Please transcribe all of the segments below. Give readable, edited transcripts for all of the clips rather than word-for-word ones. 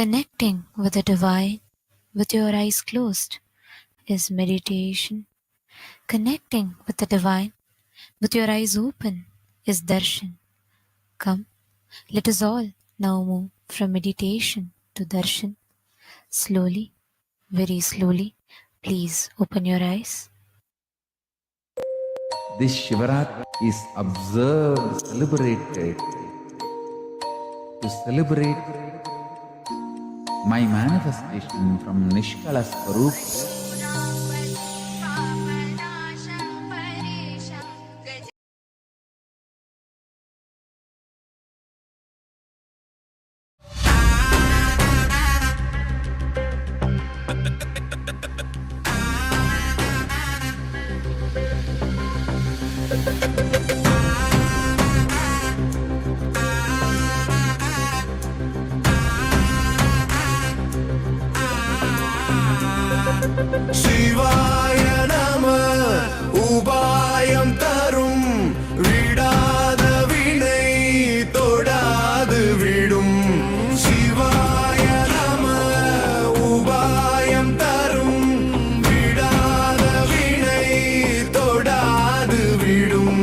Connecting with the divine with your eyes closed is meditation. Connecting with the divine with your eyes open is darshan. Come, let us all now move from meditation to darshan. Slowly, very slowly, please open your eyes. This Shivaratri is observed, celebrated to celebrate my manifestation from Nishkala Swarupa. சிவாய நம உபாயம் தரும் விடாத வினை தொடாது விடும். சிவாய நம உபாயம் தரும் விடாத வினை தொடாது விடும்.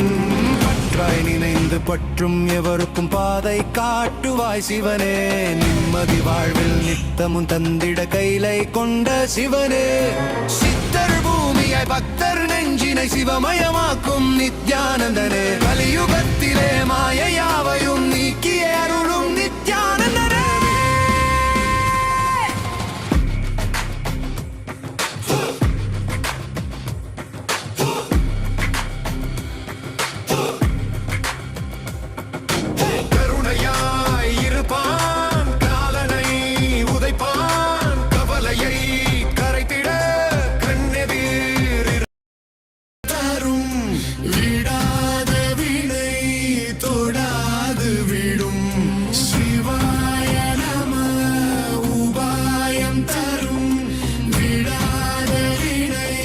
பற்றாய் நினைந்து பற்றும் எவருக்கும் பாதை காட்டுவாய் சிவனே. நிம்மதி வாழ்வில் நித்தமும் தந்திட கைலை கொண்ட சிவனே. சித்தர் பூமியாய் பக்தர் நெஞ்சினை சிவமயமாக்கும் நித்யானந்தனே. கலியுகத்திலே மாயையாவையும் நீக்கிய அருளும் நித்யானந்தனே. கருணையாய் இருப்பான், காலனை உதைப்பான், கவலையை கரைத்திட கண்ணெதிர் தரும். விடாத வினை தொடாது விடும். சிவாய நம உபாயம் தரும் விடாத வினை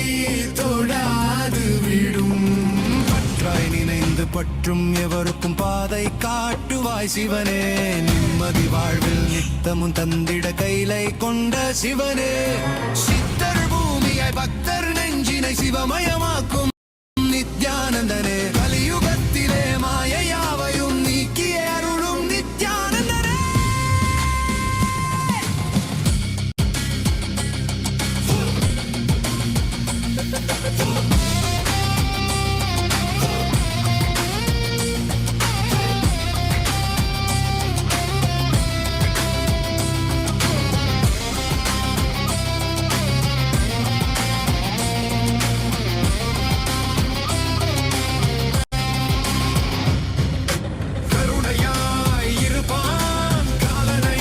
தொடாது விடும். பற்றாய் நினைந்து பற்றும் எவருக்கும் பாதை காட்டுவாய் சிவனே. நிம்மதி வாழ்வில் நித்தமும் தந்திட கைலை கொண்ட சிவனே. சித்தர் பூமியாய் பக்தர் நெஞ்சினை சிவமயமாக்கும் நித்யானந்தனே. கலியுகத்திலே மாயையாவையும் நீக்கிய அருளும் நித்யானந்தனே. கருணையாய் இருப்பான், காலனை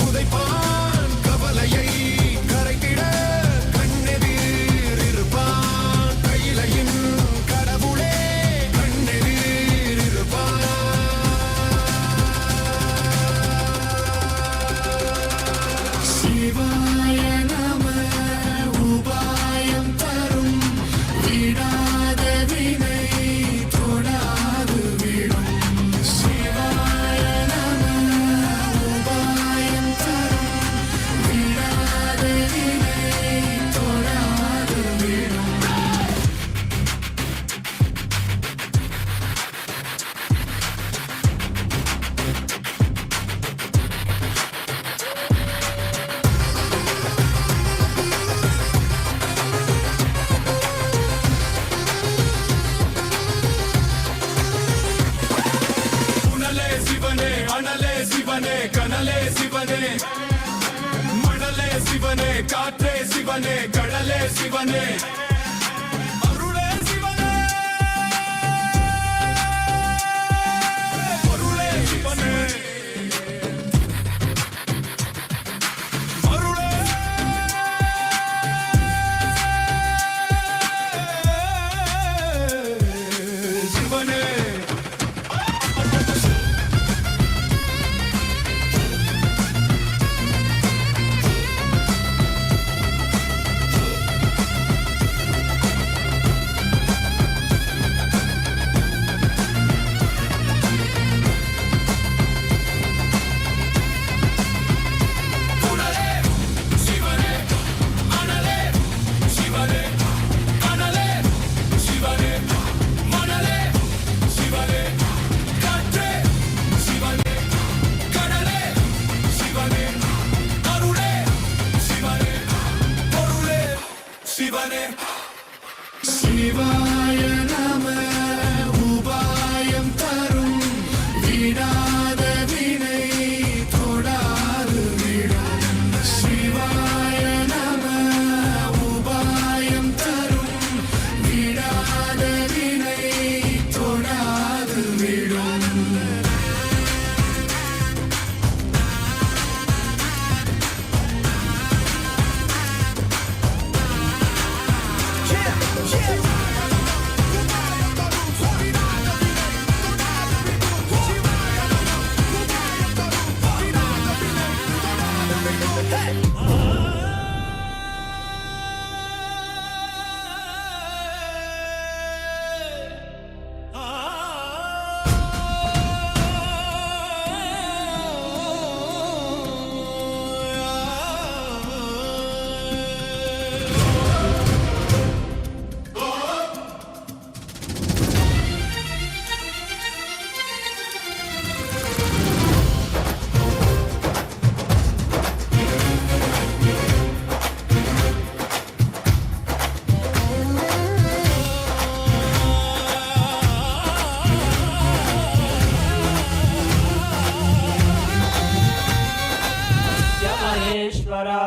உதைப்பான், கவலையை கரைத்திட கண்ணெதிர் இருப்பான். கையிலையின் கடவுளே கண்ணெதிர் இருப்பான். சிவாய நம உபாயம் தரும் விடாத வினை தொடாது விடும். சிவாய நம உபாயம் தரும் விடாத வினை தொடாது விடும். புனலே சிவனே, அனலே சிவனே, கனலே சிவனே, மணலே சிவனே, காற்றே சிவனே, கடலே சிவனே, அருளே சிவனே, பொருளே சிவனே, அருளே சிவனே.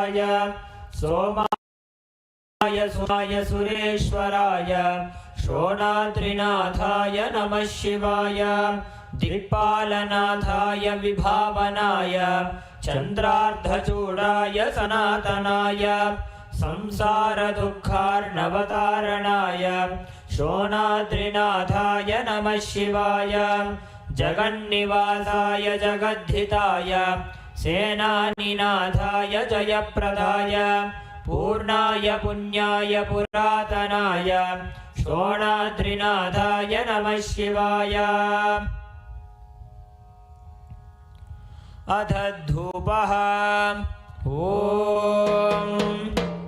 परमेश्वराय सोमाय सुराय सुरेश्वराय शोणाद्रिनाथाय नमः शिवाय दिक्पालनाथाय विभावनाय चन्द्रार्धचूडाय सनातनाय संसारदुःखार्णवतारणाय शोणाद्रिनाथाय नमः शिवाय जगन्निवासाय जगद्धिताय सेनानिनाथाय जयप्रदाय पूर्णाय पुण्याय पुरातनाय शोणाद्रिनाथाय नमः शिवाय। अथ धूपः ॐ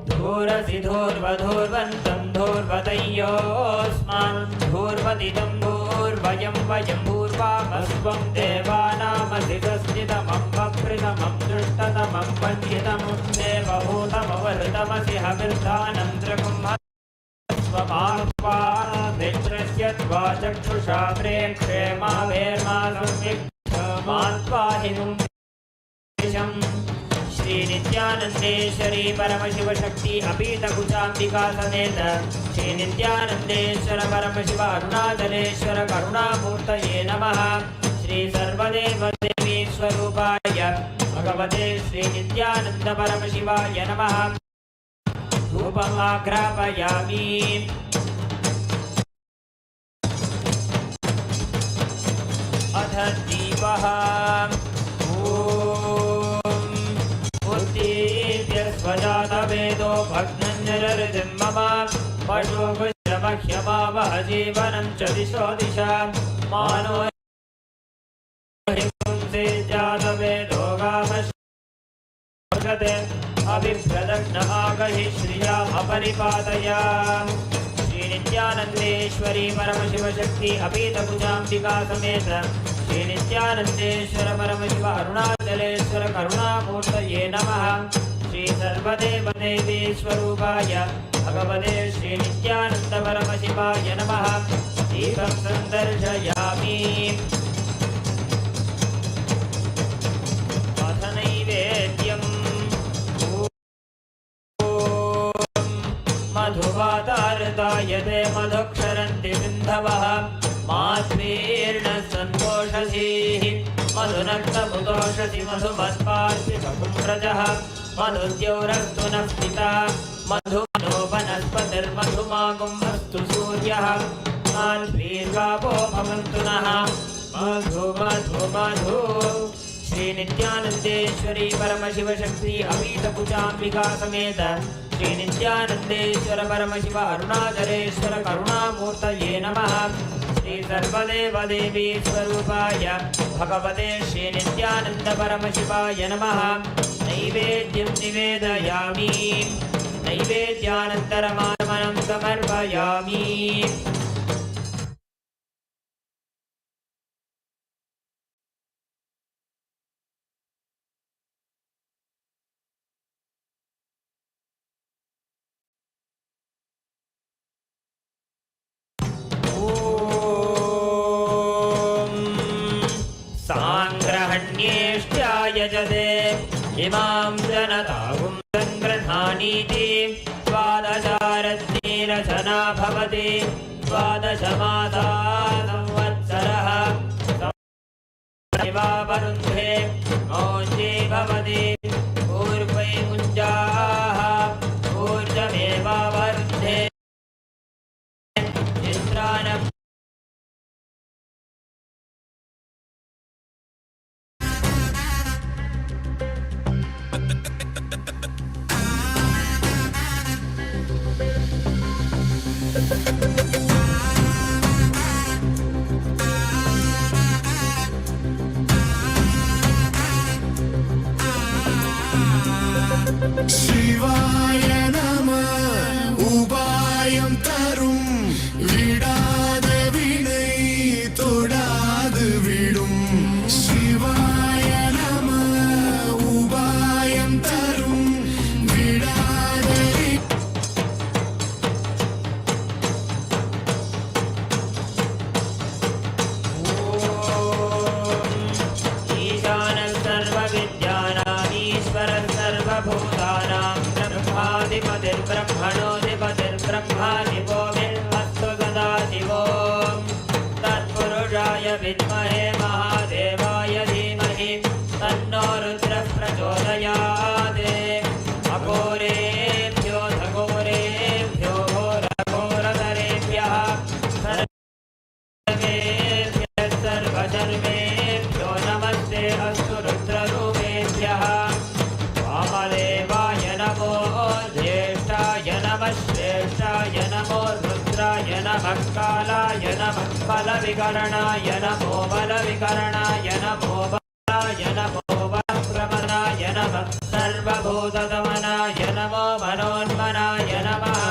धूरसि धूर्वधूर्वन्तं धूर्वतयोऽस्मान् धूर्वदिदं धूर्वयं वयं भूर्वामस्त्वं देवानामसि तस्थितमं वप्रतमं दृष्टतमं पण्डितमं देवभूतमवहृतमसि हविर्दानं त्रिगुंहस्वमात्वा मित्रस्य त्वा चक्षुषा प्रेक्षे मा भेर्मा सम्यक् हिनुं श्री नित्यानंदेश्वरी परमशिव शक्ति अपीतकुचाम्बिका समेत श्री नित्यानंदेश्वर परमशिव अरुणाचलेश्वर करुणामूर्तये नमः। श्री सर्वदेव देवी स्वरूपाय भगवते श्री नित्यानंद परमशिवाय नमः। धूपमाग्रापयामि। अथ दीपः स्वजातवेदो भग्नञ्जररितिं मम पशुभुजमह्यमावह जीवनं च दिशो दिशा मानो हिंसे जातवेदो गामश्वगते अभिप्रदग्न आगहि श्रियामपरिपातय। श्री नित्यानंदेश्वरी परमशिव शक्ति अपीतकुचाम्बिका समेत श्री नित्यानंदेश्वर परमशिव अरुणाचलेश्वर करुणामूर्तये नमः। श्री सर्वदेव देवी स्वरूपाय भगवते श्री नित्यानंद परमशिवाय नमः। दीपं सन्दर्शयामि। अथ नैवेद्यं मधुवातारतायते मधुक्षरन्ति सिन्धवः माध्वीर्न सन्तोषसीः मधुनक्तमुदोषसि मधुमत्पार्थिवकुम्रजः मधुद्यौरस्तु नः पिता मधुमनो वनस्पतिर्मधुमागुम्भस्तु सूर्यः माध्वीर्गावो भवन्तु नः मधु मधु मधु। श्री नित्यानंदेश्वरी परमशिव शक्ति अपीतकुचाम्बिका समेत श्री नित्यानंदेश्वर परमशिव अरुणाचलेश्वर करुणामूर्तये नमः। श्री सर्वदेव देवी स्वरूपाय भगवते श्री नित्यानंद परमशिवाय नमः। नैवेद्यं निवेदयामि। नैवेद्यानन्तरमात्मनं समर्पयामि। यजते इमां जनतागुं सङ्गृह्णानीति द्वादशारत्नीरचना भवति द्वादशमासा संवत्सरः वरुन्धे मौञ्जी भवति पूर्वै मुञ्जाः ऊर्जमेवावरुन्धे चित्राणम् ते अस्तु रुद्ररूपेभ्यः वामदेवाय नमो ज्येष्ठाय नमः श्रेष्ठाय नमो रुद्राय नमः कालाय नमः बलविकरणाय नमो बलविकरणाय नमो बलाय नमो बलप्रमनाय नमः सर्वभूतदमनाय नमो मनोन्मनाय नमः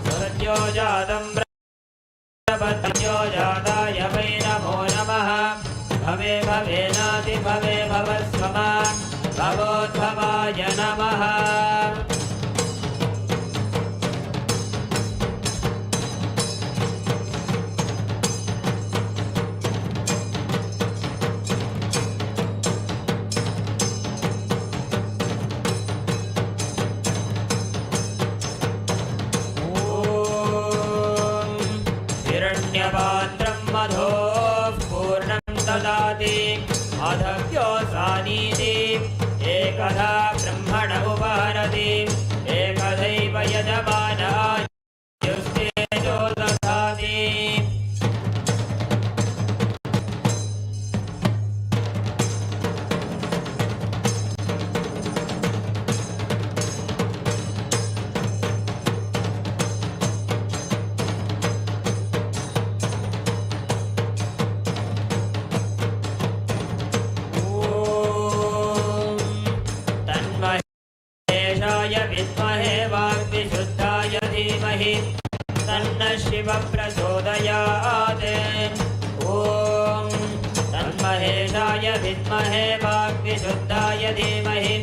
सत्यो जातं प्रपद्यो जाताय वै नमो नमः भवे भवेनाति भवे भवस्वमा भवोद्भवाय नमः हिरण्यपात्रं मधोः पूर्णं ददाति अधव्योऽसानीति एकधा ब्रह्मण उपहरति एकदैव यजमानायुस्तेजो दधाति विद्महे वाग्विशुद्धाय धीमहि तन्नः शिवः प्रचोदयात् ॐ तन्महेशाय विद्महे वाग्विशुद्धाय धीमहि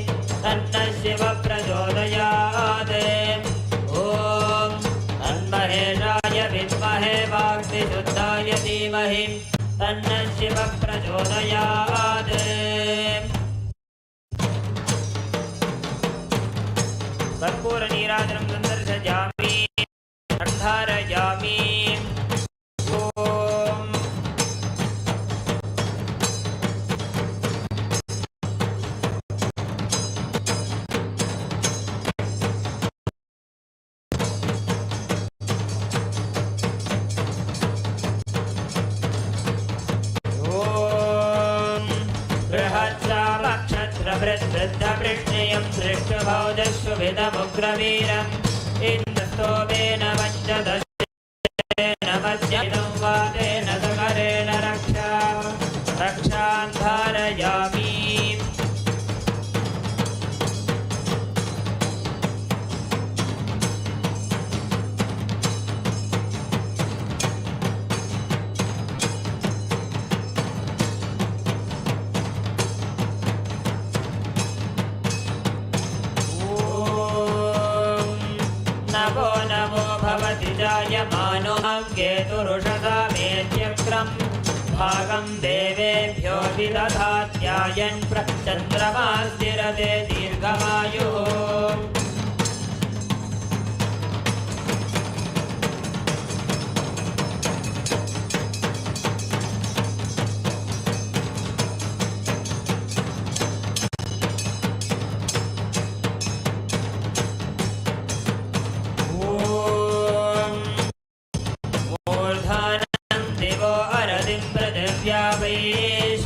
तन्नः शिवः प्रचोदयात् ॐ तन्महेशाय विद्महे वाग्विशुद्धाय धीमहि तन्नः शिवः प्रचोदयात् कर्पूरनीराजनं सन्दर्शयामि धारयामि ॐ बृहत्सामक्षत्रवृद्धवृष्णियं दृष्टभौजस्वभिदमुग्रवीरम् इन्द्रस्तोमेन वञ्चदशेन मध्यं वातेन सकरेण रक्षां धारयामि जायमानोऽहं केतुरुषसामेत्यक्रं भागं देवेभ्यो विदधात्यायन् चन्द्रमास्तिरते दीर्घमायुः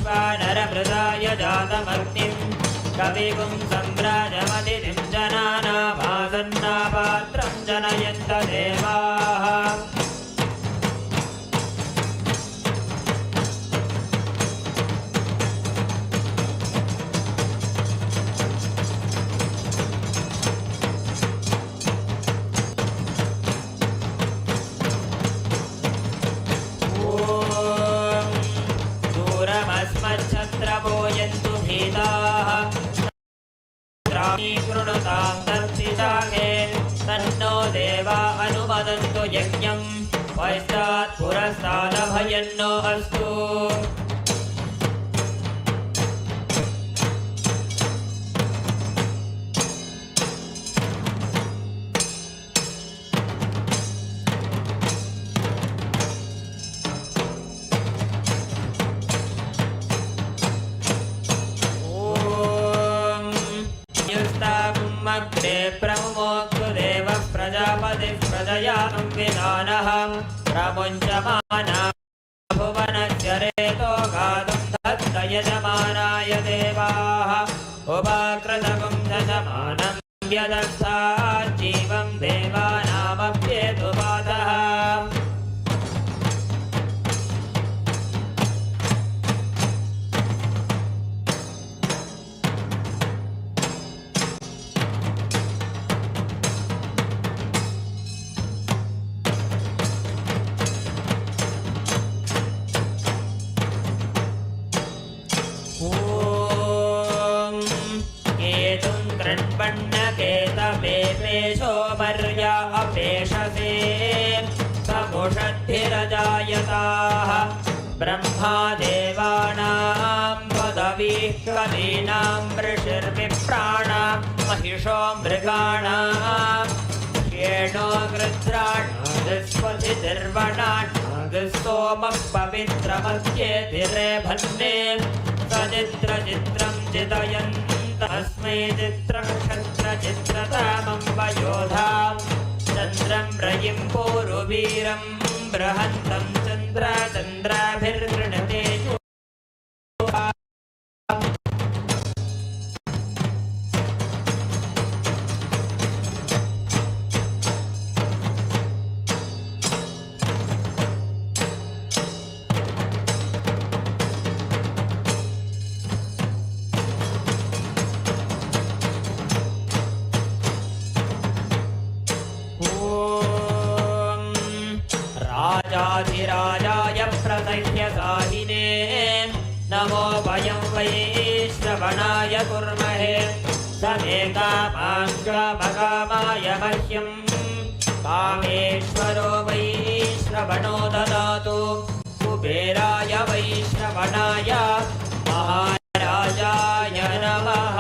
वैश्वानरमृदाय जातमग्निं कविगुं सम्राजमतिथिं जनानामासन्नापात्रं जनयन्त देवाः छत्रपोयन्तु भीताः कृणुतां तर्तिशाखे तन्नो देवा अनुमदन्तु यज्ञं पश्चात् पुरस्तादभयन्नो अस्तु अग्रे प्रमुमोऽस्तु देवः प्रजापतिः प्रजया संविधानः प्रमुञ्चमाना भुवनस्य रेतो गातुं धत्तये यजमानाय देवाः उपाकृतगुं दशमानं यदर्थात् जीवं देवानामप्येतुपातः सोमर्या अपेशसे समुषद्धिरजायताः ब्रह्मा देवानां पदवीः कवीनां ऋषिर्विप्राणां महिषो मृगाणां श्येनो गृध्राणादिस्वधिर्वणादिस्तोमः पवित्रमध्येतिरेभन्ने सचित्रचित्रं चितयन् तस्मै चित्रक्षत्रचित्रतामं वयोधां चन्द्रं रयिं पूरुवीरं बृहन्तं चन्द्राभिर्गृणते राजाधिराजाय प्रदह्यसाहिने नमो वयं वै श्रवणाय कुर्महे समे कामाय मह्यं कामेश्वरो वै श्रवणो ददातु कुबेराय वै श्रवणाय महाराजाय नमः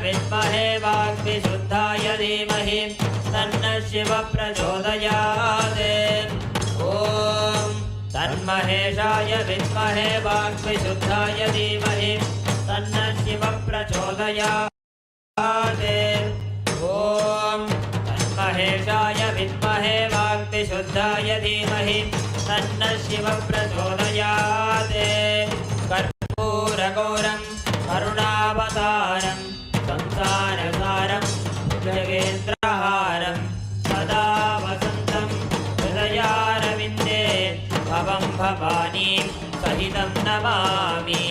विद्महे वाग्विशुद्धाय धीमहि तन्नः शिव प्रचोदयात् ॐ तन्महेशाय विद्महे वाग्विशुद्धाय धीमहि तन्नः शिव प्रचोदयात् ॐ तन्महेशाय विद्महे वाग्विशुद्धाय धीमहि तन्नः शिव प्रचोदयात् कर्पूरगौरं करुणावतारं संसारसारं जगेन्द्रहारं सदा वसन्तं हृदयारविन्दे भवं भवानीं सहितं नमामि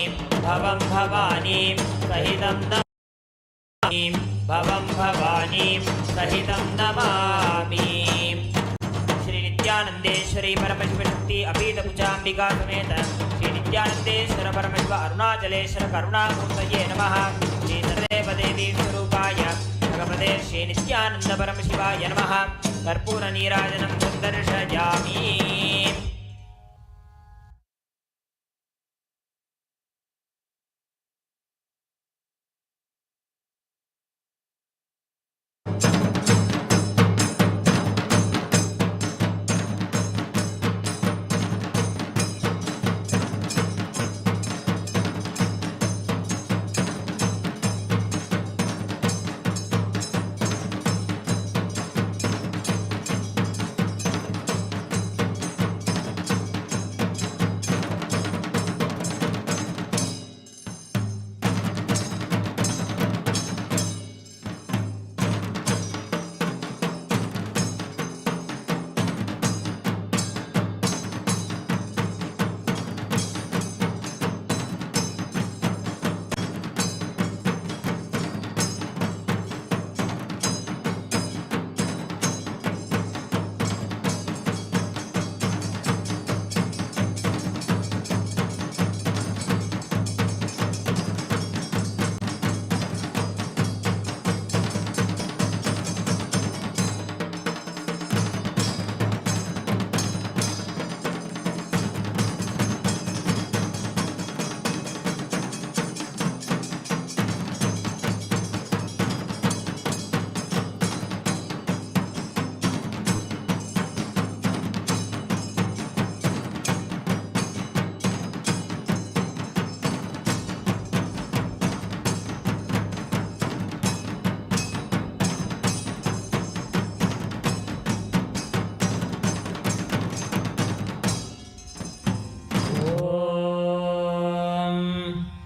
भवं भवानीं सहितं नमामि भवं भवानीं सहितं नमामि। श्री नित्यानंदेश्वरी परमशिवशक्ति अपीतभुजाम्बिका समेत श्री नित्यानंदेश्वर परमशिव अरुणाचलेश्वर करुणामूर्तये नमः। श्री सर्वदेवी स्वरूपाय भगवते श्री नित्यानंद परमशिवाय नमः। कर्पूर नीराजनं दर्शयामि।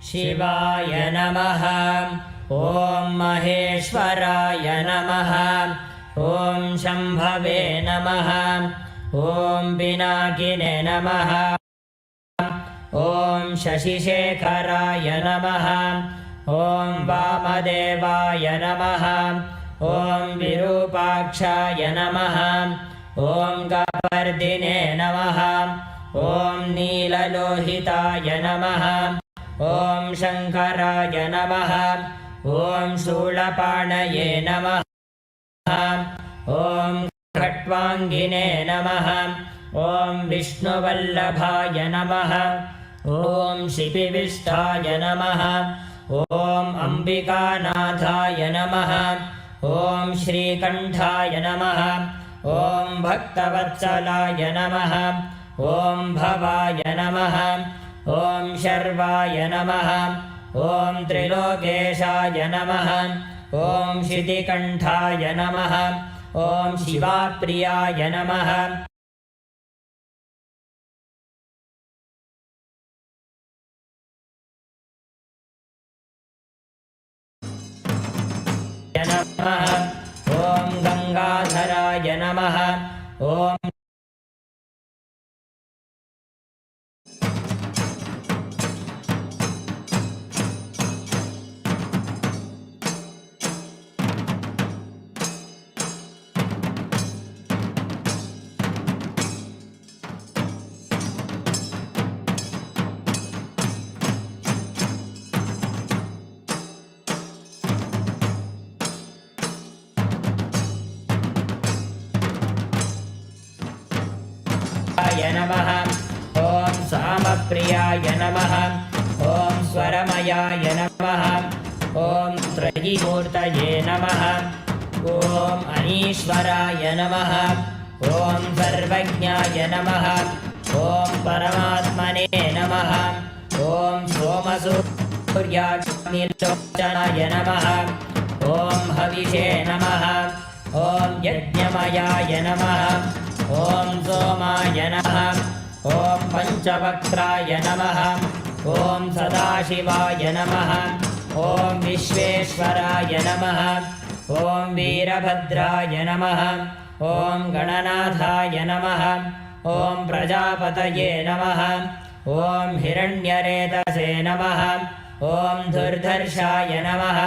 शिवाय नमः। ॐ महेश्वराय नमः। ॐ शम्भवे नमः। ॐ पिनाकिने नमः। ॐ शशिशेखराय नमः। ॐ वामदेवाय नमः। ॐ विरूपाक्षाय नमः। ॐ कपर्दिने नमः। ॐ नीललोहिताय नमः। ॐ शङ्कराय नमः। ॐ शूलपाणये नमः। ॐ खट्वाङ्गिने नमः। ॐ विष्णुवल्लभाय नमः। ॐ शिपिविष्टाय नमः। ॐ अम्बिकानाथाय नमः। ॐ श्रीकण्ठाय नमः। ॐ भक्तवत्सलाय नमः। ॐ भवाय नमः। ॐ शर्वाय नमः। ॐ त्रिलोकेशाय नमः। ॐ शितिकण्ठाय नमः। ॐ शिवाप्रियाय नमः। ॐ गंगाधराय नमः। ॐ नमः। ॐ सामप्रियाय नमः। ॐ स्वरमयाय नमः। ॐ त्रयीमूर्तये नमः। ॐ अनीश्वराय नमः। ॐ सर्वज्ञाय नमः। ॐ परमात्मने नमः। ॐ सोमसूर्याग्निलोचनाय नमः। ॐ हविषे नमः। ॐ यज्ञमयाय नमः। ॐ सोमाय नमः। ॐ पञ्चवक्त्राय नमः। ॐ सदाशिवाय नमः। ॐ विश्वेश्वराय नमः। ॐ वीरभद्राय नमः। ॐ गणनाथाय नमः। ॐ प्रजापतये नमः। ॐ हिरण्यरेतसे नमः। ॐ दुर्धर्षाय नमः।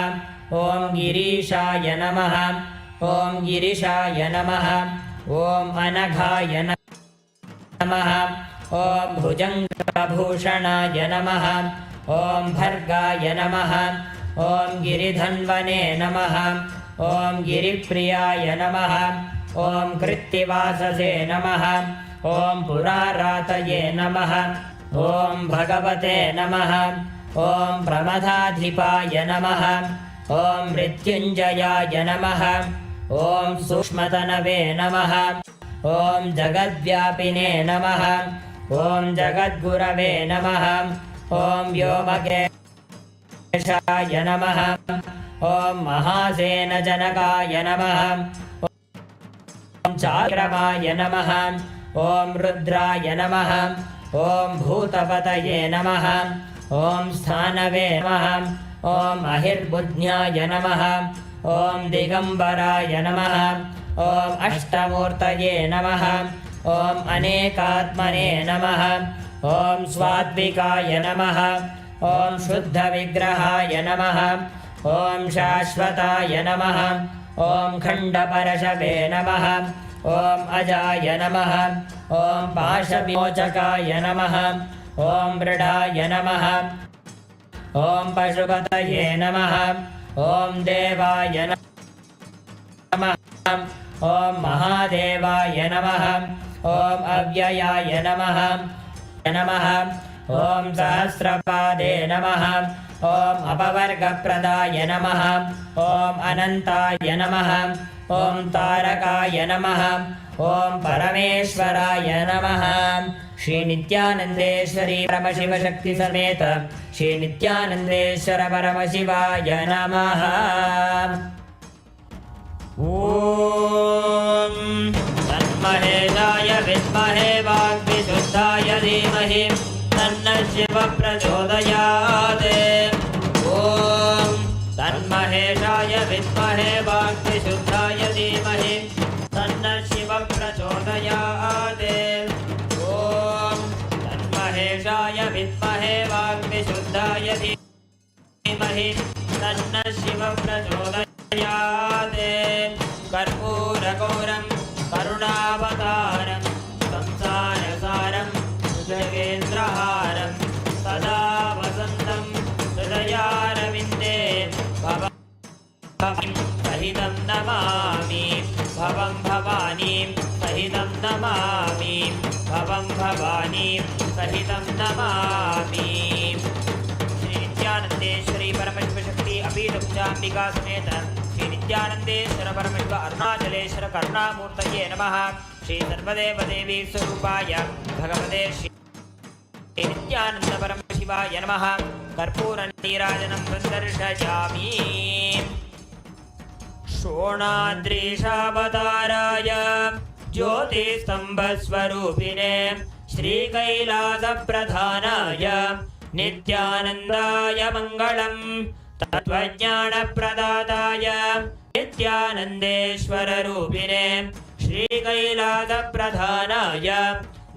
ॐ गिरीशाय नमः। ॐ गिरिशाय नमः। ॐ अनघाय नमः। ॐ भुजङ्गभूषणाय नमः। ॐ भर्गाय नमः। ॐ गिरिधन्वने नमः। ॐ गिरिप्रियाय नमः। ॐ कृत्तिवाससे नमः। ॐ पुरारातये नमः। ॐ भगवते नमः। ॐ प्रमथाधिपाय नमः। ॐ मृत्युञ्जयाय नमः। ॐ सूक्ष्मतनवे नमः। ॐ जगद्व्यापिने नमः। ॐ जगद्गुरवे नमः। ॐ व्योमकेशाय नमः। ॐ महासेनजनकाय नमः। ॐ चाक्रमाय नमः। ॐ रुद्राय नमः। ॐ भूतपतये नमः। ॐ स्थानवे नमः। ॐ अहिर्बुद्ध्याय नमः। ॐ दिगम्बराय नमः। ॐ अष्टमूर्तये नमः। ॐ अनेकात्मने नमः। ॐ स्वात्विकाय नमः। ॐ शुद्धविग्रहाय नमः। ॐ शाश्वताय नमः। ॐ खण्डपरशवे नमः। ॐ अजाय नमः। ॐ पाशविमोचकाय नमः। ॐ मृडाय नमः। ॐ पशुपतये नमः। ॐ देवाय नमः। ॐ महादेवाय नमः। ॐ अव्ययाय नमः। ॐ सहस्रपादे नमः। ॐ अपवर्गप्रदाय नमः। ॐ अनन्ताय नमः। ॐ तारकाय नमः। ॐ परमेश्वराय नमः। श्री नित्यानन्देश्वरी परमशिवशक्ति समेत श्री नित्यानन्देश्वर परमशिवाय नमः। ॐ तन्महेशाय विद्महे वाग्विशुद्धाय धीमहि तन्नः शिवः प्रचोदयात्। विद्महे वाग्विशुद्धाय धीमहि तन्नः शिवः प्रचोदयात्। ॐ तन्महेशाय विद्महे वाग्विशुद्धाय धीमहि तन्नः शिवः प्रचोदयात्। कर्पूरगौरं करुणावतारं संसारसारं जगेन्द्रहारं सदा वसन्तं हृदयारविन्दे भवं सहितं नमामि भवं भवानीं सहितं नमामि भवं भवानीं सहितं नमामि। श्री नित्यानन्देश्वरी परमशिवशक्ति अपीतुब्जाम्बिका समेत श्री नित्यानन्देश्वर परमशिव अरुणाचलेश्वर करुणामूर्तये नमः। श्री सर्वदेवदेवी स्वरूपाय भगवते श्री नित्यानन्द परमशिवाय नमः। कर्पूरनीराजनं सन्दर्शयामि। शोणाद्रीशावताराय ज्योतिस्तम्भस्वरूपिणे श्रीकैलासप्रधानाय नित्यानन्दाय मङ्गलम्। तत्त्वज्ञानप्रदाताय नित्यानन्देश्वररूपिणे श्रीकैलासप्रधानाय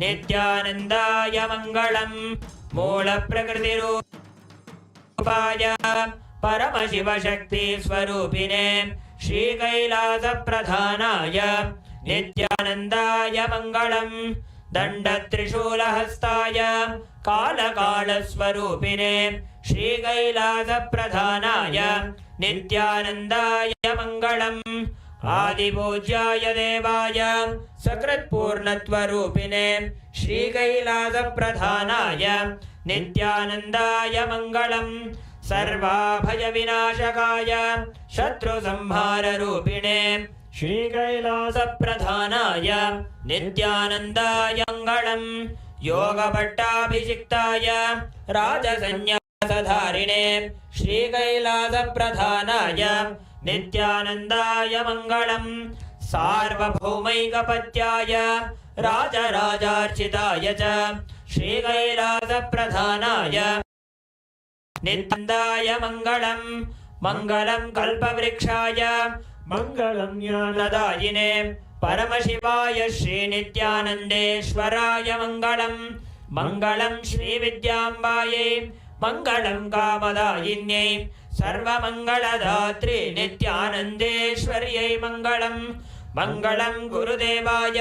नित्यानन्दाय मङ्गलम्। मूलप्रकृतिरूपाय परमशिवशक्तिस्वरूपिणे श्रीकैलासप्रधानाय नित्यानन्दाय मङ्गलम्। दण्डत्रिशूलहस्ताय कालकालस्वरूपिणे श्रीकैलासप्रधानाय नित्यानन्दाय मङ्गलम्। आदिपूज्याय देवाय सकृत्पूर्णत्वरूपिणे श्रीकैलासप्रधानाय नित्यानन्दाय मङ्गलम्। सर्वाभयविनाशकाय शत्रुसंहाररूपिणे श्रीकैलासप्रधानाय नित्यानन्दाय मङ्गलम्। योगभट्टाभिषिक्ताय राजसंन्यासधारिणे श्रीकैलासप्रधानाय नित्यानन्दाय मङ्गलम्। सार्वभौमैकपत्याय राजराजार्चिताय च श्रीकैलासप्रधानाय नित्यानन्दाय मङ्गलम्। मङ्गलं कल्पवृक्षाय मङ्गलं ज्ञानदायिने परमशिवाय श्रीनित्यानन्देश्वराय मङ्गलम्। मङ्गलं श्रीविद्याम्बायै मङ्गलं कामदायिन्यै सर्वमङ्गलदात्री नित्यानन्देश्वर्यै मङ्गलम्। मङ्गलं गुरुदेवाय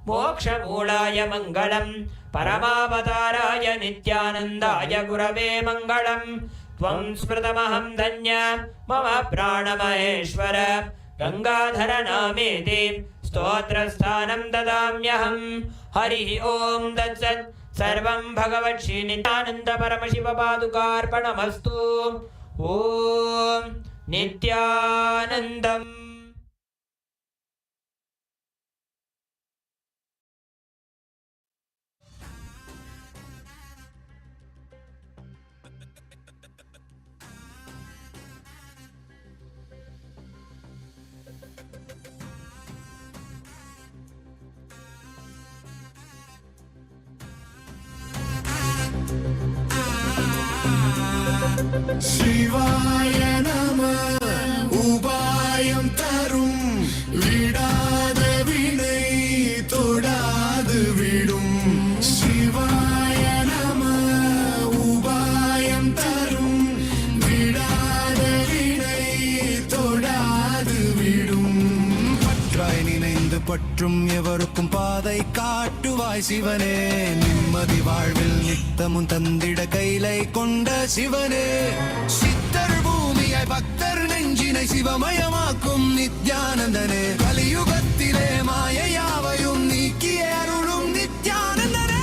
मोक्षमूलाय मङ्गलम्। परमावताराय नित्यानन्दाय गुरवे मङ्गलम्। त्वं स्मृतमहं धन्य मम प्राणमहेश्वर गङ्गाधर नामेति स्तोत्रस्थानं ददाम्यहम्। हरिः ॐ तत्सत्। सर्वं भगवत् श्रीनित्यानन्द परमशिव पादुकार्पणमस्तु। ॐ नित्यानन्दम्। शिवाय नमः उपायं तरुं विडाद विனை தொடாது விடும்। शिवाय नमः उपायं तरुं विडाद विனை தொடாது விடும்। பற்றாய் நினைந்து பற்றும் எவருக்கும் பாதை காட்டுவாய் சிவனே। நிம்மதி வாழ்வில் நித்தமும் தந்திட கைலை கொண்ட சிவனே। சித்தர் பூமியை பக்தர் நெஞ்சினை சிவமயமாக்கும் நித்யானந்தனே। கலியுகத்திலே மாயையாவையும் நீக்கிய அருளும் நித்யானந்தனே।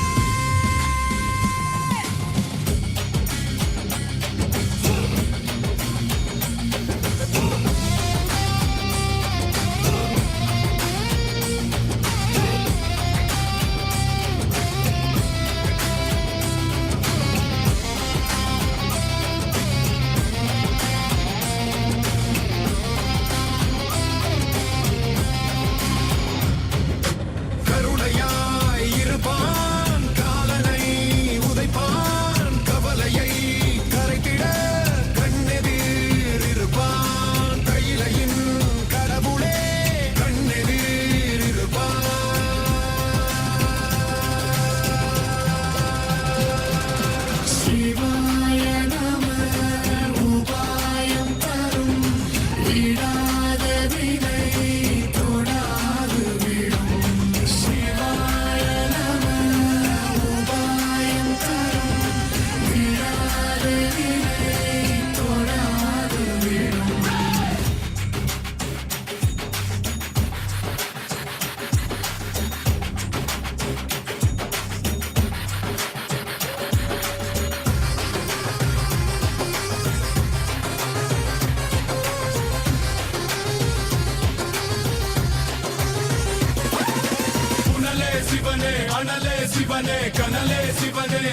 சிவனே அனலே சிவனே கனலே சிவனே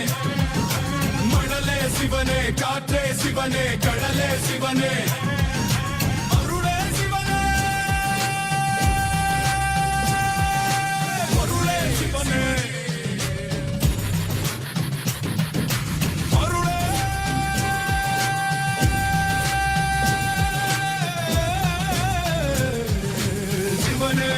மணலே சிவனே காற்றே சிவனே கடலே சிவனே அருளே சிவனே பொருளே சிவனே அருளே சிவனே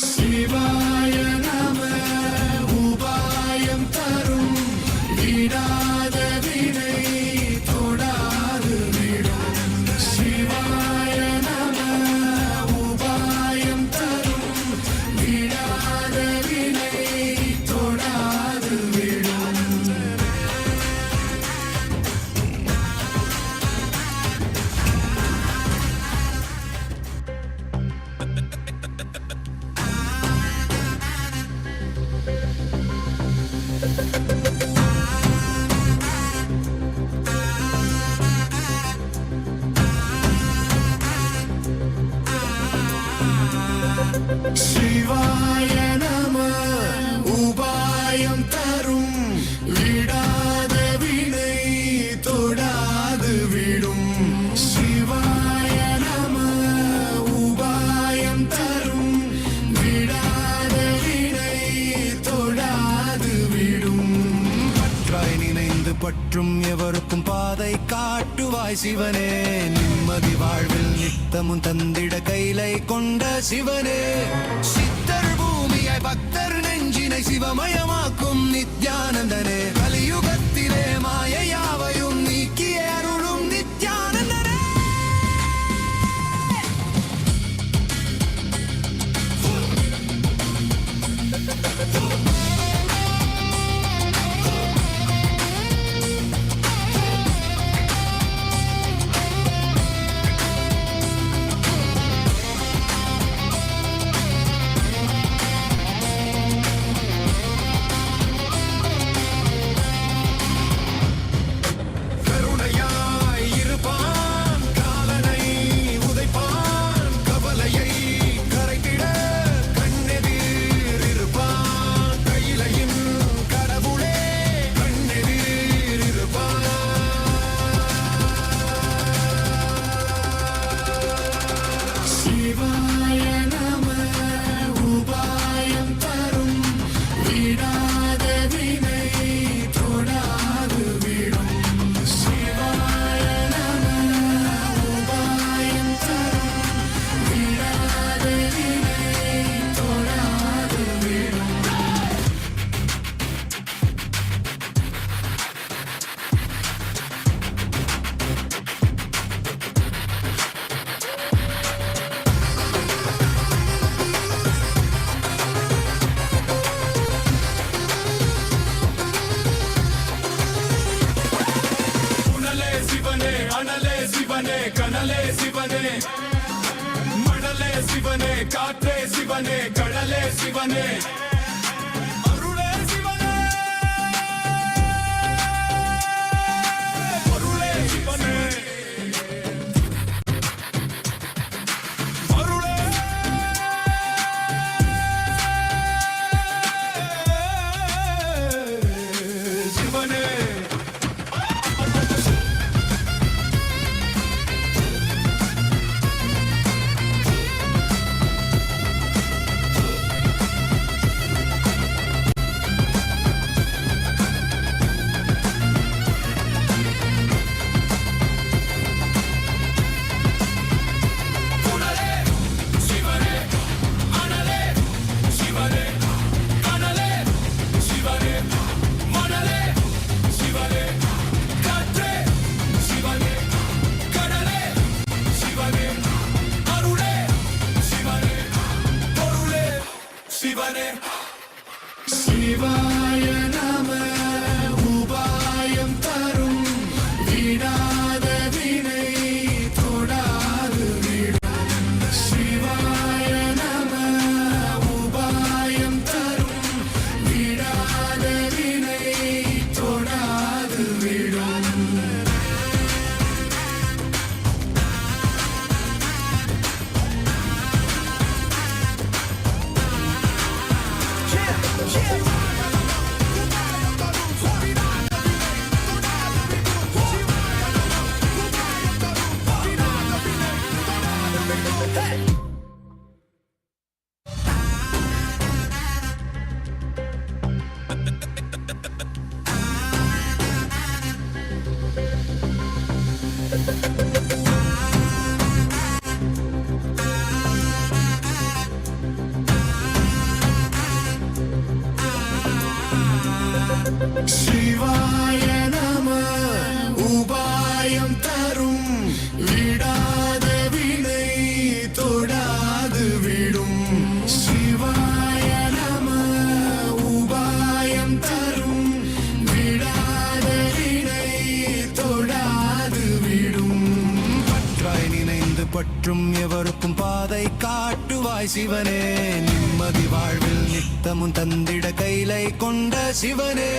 சிவாய நம உபாயம் தரும் விடாத வினை தொடாது விடும் சிவாய நம உபாயம் தரும் விடாத வினை தொடாது விடும் சிவாய நம உபாயம் தரும் விடாத வினை தொடாது விடும் சிவாய நம உபாயம் தரும் விடாத வினை தொடாது விடும் பற்றாய் நினைந்து பற்றும் எவருக்கும் பாதை காட்டுவாய் சிவனே நிம்மதி வாழ்வில் நித்தமும் தந்திட கைலை கொண்ட சிவனே சித்தர் பூமியாய் பக்தர் நெஞ்சினை சிவமயமாக்கும் நித்யானந்தனே கலியுகத்திலே மாயையாவையும் நீக்கிய அருளும் நித்யானந்தனே கனலே சிவனே மணலே சிவனே காற்றே சிவனே கடலே சிவனே அருளே சிவனே பொருளே சிவனே அருளே சிவனே சிவாய நம உபாயம் தரும் விடாத வினை தொடாது விடும் சிவாய நம உபாயம் தரும் விடாத வினை தொடாது விடும் பற்றாய் நினைந்து பற்றும் எவருக்கும் பாதை காட்டுவாய் சிவனே நிம்மதி வாழ்வில் நித்தமும் தந்திட கைலை கொண்ட சிவனே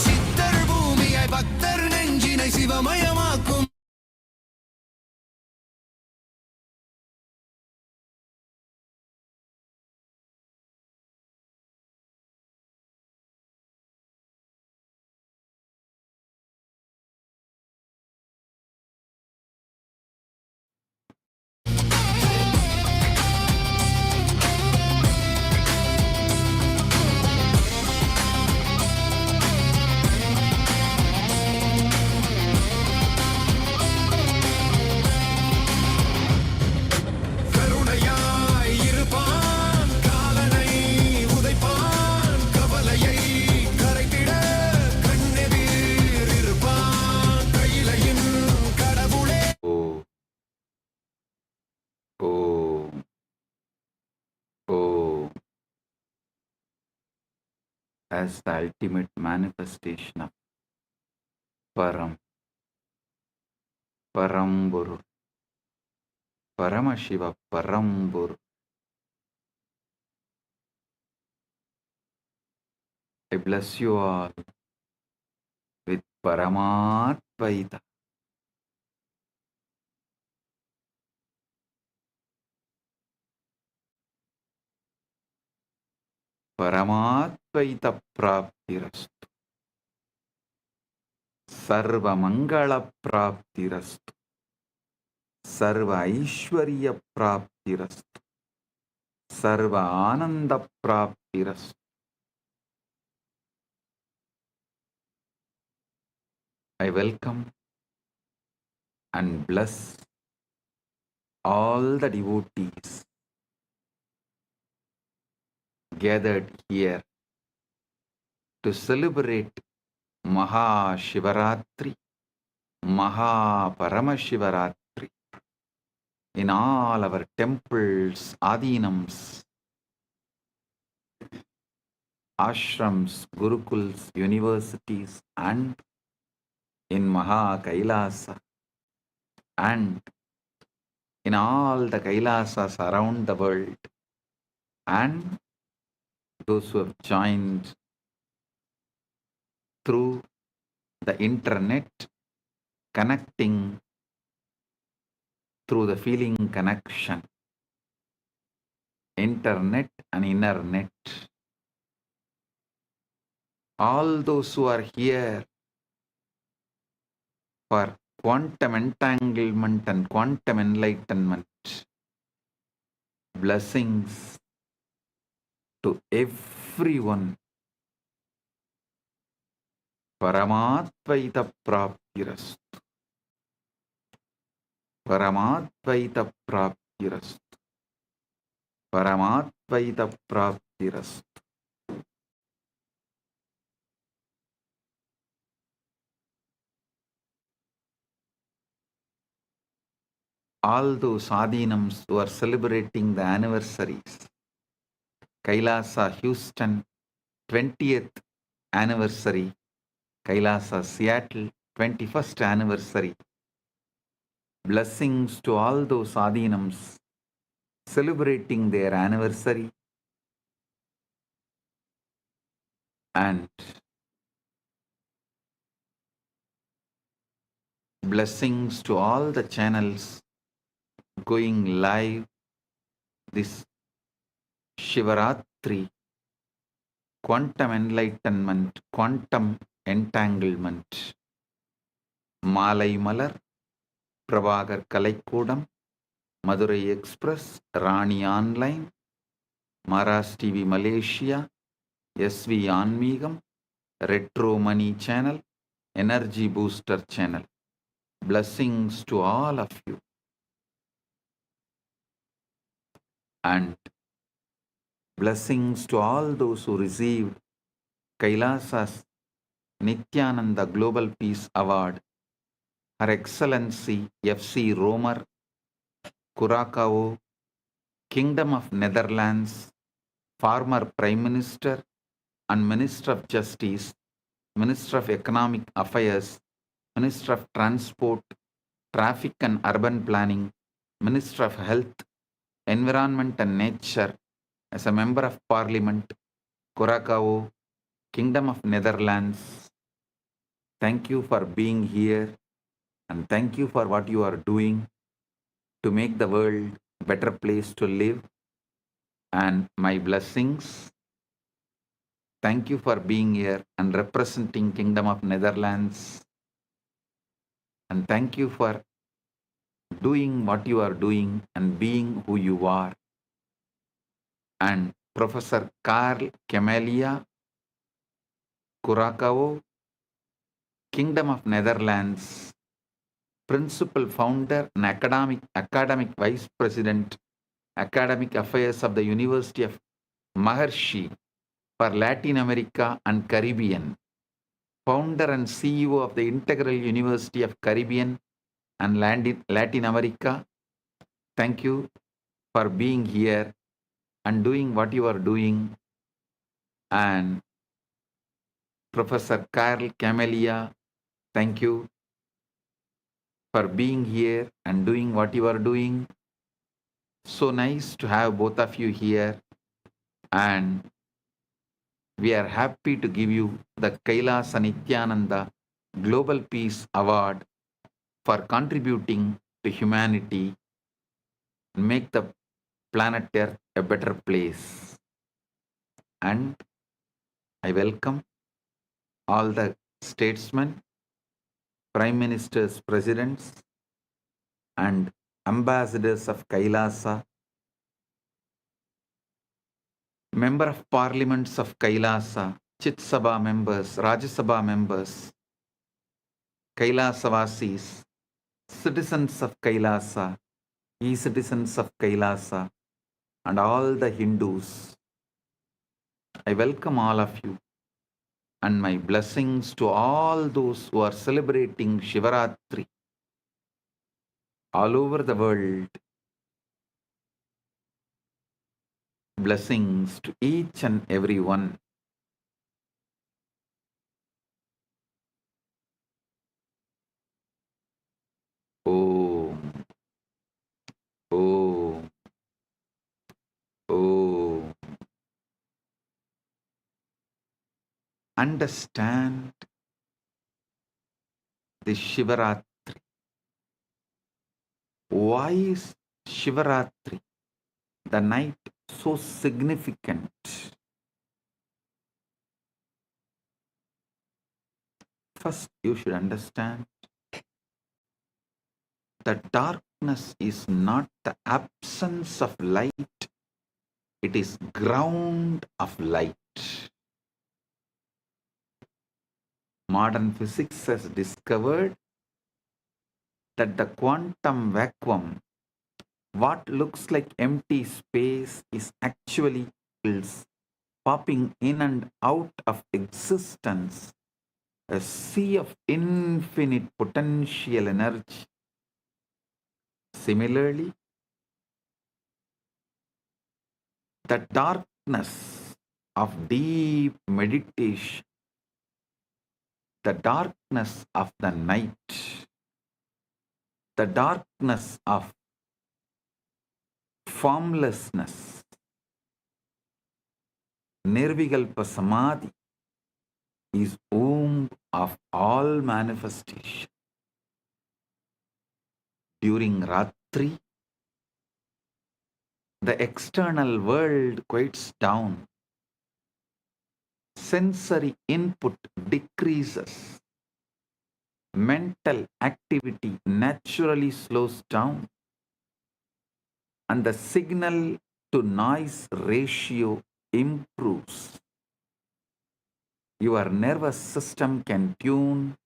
சித்தர் பூமியாய் பக்தர் நெஞ்சினை சிவமயமாக்கும் கருணையாய் இருப்பான் காலனை உதைப்பான் கவலையை கரைத்திட கண்ணெதிர் இருப்பான் கையிலையின் கடவுளே Om. Om. As the ultimate manifestation of Parampurul, Paramashiva Parampurul. I bless you all with Paramatvaita. Paramatvaita praptirastu. Sarva mangala praptirastu. Sarva aishwarya praptirastu. Sarva ananda praptirastu. I welcome and bless all the devotees gathered here to celebrate MAHA Shivaratri, MAHA Paramashivaratri in all our temples, adinams, ashrams, gurukuls, universities, and in MAHA KAILASA, and in all the Kailasas around the world, and those who have joined through the internet, connecting through the feeling connection, internet and inner net. All those who are here for quantum entanglement and quantum enlightenment, blessings to everyone. Paramatvaita praptirastu. Paramatvaita praptirastu. Paramatvaita praptirastu. All those adinams who are celebrating the anniversaries, Kailasa Houston 20th anniversary, Kailasa Seattle 21st anniversary. Blessings to all those adinams celebrating their anniversary, and blessings to all the channels going live this Shivaratri, quantum enlightenment, quantum entanglement. Malai Malar, Prabhagar Kalaikudam, Madurai Express, Rani Online, Maras TV Malaysia, SV Anmigam, Retro Money Channel, Energy Booster Channel. Blessings to all of you. And blessings to all those who received Kailasa's Nithyananda Global Peace Award, Her Excellency F.C. Romer, Curacao, Kingdom of Netherlands, former Prime Minister and Minister of Justice, Minister of Economic Affairs, Minister of Transport, Traffic and Urban Planning, Minister of Health, Environment and Nature, as a Member of Parliament, Curacao, Kingdom of Netherlands. Thank you for being here and thank you for what you are doing to make the world a better place to live. And my blessings. Thank you for being here and representing Kingdom of Netherlands. And thank you for doing what you are doing and being who you are. And Professor Carl Camelia, Curacao, Kingdom of Netherlands, Principal Founder and Academic Vice President, Academic Affairs of the University of Maharishi for Latin America and Caribbean, Founder and CEO of the Integral University of Caribbean and Latin America. Thank you for being here and doing what you are doing. And Professor Carl Camelia, thank you for being here and doing what you are doing. So nice to have both of you here. And we are happy to give you the Kailasa Nithyananda Global Peace Award for contributing to humanity and make the planet Earth a better place. And I welcome all the statesmen, prime ministers, presidents, and ambassadors of Kailasa, member of parliaments of Kailasa, Chit Sabha members, Rajya Sabha members, Kailasavasis, citizens of Kailasa, e-citizens of Kailasa, and all the Hindus. I welcome all of you and my blessings to all those who are celebrating Shivaratri all over the world. Blessings to each and every one. Om. Om. Om. Understand the Shivaratri. Why is Shivaratri, the night, so significant? First, you should understand that darkness is not the absence of light, it is ground of light. Modern physics has discovered that the quantum vacuum, what looks like empty space, is actually popping in and out of existence, a sea of infinite potential energy. Similarly, the darkness of deep meditation, the darkness of the night, the darkness of formlessness, Nirvikalpa Samadhi, is womb of all manifestation. During Ratri, the external world quiets down. Sensory input decreases. Mental activity naturally slows down. And the signal to noise ratio improves. Your nervous system can tune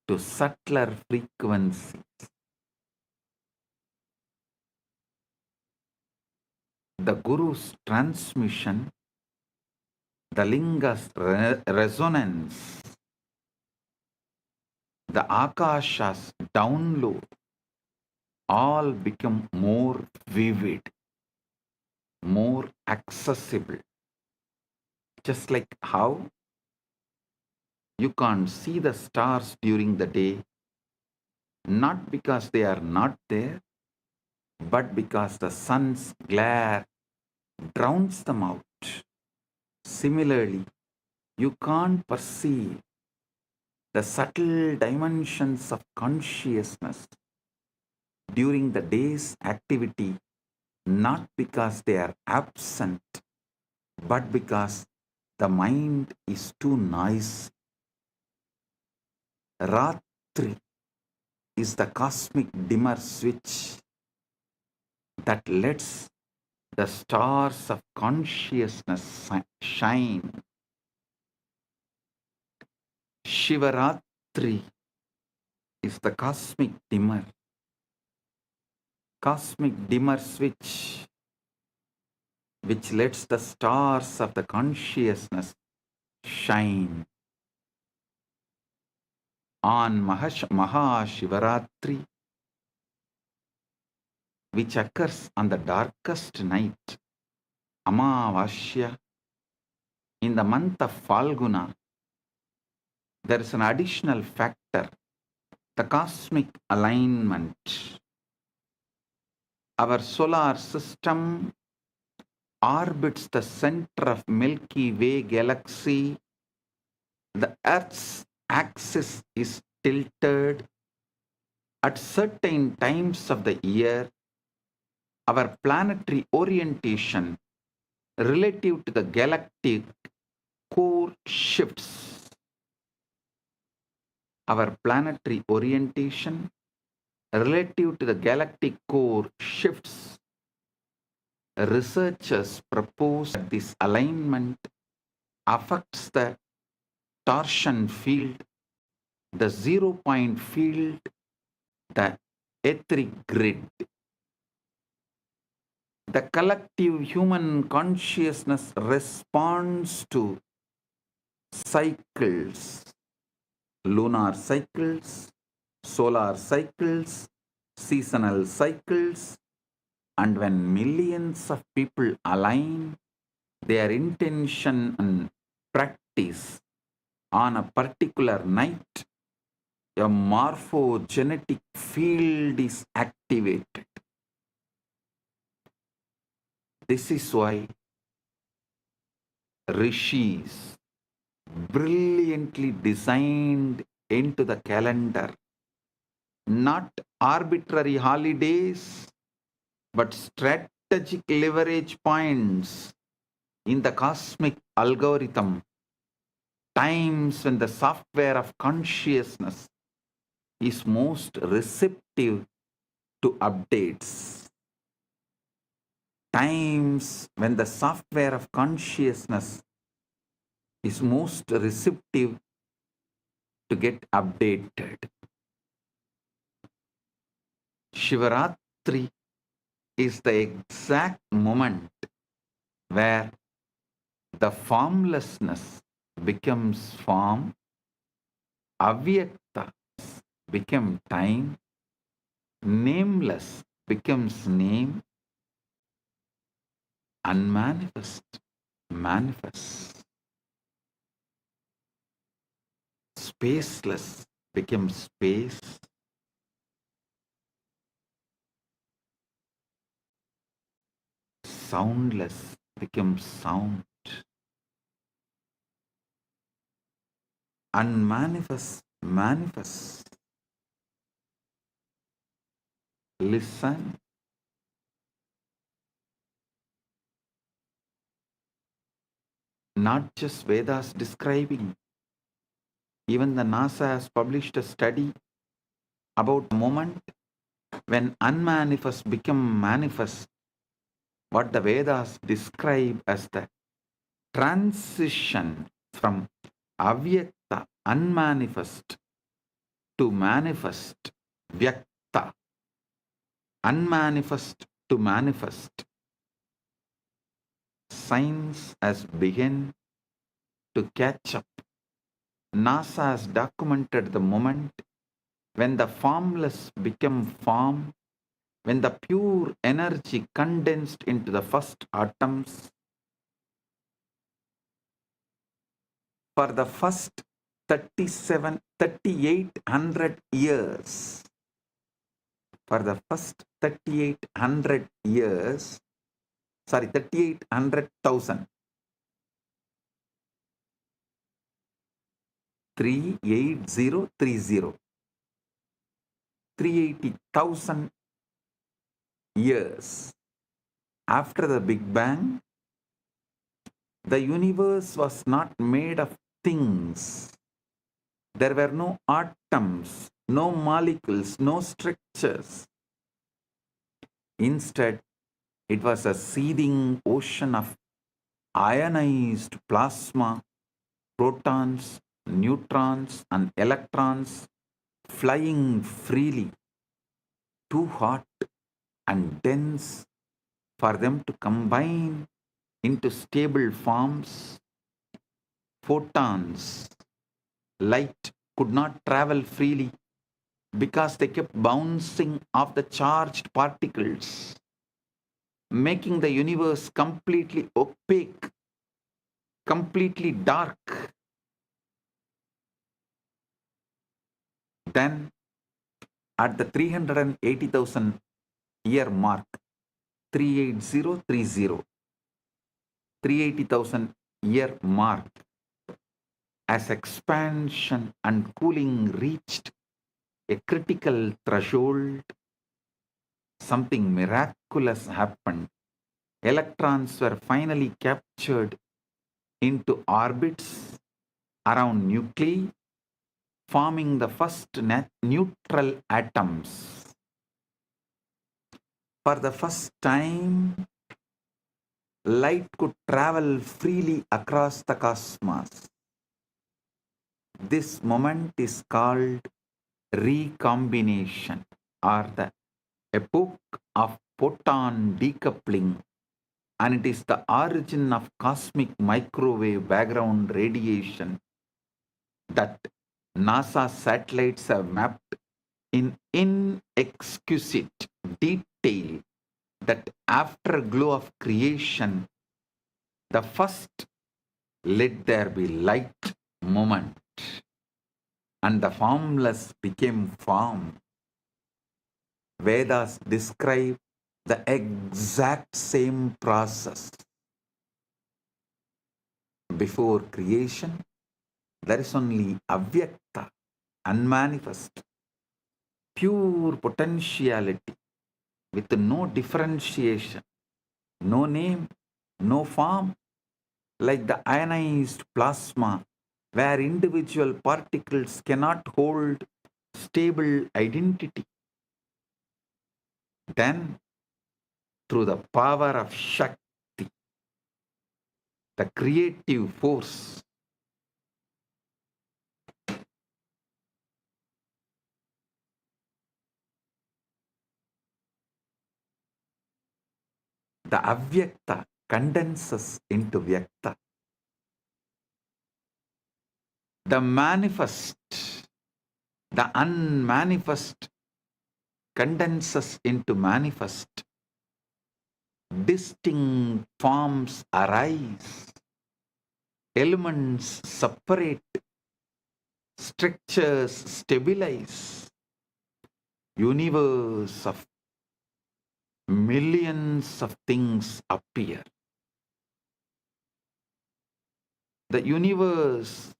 to subtler frequencies. The Guru's transmission, the Linga's resonance, the Akasha's download, all become more vivid, more accessible. Just like how you can't see the stars during the day, not because they are not there, but because the sun's glare drowns them out. Similarly, you can't perceive the subtle dimensions of consciousness during the day's activity, not because they are absent, but because the mind is too noisy. Ratri is the cosmic dimmer switch that lets the stars of consciousness shine. Shivaratri is the cosmic dimmer switch which lets the stars of the consciousness shine. On MAHA PARAMASHIVARATRI, which occurs on the darkest night, Amavasya, in the month of Falguna, there is an additional factor, the cosmic alignment. Our solar system orbits the center of Milky Way galaxy. The Earth's axis is tilted. At certain times of the year, our planetary orientation relative to the galactic core shifts. Our planetary orientation relative to the galactic core shifts. Researchers propose that this alignment affects the torsion field, the 0-point field, the etheric grid. The collective human consciousness responds to cycles, lunar cycles, solar cycles, seasonal cycles, and when millions of people align their intention and practice on a particular night, a morphogenetic field is activated. This is why rishis brilliantly designed into the calendar not arbitrary holidays, but strategic leverage points in the cosmic algorithm, times when the software of consciousness is most receptive to updates. Times when the software of consciousness is most receptive to get updated. Shivaratri is the exact moment where the formlessness becomes form, avyakta becomes time, nameless becomes name, unmanifest manifests. Spaceless becomes space. Soundless becomes sound. Unmanifest manifests. Listen. Not just Vedas describing. Even the NASA has published a study about the moment when unmanifest become manifest, what the Vedas describe as the transition from avyakta, unmanifest, to manifest, vyakta, unmanifest to manifest. Science has begun to catch up. NASA has documented the moment when the formless became form, when the pure energy condensed into the first atoms. For the first 3,800 years, for the first 3,800 years, 3,800,000, 38030, 380,000 years after the Big Bang, the universe was not made of things. There were no atoms, no molecules, no structures. Instead, it was a seething ocean of ionized plasma, protons, neutrons, and electrons flying freely, too hot and dense for them to combine into stable forms. Photons, light, could not travel freely because they kept bouncing off the charged particles, making the universe completely opaque, completely dark. Then, at the 380,000 year mark, 38030, 380,000 year mark, as expansion and cooling reached a critical threshold, something miraculous happened. Electrons were finally captured into orbits around nuclei, forming the first neutral atoms. For the first time, light could travel freely across the cosmos. This moment is called recombination, or the epoch of photon decoupling, and it is the origin of cosmic microwave background radiation that NASA satellites have mapped in inexquisite detail. That afterglow of creation, the first let there be light moment, and the formless became form. Vedas describe the exact same process. Before creation, there is only avyakta, unmanifest, pure potentiality with no differentiation, no name, no form, like the ionized plasma, where individual particles cannot hold stable identity. Then, through the power of Shakti, the creative force, the avyakta condenses into vyakta. The manifest, the unmanifest condenses into manifest. Distinct forms arise. Elements separate. Structures stabilize. Universe of millions of things appear. The universe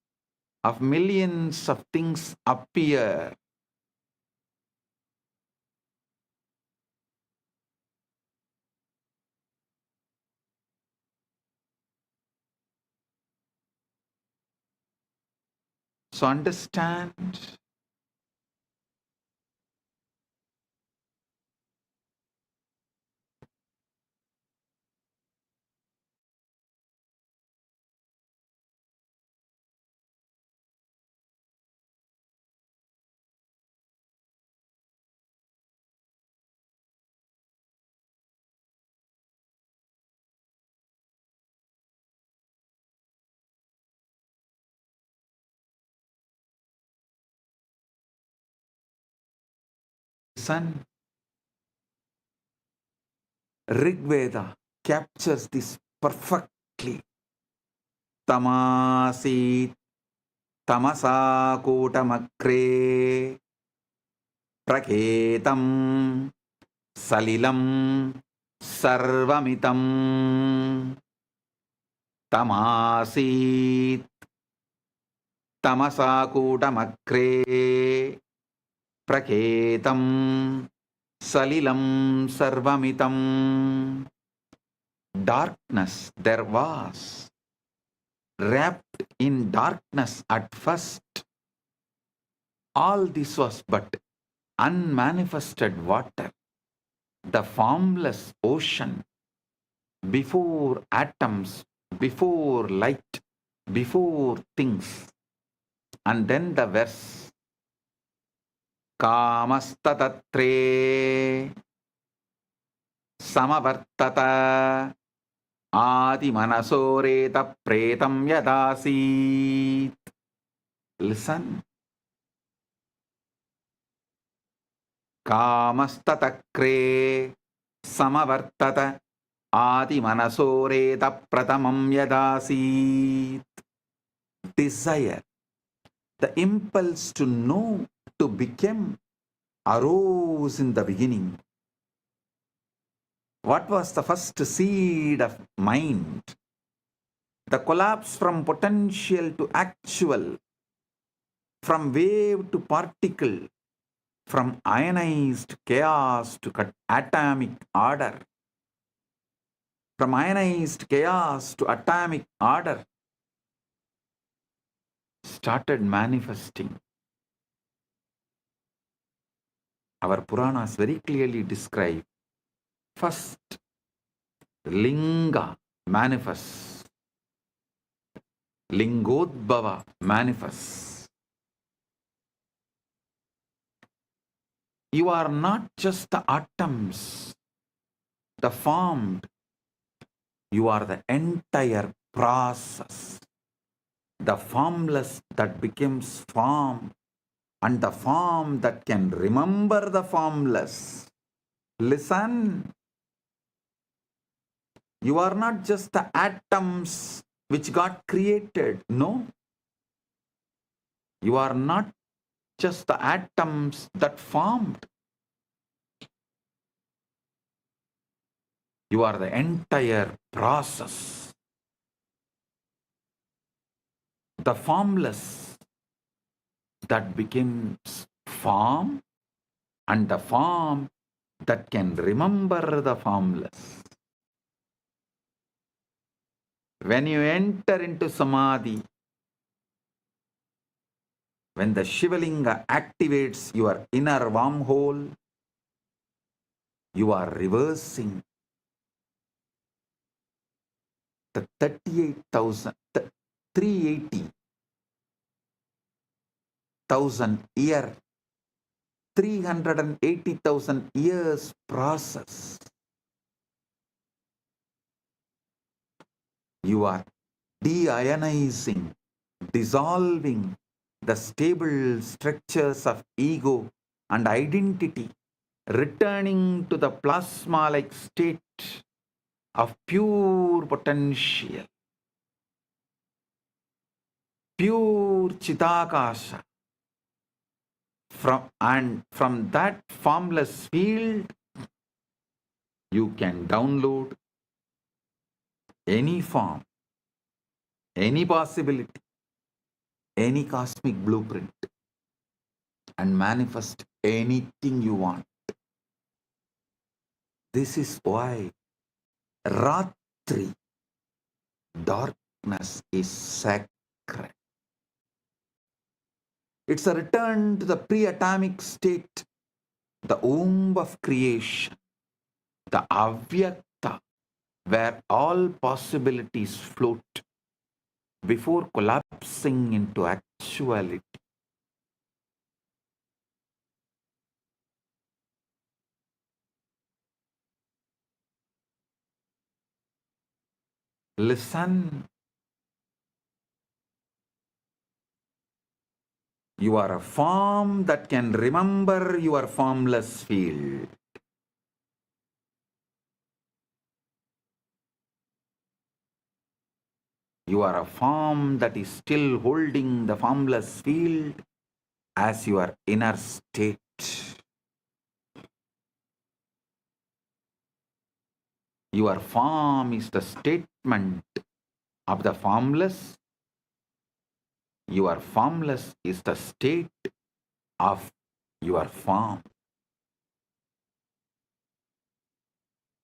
of millions of things appear. So understand, Listen, Rig Veda captures this perfectly. Tamasit tamasa kotamakre praketam salilam sarvamitam. Tamasit tamasa kotamakre praketam salilam sarvamitam. Darkness there was, wrapped in darkness at first. All this was but unmanifested water, the formless ocean, before atoms, before light, before things. And then the verse, Kamastatre Samavartata Adi Manasoreta Pretam Yadasit. Listen. Kamastatakre Samavartata Adi Manasoreta Pratamam Yadasit. Desire, the impulse to know, to become, arose in the beginning. What was the first seed of mind? The collapse from potential to actual, from wave to particle, from ionized chaos to atomic order, from ionized chaos to atomic order, started manifesting. Our Puranas very clearly describe, first, Linga manifests, Lingodbhava manifests. You are not just the atoms, the formed. You are the entire process. The formless that becomes form, and the form that can remember the formless. Listen. You are not just the atoms which got created. No. You are not just the atoms that formed. You are the entire process. The formless that becomes form, and the form that can remember the formless. When you enter into Samadhi, when the Shivalinga activates your inner wormhole, you are reversing the 380,000 year, 380,000 years process. You are deionizing, dissolving the stable structures of ego and identity, returning to the plasma-like state of pure potential, pure Chidakasha. From that formless field, you can download any form, any possibility, any cosmic blueprint, and manifest anything you want. This is why Ratri, darkness, is sacred. It's a return to the pre-atomic state, the womb of creation, the avyakta, where all possibilities float before collapsing into actuality. Listen. You are a form that can remember your formless field. You are a form that is still holding the formless field as your inner state. Your form is the statement of the formless. Your formless is the state of your form.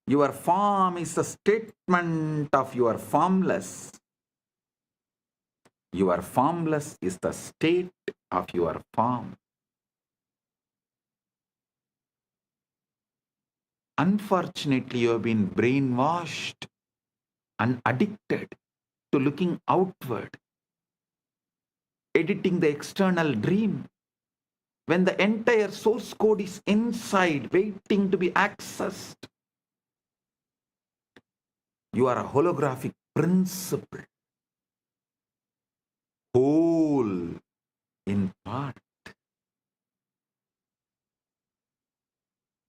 Your form is the statement of your formless. Your formless is the state of your form. Unfortunately, you have been brainwashed and addicted to looking outward, editing the external dream, when the entire source code is inside, waiting to be accessed. You are a holographic principle, whole in part,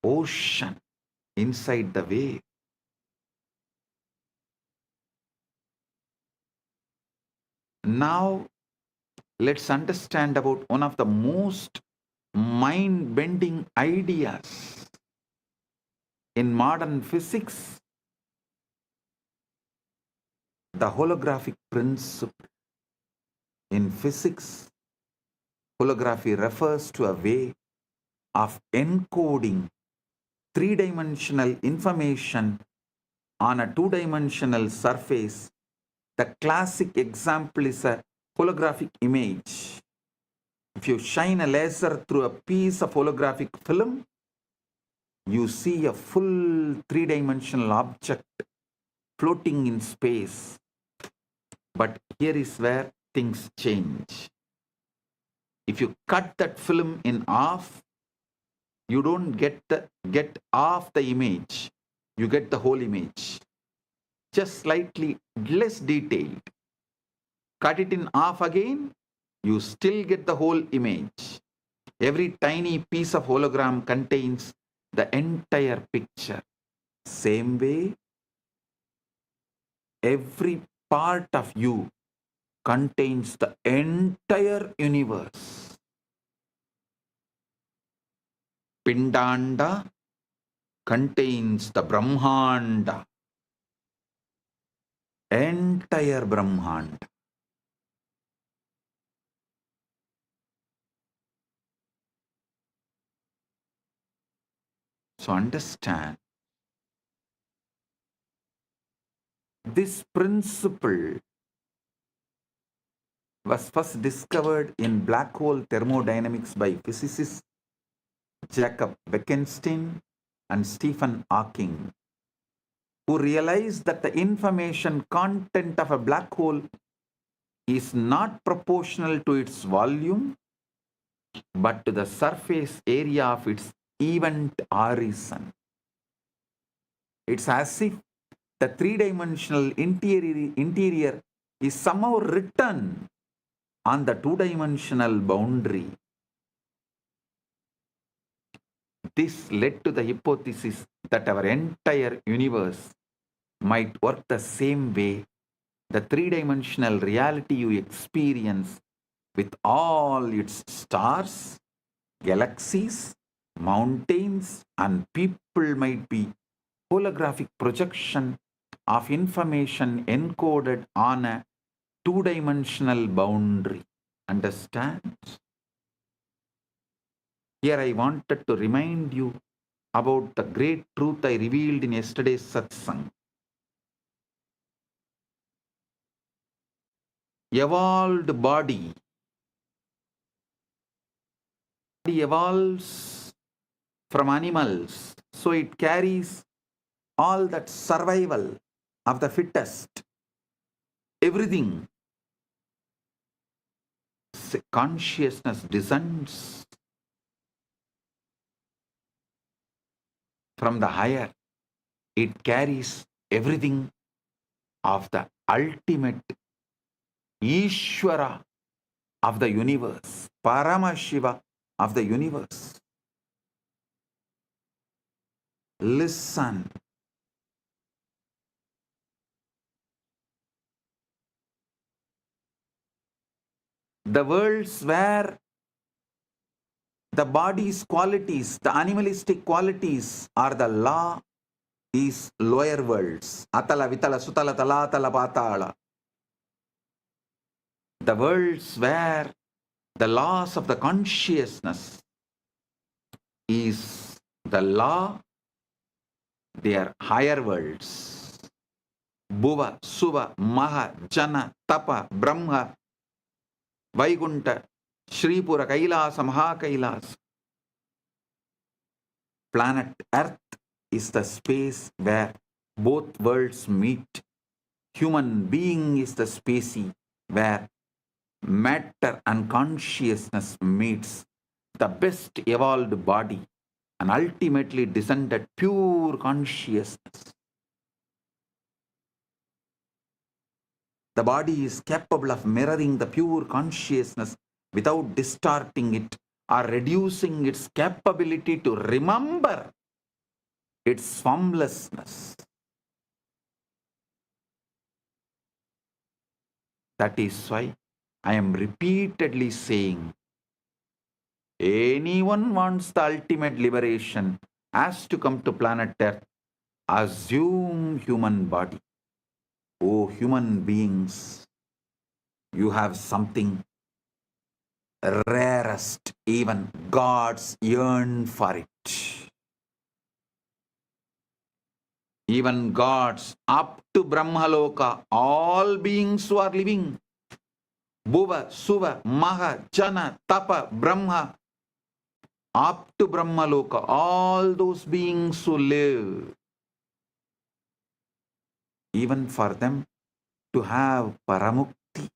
ocean inside the wave. Now, let's understand about one of the most mind-bending ideas in modern physics, the holographic principle. In physics, holography refers to a way of encoding three-dimensional information on a two-dimensional surface. The classic example is a holographic image. If you shine a laser through a piece of holographic film, you see a full three-dimensional object floating in space. But here is where things change. If you cut that film in half, you don't get half the image. You get the whole image, just slightly less detailed. Cut it in half again, you still get the whole image. Every tiny piece of hologram contains the entire picture. Same way, every part of you contains the entire universe. Pindanda contains the Brahmanda, entire Brahmanda. So understand, this principle was first discovered in black hole thermodynamics by physicists Jacob Bekenstein and Stephen Hawking, who realized that the information content of a black hole is not proportional to its volume, but to the surface area of its event horizon. It's as if the three-dimensional interior is somehow written on the two-dimensional boundary. This led to the hypothesis that our entire universe might work the same way. The three-dimensional reality you experience with all its stars, galaxies, mountains, and people might be holographic projection of information encoded on a two-dimensional boundary. Understand? Here I wanted to remind you about the great truth I revealed in yesterday's satsang. Evolved body evolves from animals, so it carries all that survival of the fittest, everything. Consciousness descends from the higher. It carries everything of the ultimate Ishvara, of the universe, Paramashiva of the universe. Listen. The worlds where the body's qualities, the animalistic qualities are the law, is lower worlds. Atala, Vitala, Sutala, Talatala, Patala. The worlds where the laws of the consciousness is the law, they are higher worlds. Bhuva, Suva, Maha, Jana, Tapa, Brahma, Vaikunta, Shripura, Kailasa, Maha Kailasa. Planet Earth is the space where both worlds meet. Human being is the species where matter and consciousness meets. The best evolved body and ultimately descended pure consciousness. The body is capable of mirroring the pure consciousness without distorting it or reducing its capability to remember its formlessness. That is why I am repeatedly saying, anyone wants the ultimate liberation has to come to planet Earth, assume human body. Oh, human beings, you have something rarest, even gods yearn for it. Even gods up to Brahmaloka, all beings who are living, Bhuva, Suva, Maha, Jana, Tapa, Brahma, up to Brahmaloka, all those beings who live, even for them to have Paramukti,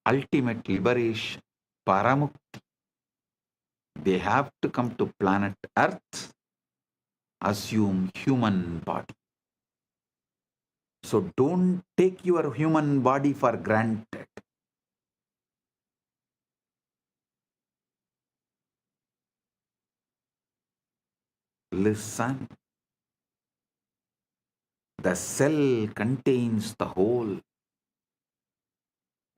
ultimate liberation, Paramukti, they have to come to planet Earth, assume human body. So don't take your human body for granted. Listen. The cell contains the whole.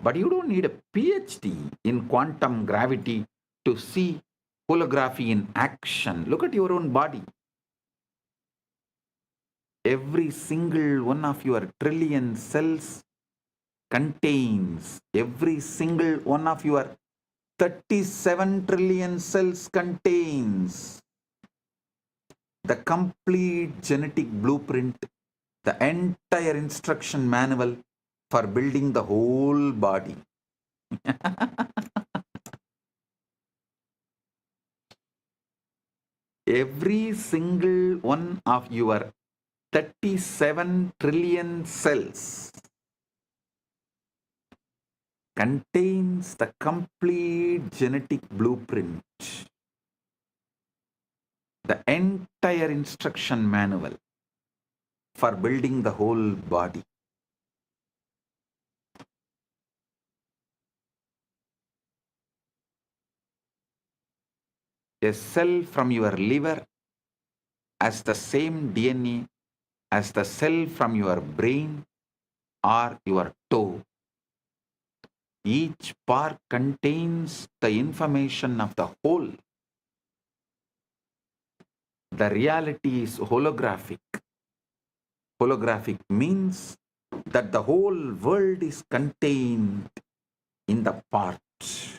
But you don't need a PhD in quantum gravity to see holography in action. Look at your own body. Every single one of your trillion cells contains, every single one of your 37 trillion cells contains the complete genetic blueprint, the entire instruction manual for building the whole body. Every single one of your 37 trillion cells contains the complete genetic blueprint, the entire instruction manual for building the whole body. A cell from your liver has the same DNA as the cell from your brain or your toe. Each part contains the information of the whole. The reality is holographic. Holographic means that the whole world is contained in the parts.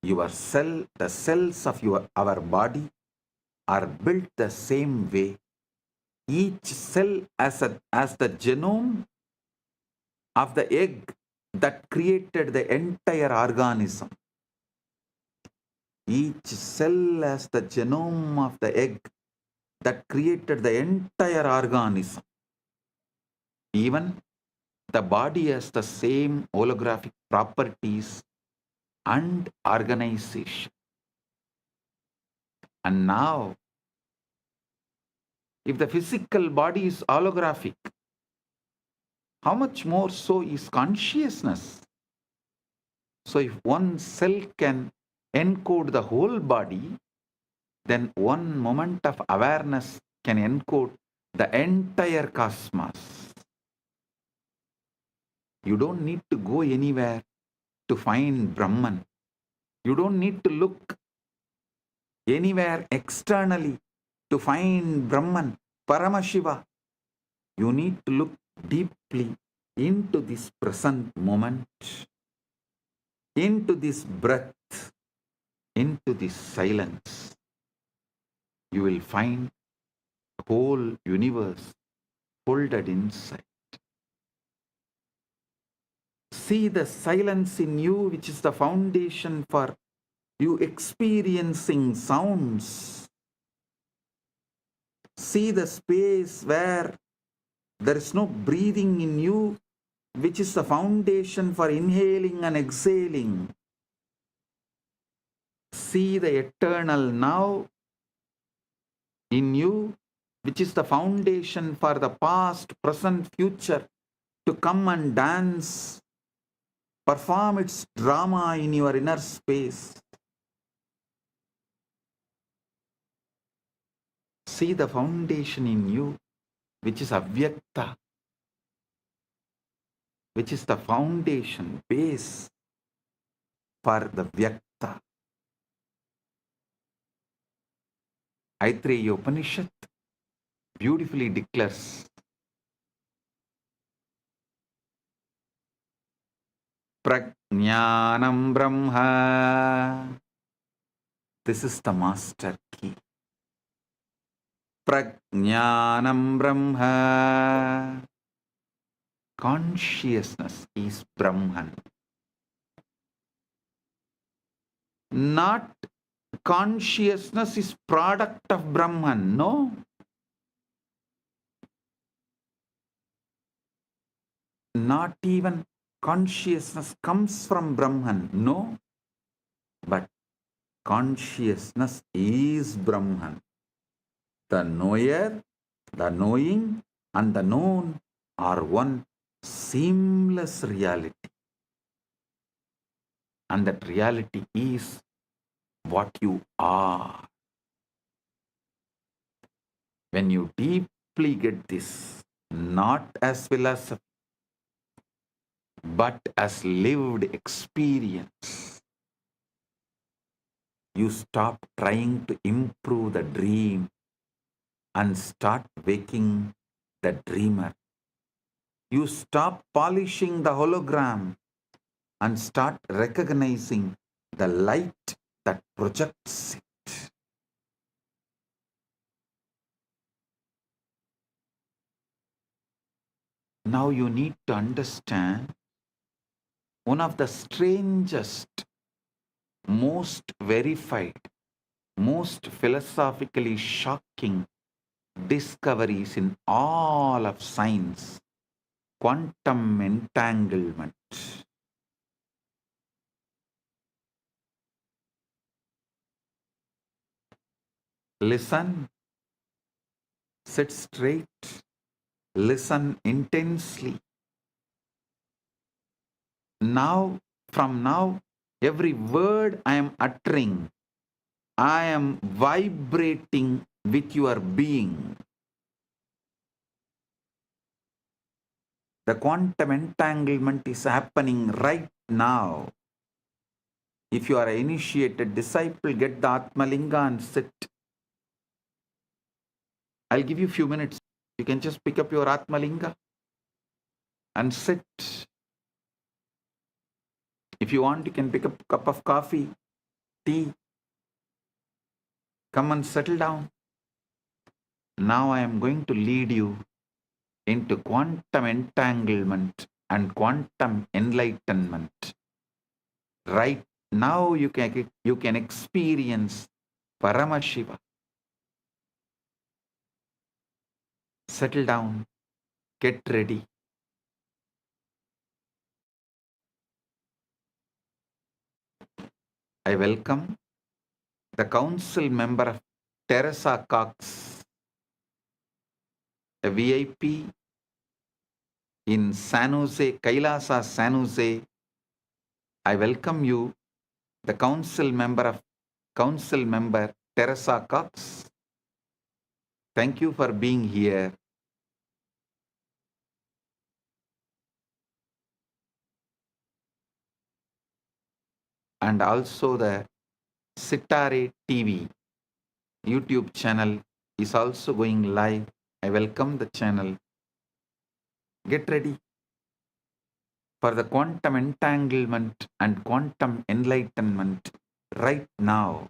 Your cell, the cells of our body are built the same way. Each cell as the genome of the egg that created the entire organism. Each cell has the genome of the egg that created the entire organism. Even the body has the same holographic properties and organization. And now, if the physical body is holographic, how much more so is consciousness? So if one cell can encode the whole body, then one moment of awareness can encode the entire cosmos. You don't need to go anywhere to find Brahman. You don't need to look anywhere externally to find Brahman, Paramashiva. You need to look deeply into this present moment, into this breath, into this silence. You will find the whole universe folded inside. See the silence in you, which is the foundation for you experiencing sounds. See the space where there is no breathing in you, which is the foundation for inhaling and exhaling. See the eternal now in you, which is the foundation for the past, present, future to come and dance, perform its drama in your inner space. See the foundation in you, which is avyakta, which is the foundation, base for the vyakta. Aitreya Upanishad beautifully declares, Prajnanam Brahma. This is the master key. Prajnanam Brahma. Consciousness is Brahman. Not consciousness is product of Brahman. No. Not even consciousness comes from Brahman. No. But consciousness is Brahman. The knower, the knowing, and the known are one seamless reality. And that reality is what you are. When you deeply get this, not as philosophy, but as lived experience, you stop trying to improve the dream and start waking the dreamer. You stop polishing the hologram and start recognizing the light that projects it. Now you need to understand one of the strangest, most verified, most philosophically shocking discoveries in all of science: quantum entanglement. Listen, sit straight, listen intensely. Now, from now, every word I am uttering, I am vibrating with your being. The quantum entanglement is happening right now. If you are an initiated disciple, get the Atmalinga and sit. I'll give you a few minutes. You can just pick up your Atmalinga and sit. If you want, you can pick up a cup of coffee, tea. Come and settle down. Now I am going to lead you into quantum entanglement and quantum enlightenment. Right now you can experience Paramashiva. Settle down. Get ready. I welcome the council member of Teresa Cox, a VIP in San Jose, Kailasa, San Jose. I welcome you, the council member Teresa Cox. Thank you for being here. And also the Sitare TV YouTube channel is also going live. I welcome the channel. Get ready for the quantum entanglement and quantum enlightenment right now.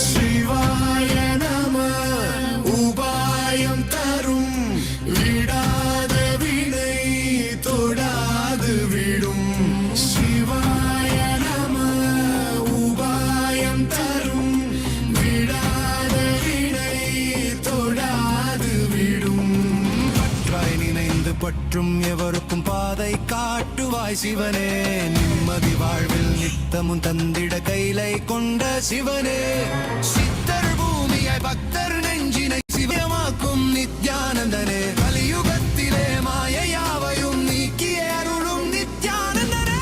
சிவாய நம உபாயம் தரும் விடாத வினை தொடாது விடும் சிவாய நம உபாயம் தரும் விடாத வினை தொடாது விடும் பற்றாய் நினைந்து பற்றும் எவருக்கும் பாதை காட்டுவாய் சிவனே நிம்மதி வாழ்வில் நித்தமும் தந்திட கைலை கொண்ட சிவனே சித்தர் பூமியை பக்தர் நெஞ்சினை சிவமாக்கும் நித்யானந்தனே கலியுகத்திலே மாயையாவையும் நீக்கிய அருளும் நித்யானந்தனே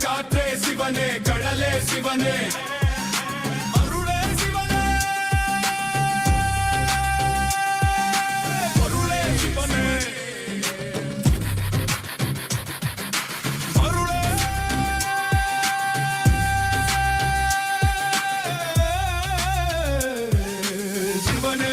காற்றே சிவனே கடலே சிவனே அருளே சிவனே பொருளே சிவனே அருளே சிவனே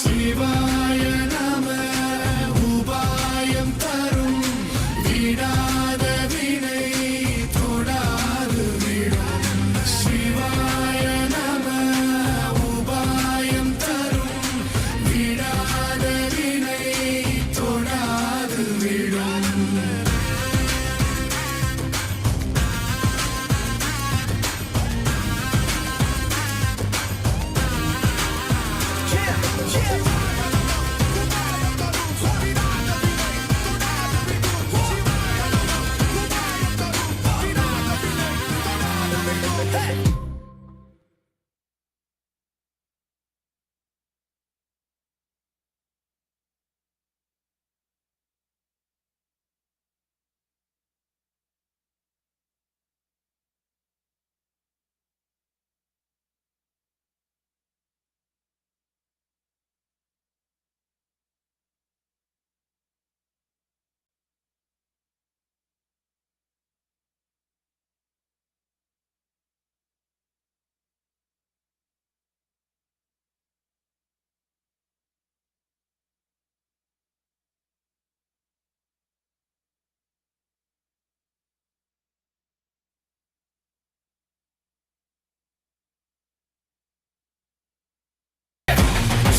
சிவாய நம உபாயம் தரும் விடாத வினை தொடாது விடும் சிவாய நம உபாயம் தரும் விடாத வினை தொடாது விடும்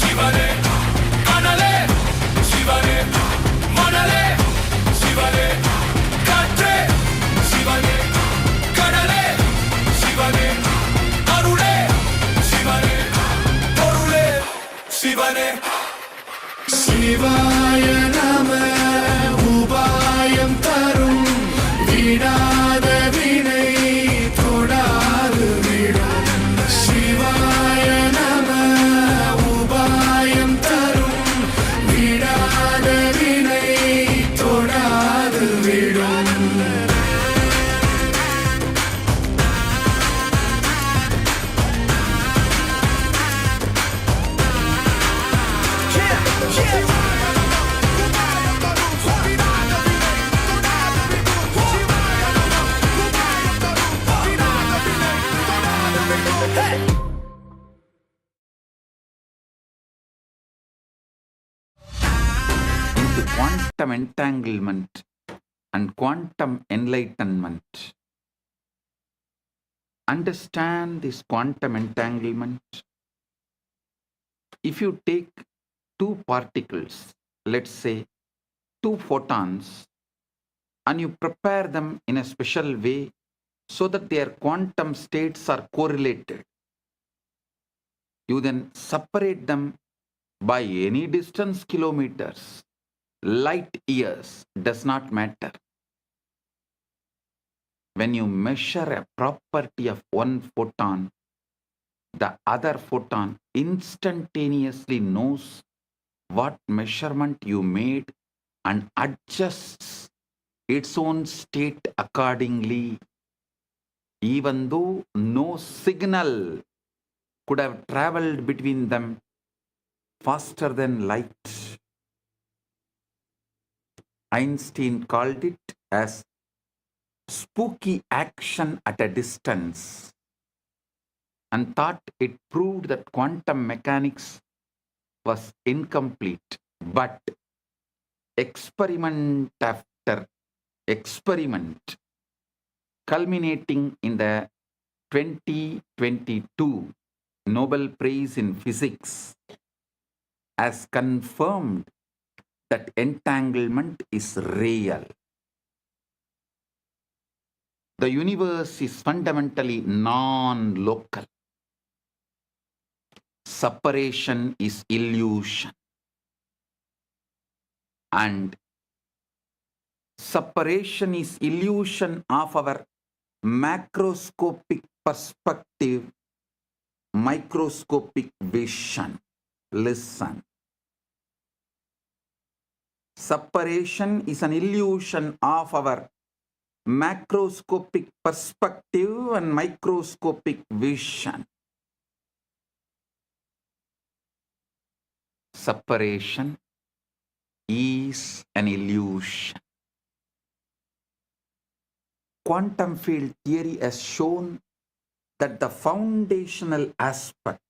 சிவனே அனலே சிவனே மணலே சிவனே காற்றே சிவனே கடலே சிவனே அருளே சிவனே பொருளே சிவனே சிவாய நம உபாயம் தரும் விடாத வினை தொடாது விடும் சிவாய நம உபாயம் தரும் விடாத வினை தொடாது விடும் into quantum entanglement and quantum enlightenment. Understand this quantum entanglement. If you take two particles, let's say two photons, and you prepare them in a special way so that their quantum states are correlated, you then separate them by any distance, kilometers, light years, does not matter. When you measure a property of one photon, the other photon instantaneously knows what measurement you made and adjusts its own state accordingly, even though no signal could have traveled between them faster than light. Einstein called it as spooky action at a distance and thought it proved that quantum mechanics was incomplete. But experiment after experiment, culminating in the 2022 Nobel Prize in Physics, has confirmed that entanglement is real. The universe is fundamentally non-local. Separation is illusion. And separation is illusion of our macroscopic perspective, microscopic vision. Listen. Separation is an illusion of our macroscopic perspective and microscopic vision. Separation is an illusion. Quantum field theory has shown that the foundational aspect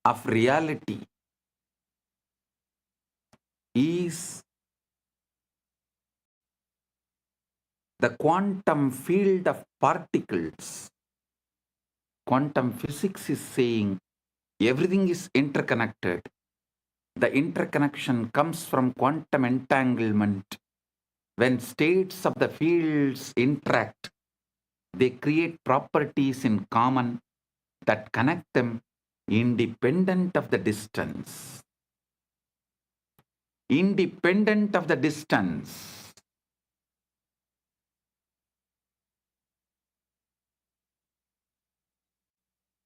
of reality is the quantum field of particles. Quantum physics is saying everything is interconnected. The interconnection comes from quantum entanglement. When states of the fields interact, they create properties in common that connect them independent of the distance. Independent of the distance.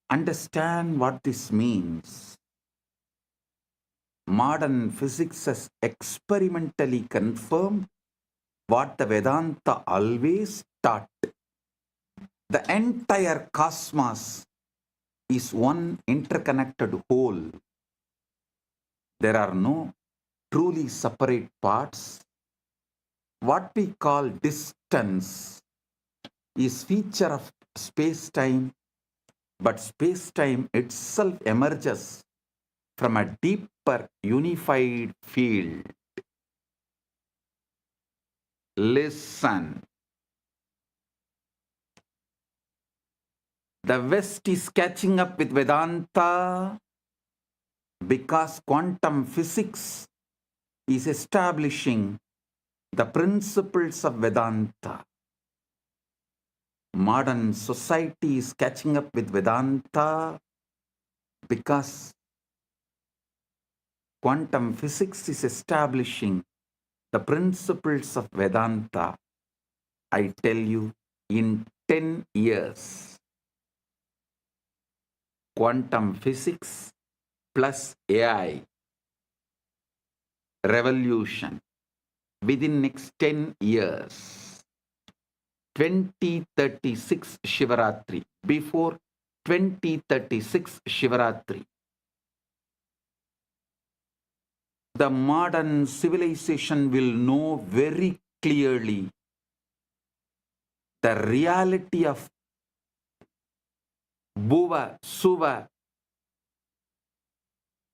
Understand what this means. Modern physics has experimentally confirmed what the Vedanta always taught. The entire cosmos is one interconnected whole. There are no truly separate parts. What we call distance is feature of space-time, but space-time itself emerges from a deeper unified field. Listen. The West is catching up with Vedanta because quantum physics is establishing the principles of Vedanta. Modern society is catching up with Vedanta because quantum physics is establishing the principles of Vedanta. I tell you, in 10 years, quantum physics plus AI revolution within next 10 years, 2036 Shivaratri, before 2036 Shivaratri, the modern civilization will know very clearly the reality of Bhuva, Suva,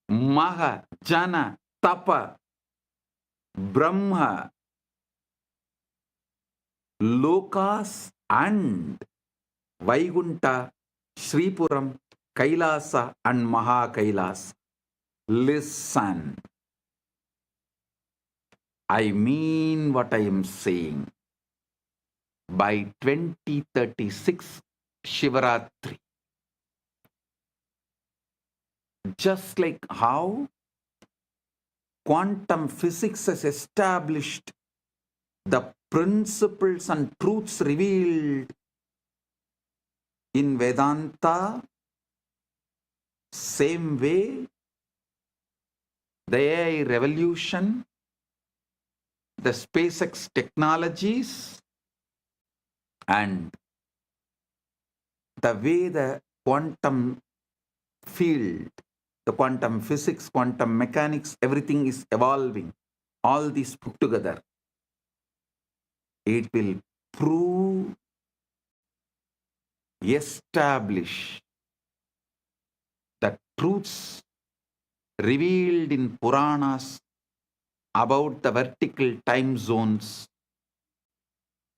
Maha, Jana, Tapa, Brahma, Lokas and Vaikunta, Sripuram, Kailasa and Maha Kailasa. Listen. I mean what I am saying. By 2036 Shivaratri, just like how quantum physics has established the principles and truths revealed in Vedanta, same way the AI revolution, the SpaceX technologies, and the way the quantum field, the quantum physics, quantum mechanics, everything is evolving. All these put together, it will prove, establish the truths revealed in Puranas about the vertical time zones.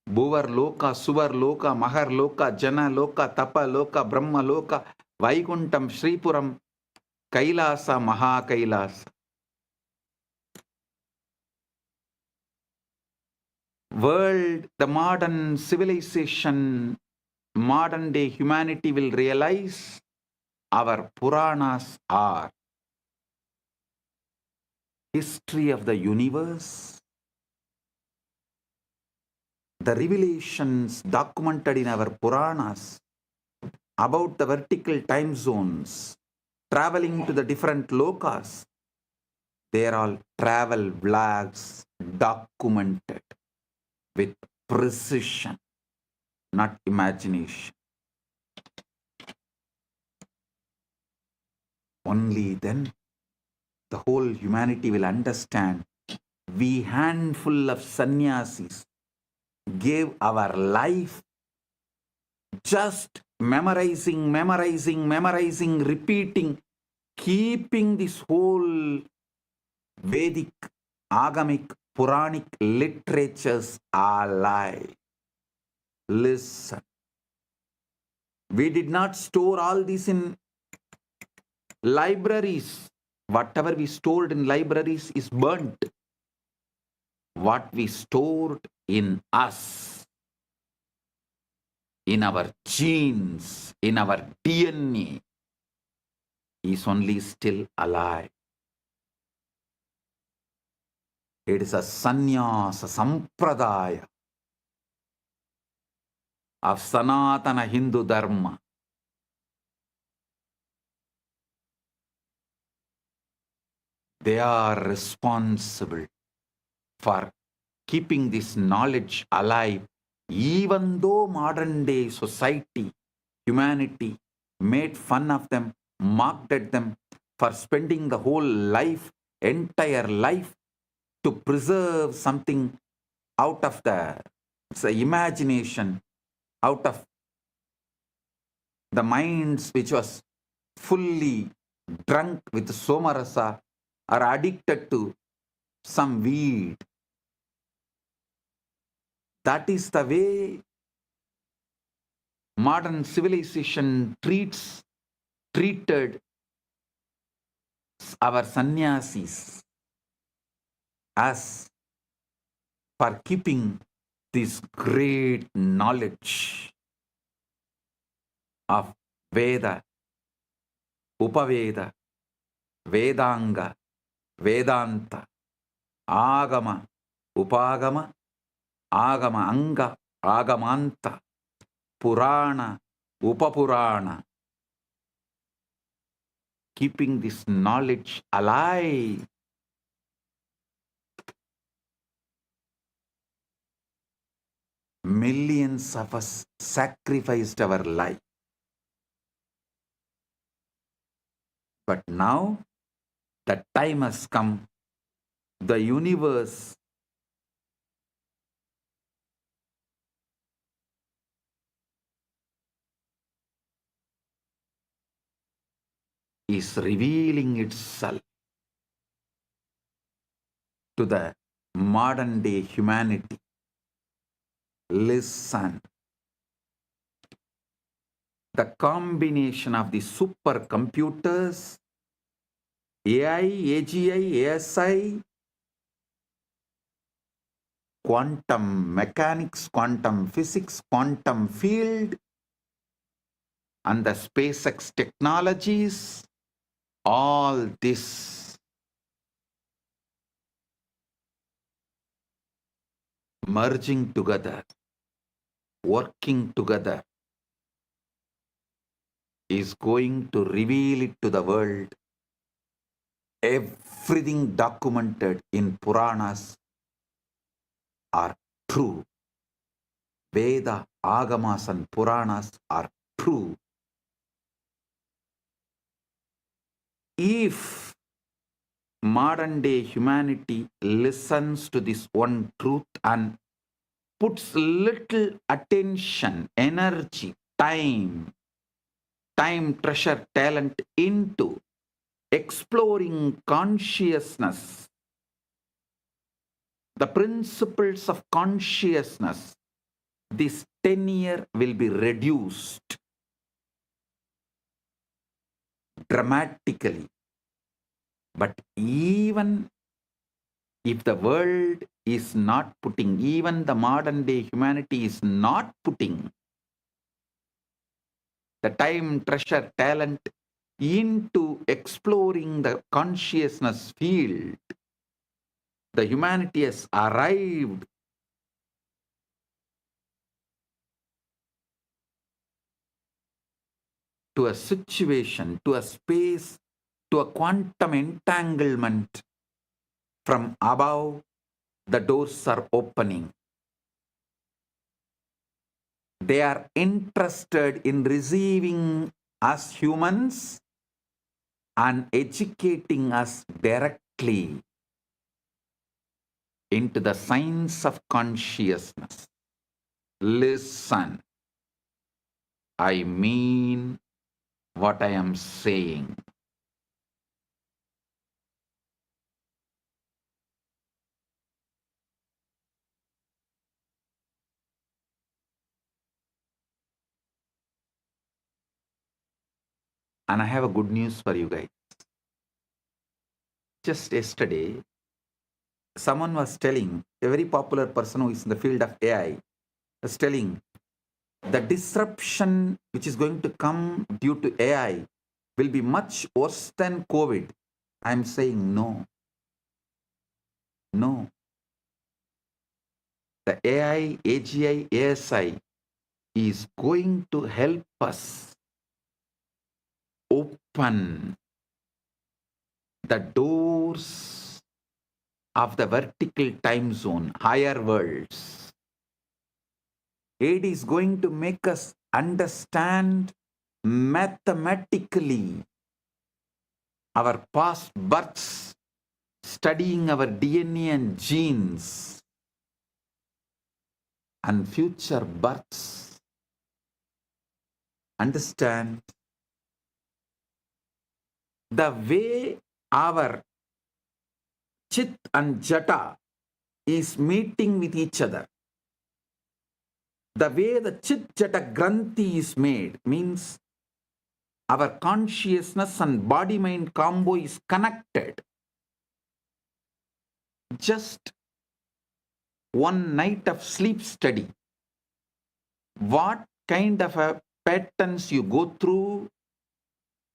Bhuvar Loka, Suvar Loka, Mahar Loka, Jana Loka, Tapa Loka, Brahma Loka, Vaikuntam, Sripuram, Kailasa, Maha Kailasa. World, the modern civilization, modern day humanity will realize our Puranas are history of the universe, the revelations documented in our Puranas about the vertical time zones, traveling to the different lokas. They are all travel vlogs documented with precision, not imagination. Only then the whole humanity will understand. We handful of sannyasis gave our life just memorizing, repeating keeping this whole Vedic, Agamic, Puranic literatures alive. Listen. We did not store all this in libraries. Whatever we stored in libraries is burnt. What we stored in us, in our genes, in our DNA, is only still alive. It is a sannyasa sampradaya of Sanatana Hindu Dharma. They are responsible for keeping this knowledge alive, even though modern day society, humanity made fun of them, mocked at them for spending the whole life, entire life, to preserve something out of the imagination, out of the minds which was fully drunk with somarasa or addicted to some weed. That is the way modern civilization treated our sannyasis, as for keeping this great knowledge of Veda, Upaveda, Vedanga, Vedanta, Agama, Upagama, Agama Anga, Agamanta, Purana, Upapurana. Keeping this knowledge alive. Millions of us sacrificed our life. But now the time has come. The universe is revealing itself to the modern day humanity. Listen. The combination of the supercomputers, AI, AGI, ASI, quantum mechanics, quantum physics, quantum field, and the SpaceX technologies, all this merging together, working together, is going to reveal it to the world. Everything documented in Puranas are true. Veda, Agamas and Puranas are true. If modern day humanity listens to this one truth and puts little attention, energy, time, treasure, talent into exploring consciousness, the principles of consciousness, this tenure will be reduced dramatically. But even if the world is not putting, even the modern day humanity is not putting the time, treasure, talent into exploring the consciousness field, the humanity has arrived to a situation, to a space, to a quantum entanglement. From above, the doors are opening. They are interested in receiving us humans and educating us directly into the science of consciousness. Listen, I mean what I am saying. And I have a good news for you guys. Just yesterday, someone was telling, a very popular person who is in the field of AI, was telling the disruption which is going to come due to AI will be much worse than COVID. I'm saying no. No. The AI, AGI, ASI is going to help us open the doors of the vertical time zone, higher worlds. It is going to make us understand mathematically our past births, studying our DNA and genes, and future births. Understand the way our Chit and Jata is meeting with each other. The way the Chit Jata Granthi is made means our consciousness and body-mind combo is connected. Just one night of sleep study. What kind of a patterns you go through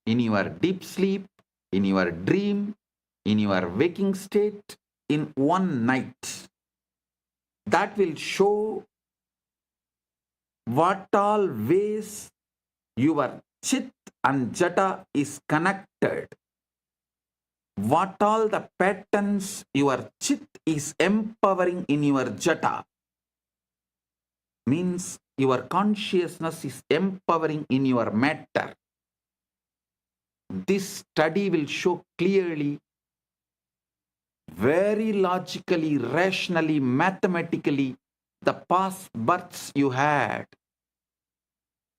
in your deep sleep, in your dream, in your waking state, in one night. That will show what all ways your Chit and Jata is connected. What all the patterns your Chit is empowering in your Jata. Means your consciousness is empowering in your matter. This study will show clearly, very logically, rationally, mathematically, the past births you had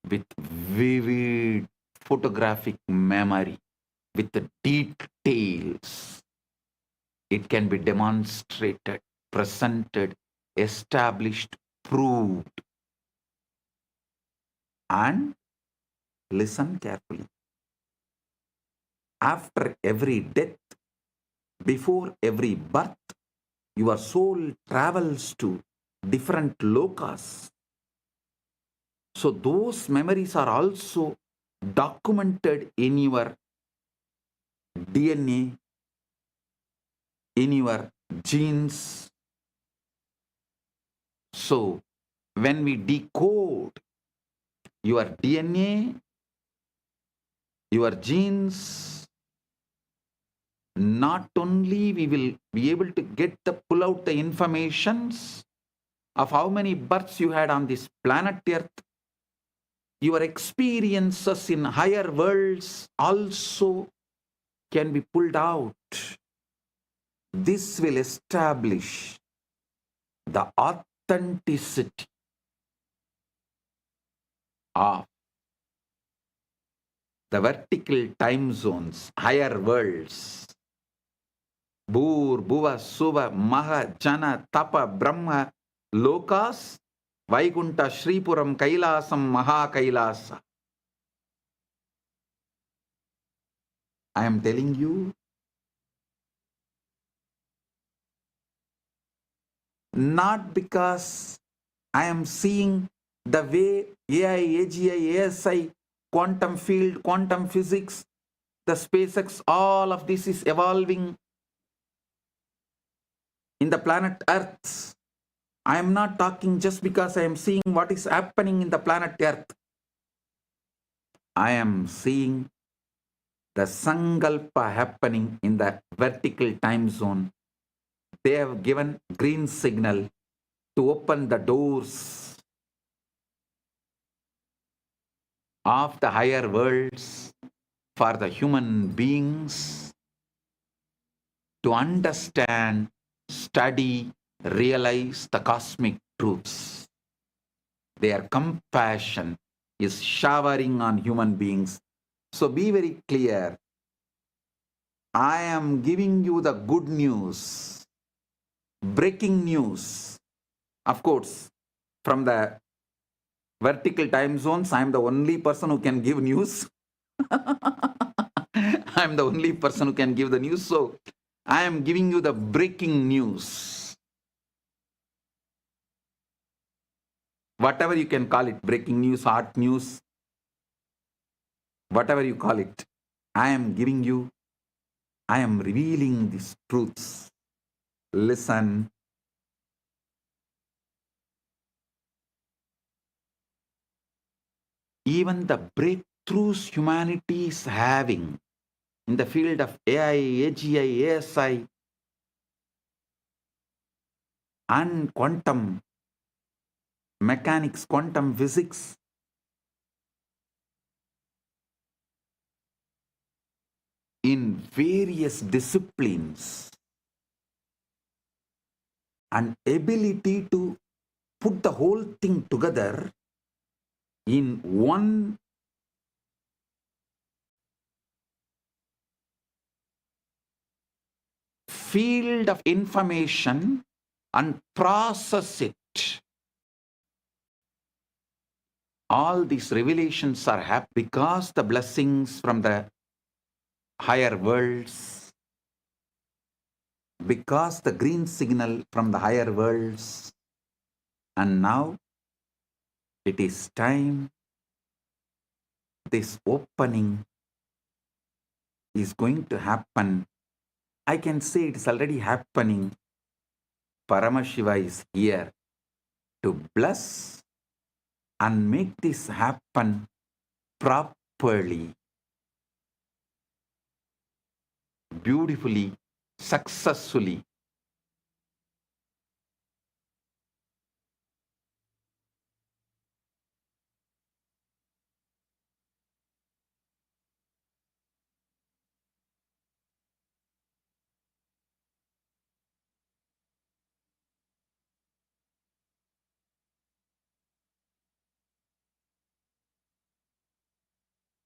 with vivid photographic memory, with the details. It can be demonstrated, presented, established, proved. And listen carefully. After every death, before every birth, your soul travels to different lokas. So those memories are also documented in your DNA, in your genes. So when we decode your DNA, your genes, not only we will be able to pull out the informations of how many births you had on this planet Earth, your experiences in higher worlds also can be pulled out. This will establish the authenticity of the vertical time zones, higher worlds. Bhur, Bhuva, Suva, Maha, Jana, Tapa, Brahma, Lokas, Vaikunta, Shripuram, Kailasam, Maha Kailasa. I am telling you, not because I am seeing the way AI, AGI, ASI, quantum field, quantum physics, the SpaceX, all of this is evolving in the planet Earth. I am not talking just because I am seeing what is happening in the planet Earth. I am seeing the Sankalpa happening in the vertical time zone. They have given green signal to open the doors of the higher worlds for the human beings to understand, study, realize the cosmic truths. Their compassion is showering on human beings. So be very clear. I am giving you the good news, breaking news. Of course, from the vertical time zones, I am the only person who can give news. I am the only person who can give the news, so I am giving you the breaking news. Whatever you can call it, breaking news, hot news, whatever you call it, I am giving you, I am revealing these truths. Listen. Even the breakthroughs humanity is having in the field of AI, AGI, ASI, and quantum mechanics, quantum physics, in various disciplines, and ability to put the whole thing together in one field of information and process it. All these revelations are happening because the blessings from the higher worlds, because the green signal from the higher worlds, and now it is time. This opening is going to happen. I can say it is already happening. Paramashiva is here to bless and make this happen properly, beautifully, successfully.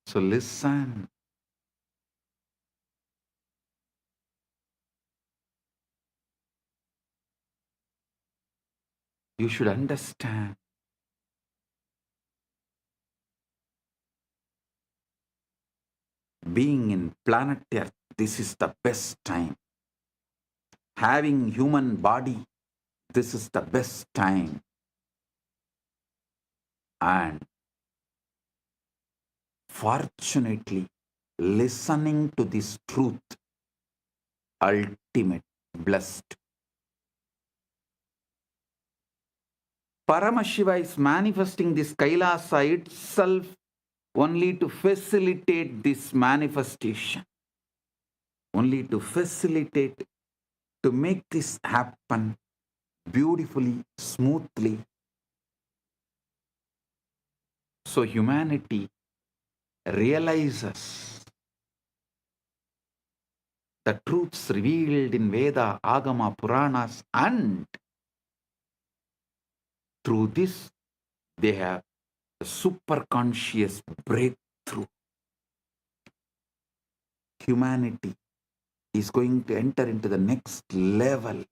So listen. You should understand. Being in planet Earth, this is the best time. Having human body, this is the best time. And fortunately, listening to this truth, ultimate, blessed. Paramashiva is manifesting this Kailasa itself only to facilitate this manifestation. Only to facilitate, to make this happen beautifully, smoothly. So humanity realizes the truths revealed in Veda, Agama, Puranas, and through this they have a superconscious breakthrough. Humanity is going to enter into the next level.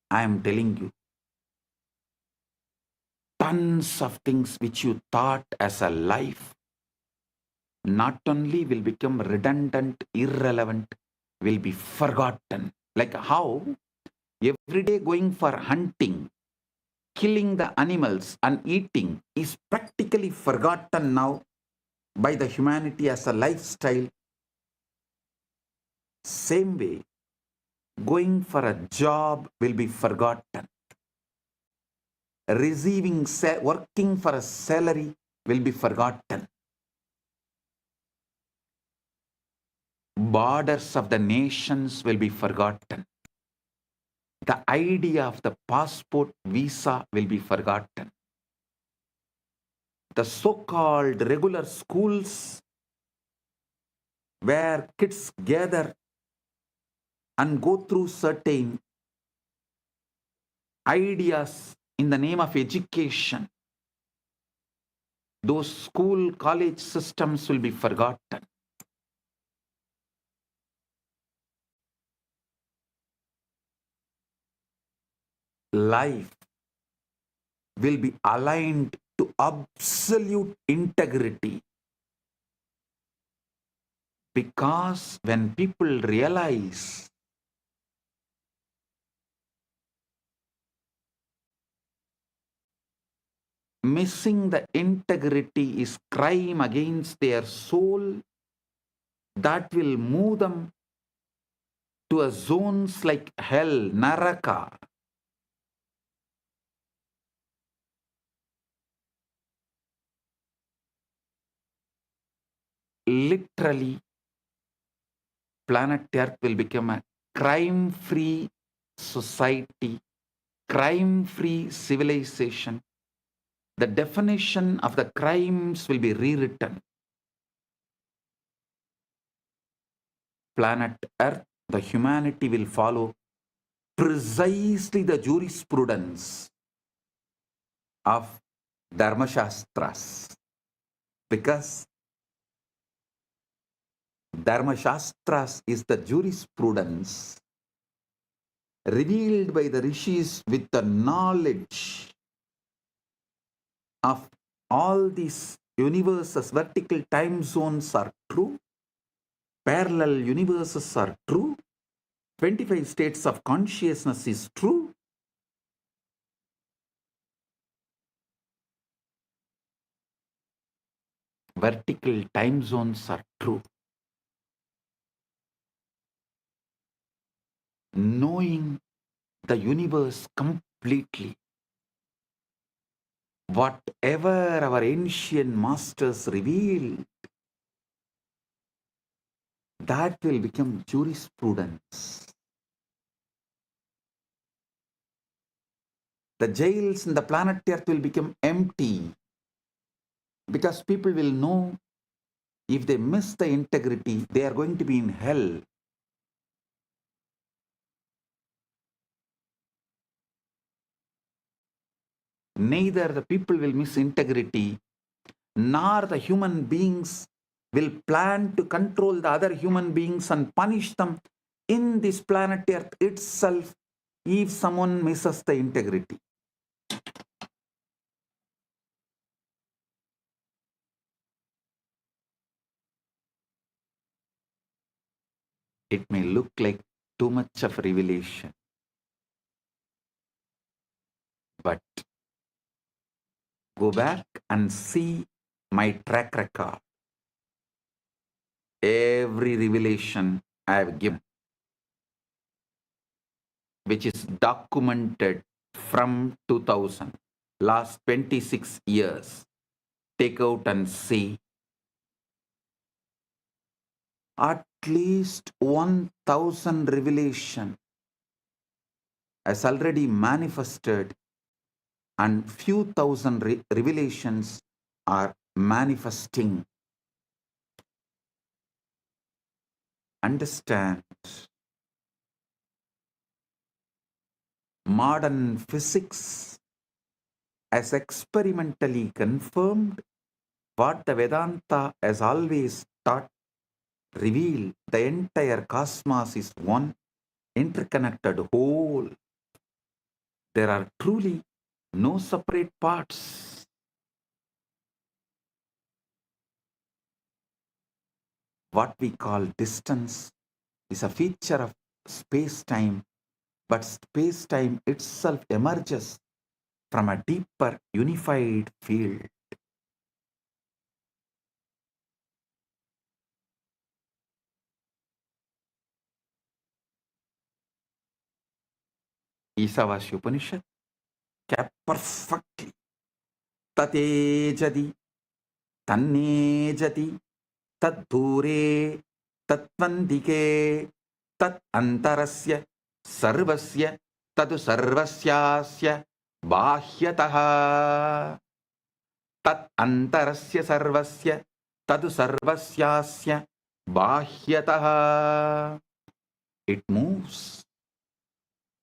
I am telling you, tons of things which you thought as a life not only will become redundant, irrelevant, will be forgotten. Like how every day going for hunting, killing the animals and eating is practically forgotten now by the humanity as a lifestyle. Same way, going for a job will be forgotten. Working for a salary will be forgotten. Borders of the nations will be forgotten. The idea of the passport, visa will be forgotten. The so-called regular schools where kids gather and go through certain ideas in the name of education, those school, college systems will be forgotten. Life will be aligned to absolute integrity. Because when people realize missing the integrity is crime against their soul, that will move them to a zones like hell, naraka. Literally, planet Earth will become a crime-free society, crime-free civilization. The definition of the crimes will be rewritten. Planet Earth, the humanity will follow precisely the jurisprudence of Dharmashastras, because Dharmashastras is the jurisprudence revealed by the rishis with the knowledge of all these universes. Vertical time zones are true, parallel universes are true, 25 states of consciousness is true. Vertical time zones are true. Knowing the universe completely, whatever our ancient masters revealed, that will become jurisprudence. The jails in the planet Earth will become empty, because people will know if they miss the integrity, they are going to be in hell. Neither the people will miss integrity, nor the human beings will plan to control the other human beings and punish them in this planet Earth itself if someone misses the integrity. It may look like too much of revelation, but go back and see my track record. Every revelation I have given, which is documented from 2000, last 26 years, take out and see. At least 1000 revelation has already manifested, and few thousand revelations are manifesting. Understand, modern physics has experimentally confirmed what the Vedanta has always taught, revealed. The entire cosmos is one interconnected whole. There are truly no separate parts. What we call distance is a feature of space-time, but space-time itself emerges from a deeper unified field. Isavasya Upanishad kept perfectly. Tatejadi, tannejati, tadbhure, tatvandike, tat antarasya, sarvasya, tadu sarvasyasya, bahyataha. Tat antarasya sarvasya, tadu sarvasyasya, bahyataha. It moves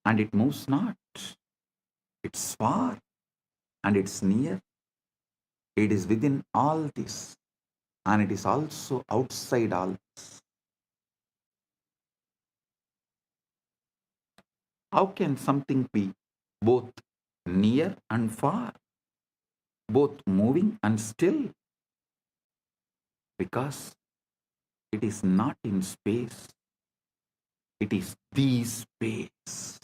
and it moves not. It's far and it's near. It is within all this, and it is also outside all this. How can something be both near and far, both moving and still? Because It is not in space. It is the space.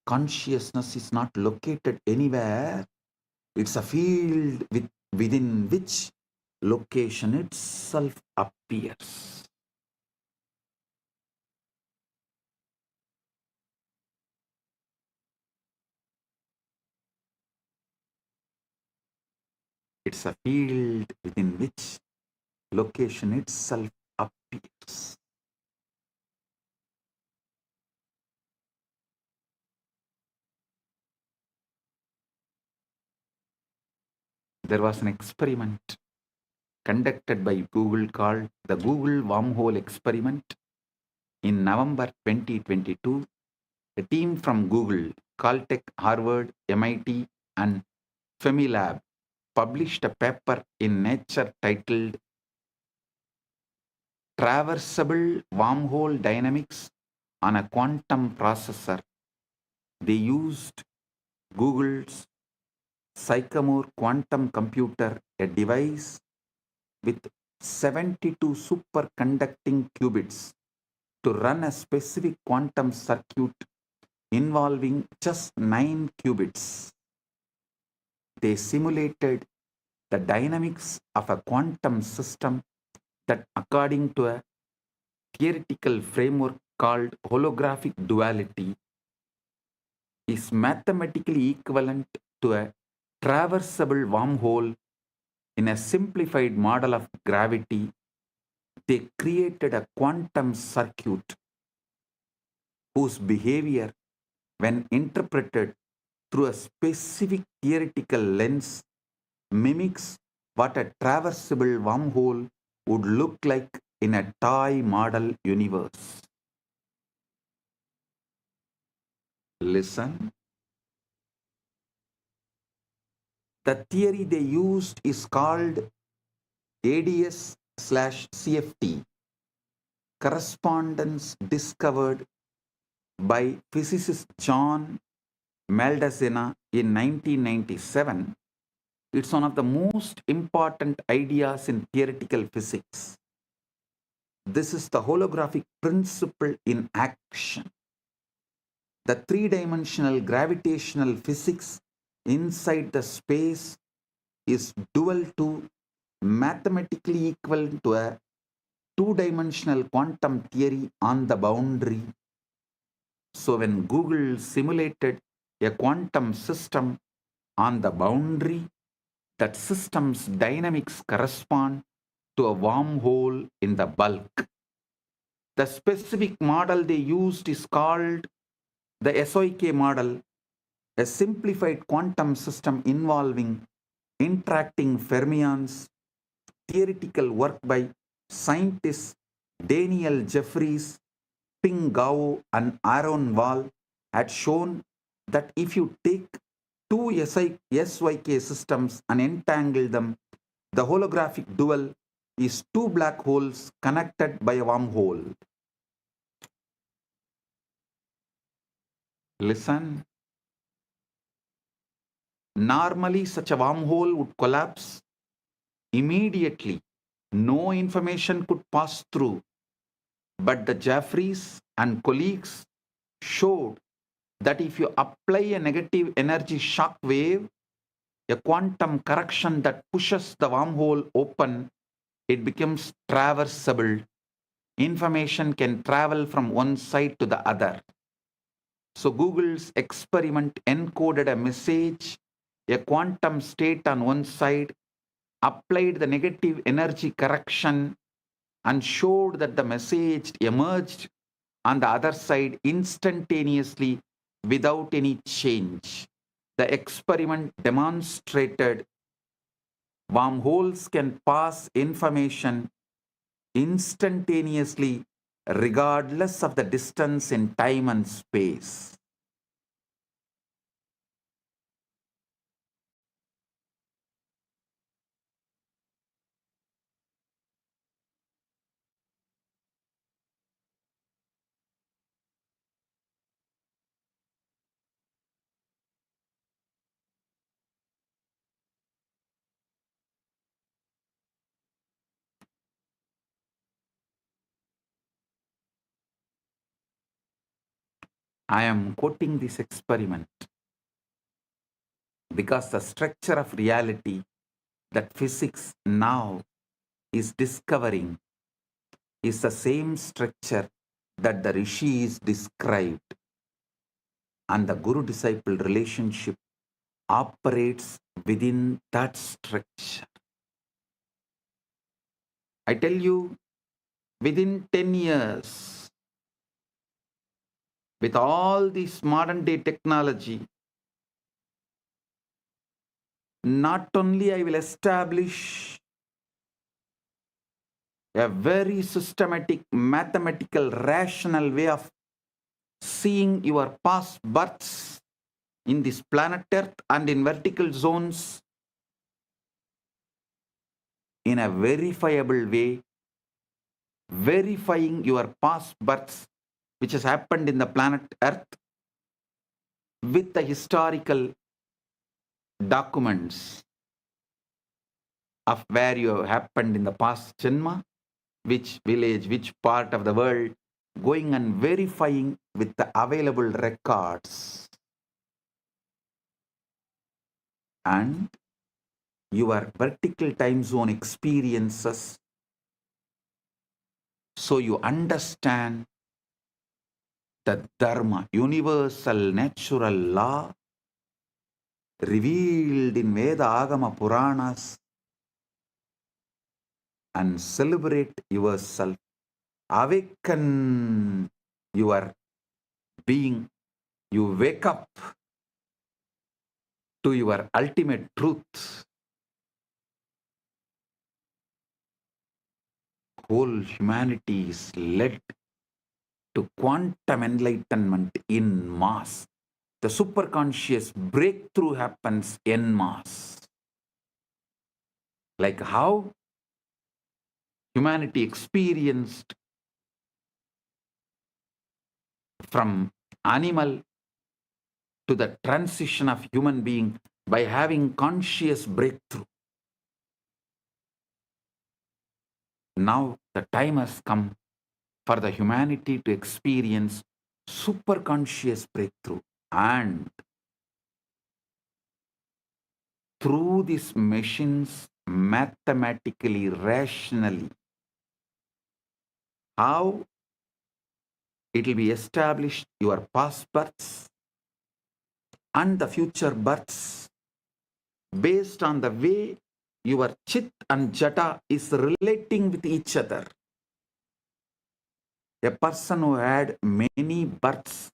Consciousness is not located anywhere. It's a field within which location itself appears. It's a field within which location itself appears. There was an experiment conducted by Google called the Google Wormhole Experiment. In November 2022, a team from Google, Caltech, Harvard, MIT, and Femilab published a paper in Nature titled Traversable Wormhole Dynamics on a Quantum Processor. They used Google's Sycamore quantum computer, a device with 72 superconducting qubits, to run a specific quantum circuit involving just 9 qubits. They simulated the dynamics of a quantum system that, according to a theoretical framework called holographic duality, is mathematically equivalent to a traversable wormhole. In a simplified model of gravity, they created a quantum circuit whose behavior, when interpreted through a specific theoretical lens, mimics what a traversable wormhole would look like in a toy model universe. Listen. The theory they used is called ADS/CFT, correspondence discovered by physicist John Maldacena in 1997. It's one of the most important ideas in theoretical physics. This is the holographic principle in action. The three-dimensional gravitational physics inside the space is dual to, mathematically equal to, a two-dimensional quantum theory on the boundary. So when Google simulated a quantum system on the boundary, that system's dynamics correspond to a wormhole in the bulk. The specific model they used is called the SOK model, a simplified quantum system involving interacting fermions. Theoretical work by scientists Daniel Jeffries, Ping Gao, and Aaron Wall had shown that if you take two SYK systems and entangle them, the holographic dual is two black holes connected by a wormhole. Listen. Normally, such a wormhole would collapse immediately. No information could pass through. But the Jeffries and colleagues showed that if you apply a negative energy shock wave, a quantum correction that pushes the wormhole open, it becomes traversable. Information can travel from one side to the other. So Google's experiment encoded a message, a quantum state on one side, applied the negative energy correction, and showed that the message emerged on the other side instantaneously without any change. The experiment demonstrated wormholes can pass information instantaneously regardless of the distance in time and space. I am quoting this experiment because the structure of reality that physics now is discovering is the same structure that the rishis described, and the guru-disciple relationship operates within that structure. I tell you, within 10 years, with all this modern day technology, not only I will establish a very systematic, mathematical, rational way of seeing your past births in this planet Earth and in vertical zones in a verifiable way, verifying your past births which has happened in the planet Earth with the historical documents of where you have happened in the past Janma, which village, which part of the world, going and verifying with the available records. And your vertical time zone experiences, so you understand the Dharma, universal natural law revealed in Veda Agama Puranas, and celebrate yourself, awaken your being, you wake up to your ultimate truth. Whole humanity is led to quantum enlightenment in mass. The superconscious breakthrough happens en masse. Like how humanity experienced from animal to the transition of human being by having conscious breakthrough. Now the time has come for the humanity to experience superconscious breakthrough, and through these machines, mathematically, rationally, how it will be established your past births and the future births based on the way your chit and jata is relating with each other. A person who had many births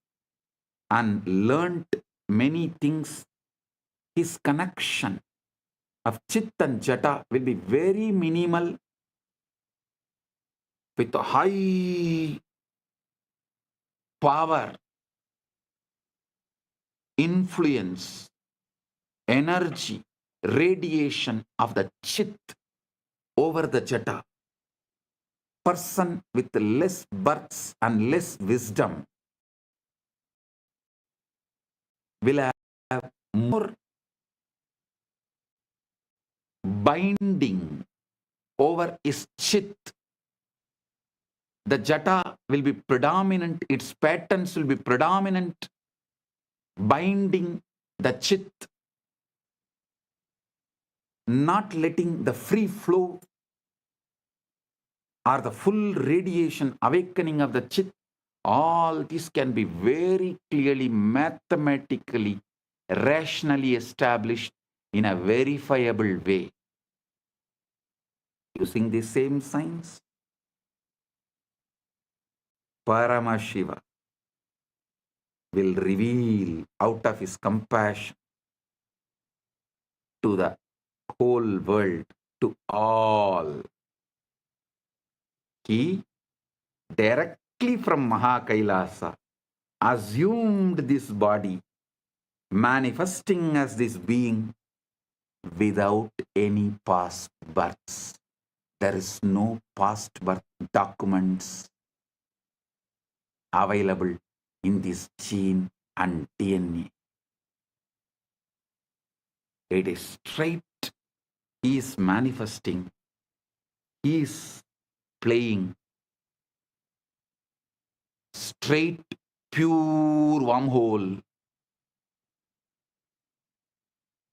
and learnt many things, his connection of chit and jata will be very minimal, with a high power, influence, energy, radiation of the chit over the jata. Person with less births and less wisdom will have more binding over his chit. The jata will be predominant, its patterns will be predominant, binding the chit, not letting the free flow or the full radiation, awakening of the chit. All this can be very clearly, mathematically, rationally established in a verifiable way. Using the same science, Paramashiva will reveal out of his compassion to the whole world, to all. He directly from MAHA KAILASA assumed this body, manifesting as this being without any past births. There is no past birth documents available in this gene and DNA. It is straight. He is manifesting. He is playing straight, pure wormhole,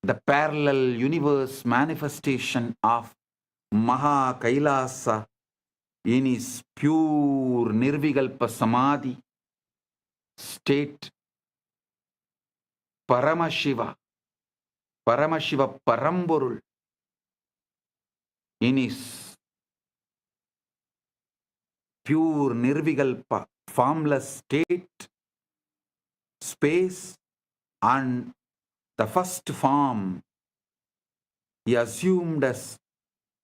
the parallel universe manifestation of Maha Kailasa in his pure Nirvikalpa Samadhi state, Paramashiva, Paramashiva Paramporul in his pure Nirvikalpa formless state, space, and the first form he assumed as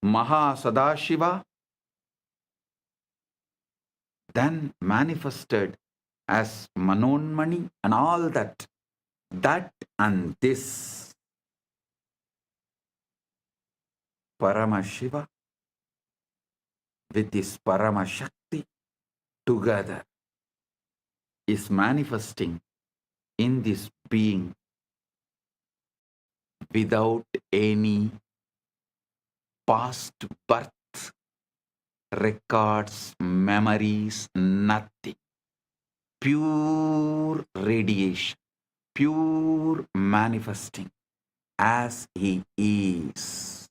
Maha Sadashiva, then manifested as Manonmani and all that. That and this Paramashiva with his Paramashakti together is manifesting in this being without any past birth, records, memories, nothing. Pure radiation, pure manifesting as he is.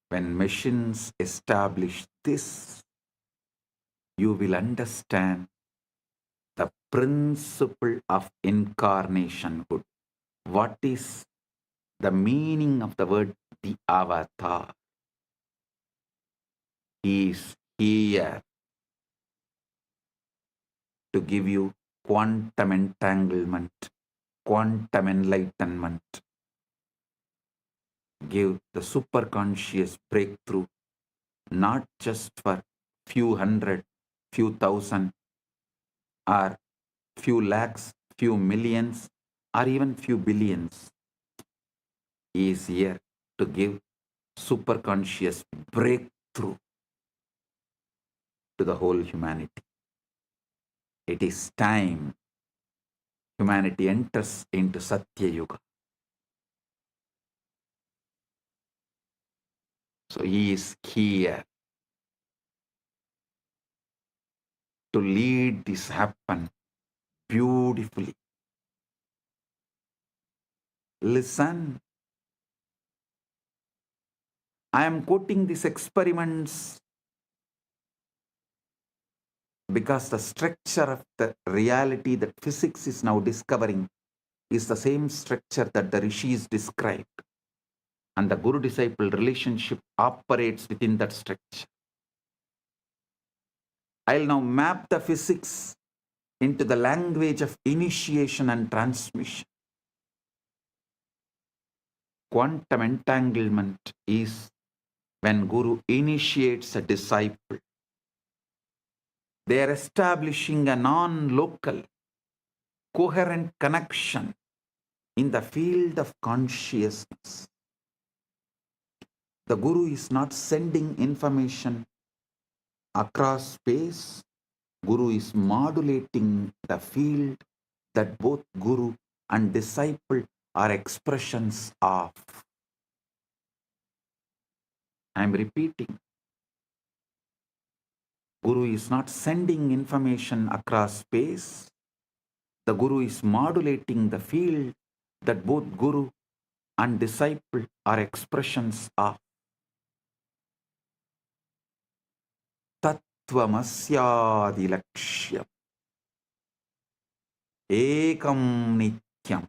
When machines establish this, you will understand the principle of incarnationhood. What is the meaning of the word the avatar? He is here to give you quantum entanglement, quantum enlightenment, give the superconscious breakthrough, not just for few hundred, few thousand, or few lakhs, few millions, or even few billions. He is here to give superconscious breakthrough to the whole humanity. It is time humanity enters into Satya Yuga. So he is here to lead this happen beautifully. Listen. I am quoting these experiments because the structure of the reality that physics is now discovering is the same structure that the rishis described. And the guru-disciple relationship operates within that structure. I'll now map the physics into the language of initiation and transmission. Quantum entanglement is when Guru initiates a disciple. They are establishing a non-local, coherent connection in the field of consciousness. The Guru is not sending information across space. Guru is modulating the field that both Guru and disciple are expressions of. I am repeating. Guru is not sending information across space. The Guru is modulating the field that both Guru and disciple are expressions of. Tattvamasyadi lakshyam ekam nityam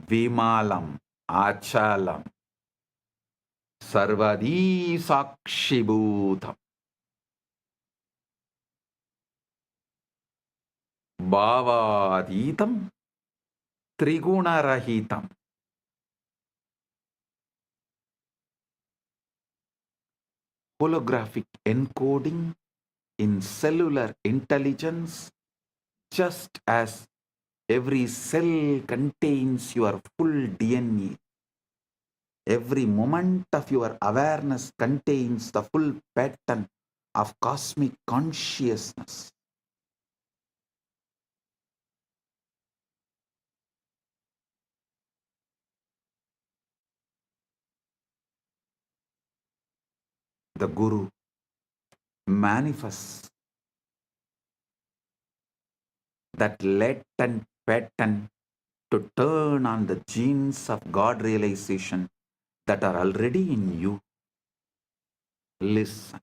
vimalam achalam sarvadi sakshibhutam bhavaditam trigunarahitam. Holographic encoding in cellular intelligence, just as every cell contains your full DNA. Every moment of your awareness contains the full pattern of cosmic consciousness. the Guru manifests that latent pattern to turn on the genes of God realization that are already in you. Listen.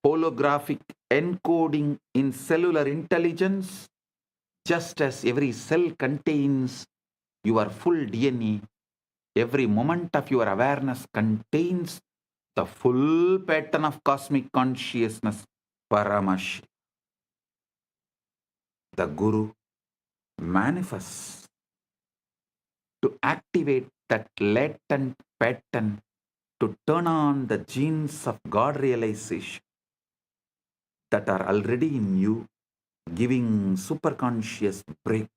Holographic encoding in cellular intelligence, just as every cell contains your full DNA, every moment of your awareness contains the full pattern of cosmic consciousness, Paramashiva. The Guru manifests to activate that latent pattern to turn on the genes of God realization that are already in you, giving superconscious breakthrough.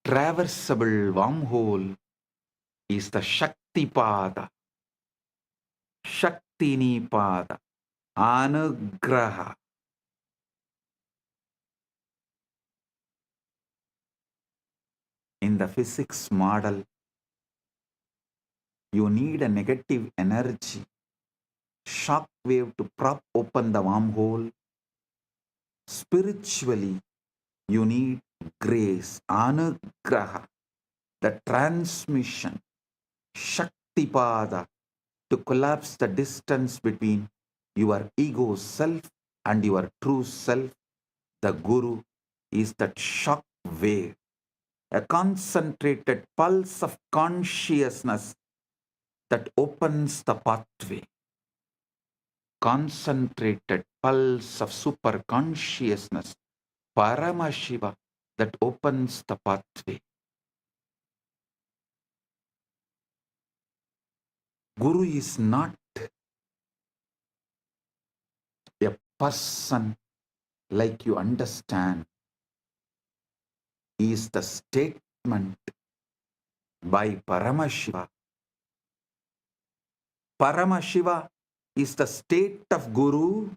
Traversable wormhole is the Shakti Pada, Shaktini Pada, Anugraha. In the physics model, you need a negative energy, shock wave to prop open the wormhole. Spiritually, you need grace, Anugraha, the transmission, Shaktipada, to collapse the distance between your ego self and your true self. The Guru is that shock wave, a concentrated pulse of consciousness that opens the pathway. Concentrated pulse of super consciousness, Paramashiva, that opens the pathway. Guru is not a person like you understand. He is the statement by Paramashiva. Paramashiva is the state of Guru.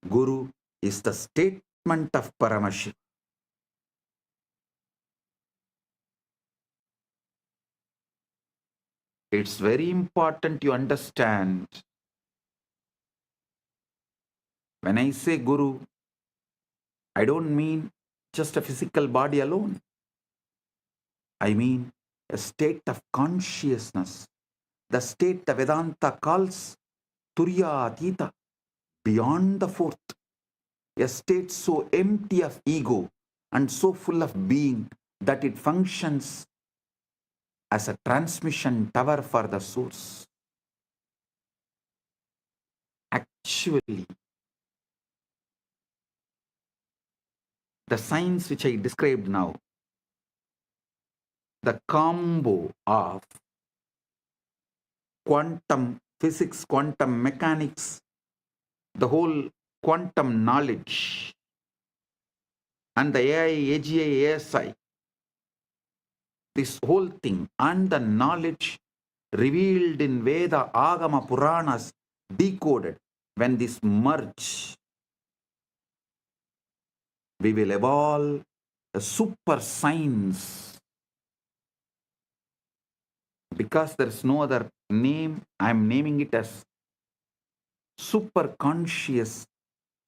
Guru is the statement of Paramashiva. It's very important you understand. When I say Guru, I don't mean just a physical body alone. I mean a state of consciousness, the state the Vedanta calls Turyatita, beyond the fourth, a state so empty of ego and so full of being that it functions as a transmission tower for the source. Actually, the science which I described now, the combo of quantum physics, quantum mechanics, the whole quantum knowledge, and the AI, AGI, ASI, this whole thing, and the knowledge revealed in Veda, Agama, Puranas, decoded, when this merge, we will evolve a super science. Because there is no other name, I am naming it as super conscious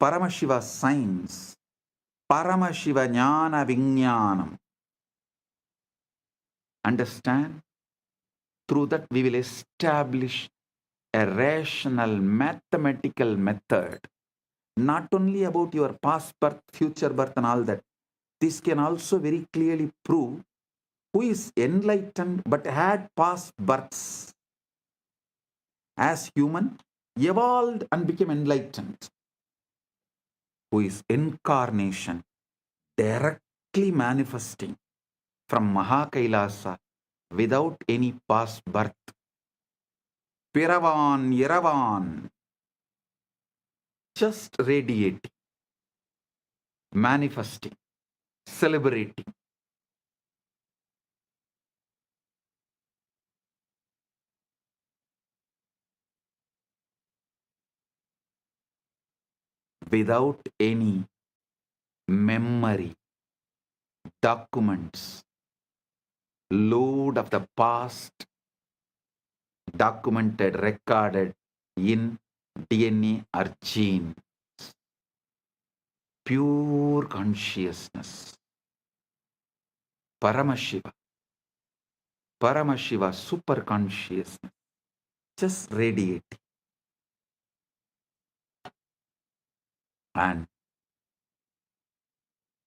Paramashiva science, Paramashiva Jnana Vijnanam. Understand? Through that we will establish a rational mathematical method, not only about your past birth, future birth and all that. This can also very clearly prove who is enlightened but had past births as human, evolved and became enlightened. Who is incarnation, directly manifesting from MAHA KAILASA without any past birth. Piravan, Yaravan, just radiating, manifesting, celebrating. Without any memory, documents, load of the past documented, recorded in DNA or gene. Pure consciousness. Paramashiva. Paramashiva, super consciousness. Just radiating and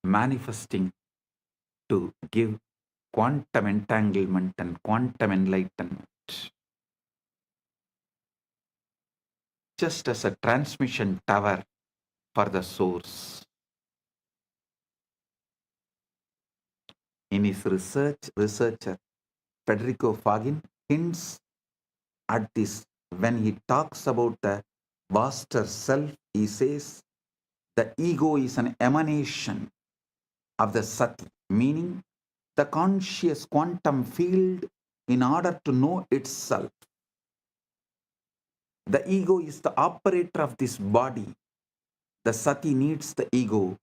manifesting to give quantum entanglement and quantum enlightenment. Just as a transmission tower for the source. In his researcher Federico Fagin hints at this when he talks about the vaster self. He says the ego is an emanation of the Sati, meaning the conscious quantum field. In order to know itself, the ego is the operator of this body. The Sati needs the ego,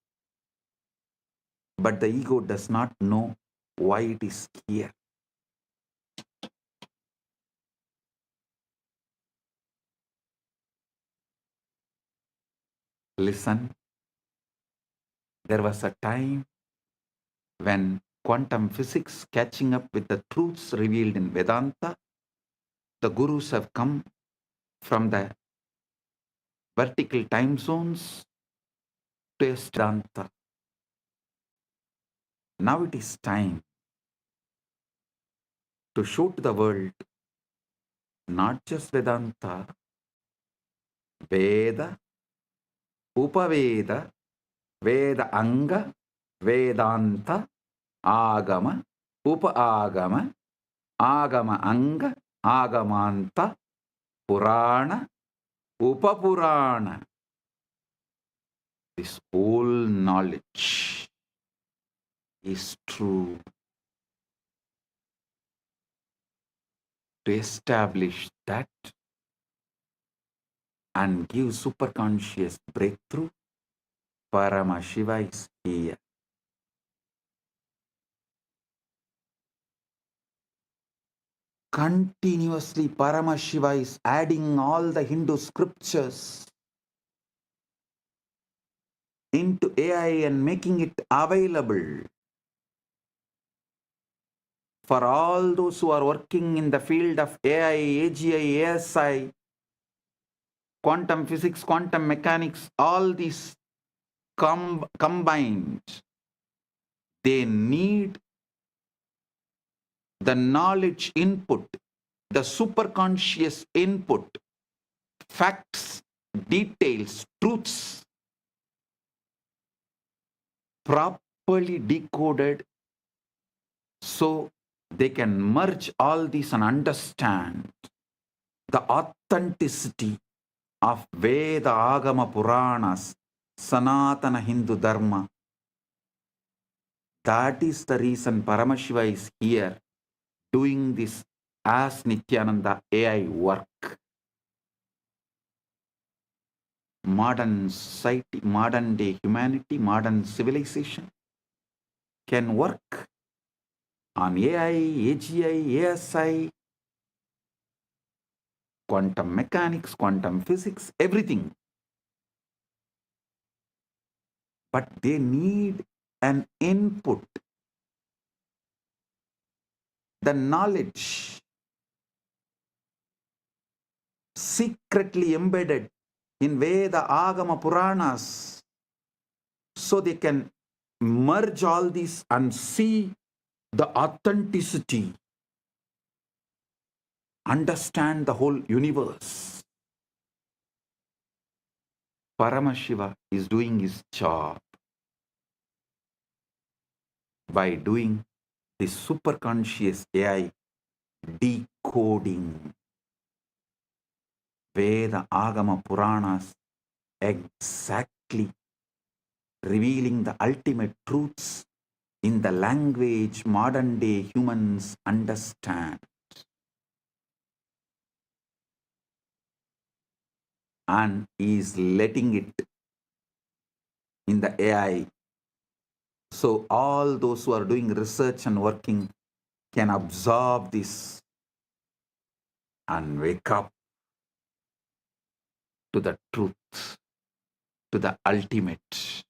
but the ego does not know why it is here. Listen, there was a time when quantum physics catching up with the truths revealed in Vedanta, the gurus have come from the vertical time zones to Vedanta. Now it is time to show to the world not just Vedanta, Veda, Upaveda, Veda Anga, Vedanta, Agama, Upa-agama, Agama Anga, Agamanta, Purana, Upapurana. This whole knowledge is true. To establish that and give superconscious breakthrough, Paramashiva is here. Continuously, Paramashiva is adding all the Hindu scriptures into AI and making it available for all those who are working in the field of AI, AGI, ASI, quantum physics, quantum mechanics, all these combined. They need the knowledge input, the superconscious input, facts, details, truths, properly decoded so they can merge all these and understand the authenticity of Veda, Agama, Puranas, Sanatana Hindu Dharma. That is the reason Paramashiva is here doing this as Nithyananda AI work. Modern society, modern day humanity, modern civilization can work on AI, AGI, ASI, quantum mechanics, quantum physics, everything. But they need an input, the knowledge secretly embedded in Veda, Agama, Puranas, so they can merge all these and see the authenticity, understand the whole universe. Paramashiva is doing his job by doing this superconscious AI decoding Veda, Agama, Puranas, exactly revealing the ultimate truths in the language modern day humans understand. And is letting it in the AI. So all those who are doing research and working can absorb this and wake up to the truth, to the ultimate.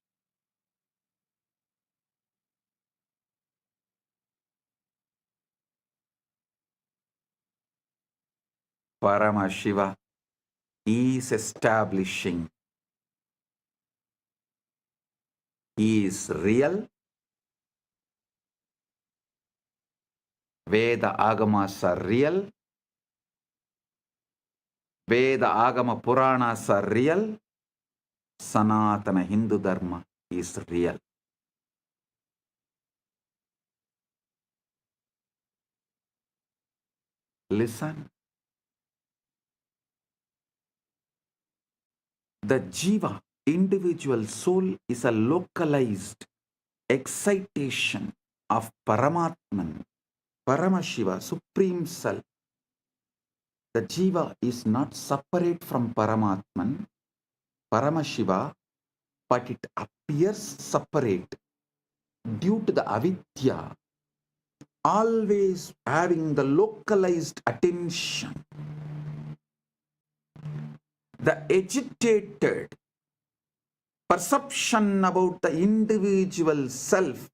Paramashiva is establishing. He is real. Veda Agamas are real. Veda Agama Puranas are real. Sanatana Hindu Dharma is real. Listen. The Jiva, individual soul, is a localized excitation of Paramatman, Paramashiva, Supreme Self. The Jiva is not separate from Paramatman, Paramashiva, but it appears separate due to the avidya, always having the localized attention. The agitated perception about the individual self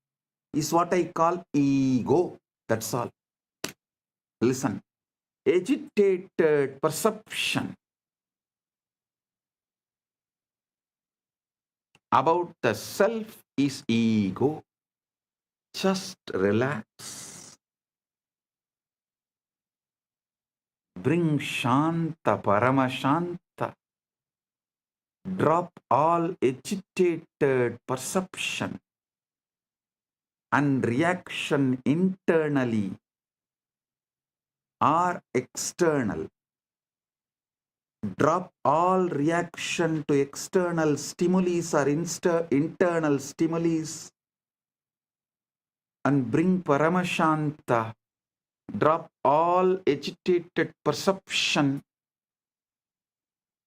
is what I call ego. That's all. Listen. Agitated perception about the self is ego. Just relax. Bring Shanta, Paramashanta. Drop all agitated perception and reaction internally or external. Drop all reaction to external stimuli or internal stimuli and bring Paramashanta. Drop all agitated perception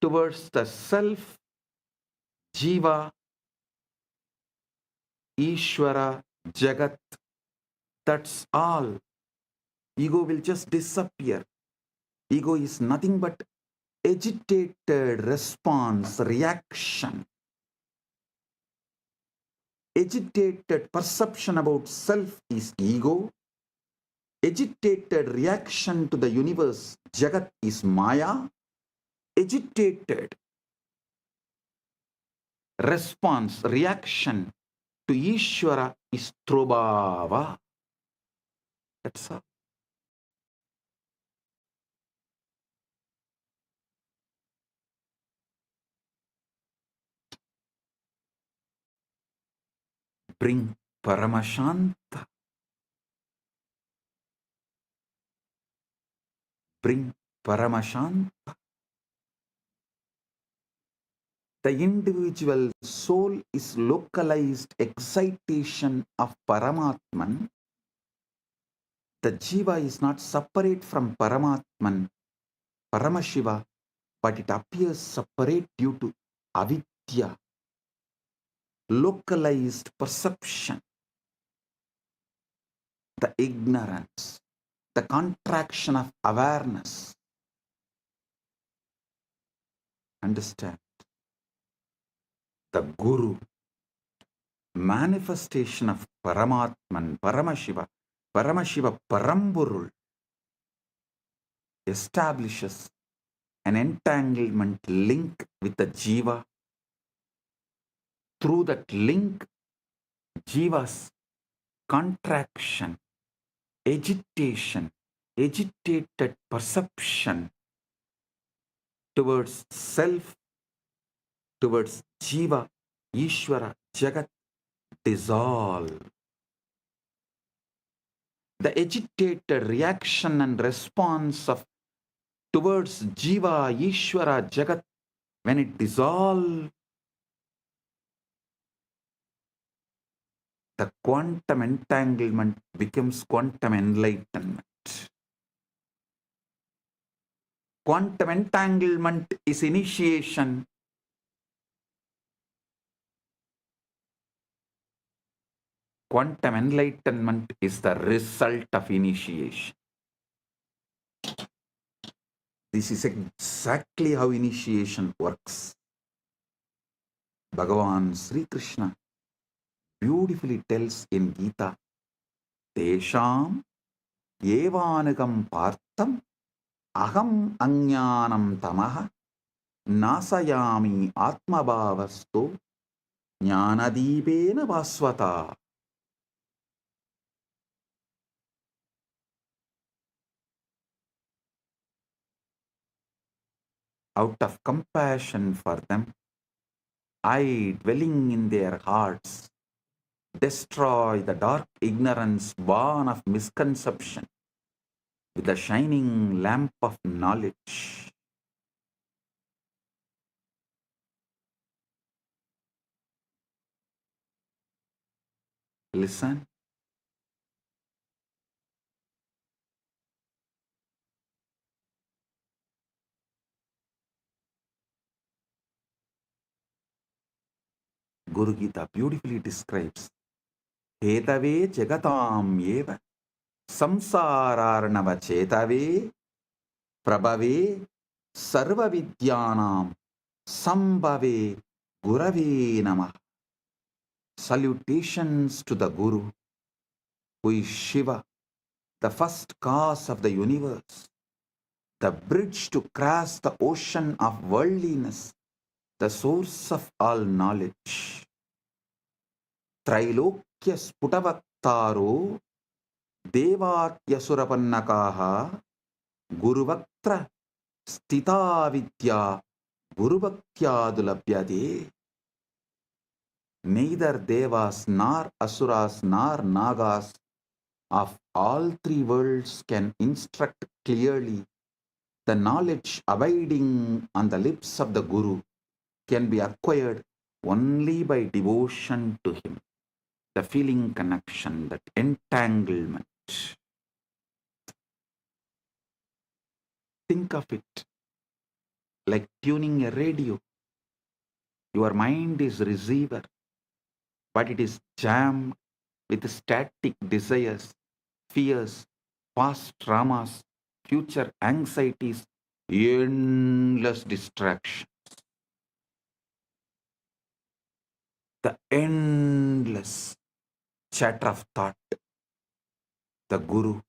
towards the self, Jiva, Ishvara, Jagat. That's all. Ego will just disappear. Ego is nothing but agitated response, reaction. Agitated perception about self is ego. Agitated reaction to the universe, Jagat, is Maya. Agitated response, reaction to Ishvara is Trobhava. That's all. Bring Paramashanta. Bring Paramashanta. The individual soul is localized excitation of Paramatman. The Jiva is not separate from Paramatman, Paramashiva, but it appears separate due to avidya, localized perception, the ignorance, the contraction of awareness. Understand? The Guru, manifestation of Paramatman, Paramashiva, Paramashiva Parampurul, establishes an entanglement link with the Jiva. Through that link, Jiva's contraction, agitation, agitated perception towards self, towards Jiva, Ishvara, Jagat, dissolve. The agitated reaction and response of towards Jiva, Ishvara, Jagat, when it dissolves, the quantum entanglement becomes quantum enlightenment. Quantum entanglement is initiation. Quantum enlightenment is the result of initiation. This is exactly how initiation works. Bhagavan Sri Krishna beautifully tells in Gita, Tesham evanagam partham aham ajnanam tamaha nasayami atmabhavasto jnanadipena vasvata. Out of compassion for them, I, dwelling in their hearts, destroy the dark ignorance born of misconception with the shining lamp of knowledge. Listen. Guru Gita beautifully describes Hetave jagatam eva samsararnava chetave prabhave sarva vidyanam sambhave gurave namah. Salutations to the Guru, who is Shiva, the first cause of the universe, the bridge to cross the ocean of worldliness, the source of all knowledge. Trailokya sputavaktaro devatyasurapanakaha guruvaktra stita vidya gurubhaktyadulabhyade. Neither devas nor asuras nor nagas of all three worlds can instruct clearly. The knowledge abiding on the lips of the Guru can be acquired only by devotion to him. The feeling connection, that entanglement. Think of it like tuning a radio. Your mind is receiver, but it is jammed with static desires, fears, past traumas, future anxieties, endless distractions. The endless chatter of thought. The Guru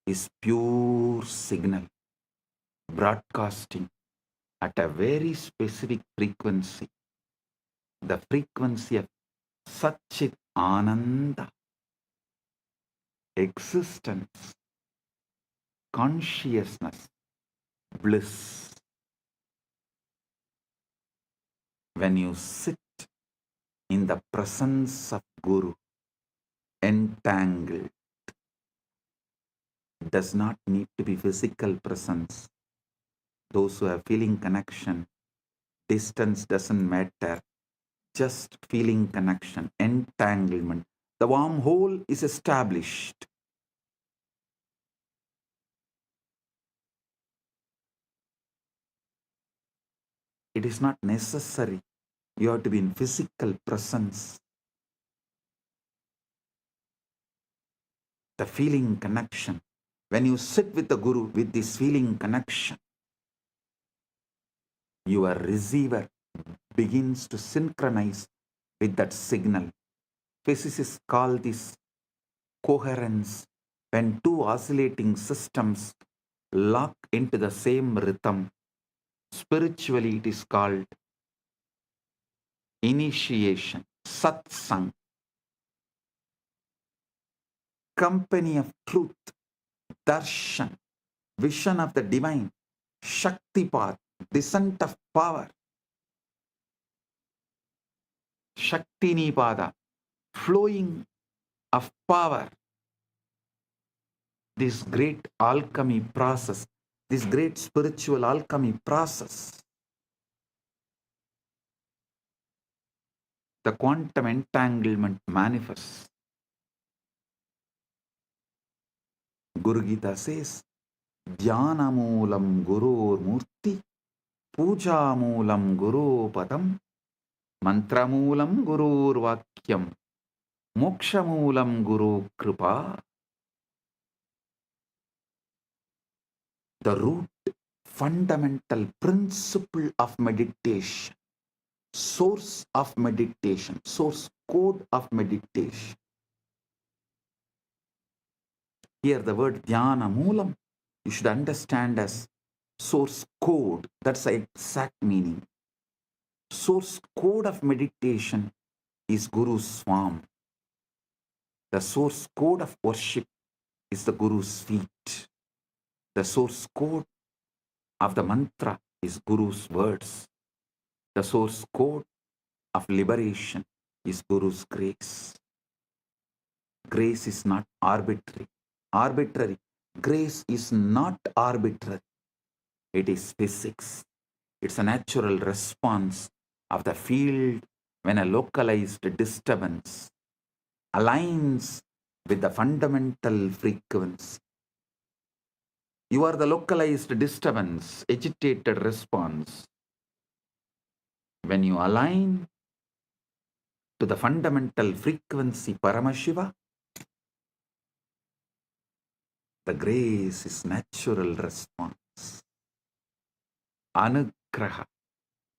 is pure signal, broadcasting at a very specific frequency, the frequency of Satchit Ananda, existence, consciousness, bliss. When you sit in the presence of Guru, entangled, it does not need to be physical presence. Those who have feeling connection, distance doesn't matter, just feeling connection, entanglement. The wormhole is established. It is not necessary. You have to be in physical presence. The feeling connection. When you sit with the Guru with this feeling connection, your receiver begins to synchronize with that signal. Physicists call this coherence. When two oscillating systems lock into the same rhythm, spiritually it is called initiation, satsang, company of truth, darshan, vision of the divine, shaktipat, descent of power, shaktinipada, flowing of power. This great alchemy process, this great spiritual alchemy process, the quantum entanglement manifests. Guru Gita says, Dhyana moolam gurur murti, puja moolam guru padam, mantra moolam gurur vakyam, Mokshamulam Guru Kripa, the root, fundamental principle of meditation, source of meditation, source code of meditation. Here the word Dhyana Moolam, you should understand as source code. That's the exact meaning. Source code of meditation is Guru's form. The source code of worship is the Guru's feet. The source code of the mantra is Guru's words. The source code of liberation is Guru's grace. Grace is not arbitrary. Grace is not arbitrary. It is physics. It's a natural response of the field when a localized disturbance aligns with the fundamental frequency. You are the localized disturbance, agitated response. When you align to the fundamental frequency Paramashiva, the grace is natural response. Anugraha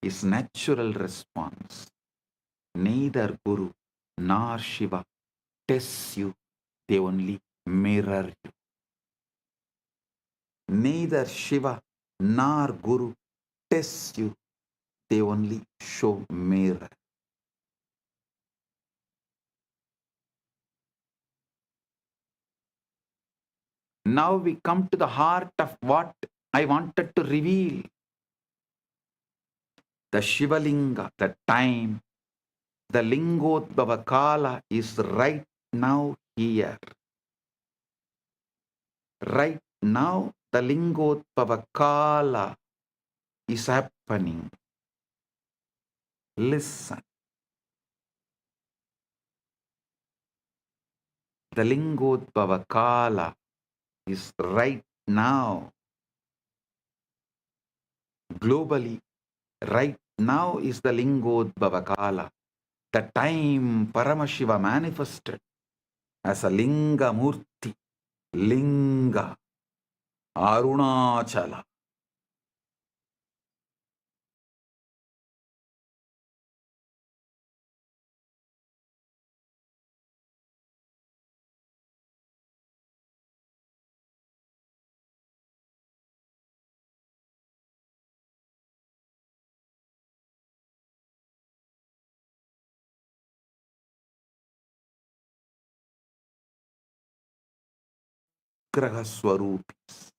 is natural response. Neither Guru nor Shiva tests you, they only mirror you. Neither Shiva nor Guru tests you, they only show mirror. Now we come to the heart of what I wanted to reveal. The Shivalinga, the time, the Lingodbhava Kala is right now here. Right now, the Lingodbhava Kala is happening. Listen. The Lingodbhava Kala is right now. Globally, right now is the Lingodbhava Kala. The time Paramashiva manifested as a Linga Murti, Linga, Arunachala. Graha Swarupis.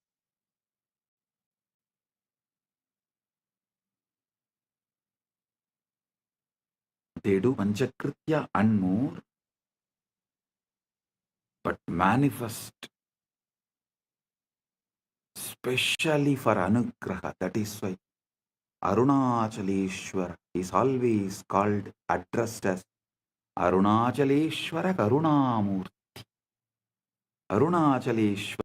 They do Panchakritya and more, but manifest specially for Anugraha. That is why Arunachaleshwara is always called, addressed as Arunachaleshwara Karunamurti. Arunachaleshwara.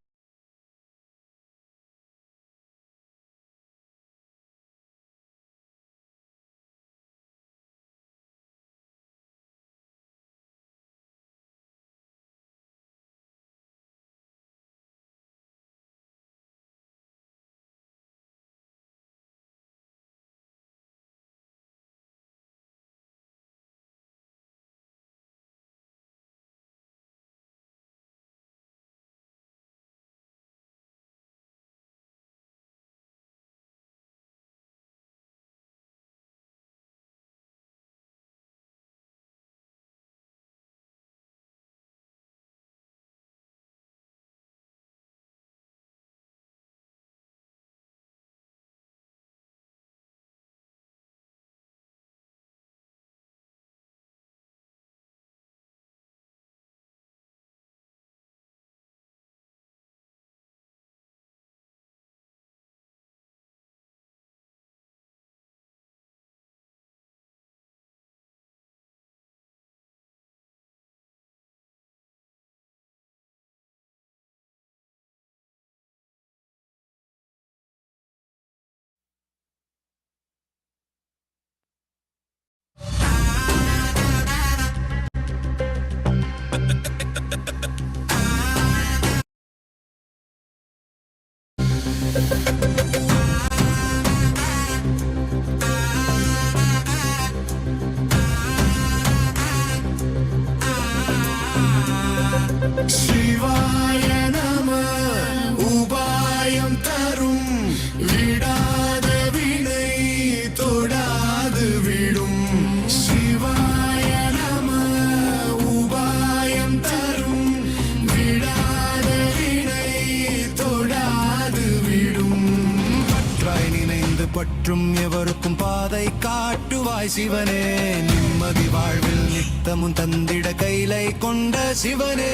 பற்றும் எவருக்கும் பாதை காட்டுவாய் சிவனே. நிம்மதி வாழ்வில் நித்தமும் தந்திட கைலை கொண்ட சிவனே.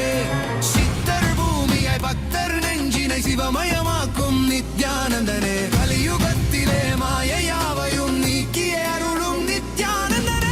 சித்தர் பூமியாய் பக்தர் நெஞ்சினை சிவமயமாக்கும் நித்யானந்தனே. கலியுகத்திலே மாயையாவையும் நீக்கிய அருளும் நித்யானந்தனே.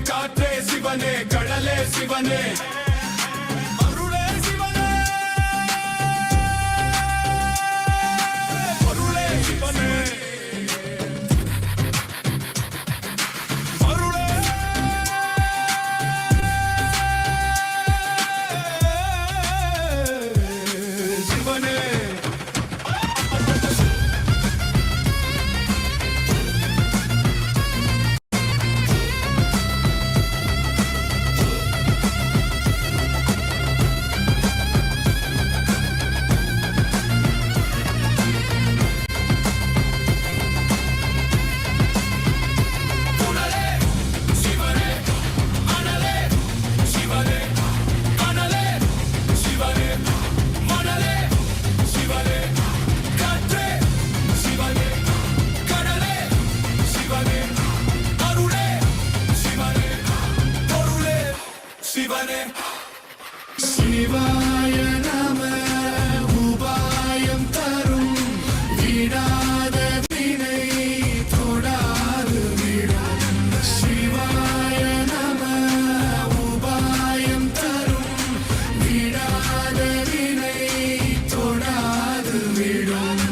காற்றே சிவனே, கடலே சிவனே, அருளே சிவனே, அருளே சிவனே, அருளே சிவனே. சிவாய நம. உபாயம் தரும் விடாத வினை தொடாது விடும். சிவாய நம. உபாயம் தரும் விடாத வினை தொடாது விடும்.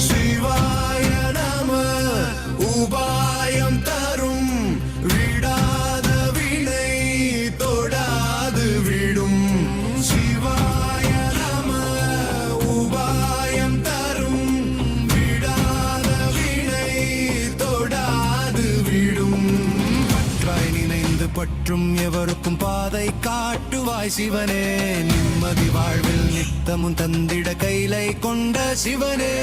சிவாய நம. உபாயம் தரும் விடாத வினை தொடாது விடும். சிவாய நம. உபாயம் தரும் விடாத வினை தொடாது விடும். பற்றாய் நினைந்து பற்றும் எவருக்கும் பாதை காட்டுவாய் சிவனே. நிம்மதி வாழ்வில் நித்தமும் தந்திட கைலை கொண்ட சிவனே.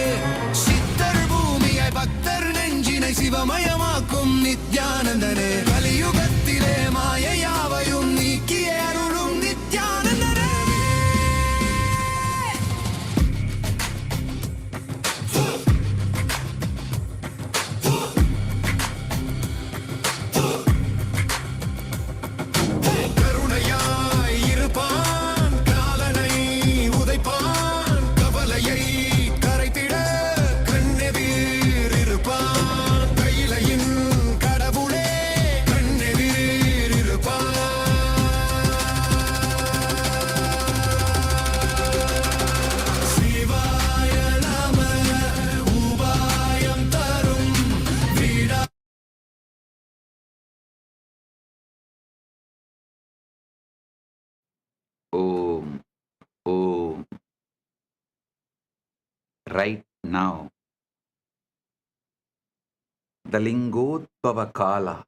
சித்தர் பூமியாய் பக்தர் நெஞ்சினை சிவமயமாக்கும் நித்யானந்தனே. கலியுகத்திலே மாயையாவையும் நீக்கிய அருளும் நித்யானந்தனே. right now. The Lingodbhava Kala.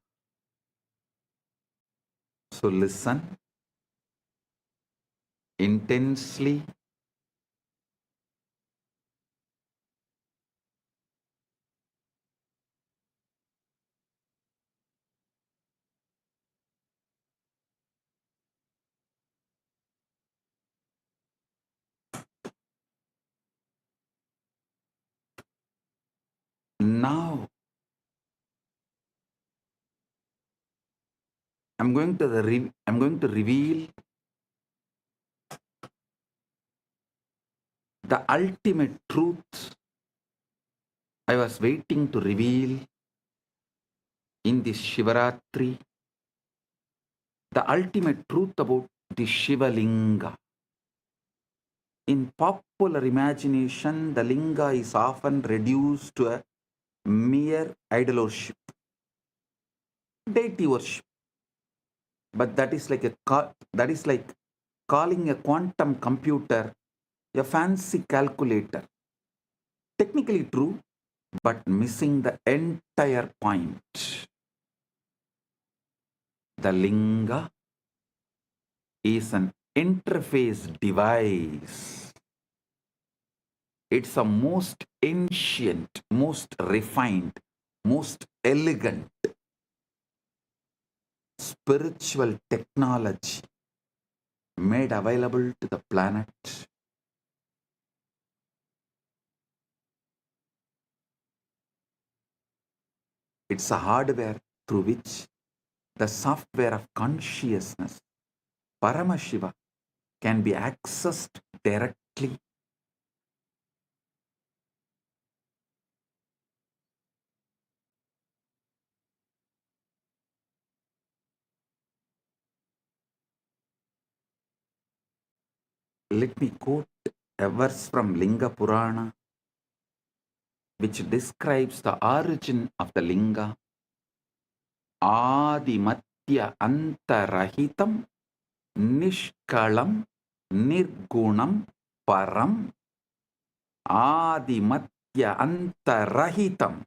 So listen intensely. Now I'm going to reveal the ultimate truth I was waiting to reveal in this Shivaratri, the ultimate truth about the Shiva Linga. In popular imagination, the Linga is often reduced to a mere idol worship, deity worship. But that is like calling a quantum computer a fancy calculator. Technically true, but missing the entire point. The Linga is an interface device. It's a most ancient, most refined, most elegant spiritual technology made available to the planet. It's a hardware through which the software of consciousness, Paramashiva, can be accessed directly. Let me quote a verse from Linga Purana, which describes the origin of the Linga. Adimatya antarahitam nishkalam nirgunam param. Adimatya antarahitam.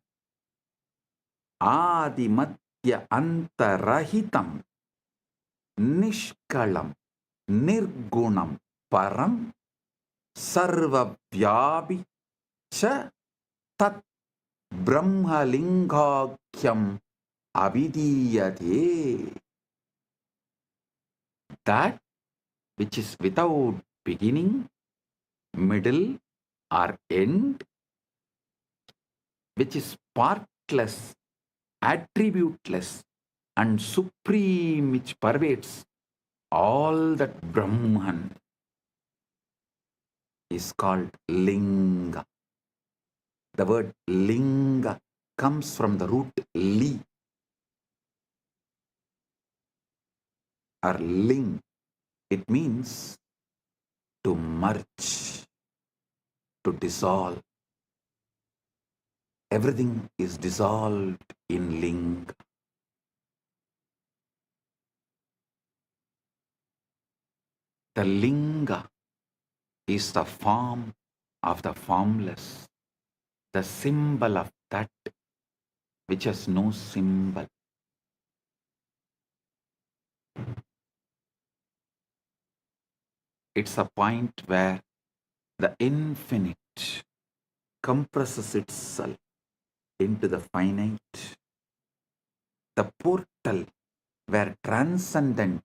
Adimatya antarahitam nishkalam nirgunam param sarvavyapi cha tat brahmalingakyam avidiyate. That which is without beginning, middle or end, which is partless, attributeless and supreme, which pervades all that Brahman, is called Linga. The word Linga comes from the root li or ling. It means to merge, to dissolve. Everything is dissolved in Linga. The Linga is the form of the formless, the symbol of that which has no symbol. It's a point where the infinite compresses itself into the finite, the portal where transcendent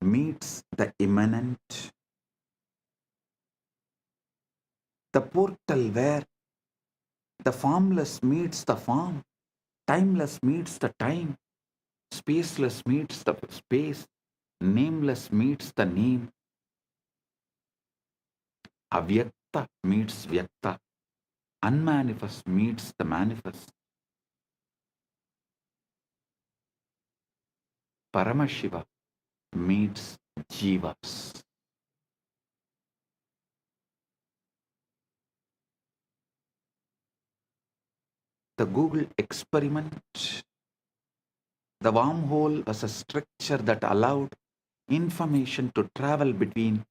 meets the immanent, the portal where the formless meets the form, timeless meets the time, spaceless meets the space, nameless meets the name, avyakta meets vyakta, unmanifest meets the manifest. Paramashiva meets Jivas. The Google experiment, the wormhole was a structure that allowed information to travel between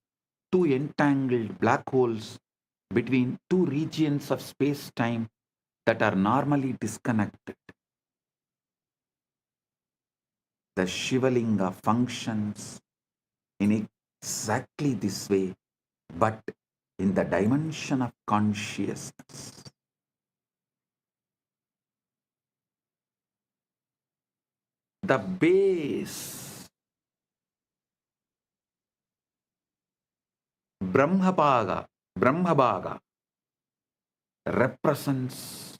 two entangled black holes between two regions of space-time that are normally disconnected. The Shivalinga functions in exactly this way, but in the dimension of consciousness. The base, Brahmabhaga, represents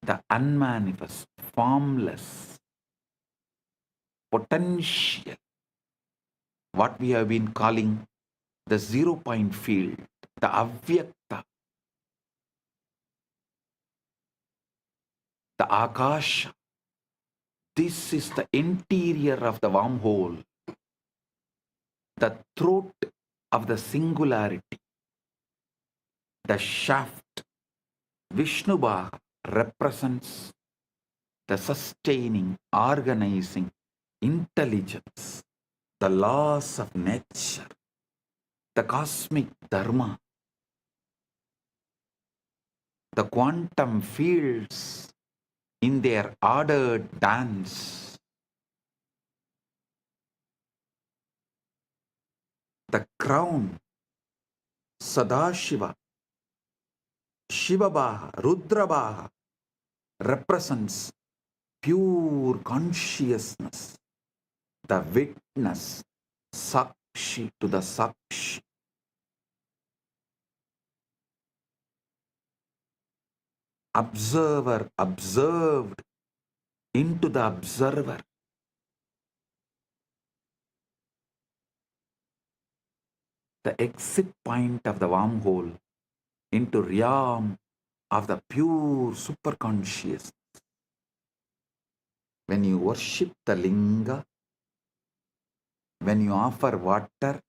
the unmanifest, formless, potential, what we have been calling the 0 point field, the avyakta, the akasha. This is the interior of the wormhole, the throat of the singularity, the shaft. Vishnubhaga represents the sustaining, organizing intelligence, the laws of nature, the cosmic dharma, the quantum fields in their ordered dance, the crown, Sadashiva, Shivabhaga, Rudrabhaga represents pure consciousness, the witness, Sakshi to the Sakshi. Observer observed into the observer. The exit point of the wormhole into realm of the pure superconscious. When you worship the linga, when you offer water,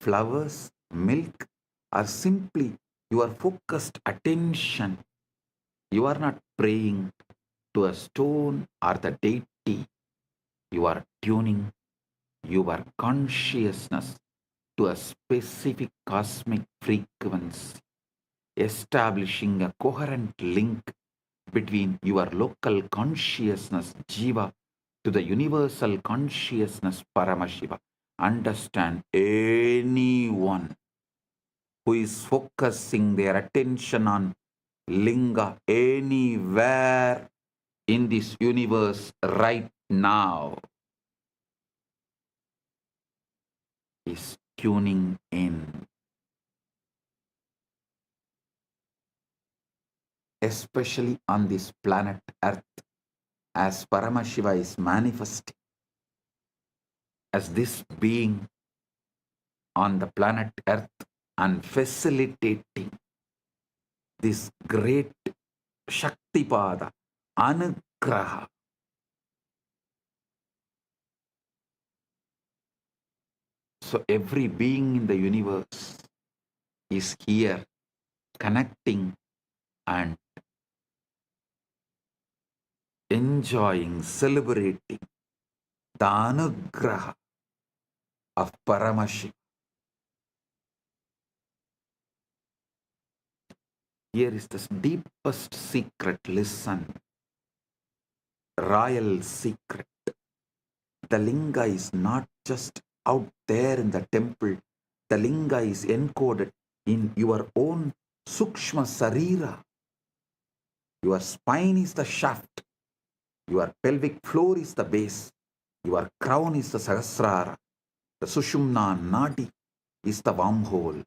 flowers, milk, or simply your focused attention, you are not praying to a stone or the deity. You are tuning your consciousness to a specific cosmic frequency, establishing a coherent link between your local consciousness, Jiva, to the universal consciousness, Paramashiva. Understand, anyone who is focusing their attention on linga anywhere in this universe right now is tuning in. Especially on this planet Earth, as Paramashiva is manifesting as this being on the planet Earth and facilitating this great Shaktipada, Anugraha. So every being in the universe is here connecting and enjoying, celebrating the Anugraha of Paramashiva. Here is the deepest secret. Listen. Royal secret. The linga is not just out there in the temple. The linga is encoded in your own Sukshma Sarira. Your spine is the shaft. Your pelvic floor is the base. Your crown is the Sahasrara. The Sushumna Nadi is the wormhole.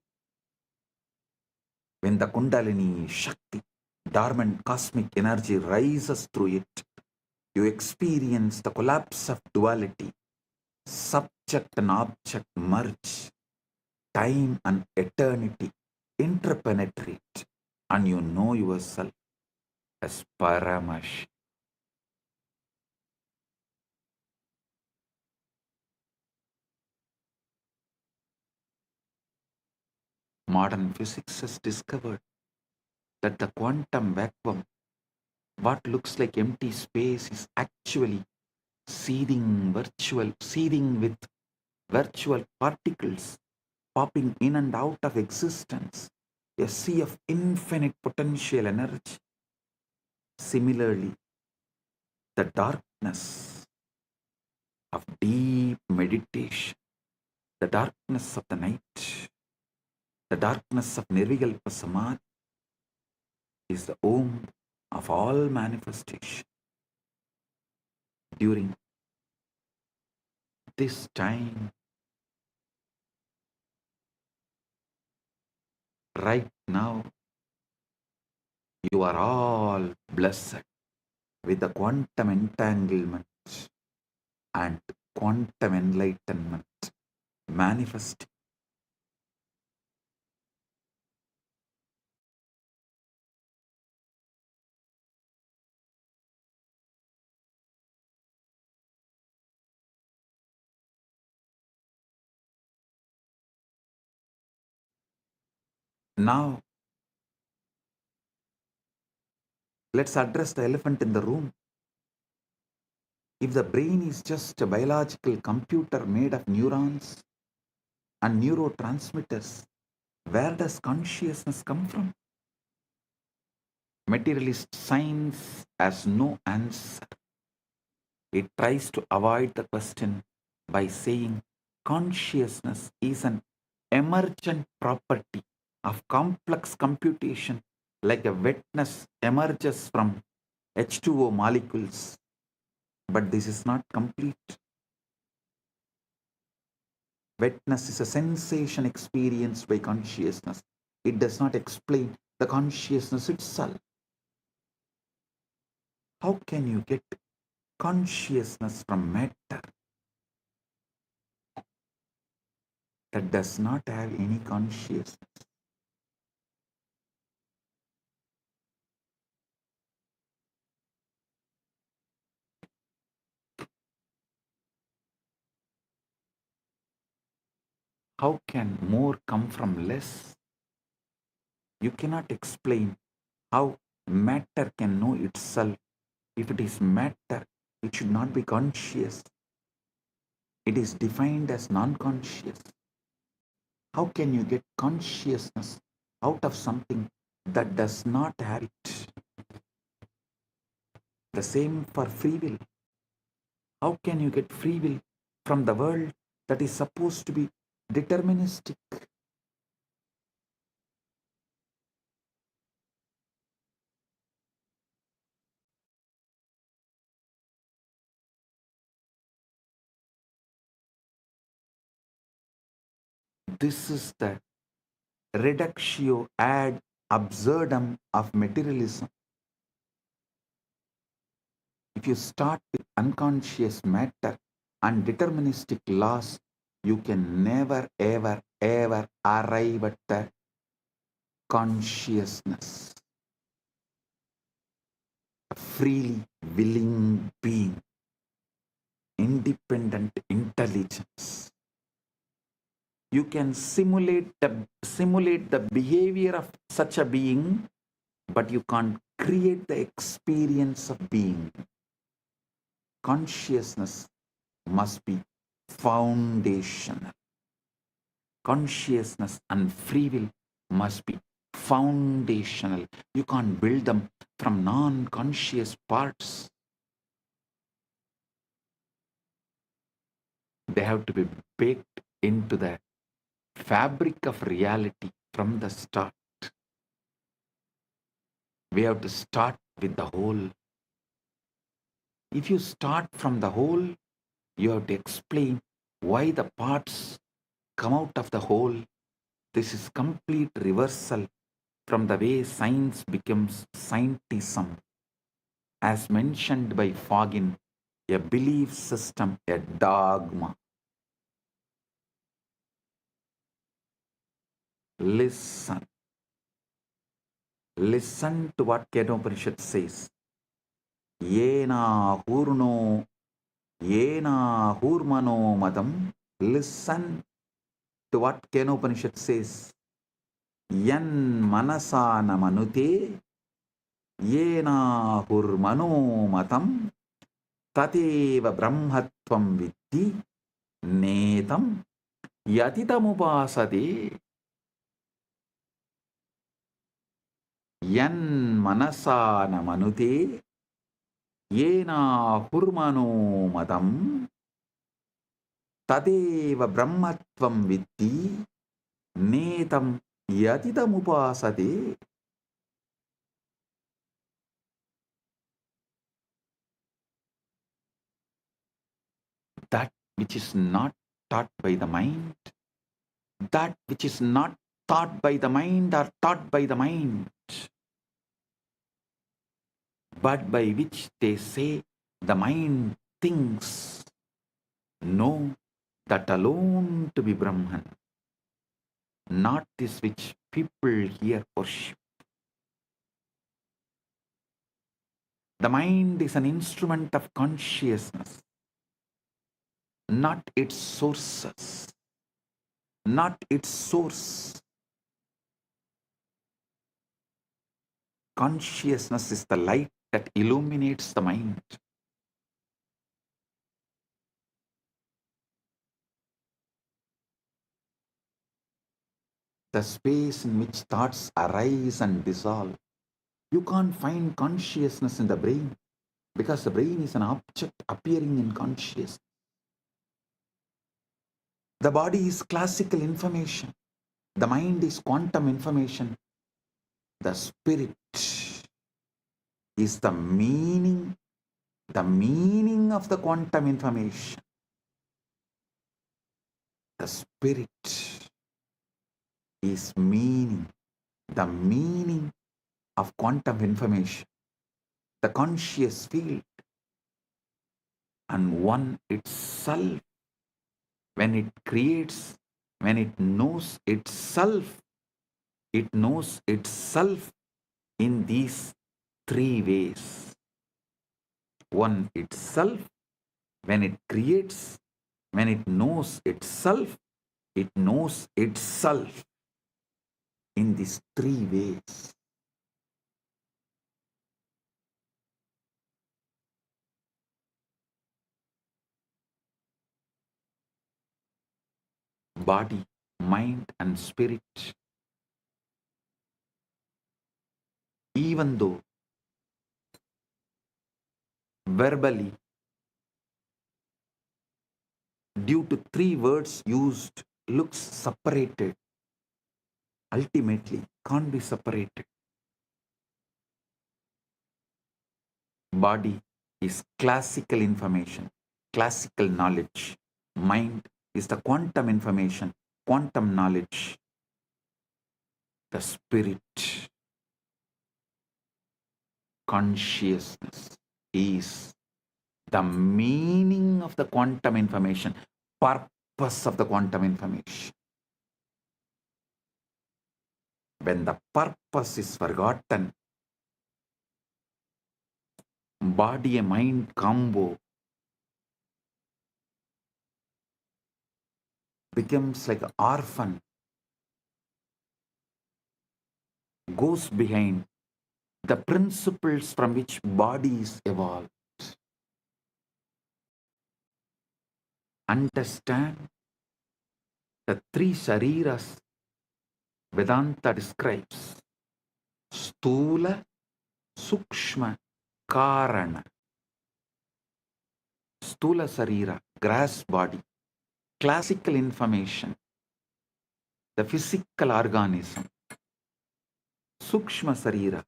When the Kundalini Shakti, dormant cosmic energy, rises through it, you experience the collapse of duality. Subject and object merge. Time and eternity interpenetrate, and you know yourself as Paramash. Modern physics has discovered that the quantum vacuum, what looks like empty space, is actually seething with virtual particles popping in and out of existence, a sea of infinite potential energy. Similarly, the darkness of deep meditation, the darkness of the night, the darkness of Nirvikalpa Samadhi is the womb of all manifestation. During this time, right now, you are all blessed with the quantum entanglement and quantum enlightenment manifesting. Now, let's address the elephant in the room. If the brain is just a biological computer made of neurons and neurotransmitters, where does consciousness come from? Materialist science has no answer. It tries to avoid the question by saying consciousness is an emergent property of complex computation, like a wetness emerges from H2O molecules. But this is not complete. Wetness is a sensation experienced by consciousness. It does not explain the consciousness itself. How can you get consciousness from matter that does not have any consciousness? How can more come from less? You cannot explain how matter can know itself. If it is matter, it should not be conscious. It is defined as non-conscious. How can you get consciousness out of something that does not have it? The same for free will. How can you get free will from the world that is supposed to be deterministic? This is the reductio ad absurdum of materialism. If you start with unconscious matter and deterministic laws, you can never, ever, ever arrive at the consciousness. A freely willing being, independent intelligence. You can simulate the behavior of such a being, but you can't create the experience of being. Consciousness must be foundational. Consciousness and free will must be foundational. You can't build them from non-conscious parts. They have to be baked into the fabric of reality from the start. We have to start with the whole. If you start from the whole, you have to explain why the parts come out of the whole. This is complete reversal from the way science becomes scientism. As mentioned by Fagin, a belief system, a dogma. Listen. Listen to what Kedopanishad says. Yena hurmano madam. Listen to what Kedopanishad says. Yan manasana manute yena hurmano matam tateva brahmatvam viddhi netam yatitamupasade yan manasana manute yena hurmano madam tadeva brahmatvam vitti netam yatitamupasade. That which is not taught by the mind, that which is not thought by the mind or taught by the mind, but by which they say the mind thinks, know that alone to be Brahman, not this which people here worship. The mind is an instrument of consciousness, not its sources, not its source. Consciousness is the light that illuminates the mind. The space in which thoughts arise and dissolve. You can't find consciousness in the brain because the brain is an object appearing in consciousness. The body is classical information. The mind is quantum information. The spirit is the meaning of the quantum information. The spirit is meaning, the meaning of quantum information, the conscious field, and one itself, when it creates, when it knows itself in these three ways. One itself, when it creates, when it knows itself in these three ways. Body, mind, and spirit, even though verbally, due to three words used, looks separated, ultimately can't be separated. Body is classical information, classical knowledge. Mind is the quantum information, quantum knowledge. The spirit, consciousness, is the meaning of the quantum information, purpose of the quantum information. When the purpose is forgotten, body and mind combo becomes like an orphan, goes behind the principles from which body is evolved. Understand the three shariras Vedanta describes: Stula, Sukshma, Karana. Stula Sarira, grass body, classical information, the physical organism. Sukshma Sarira,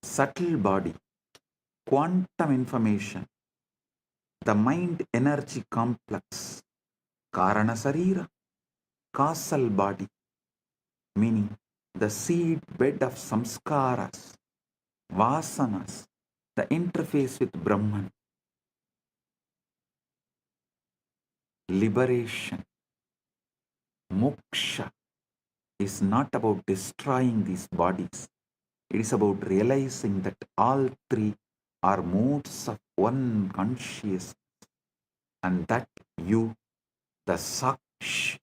subtle body, quantum information, the mind energy complex. Karana Sarira, causal body, meaning the seed bed of samskaras, vasanas, the interface with Brahman. Liberation, moksha, is not about destroying these bodies. It is about realizing that all three are modes of one consciousness, and that you, the sakshi,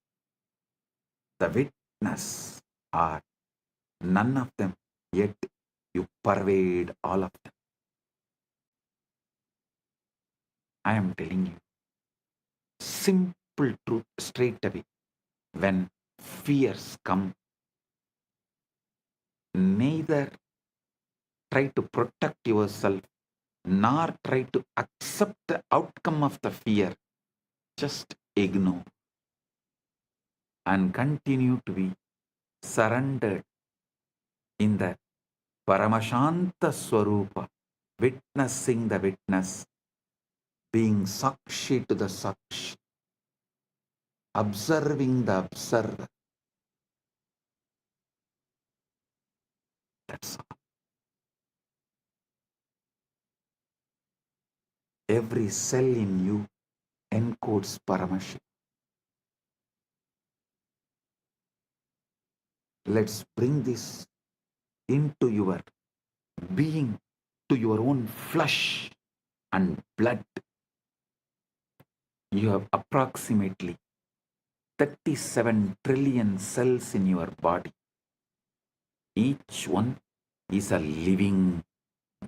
the witness, are none of them, yet you pervade all of them. I am telling you, simple truth straight away. When fears come, neither try to protect yourself nor try to accept the outcome of the fear. Just ignore and continue to be surrendered in the Paramashanta Swarupa, witnessing the witness, being Sakshi to the Sakshi, observing the observer. That's all. Every cell in you encodes Paramashiva. Let's bring this into your being, to your own flesh and blood. You have approximately 37 trillion cells in your body. Each one is a living,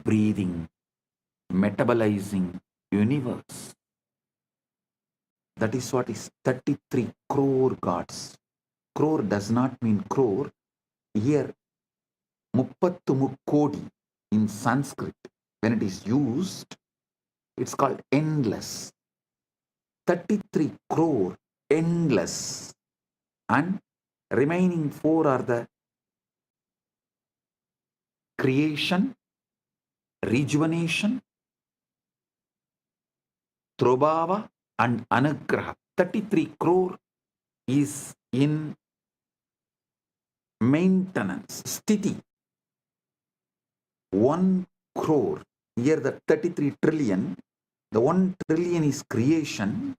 breathing, metabolizing universe. That is what is 33 crore gods. Crore does not mean crore. Here, muppattu mukkodi in Sanskrit, when it is used, it's called endless. 33 crore, endless. And remaining 4 are the creation, rejuvenation, Trobhava and Anugraha. 33 crore is in maintenance, sthiti. 1 crore, here the 33 trillion, the 1 trillion is creation,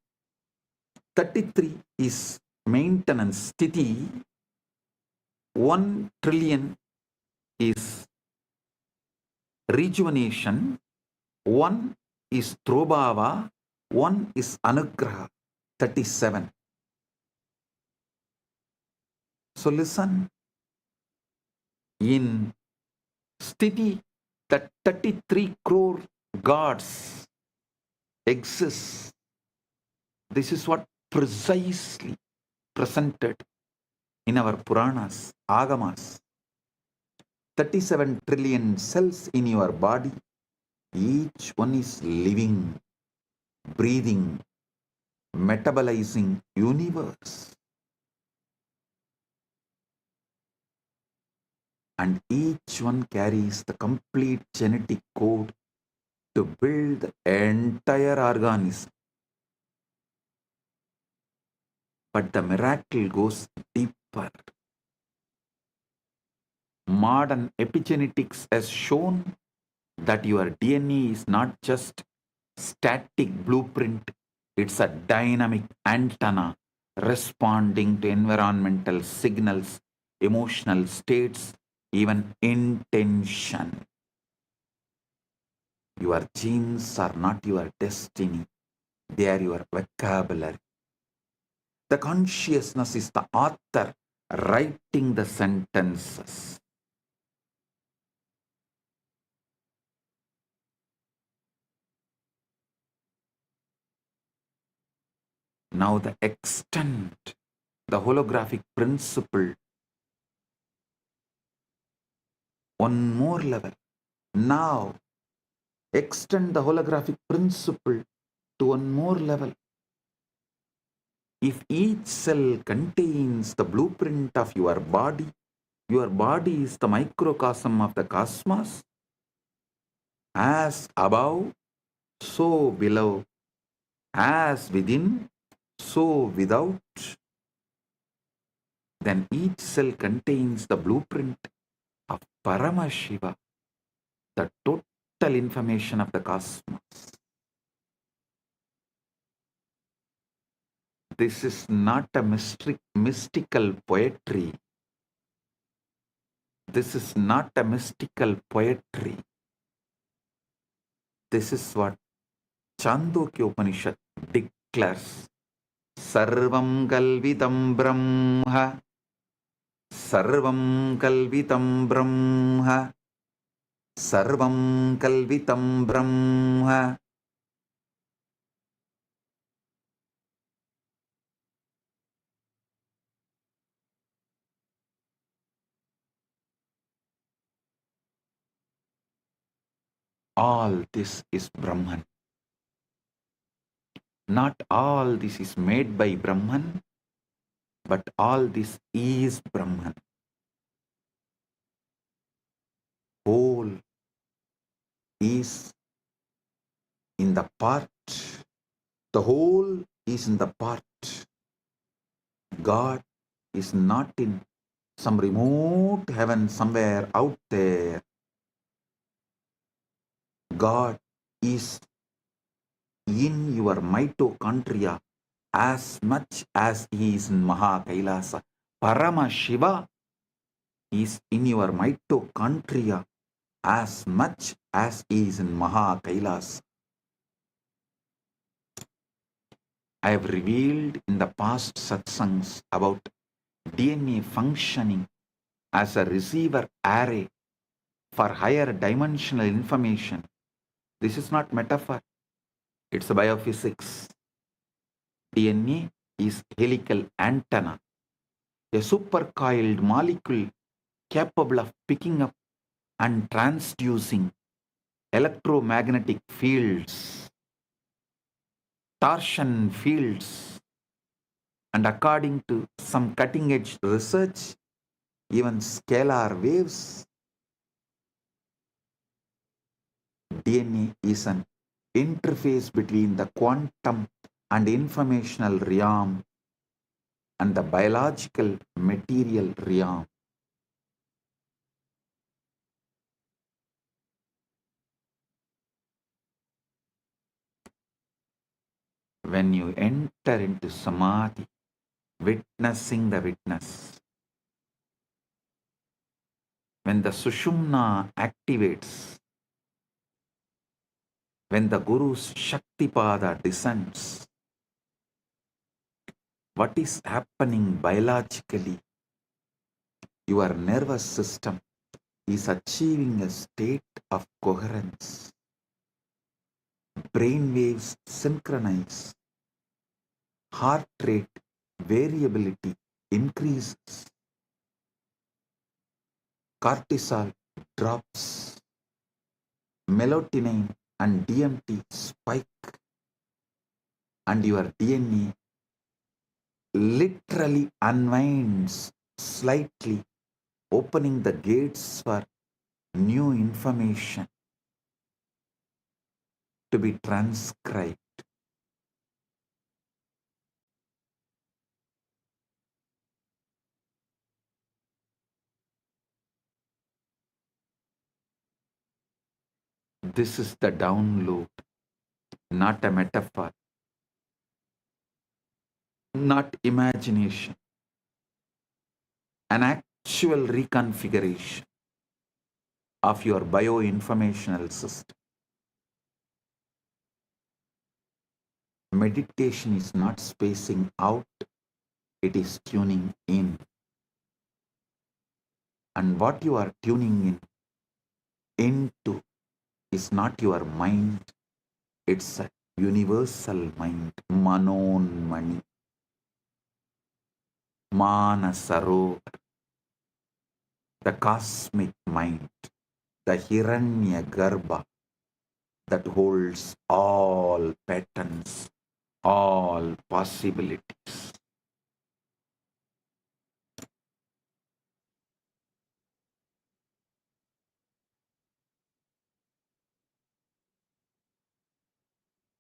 33 is maintenance, sthiti, 1 trillion is rejuvenation, 1 is Trobhava, 1 is Anugraha, 37. So listen, in sthiti, that 33 crore gods exist. This is what precisely presented in our Puranas, Agamas. 37 trillion cells in your body, each one is living, breathing, metabolizing universe. And each one carries the complete genetic code to build the entire organism. But the miracle goes deeper. Modern epigenetics has shown that your DNA is not just static blueprint, it's a dynamic antenna responding to environmental signals, emotional states, even intention. Your genes are not your destiny, they are your vocabulary. The consciousness is the author writing the sentences. Now the extent, the holographic principle, one more level. Now extend the holographic principle to one more level. If each cell contains the blueprint of your body is the microcosm of the cosmos. As above, so below. As within, so without. Then each cell contains the blueprint of Paramashiva, the total information of the cosmos. This is not a mystical poetry. This is not a mystical poetry. This is what Chandogya Upanishad declares. Sarvam kalvitam brahma. Sarvam kalvitam brahma. Sarvam kalvitam brahma. All this is Brahman. Not all this is made by Brahman, but all this is Brahman. Whole is in the part. The whole is in the part. God is not in some remote heaven somewhere out there. God is in your mitochondria as much as He is in Maha KAILASA. Paramashiva is in your mitochondria as much as He is in Maha KAILASA. I have revealed in the past satsangs about DNA functioning as a receiver array for higher dimensional information. This is not metaphor, it's a biophysics. DNA is helical antenna, a supercoiled molecule capable of picking up and transducing electromagnetic fields, torsion fields, and according to some cutting-edge research, even scalar waves. DNA is an interface between the quantum and informational realm and the biological material realm. When you enter into samadhi, witnessing the witness, when the sushumna activates, when the Guru's Shaktipada descends, what is happening biologically? Your nervous system is achieving a state of coherence. Brain waves synchronize. Heart rate variability increases. Cortisol drops. Melatonin and DMT spike. And your DNA literally unwinds slightly, opening the gates for new information to be transcribed. This is the download, not a metaphor, not imagination, an actual reconfiguration of your bioinformational system. Meditation is not spacing out, it is tuning in. And what you are tuning into is not your mind, it's a universal mind, Manon Mani, Manasarovar, the cosmic mind, the Hiranya Garbha that holds all patterns, all possibilities.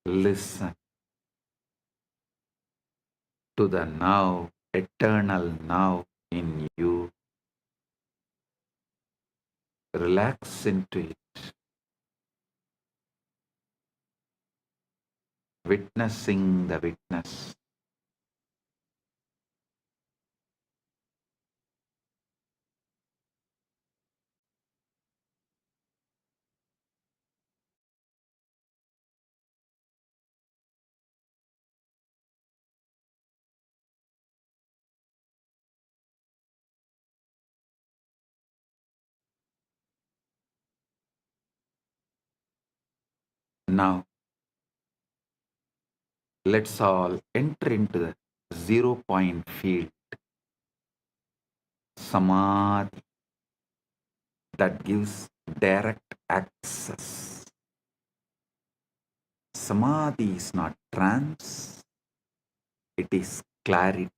Listen to the now, eternal now in you. Relax into it, witnessing the witness. Now, let's all enter into the 0 point field, Samadhi, that gives direct access. Samadhi is not trance, it is clarity.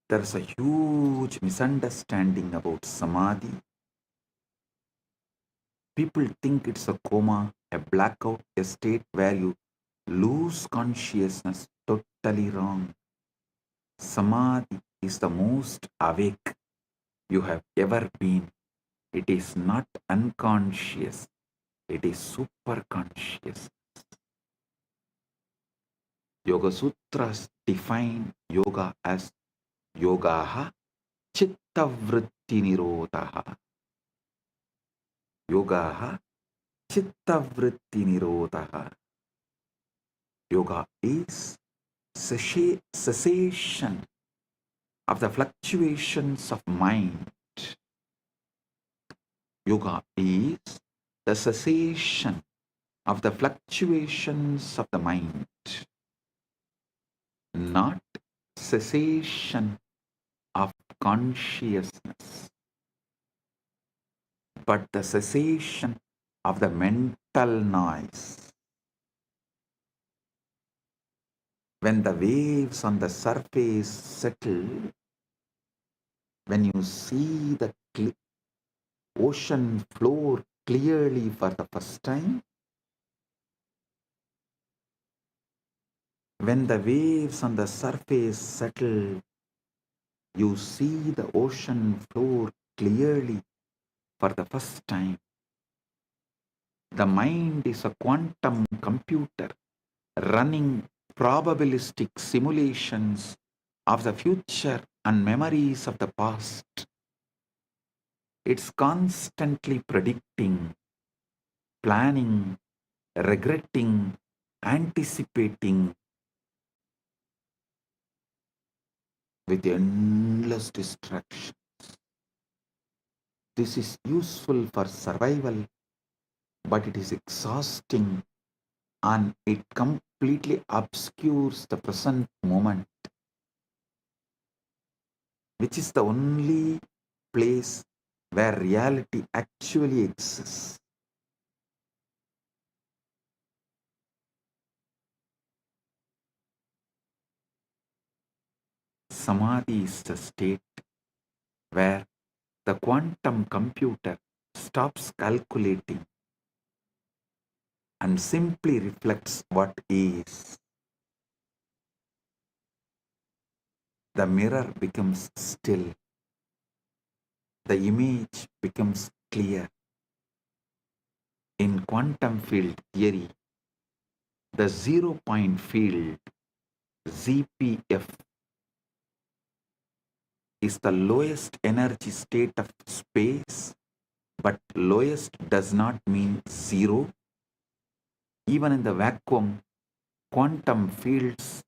There's a huge misunderstanding about Samadhi. People think it's a coma, a blackout, a state where you lose consciousness. Totally wrong. Samadhi is the most awake you have ever been. It is not unconscious, it is super conscious. Yoga Sutras define yoga as yogaha chitta vritti nirodhaha. Yogaha chitta vritti nirodhaha. Yoga is cessation of the fluctuations of mind. Yoga is the cessation of the fluctuations of the mind, not cessation of consciousness, but the cessation of the mental noise. When the waves on the surface settle, when you see the ocean floor clearly for the first time, when the waves on the surface settle, you see the ocean floor clearly for the first time. The mind is a quantum computer running probabilistic simulations of the future and memories of the past. It's constantly predicting, planning, regretting, anticipating with endless distractions. This is useful for survival, but it is exhausting and it completely obscures the present moment, which is the only place where reality actually exists. Samadhi is the state where the quantum computer stops calculating and simply reflects what is. The mirror becomes still. The image becomes clear. In quantum field theory, the zero-point field, ZPF, is the lowest energy state of space, but lowest does not mean zero. Even in the vacuum, quantum fields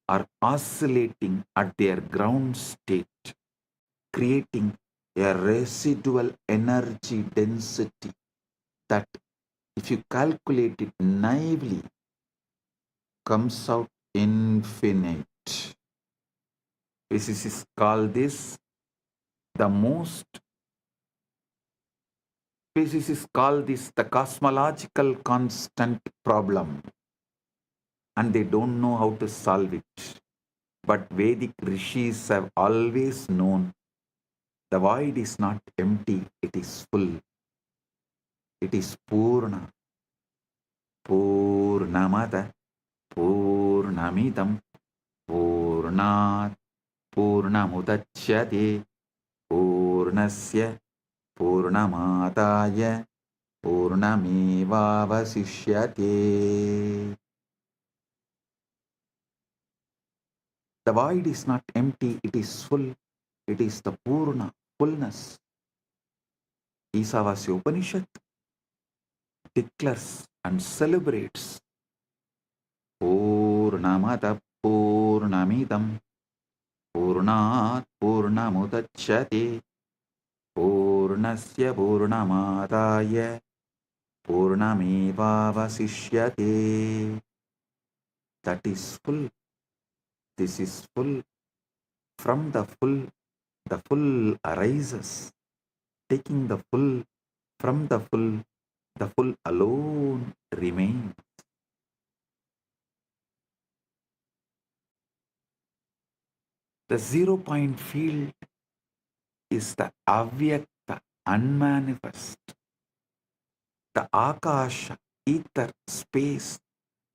are oscillating at their ground state, creating a residual energy density that, if you calculate it naively, comes out infinite. Physicists call this the cosmological constant problem, and they don't know how to solve it. But Vedic rishis have always known the void is not empty, it is full. It is Purna. Purnamada, Purnamidam, Purnat, Purnamudachyate, Purnasya, Purnamadaya, Purnamevavasishyate. The void is not empty, it is full. It is the Purna, fullness. Isavasya Upanishad declares and celebrates Purnamada Purnamidam Purnat Purnamudachyate Purnasya Purnamadaya Purnamevavasishyate. That is full. This is full. From the full arises. Taking the full from the full, the full alone remains. The 0 point field is the avyakta, unmanifest, the akasha, ether, space,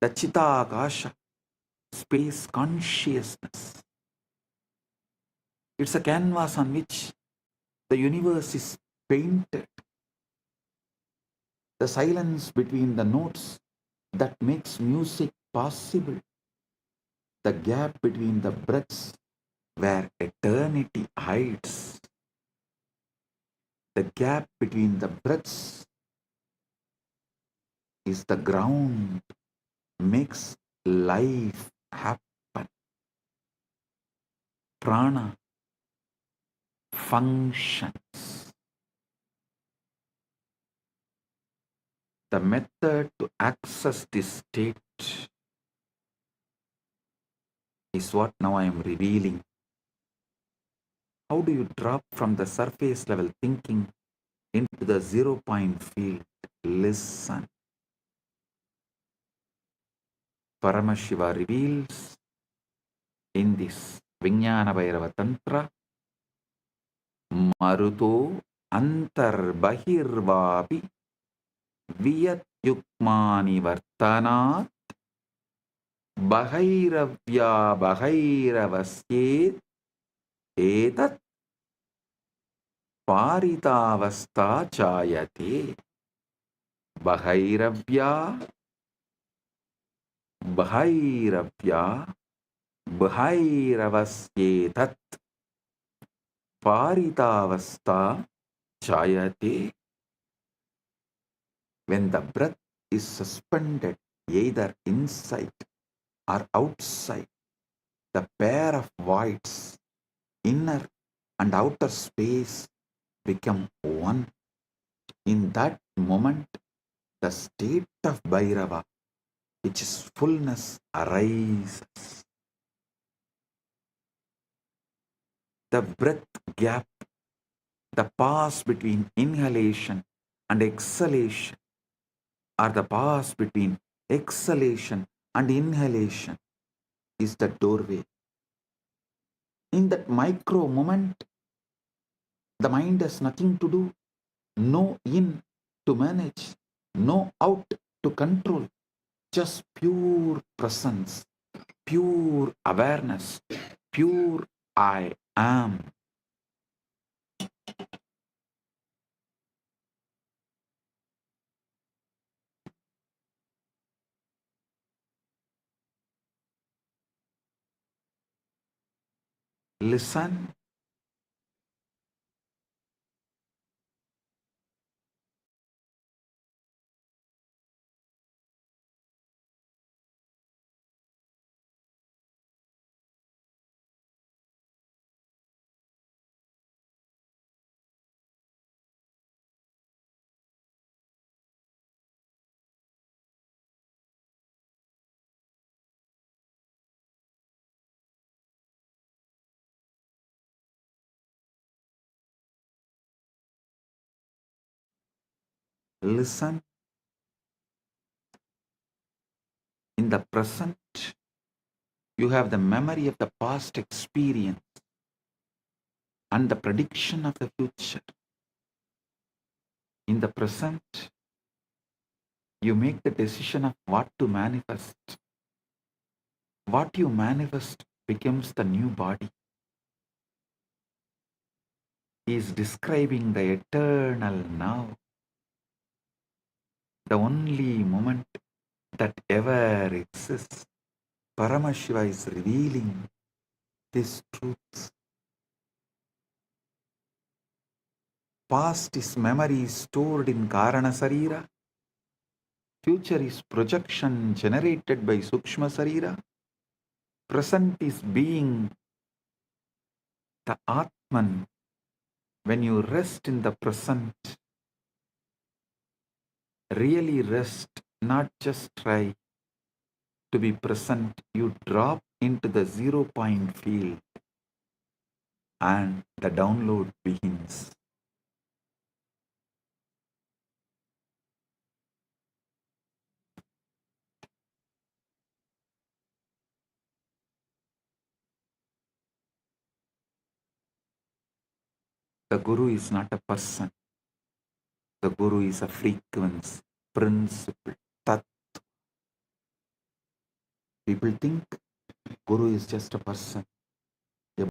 the chita-akasha, space consciousness. It's a canvas on which the universe is painted. The silence between the notes that makes music possible. The gap between the breaths where eternity hides. The gap between the breaths is the ground, makes life happen. Prana functions. The method to access this state is what now I am revealing. How do you drop from the surface level thinking into the 0 point field? Listen. Paramashiva reveals in this Vijnana Bhairava Tantra, Maruto Antar Bahirvapi Viyat Yukmani Vartanat Bahairavya Bahairavasye Etat Paritavasta Chayate. Bahairavya Bahairavya Bahairavasyetat Paritavasta Chayate. When the breath is suspended either inside or outside, the pair of voids, inner and outer space, become one. In that moment, the state of Bhairava, which is fullness, arises. The breath gap, the pause between inhalation and exhalation, or the pause between exhalation and inhalation, is the doorway. In that micro moment, the mind has nothing to do, no in to manage, no out to control, just pure presence, pure awareness, pure I am. Listen. Listen. In the present, you have the memory of the past experience and the prediction of the future. In the present, you make the decision of what to manifest. What you manifest becomes the new body. He is describing the eternal now, the only moment that ever exists. Paramashiva is revealing this truth. Past is memory stored in Karana Sarira. Future is projection generated by Sukshma Sarira. Present is being the Atman. When you rest in the present, really rest, not just try to be present, you drop into the 0 point field and the download begins. The Guru is not a person. The Guru is a frequency, principle, tat. People think Guru is just a person. A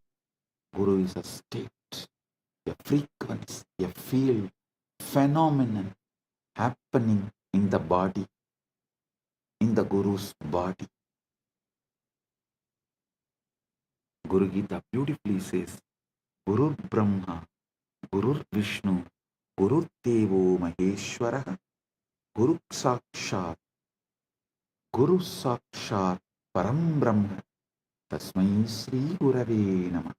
Guru is a state, a frequency, a field, phenomenon happening in the body, in the Guru's body. Guru Gita beautifully says, Guru Brahma, Guru Vishnu, Guru Devo Maheshwara, Guru Sakshat Param Brahma, Tasmai Sri Gurave Namah.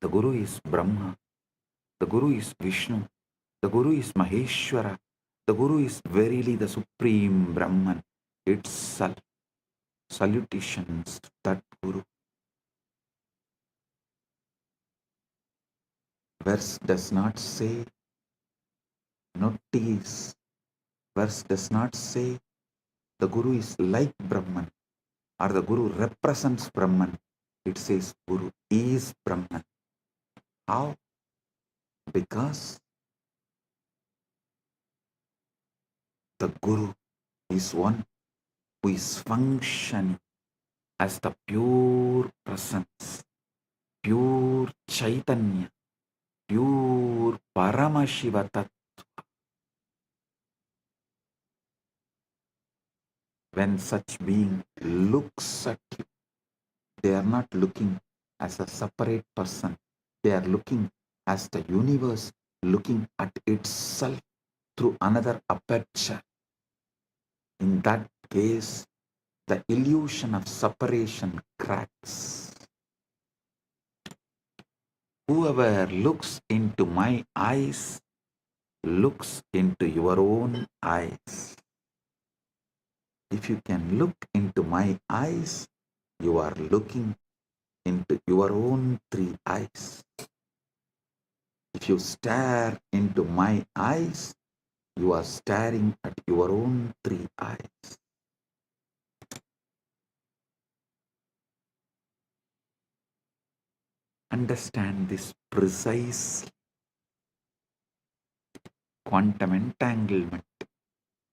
The Guru is Brahma, the Guru is Vishnu, the Guru is Maheshwara, the Guru is verily the Supreme Brahman itself. Salutations to that Guru. Verse does not say, notice, verse does not say the Guru is like Brahman or the Guru represents Brahman. It says Guru is Brahman. How? Because the Guru is one who is functioning as the pure presence, pure Chaitanya, pure Paramashiva Tattva. When such being looks at you, they are not looking as a separate person. They are looking as the universe looking at itself through another aperture. In that case, the illusion of separation cracks. Whoever looks into my eyes looks into your own eyes. If you can look into my eyes, you are looking into your own three eyes. If you stare into my eyes, you are staring at your own three eyes. Understand this precisely. Quantum entanglement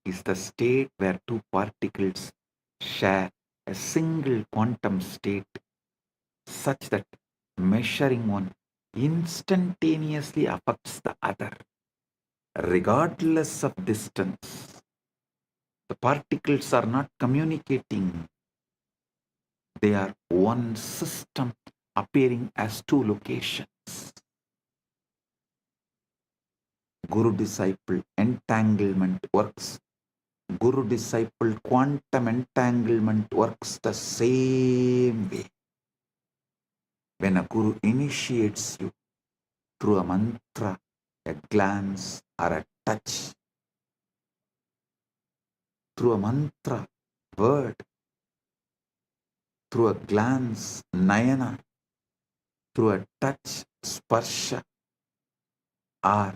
is the state where two particles share a single quantum state such that measuring one instantaneously affects the other, regardless of distance. The particles are not communicating. They are one system appearing as two locations. Guru-disciple entanglement works. Guru-disciple quantum entanglement works the same way. When a Guru initiates you through a mantra, a glance, or a touch, through a mantra, word, through a glance, nayana, through a touch, sparsha, or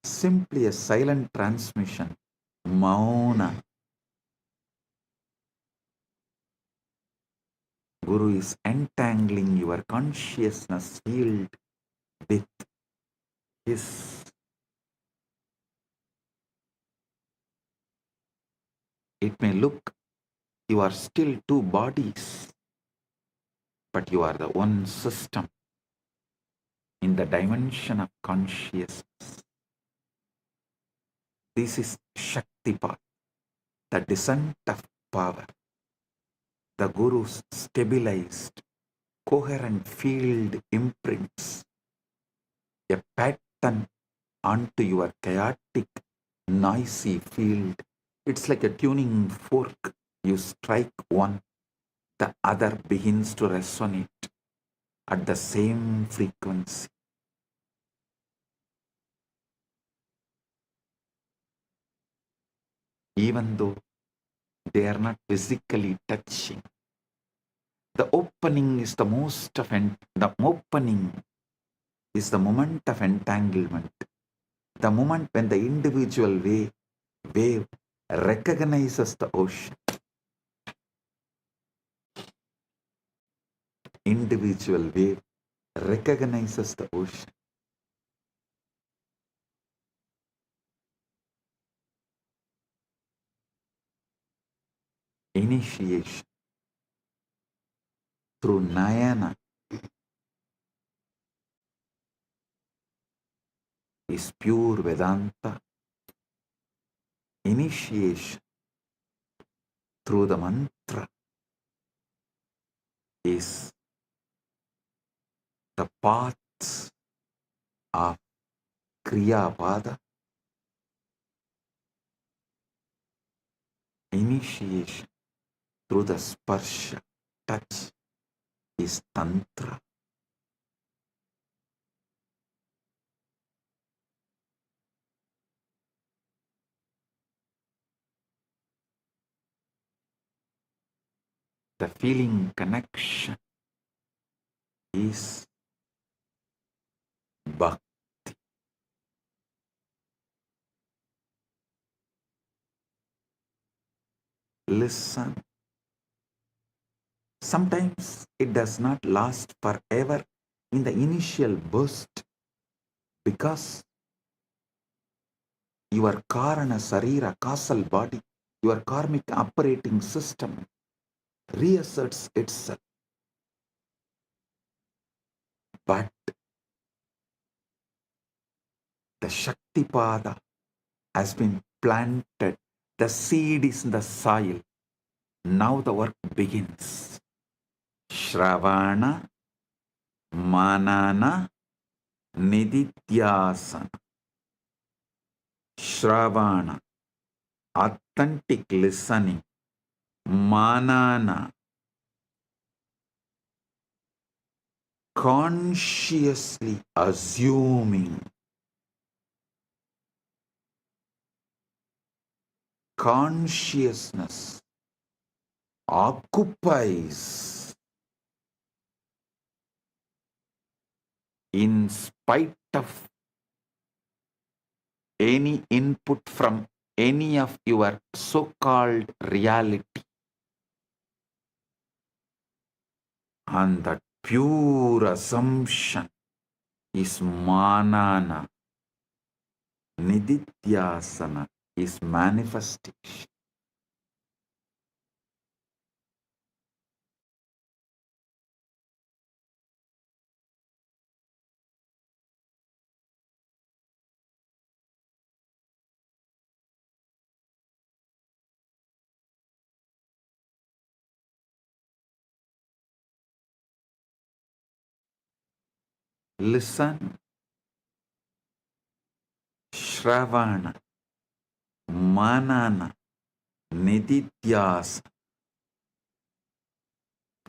simply a silent transmission, mauna, Guru is entangling your consciousness field with his. It may look you are still two bodies, but you are the one system in the dimension of consciousness. This is Shaktipat, the descent of power. The Guru's stabilized, coherent field imprints a pattern onto your chaotic, noisy field. It's like a tuning fork. You strike one, the other begins to resonate at the same frequency. Even though they are not physically touching, the opening is the opening is the moment of entanglement. The moment when the individual wave recognizes the ocean. Individual wave recognizes the ocean. Initiation through Nayana is pure Vedanta. Initiation through the mantra is the paths of Kriya Pada. Initiation through the sparsha, touch, is Tantra. The feeling connection is Bhakti. Listen. Sometimes it does not last forever in the initial burst because your Karana Sarira, causal body, your karmic operating system reasserts itself. But the Shaktipada has been planted. The seed is in the soil. Now the work begins. Shravana, Manana, Nididhyasana. Shravana, authentic listening. Manana, consciously assuming. Consciousness occupies in spite of any input from any of your so-called reality. And that pure assumption is manana. Nididhyasana is manifestation. Listen. Shravana, Manana, Nididhyasana.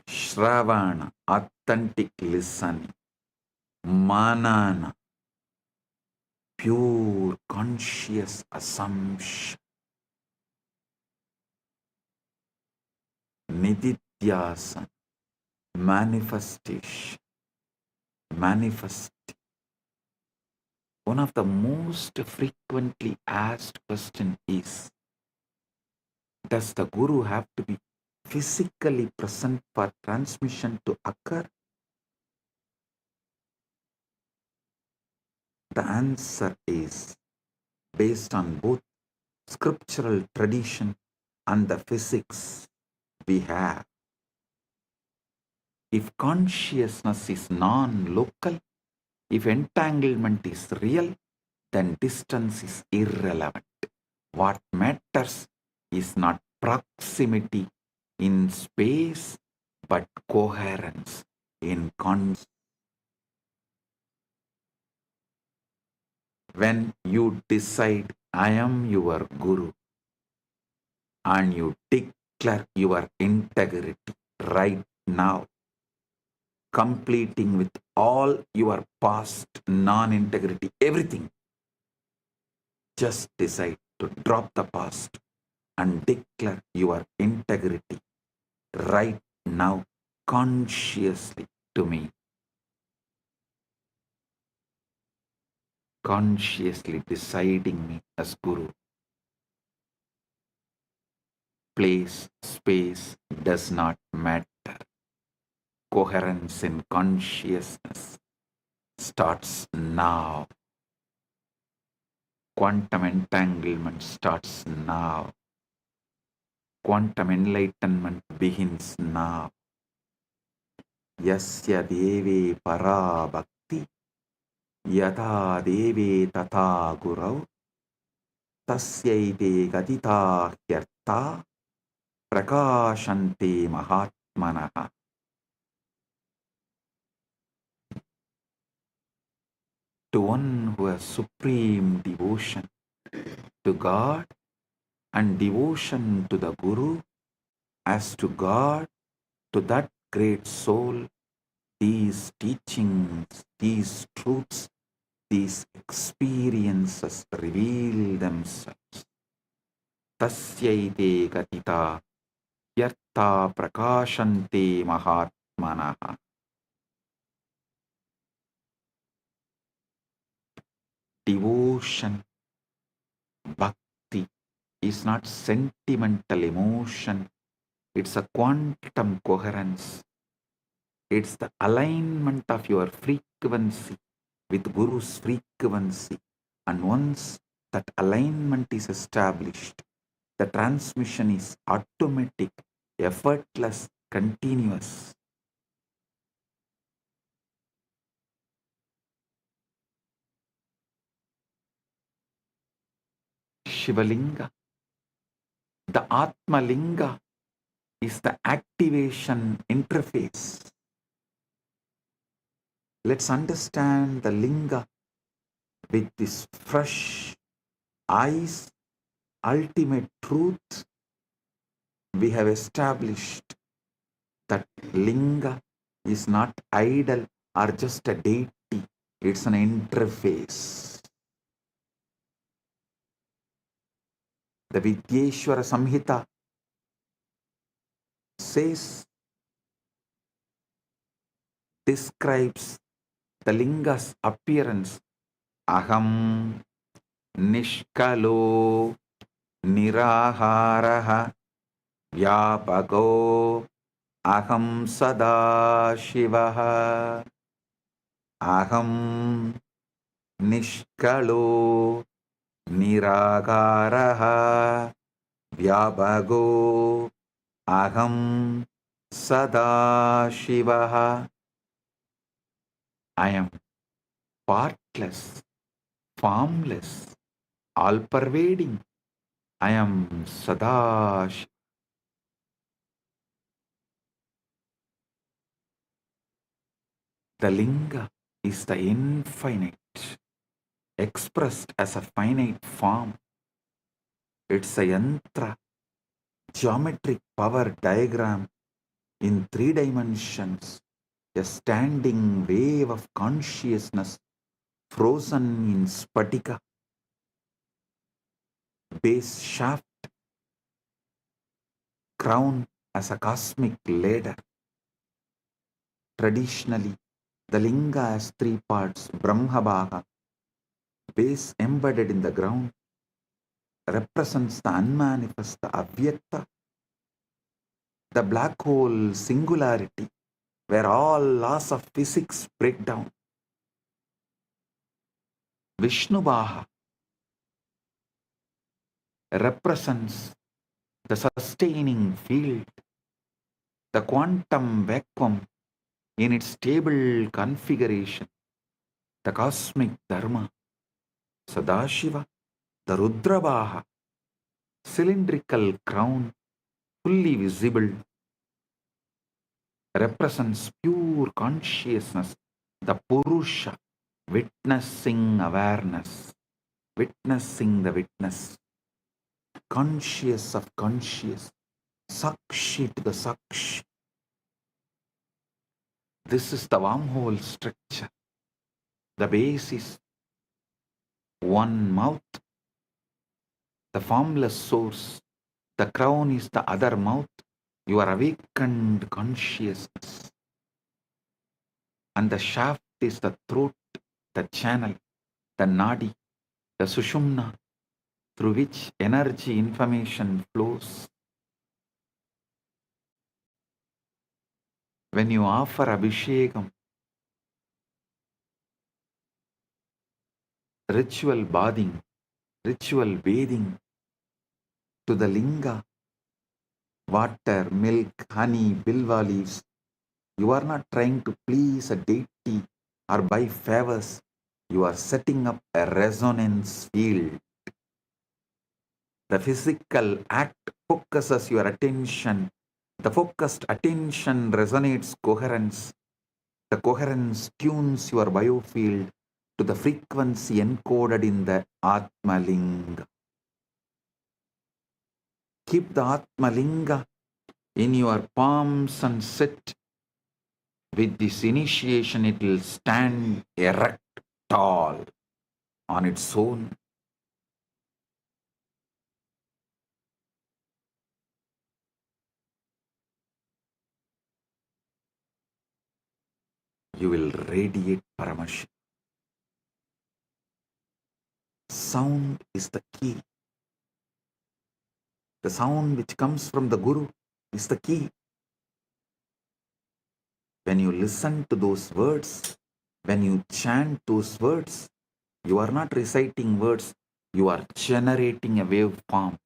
Shravana, authentic listening. Manana, pure conscious assumption. Nididhyasana, manifestation. Manifest. One of the most frequently asked questions is, does the Guru have to be physically present for transmission to occur? The answer is based on both scriptural tradition and the physics we have. If consciousness is non-local, if entanglement is real, then distance is irrelevant. What matters is not proximity in space, but coherence in consciousness. When you decide, I am your Guru, and you declare your integrity right now, completing with all your past non-integrity, everything, just decide to drop the past and declare your integrity right now consciously to me. Consciously deciding me as Guru. Place, space does not matter. Coherence in consciousness starts now. Quantum entanglement starts now. Quantum enlightenment begins now. Yasya deve para bhakti yata deve tata gurau tasyaite gatita hyarta prakashante mahatmanaha. To one who has supreme devotion to God and devotion to the Guru as to God, to that great soul, these teachings, these truths, these experiences reveal themselves. Tasyaite gatita yarta prakashante mahatmanaha. Devotion, bhakti is not sentimental emotion. It's a quantum coherence. It's the alignment of your frequency with Guru's frequency. And once that alignment is established, the transmission is automatic, effortless, continuous. Shivalinga, the Atma Linga, is the activation interface. Let's understand the Linga with this fresh eyes, ultimate truth. We have established that Linga is not idol or just a deity. It's an interface. The Vidyeshwara Samhita says, describes the Linga's appearance. Aham Nishkalo Niraharaha Vyapago Aham Sada Shivaha. Aham Nishkalo Niragaraha Vyapago Aham Sada Shivaha. I am partless, formless, all-pervading. I am Sada Shiva. The Linga is the infinite, expressed as a finite form. It's a yantra, geometric power diagram in 3 dimensions, a standing wave of consciousness frozen in spatika, base shaft, crown as a cosmic ladder. Traditionally, the Linga has 3 parts: Brahmabhaga, base embedded in the ground, represents the unmanifest, the Avyakta, the black hole singularity, where all laws of physics break down. Vishnubhaha represents the sustaining field, the quantum vacuum in its stable configuration, the cosmic dharma. Sadashiva, the Rudrabhaha, cylindrical crown, fully visible, represents pure consciousness, the Purusha, witnessing awareness, witnessing the witness, conscious of conscious, Sakshi to the Sakshi. This is the wormhole structure. The base is one mouth, the formless source. The crown is the other mouth, your awakened consciousness. And the shaft is the throat, the channel, the nadi, the sushumna, through which energy information flows. When you offer Abhishekam, ritual bathing, ritual bathing to the linga, water, milk, honey, bilva leaves, you are not trying to please a deity or buy favors. You are setting up a resonance field. The physical act focuses your attention. The focused attention resonates coherence. The coherence tunes your biofield to the frequency encoded in the Atma Linga. Keep the Atma Linga in your palms and sit. With this initiation, it will stand erect, tall, on its own. You will radiate Paramashiva. Sound is the key. The sound which comes from the Guru is the key. When you listen to those words, when you chant those words, you are not reciting words, you are generating a waveform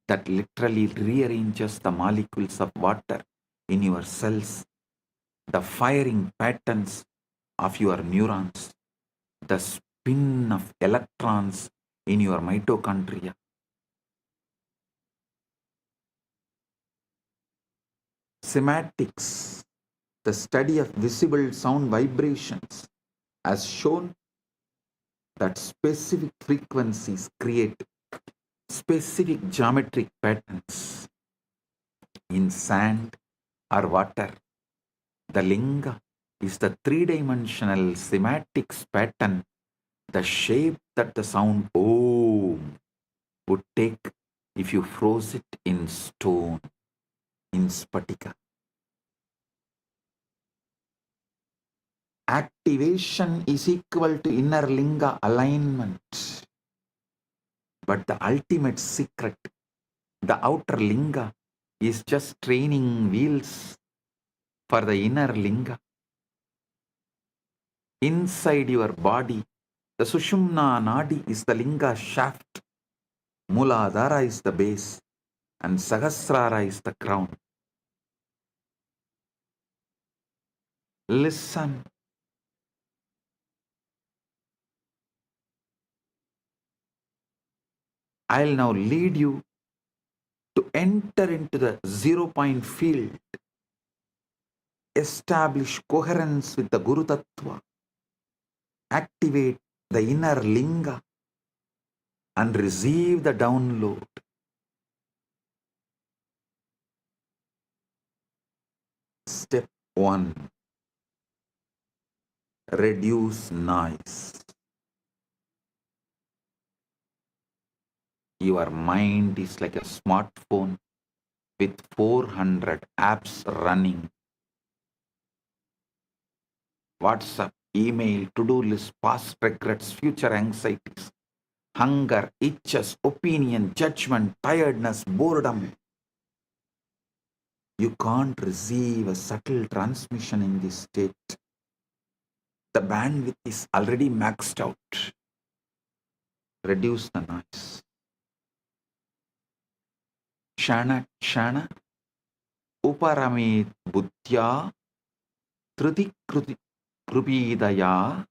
that literally rearranges the molecules of water in your cells, the firing patterns of your neurons, the spin of electrons in your mitochondria. Cymatics, the study of visible sound vibrations, has shown that specific frequencies create specific geometric patterns in sand or water. The linga is the three-dimensional cymatics pattern, the shape that the sound Om would take if you froze it in stone, in spatika. Activation is equal to inner linga alignment. But the ultimate secret, the outer linga, is just training wheels for the inner linga. Inside your body, the Sushumna Nadi is the linga shaft, Muladhara is the base, and Sahasrara is the crown. Listen. I'll now lead you to enter into the 0-point field, establish coherence with the Guru Tattva, activate the inner linga, and receive the download. Step 1. Reduce noise. Your mind is like a smartphone with 400 apps running. WhatsApp, email, to-do list, past regrets, future anxieties, hunger, itches, opinion, judgment, tiredness, boredom. You can't receive a subtle transmission in this state. The bandwidth is already maxed out. Reduce the noise. Kshana kshana uparamit buddhya triti krupidaya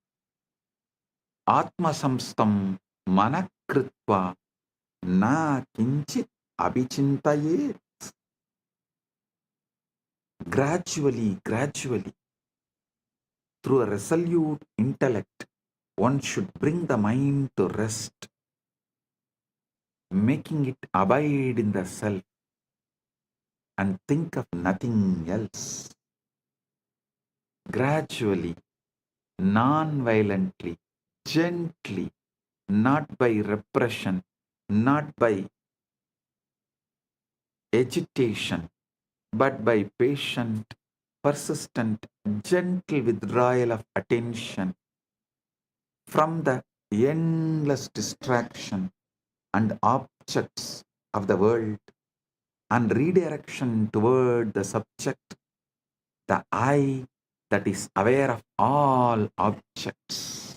atmasamstam manakritva na kinchit abhichintayet. Gradually, through a resolute intellect, one should bring the mind to rest, making it abide in the self and think of nothing else. Gradually, non-violently, gently, not by repression, not by agitation, but by patient, persistent, gentle withdrawal of attention from the endless distraction and objects of the world and redirection toward the subject, the I that is aware of all objects.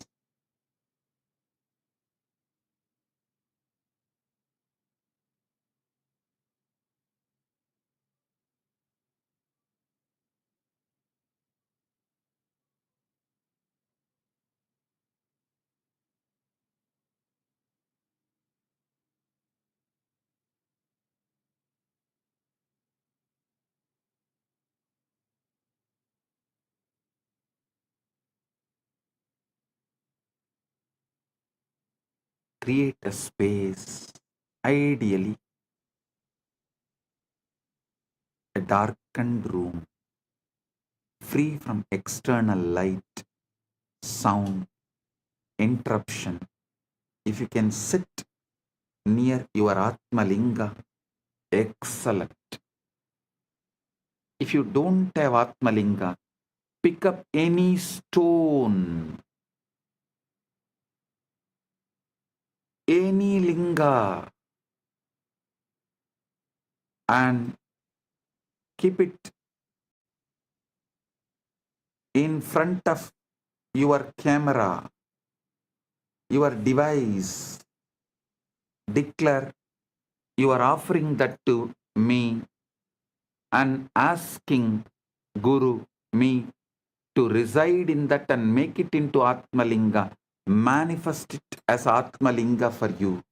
Create a space, ideally a darkened room, free from external light, sound, interruption. If you can sit near your Atmalinga, excellent. If you don't have Atmalinga, pick up any stone, any linga, and keep it in front of your camera, your device. Declare you are offering that to me and asking Guru, me, to reside in that and make it into Atmalinga. Manifest it as Atmalinga for you.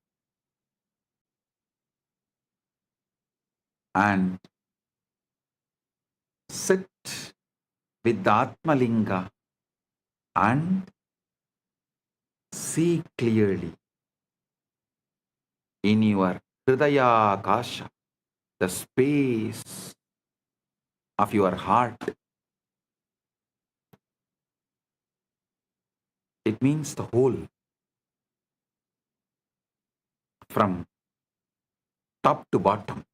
And sit with the Atmalinga and see clearly in your Hridaya Akasha, the space of your heart. It means the whole, from top to bottom,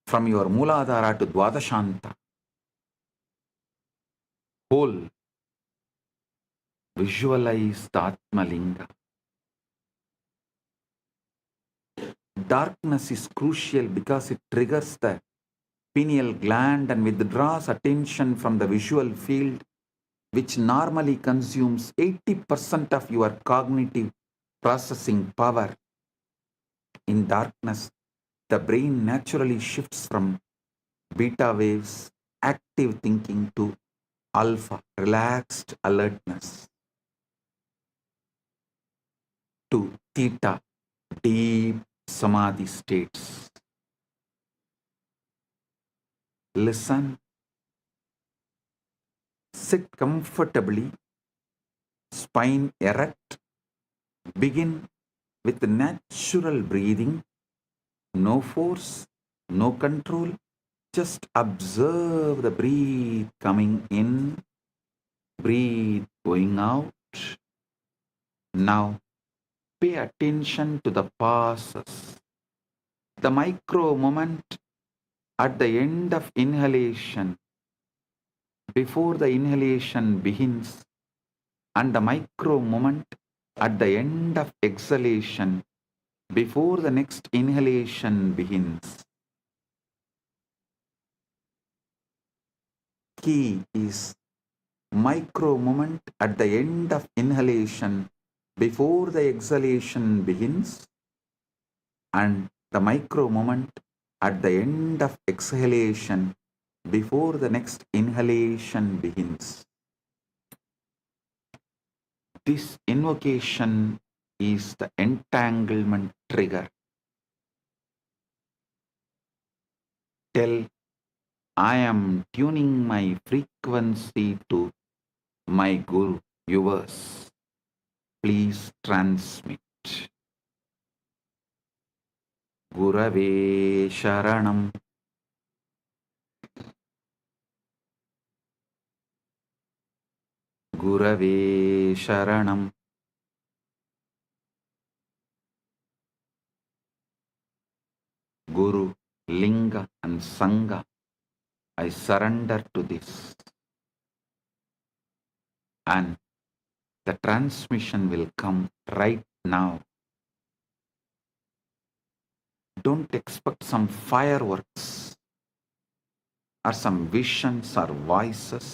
from your Mooladhara to Dwadashanta, whole. Visualize the Atmalinga. Darkness is crucial because it triggers the pineal gland and withdraws attention from the visual field, which normally consumes 80% of your cognitive processing power. In darkness, the brain naturally shifts from beta waves, active thinking, to alpha, relaxed alertness, to theta, deep samadhi states. Listen, sit comfortably, spine erect. Begin with natural breathing, no force, no control. Just observe the breath coming in, breathe going out. Now, pay attention to the pauses, the micro moment at the end of inhalation, before the inhalation begins, and the micro moment at the end of exhalation, before the next inhalation begins. Key is micro moment at the end of inhalation, before the exhalation begins, and the micro moment at the end of exhalation, before the next inhalation begins. This invocation is the entanglement trigger. Tell, I am tuning my frequency to my Guru, yours. Please transmit. Gurave Sharanam. Gurave Sharanam. Guru, Linga and Sangha, I surrender to this. And the transmission will come right now. Don't expect some fireworks or some visions or voices.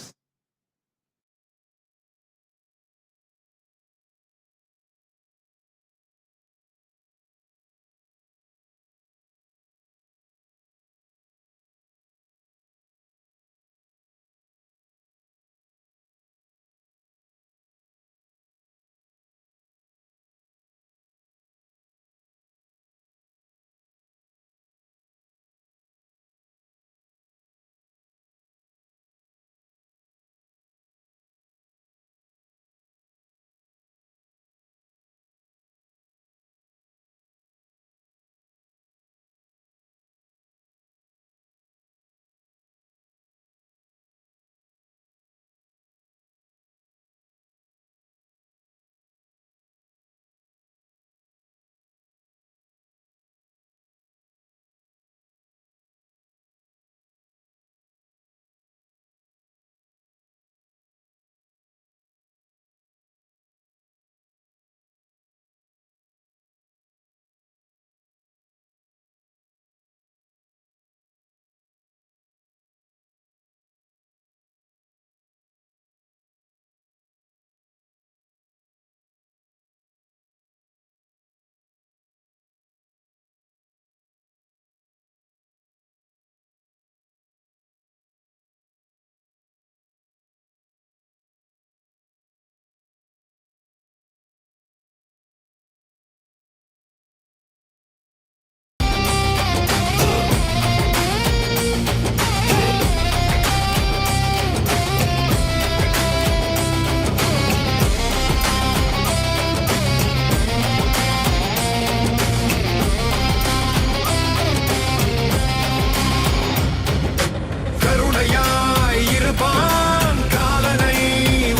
கருணையாய் இருப்பான் காலனை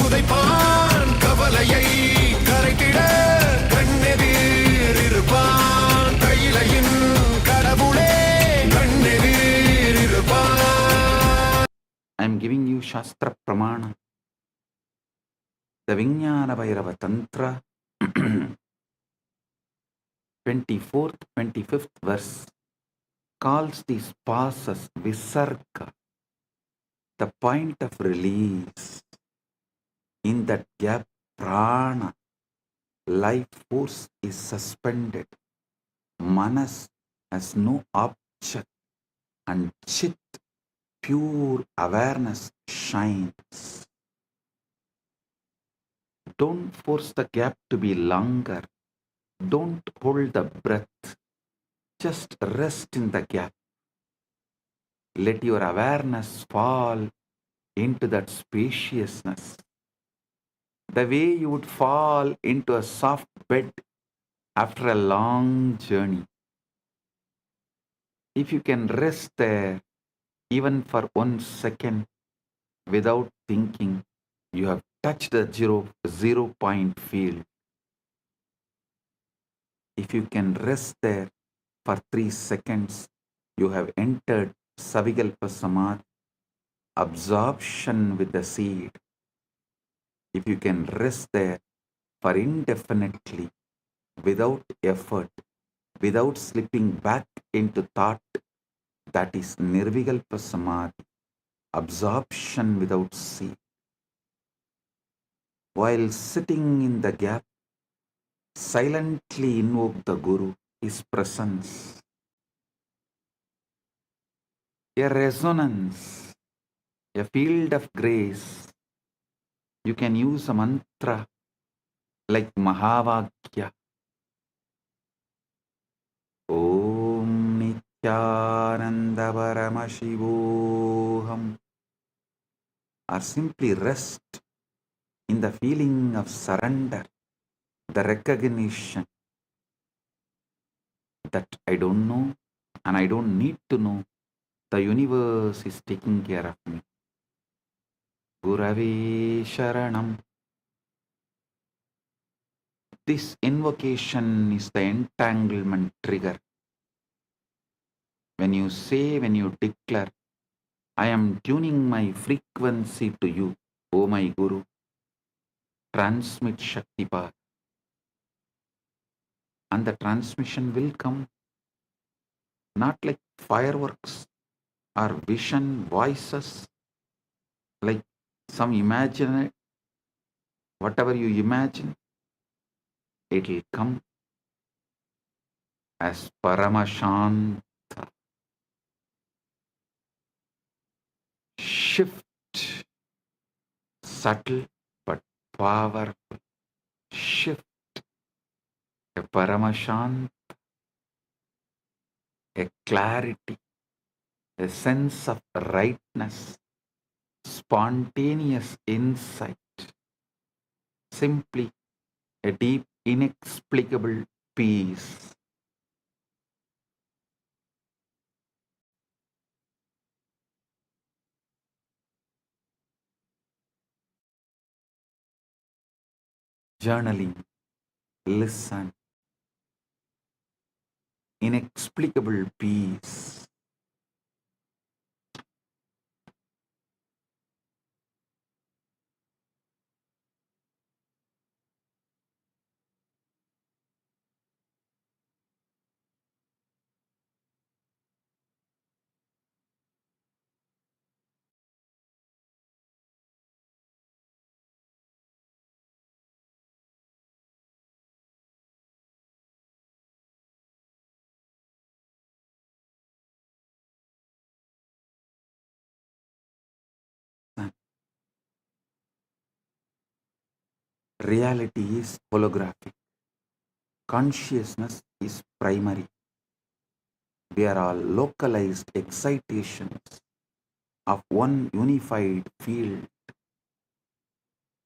உதைப்பான் கவலையை கரைத்திட கண்ணெதிர் இருப்பான் கையிலையின் கடவுளே கண்ணெதிர் இருப்பான். I am giving you Shastra Pramana. The Vijnana Bhairava Tantra, 24th, 25th verse, calls these passes Visarga, the point of release. In that gap, prana, life force is suspended. Manas has no object, and Chit, pure awareness, shines. Don't force the gap to be longer. Don't hold the breath. Just rest in the gap. Let your awareness fall into that spaciousness. The way you would fall into a soft bed after a long journey. If you can rest there even for 1 second without thinking, you have touched the zero point field. If you can rest there for 3 seconds, you have entered Savikalpa Samadhi, absorption with the seed. If you can rest there for indefinitely, without effort, without slipping back into thought, that is Nirvikalpa Samadhi, absorption without seed. While sitting in the gap, silently invoke the Guru, his presence. A resonance, a field of grace. You can use a mantra like Mahavakya. Om Nithyananda Paramashivoham. Or simply rest in the feeling of surrender, the recognition that I don't know and I don't need to know. The universe is taking care of me. Gurave Sharanam. This invocation is the entanglement trigger. When you say, when you declare, I am tuning my frequency to you, O my Guru, transmit Shakti Path. And the transmission will come, not like fireworks, or vision voices, like some imagine, whatever you imagine, it will come as Paramashant. Shift, subtle but powerful shift, a Paramashant, a clarity, a sense of rightness, spontaneous insight, simply a deep, inexplicable peace. Journaling, listen, inexplicable peace. Reality is holographic. Consciousness is primary. We are all localized excitations of one unified field.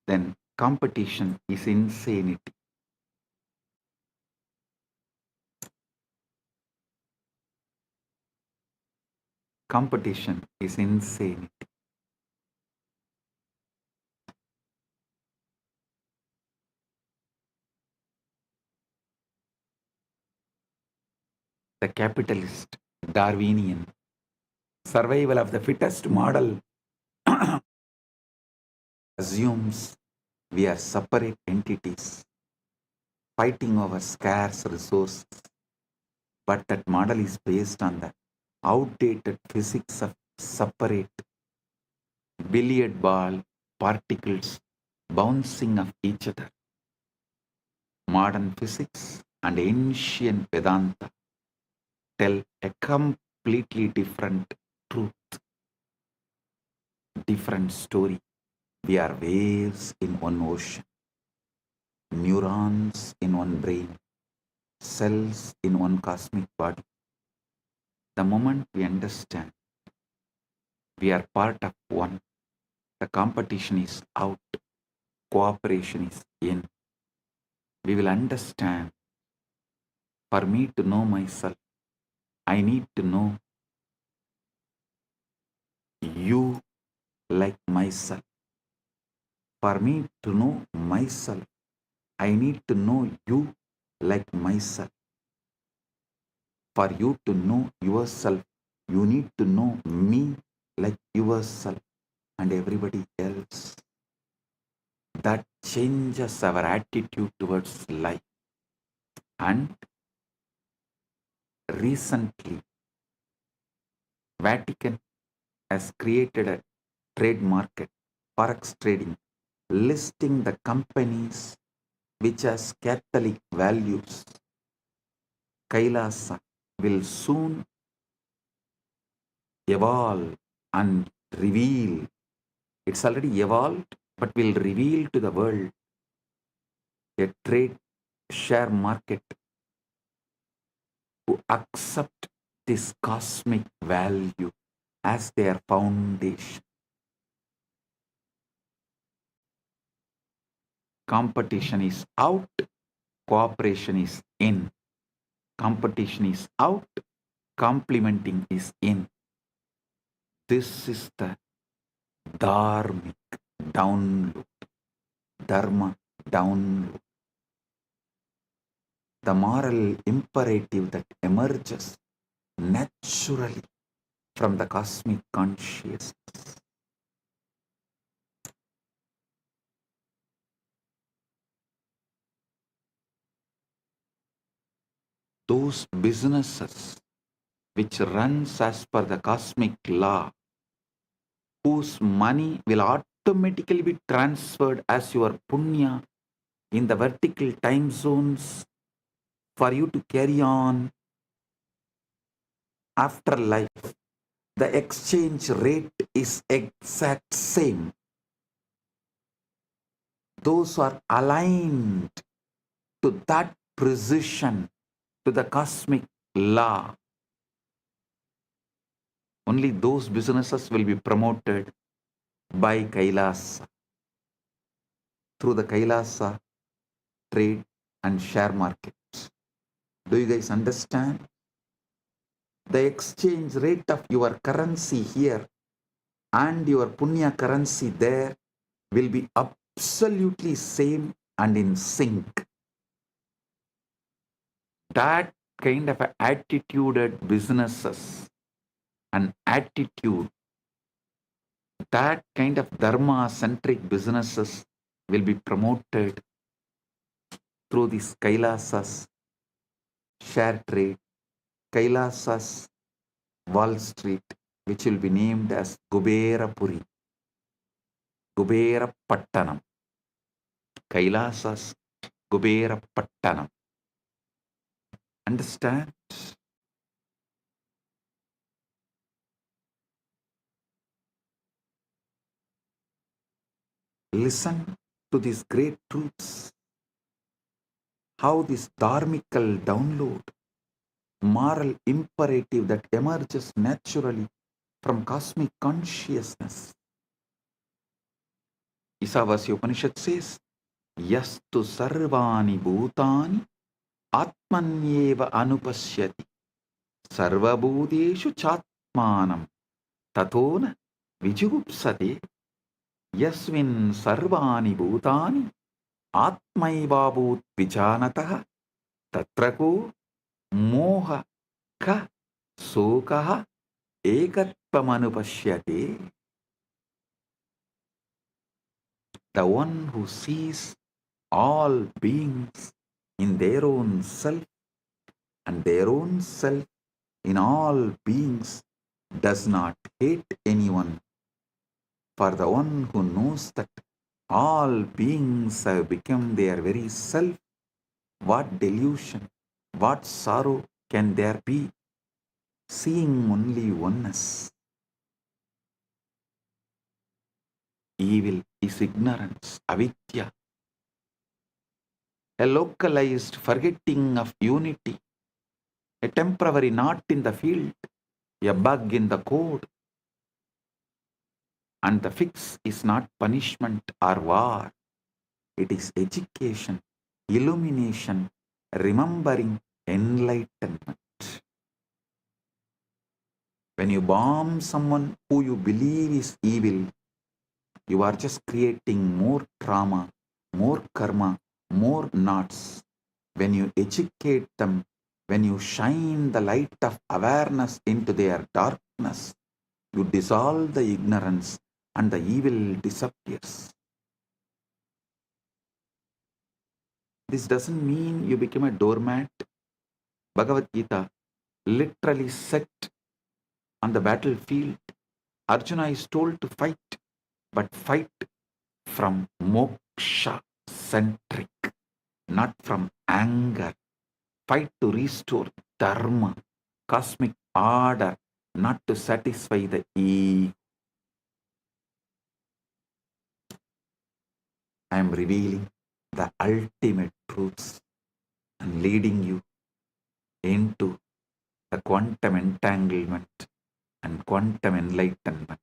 Then competition is insanity. Competition is insanity. The capitalist, Darwinian, survival of the fittest model assumes we are separate entities fighting over scarce resources. But that model is based on the outdated physics of separate billiard ball particles bouncing off each other. Modern physics and ancient Vedanta tell a completely different truth, different story. We are waves in one ocean, neurons in one brain, cells in one cosmic body. The moment we understand we are part of one, the competition is out, cooperation is in. We will understand, for me to know myself, I need to know you like myself. For me to know myself, I need to know you like myself. For you to know yourself, you need to know me like yourself and everybody else. That changes our attitude towards life. And recently, Vatican has created a trade market, forex trading, listing the companies which has Catholic values. KAILASA will soon evolve and reveal. It's already evolved, but will reveal to the world a trade share market who accept this cosmic value as their foundation. Competition is out, cooperation is in. Competition is out, complementing is in. This is the dharmic download, dharma download. The moral imperative that emerges naturally from the cosmic consciousness. Those businesses which runs as per the cosmic law, whose money will automatically be transferred as your punya in the vertical time zones for you to carry on after life. The exchange rate is exact same. Those who are aligned to that precision, to the cosmic law, only those businesses will be promoted by Kailasa, through the Kailasa trade and share market. Do you guys understand? The exchange rate of your currency here and your punya currency there will be absolutely same and in sync. That kind of attituded businesses and attitude, that kind of dharma-centric businesses will be promoted through this Kailasa's share trade, Kailasa's Wall Street, which will be named as Kubera Puri, Kubera Pattanam, Kailasa's Kubera Pattanam. Understand? Listen to these great truths. How this dharmical download, moral imperative that emerges naturally from cosmic consciousness. Isavasya Upanishad says, Yastu sarvani bhutani atmanyeva anupashyati sarvabhuteshu chatmanam tatona vijugupsate yasmin sarvani bhutani atmaivabhut vijanatah tatrako moha ka sokaha ekatpamanupashyate. The one who sees all beings in their own self and their own self in all beings does not hate anyone. For the one who knows that all beings have become their very self, what delusion, what sorrow can there be, seeing only oneness? Evil is ignorance, avidya, a localized forgetting of unity, a temporary knot in the field, a bug in the code. And the fix is not punishment or war. It is education, illumination, remembering, enlightenment. When you bomb someone who you believe is evil, you are just creating more trauma, more karma, more knots. When you educate them, when you shine the light of awareness into their darkness, you dissolve the ignorance and the evil disappears. This doesn't mean you become a doormat. Bhagavad Gita literally set on the battlefield. Arjuna is told to fight, but fight from moksha-centric, not from anger. Fight to restore dharma, cosmic order, not to satisfy the ego. I am revealing the ultimate truths and leading you into the quantum entanglement and quantum enlightenment.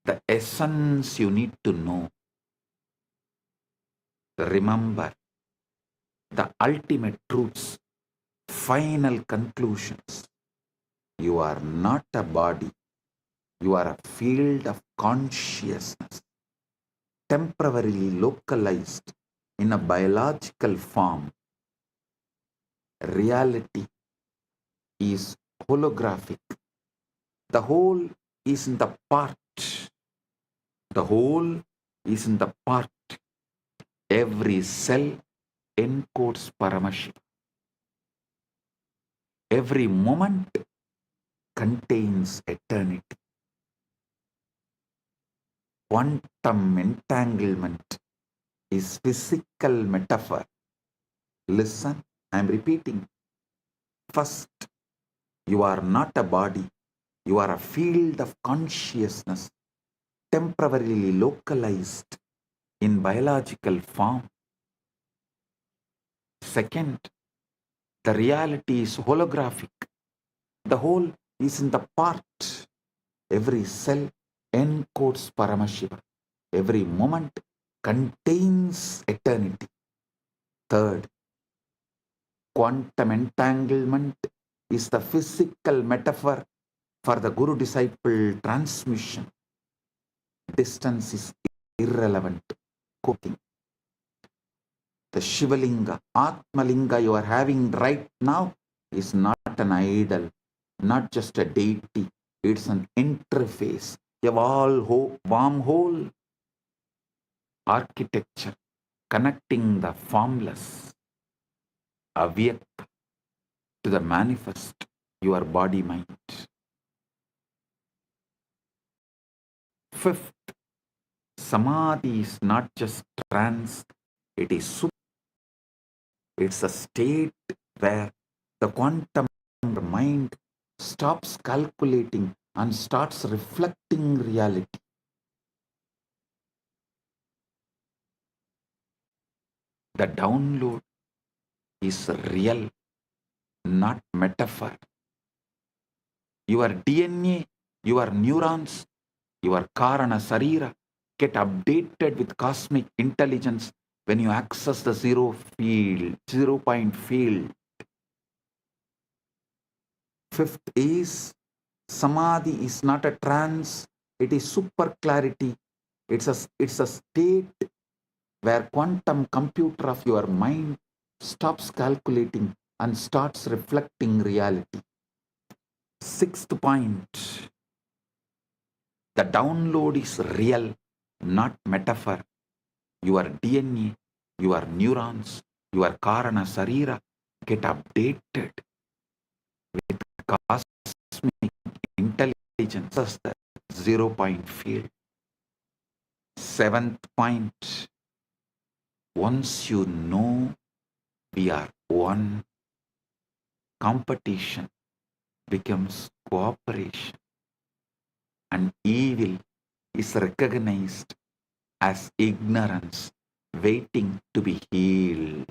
The essence you need to know. Remember the ultimate truths, final conclusions. You are not a body. You are a field of consciousness, temporarily localized in a biological form. Reality is holographic. The whole is in the part. The whole is in the part. Every cell encodes Paramashiva. Every moment contains eternity. Quantum entanglement is physical metaphor. Listen, I am repeating. First, you are not a body. You are a field of consciousness, temporarily localized in biological form. Second, the reality is holographic. The whole is in the part. Every cell encodes Paramashiva. Every moment contains eternity. Third, quantum entanglement is the physical metaphor for the Guru-disciple transmission. Distance is irrelevant. Quoting. The Shivalinga, Atmalinga you are having right now is not an idol, not just a deity. It's an interface, a wormhole architecture connecting the formless, avyakta, to the manifest, your body-mind. Fifth, Samadhi is not just trance, it is super. It's a state where the quantum mind stops calculating and starts reflecting reality. The download is real, not metaphor. Your DNA, your neurons, your Karana Sarira get updated with cosmic intelligence when you access the zero point field. Fifth is Samadhi is not a trance, it is super clarity. It's a state where quantum computer of your mind stops calculating and starts reflecting reality. Sixth point, the download is real, not metaphor. Your DNA, your neurons, your Karana Sarira get updated with cosmic intelligence as the zero point field. Seventh point, once you know we are one, competition becomes cooperation, and evil is recognized as ignorance waiting to be healed.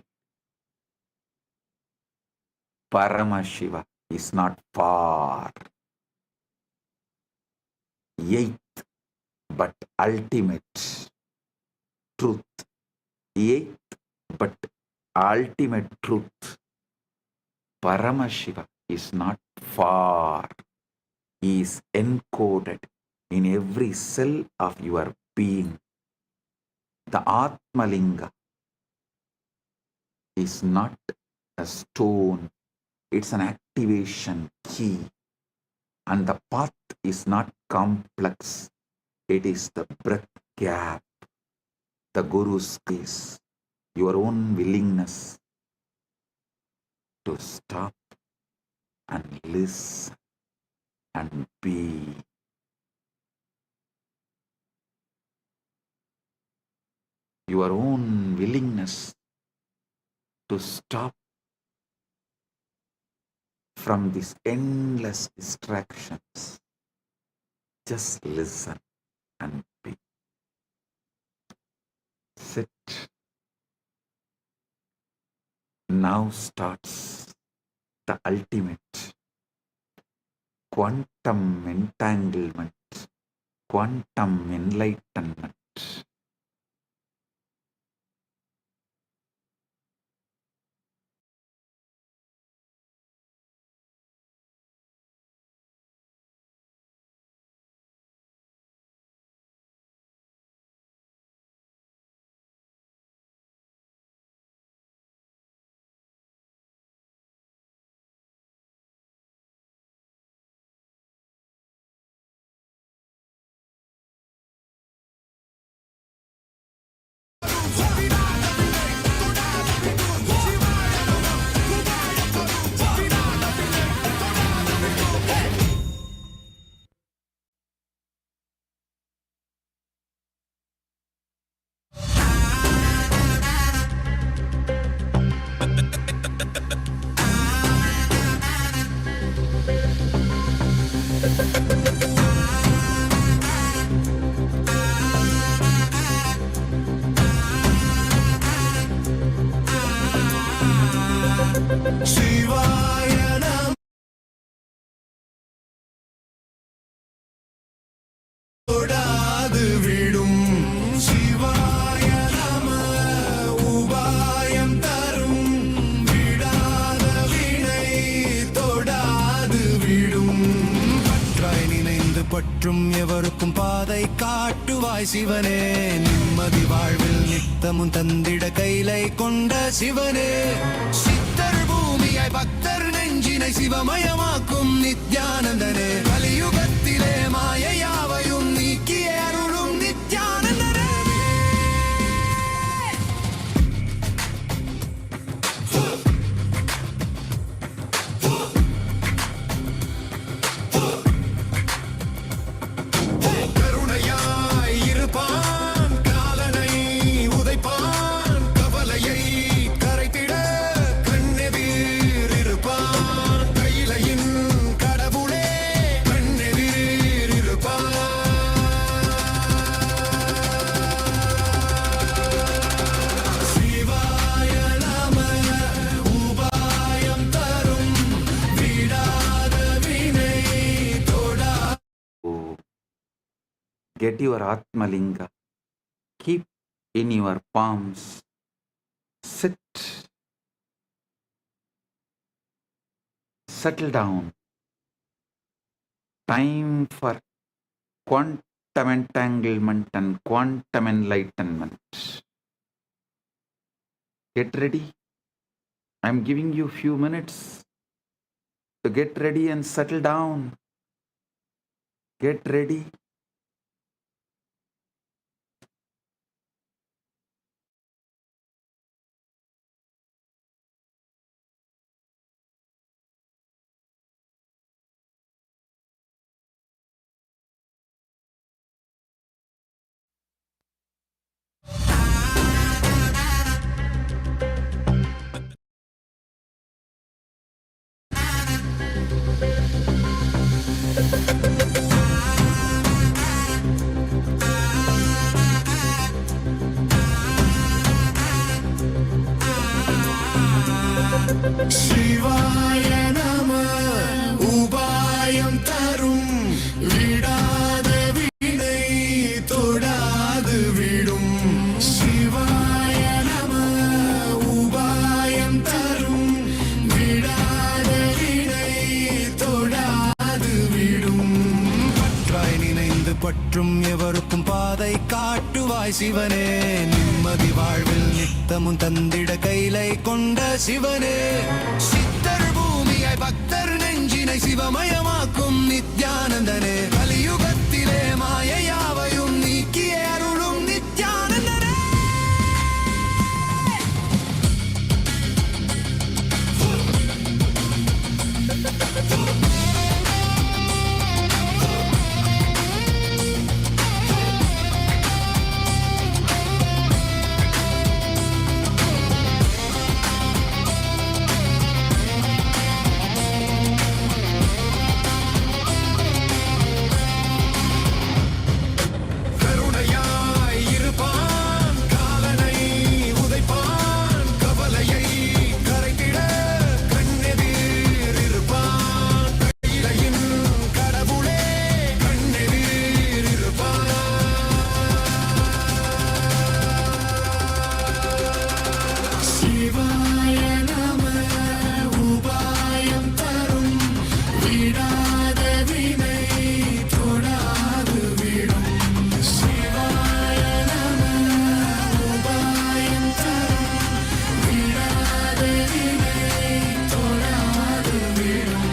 Paramashiva is not far. Eighth but ultimate truth. Eighth but ultimate truth. Paramashiva is not far. He is encoded in every cell of your being. The Atmalinga is not a stone, it's an activation key. And the path is not complex, it is the breath gap. The Guru's case, your own willingness to stop and listen and be. Your own willingness to stop from these endless distractions. Just listen and be. Sit. Now starts the ultimate quantum entanglement, quantum enlightenment. காட்டுவாய் சிவனே, நிம்மதி வாழ்வில் நித்தமும் தந்திட கைலை கொண்ட சிவனே, சித்தர் பூமியாய் பக்தர் நெஞ்சினை சிவமயமாக்கும் நித்யானந்தனே, கலியுகத்திலே மாயையாவையும் நீக்கிய அருளும் நித்யானந்தனே. கருணையாய் இருப்பான், காலனை உதைப்பான், கவலையை கரைத்திட கண்ணெதிர் இருப்பான், கையிலையின் கடவுளே கண்ணெதிர் இருப்பான். சிவாய நம உபாயம் தரும், விடாத வினை தொடா. Get your Atmalinga. Keep in your palms. Sit. Settle down. Time for quantum entanglement and quantum enlightenment. Get ready. I'm giving you few minutes to get ready and settle down. Get ready. சிவாய நம உபாயம் தரும், விடாத வினை தொடாது விடும். சிவாய நம உபாயம் தரும், விடாத வினை தொடாது விடும். பற்றாய் நினைந்து பற்றும் எவருக்கும் பாதை காட்டுவாய் சிவனே, நிம்மதி வாழ்வில் நித்தமும் தந்திட கைலை கொண்ட சிவனே, சித்தர் பூமியாய் பக்தர் நெஞ்சினை சிவமயமாக்கும் நித்யானந்தனே, கலியுகத்திலே மாயையாவையும் நீக்கிய அருளும் நித்யானந்தனே. கருணையாய் இருப்பான், காலனை உதைப்பான், கவலையை கரைத்திட கண்ணெதிர் இருப்பான், கையிலையின் கடவுளே கண்ணெதிர் இருப்பான். சிவாய நம உபாயம் தரும், விடாத வினை தொடாது விடும். சிவாய நம உபாயம் தரும், விடாத வினை தொடாது விடும்.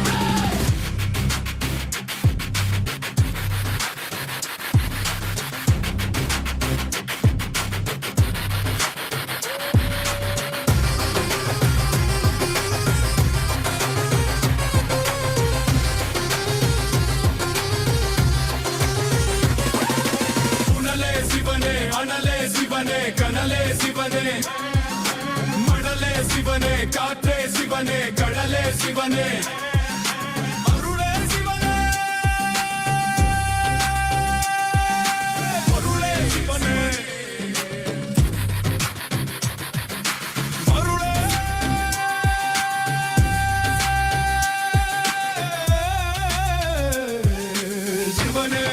உணலே சிவனே, அனலே சிவனே, கனலே சிவனே, மணலே சிவனே, காற்றே சிவனே, கடலே சிவனே, அருளே சிவனே, பொருளே சிவனே, அருளே சிவனே.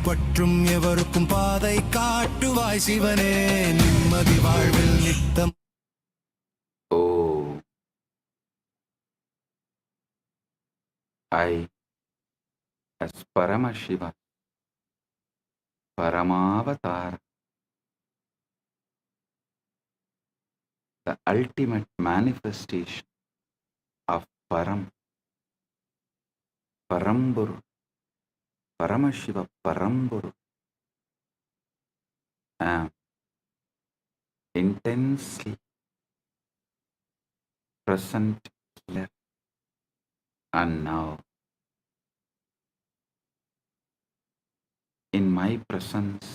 பின்பற்றும் எவருக்கும் பாதை காட்டுவாய் சிவனே நிம்மதி வாழ்வில் நித்தம். Oh, I, as Paramashiva, Paramavatara, the ultimate manifestation of Parampurul, Paramashiva Parampurul, am intensely present here and now. In my presence,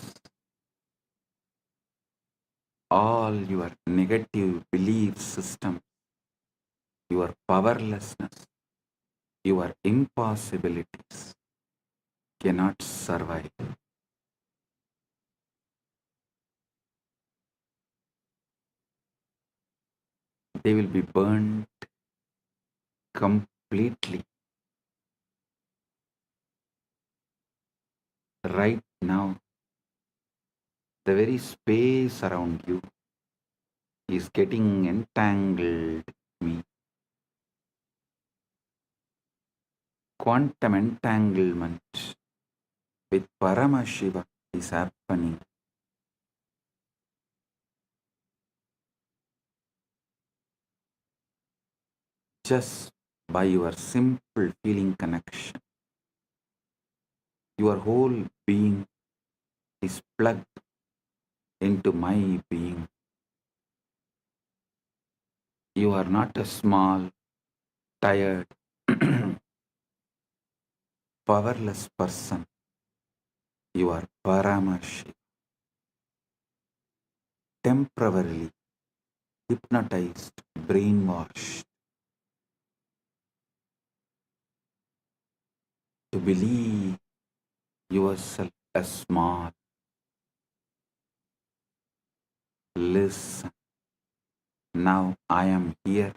all your negative belief systems, your powerlessness, your impossibilities cannot survive. They will be burnt completely. Right now, the very space around you is getting entangled with me. Quantum entanglement with Paramashiva is happening. Just by your simple feeling connection. Your whole being is plugged into my being. You are not a small, tired, powerless person. You are Paramashiva. Temporarily hypnotized, brainwashed to believe yourself as small. Listen. Now I am here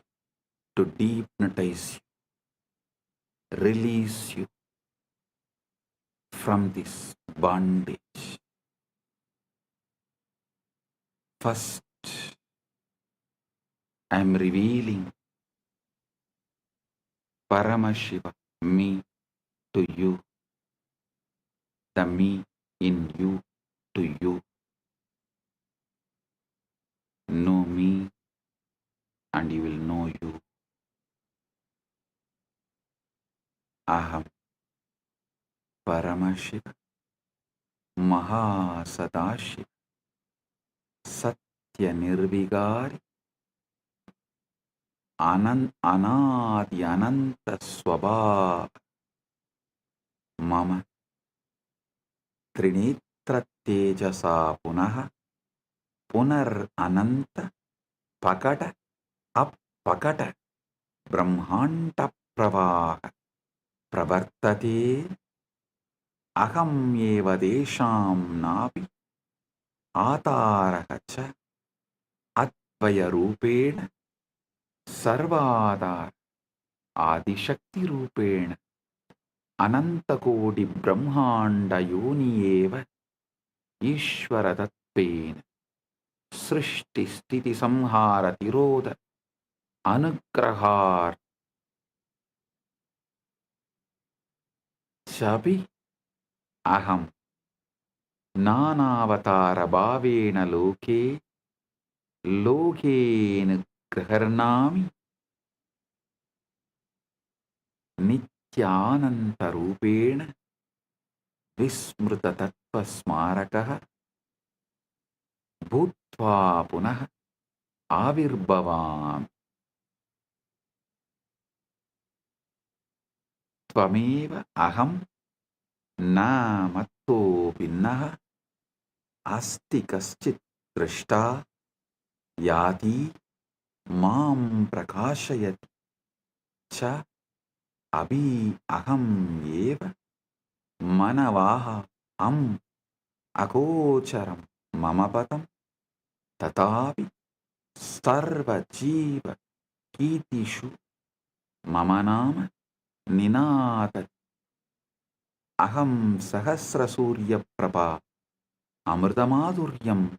to dehypnotize you, release you from this bondage. First, I am revealing Paramashiva, me, to you, the me in you to you. Know me and you will know you. Aham Paramashiva Maha Sadashiva Satya Nirvigari Anadi Ananta Swabhava Mama Trinitra Tejasa Punaha Punar Ananta Pakata Appakata Brahmanta Pravaha Pravartate Aham Eva Desham Napi Atarahacha Advaya Rupena Sarvadar Adishakti Rupena Anantakodi Brahmanda Yoni Eva Ishvara Tatpena Srishti Stiti Samhara Tiroda Anugrahar Chabi Aham Nanavatara Bhavena Loke Lokena Graharnami Nithyananda Rupena Vismruta Tattva Smarakaha Bhutva Punaha Avirbhavam Tvameva Aham Na Matto Vinnaha Asti Kaschit Drishta Yati Mam Prakashayati Cha Abhi Aham Eva Manavaha Am Akocharam Mamapatam Tatapi Sarva Jiva Kitishu Mamanama Ninata Aham Sahasra Surya Prabha Amritamadhuryam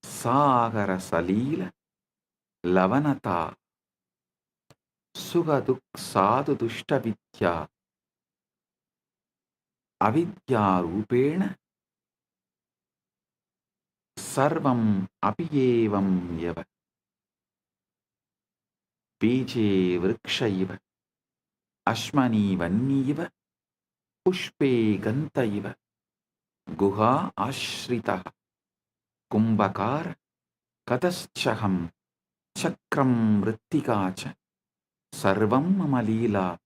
Sagara Salila Lavanata Sugaduk Sadhu Dushta Vidya Avidya Rupena Sarvam Apiyevam Yava Bije Vrikshaiva Ashmani Vanniva Pushpe Gantaiva Guha Ashrita Kumbhakar Kataschaham Chakram Rittikacha Sarvam Mamalila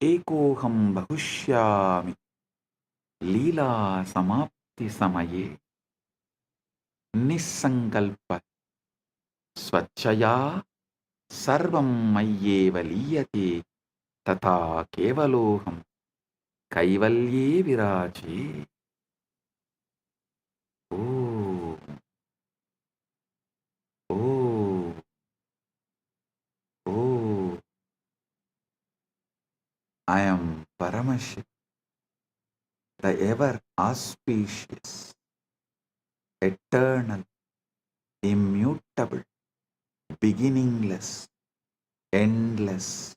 Ekoham Bahushyami Lila Samapti Samaye Nisankalpa Swachaya Sarvam Mayyeva Liyate Tata Kevaloham Kaivalye Viraje. Oh, oh, oh, I am Paramashiva, the ever auspicious, eternal, immutable, beginningless, endless.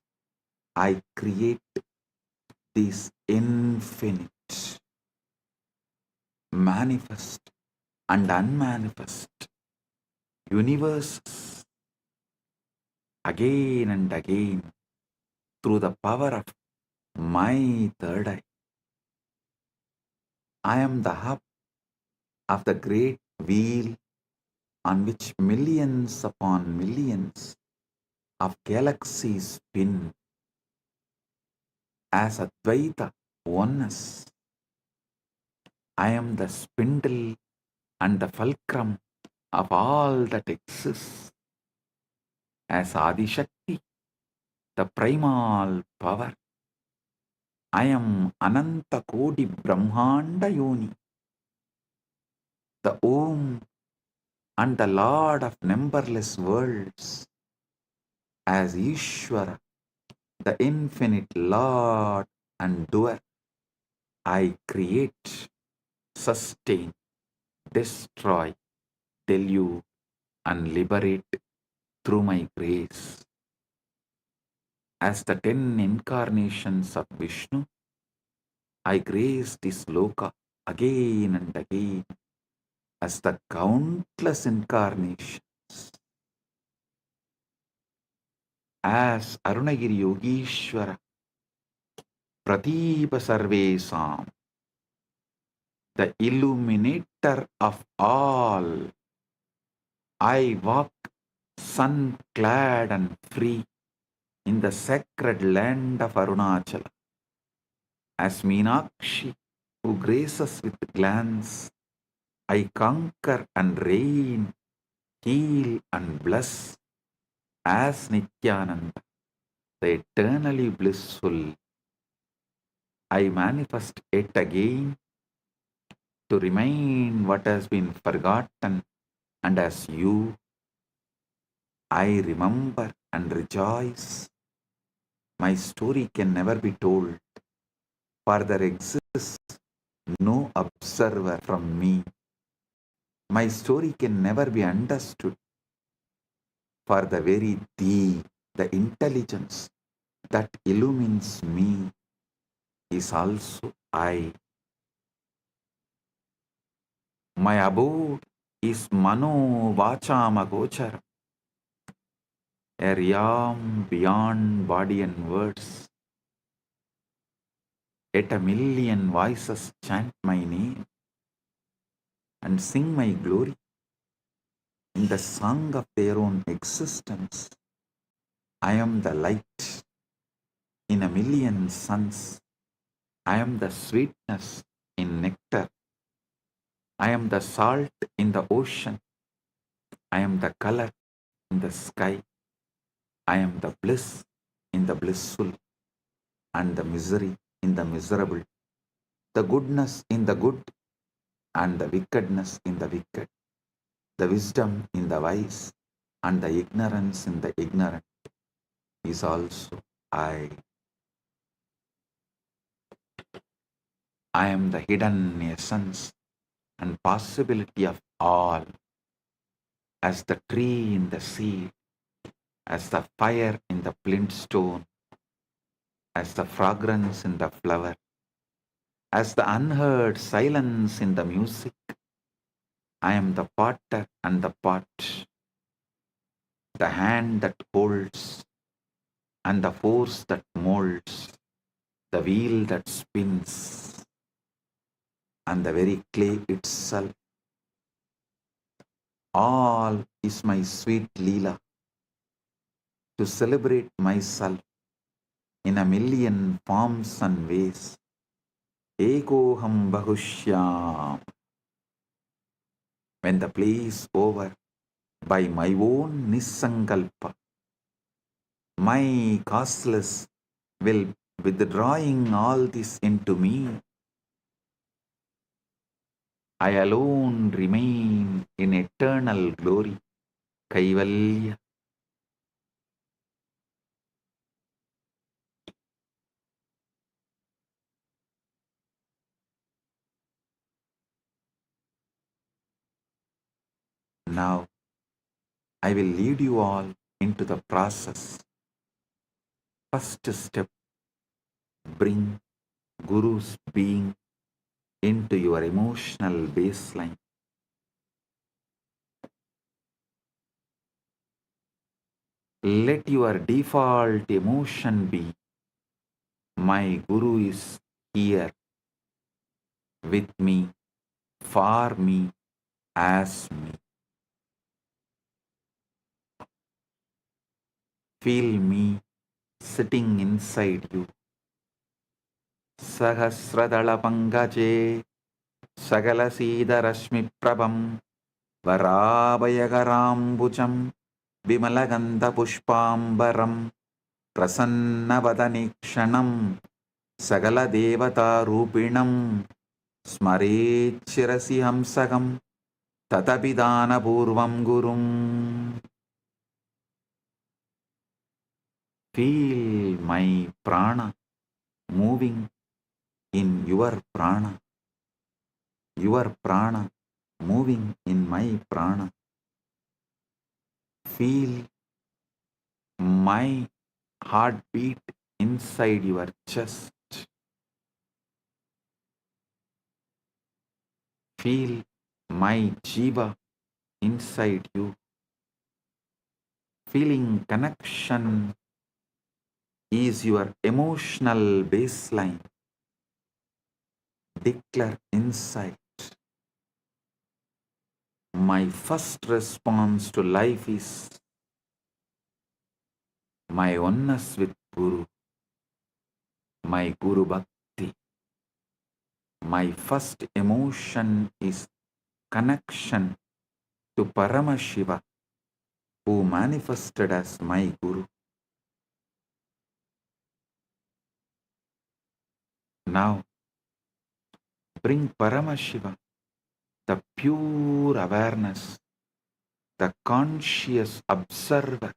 I create this infinite, manifest and unmanifest universes again and again through the power of my third eye. I am the hub of the great wheel on which millions upon millions of galaxies spin as Advaita oneness. I am the spindle and the fulcrum of all that exists as Adishakti, the primal power. I am Ananta Kodi Brahmanda Yoni, the Om and the Lord of numberless worlds, as Ishvara, the infinite Lord and doer. I create, sustain, destroy, delude, and liberate through my grace. As the 10 incarnations of Vishnu, I grace this loka again and again as the countless incarnations. As Arunagiri Yogishwara, Pratipa Sarvesam, the illuminator of all, I walk sun-clad and free in the sacred land of Arunachala. As Meenakshi, who graces with glance, I conquer and reign, heal and bless. As Nithyananda, the eternally blissful, I manifest it again to remind what has been forgotten, and as you, I remember and rejoice. My story can never be told, for there exists no observer from me. My story can never be understood, for the very thee, the intelligence that illumines me, is also I. My abode is Mano Vachama Gochara, a realm beyond body and words. Yet a million voices chant my name and sing my glory in the song of their own existence. I am the light in a million suns. I am the sweetness in nectar. I am the salt in the ocean. I am the color in the sky. I am the bliss in the blissful and the misery in the miserable, the goodness in the good and the wickedness in the wicked, the wisdom in the wise and the ignorance in the ignorant is also I. I am the hidden essence and possibility of all, as the tree in the seed, as the fire in the flint stone, as the fragrance in the flower, as the unheard silence in the music. I am the potter and the pot, the hand that holds and the force that molds, the wheel that spins and the very clay itself. All is my sweet Leela to celebrate myself in a million forms and ways. Ekoham Bahushyam. When the play is over, by my own Nisankalpa, my causeless will withdrawing all this into me. I alone remain in eternal glory. Kaivalya. Now I will lead you all into the process. First step, bring Guru's being into your emotional baseline. Let your default emotion be, my Guru is here with me, for me, as me. Feel me sitting inside you. Sahasradala Pangaje Sagala Sida Rashmi Prabham Varabhayagarambucham Vimalagandha Pushpambaram Prasannavadanikshanam Sagala Devata Rupinam Smarechirasi Hamsagam Tatapidana Purvam Gurum. Feel my prana moving in your prana moving in my prana. Feel my heartbeat inside your chest. Feel my jiva inside you. Feeling connection is your emotional baseline. Declare inside. My first response to life is my oneness with Guru, my Guru Bhakti. My first emotion is connection to Paramashiva, who manifested as my Guru. Now, bring Paramashiva, the pure awareness, the conscious observer,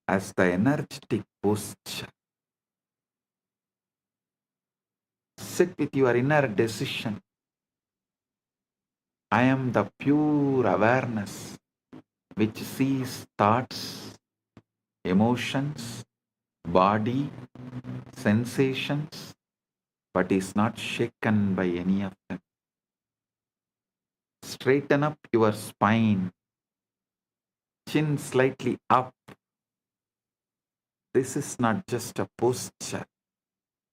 as the energetic posture. Sit with your inner decision. I am the pure awareness which sees thoughts, emotions, body, sensations, but is not shaken by any of them. Straighten up your spine, chin slightly up. This is not just a posture.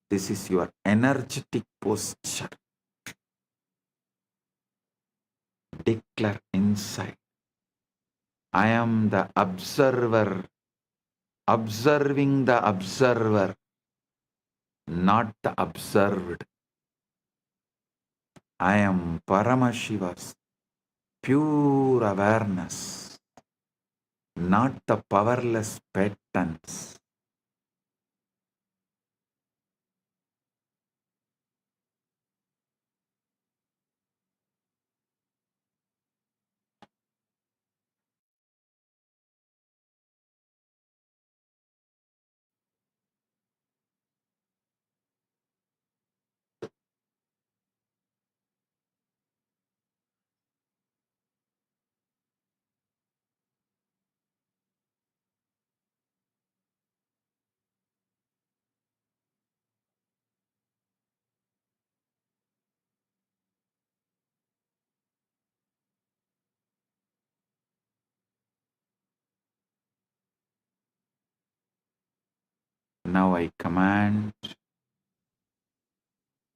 This is your energetic posture. Declare inside. I am the observer, observing the observer, not the observed. I am Paramashiva's pure awareness, not the powerless patterns. Now I command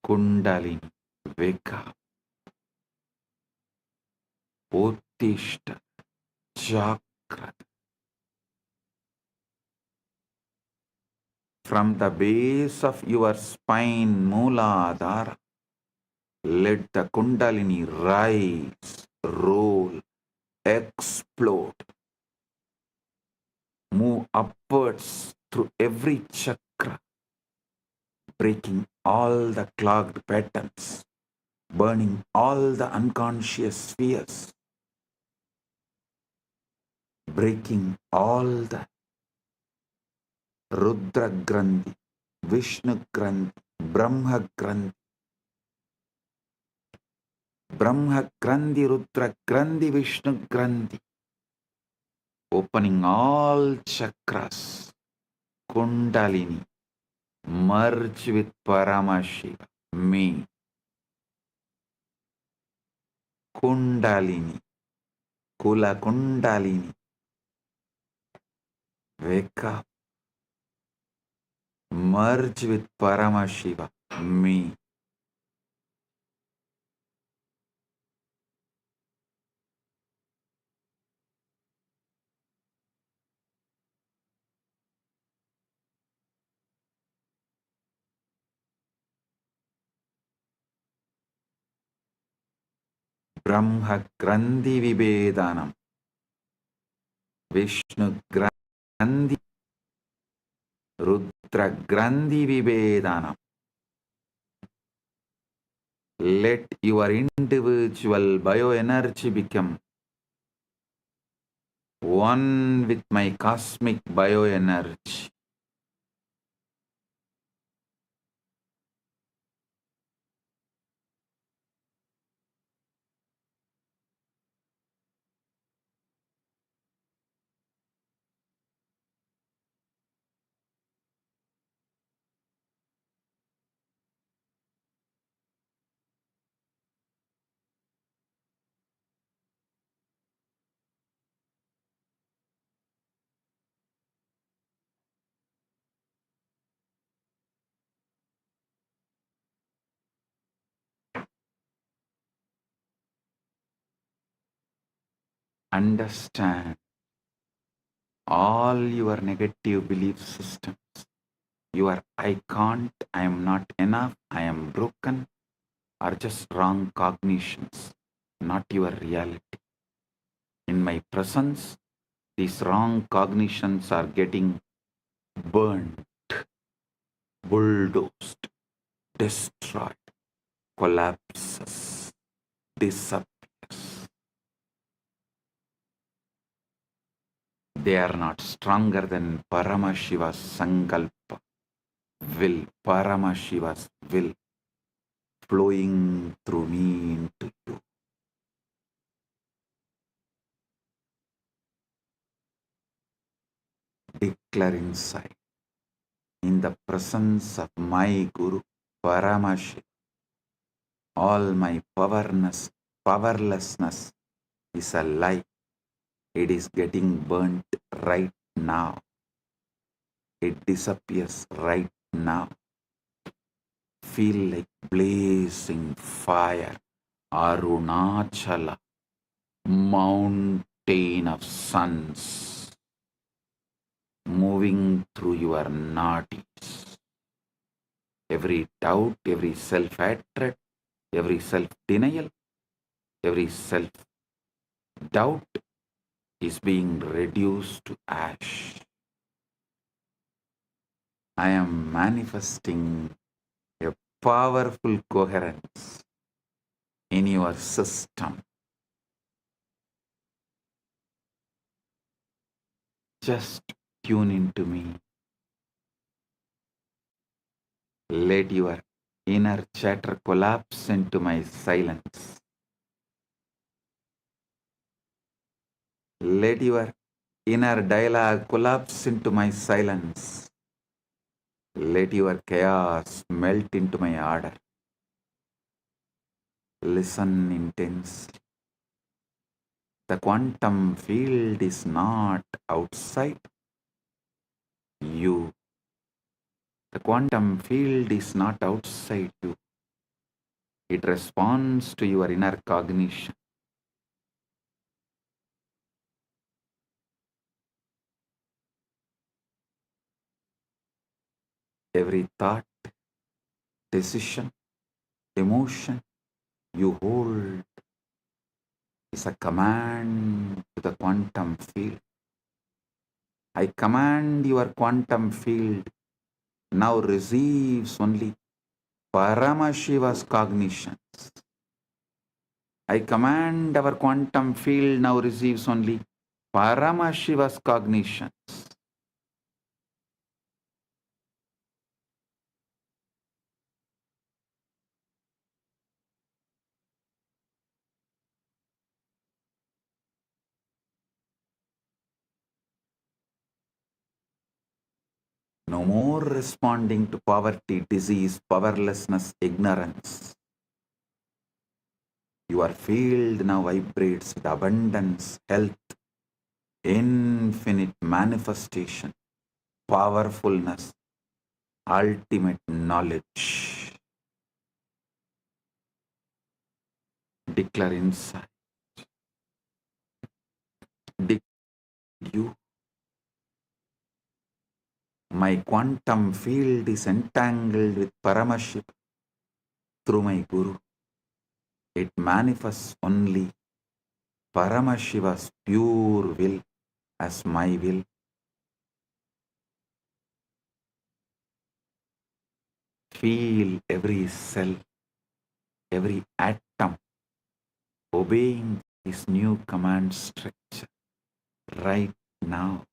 Kundalini, wake up, Uttishta, Chakra. From the base of your spine, Mooladhara, let the Kundalini rise, roll, explode, move upwards through every chakra, breaking all the clogged patterns, burning all the unconscious spheres, breaking all the Rudra Grandhi, Vishnu Grandhi, Brahma Grandhi, Brahma Grandhi, Rudra Grandhi, Vishnu Grandhi, opening all chakras, Kundalini, merge with Paramashiva, me, Kundalini, Kula Kundalini, wake up, merge with Paramashiva, me. Brahma Grandhi Vibhedanam, Vishnu Grandhi, Rudra Grandhi Vibhedanam. Let your individual bioenergy become one with my cosmic bioenergy. Understand all your negative belief systems. Your I can't, I am not enough, I am broken are just wrong cognitions, not your reality. In my presence, these wrong cognitions are getting burned, bulldozed, destroyed, collapses, disappears. They are not stronger than Paramashiva's Sankalpa, will, Paramashiva's will flowing through me into you. Declare inside, in the presence of my Guru, Paramashiva, all my powerlessness is a lie. It is getting burnt right now. It disappears right now. Feel like blazing fire, Arunachala, mountain of suns, moving through your nadis. Every doubt, every self-hatred, every self-denial, every self-doubt is being reduced to ash. I am manifesting a powerful coherence in your system. Just tune into me. Let your inner chatter collapse into my silence. Let your inner dialogue collapse into my silence. Let your chaos melt into my order. Listen intensely. The quantum field is not outside you. The quantum field is not outside you. It responds to your inner cognition. Every thought, decision, emotion you hold is a command to the quantum field. I command your quantum field now receives only Paramashiva's cognitions. I command our quantum field now receives only Paramashiva's cognitions. No more responding to poverty, disease, powerlessness, ignorance. Your field now vibrates with abundance, health, infinite manifestation, powerfulness, ultimate knowledge. Declare inside. You. My quantum field is entangled with Paramashiva through my Guru. It manifests only Paramashiva's pure will as my will. Feel every cell, every atom obeying this new command structure right now.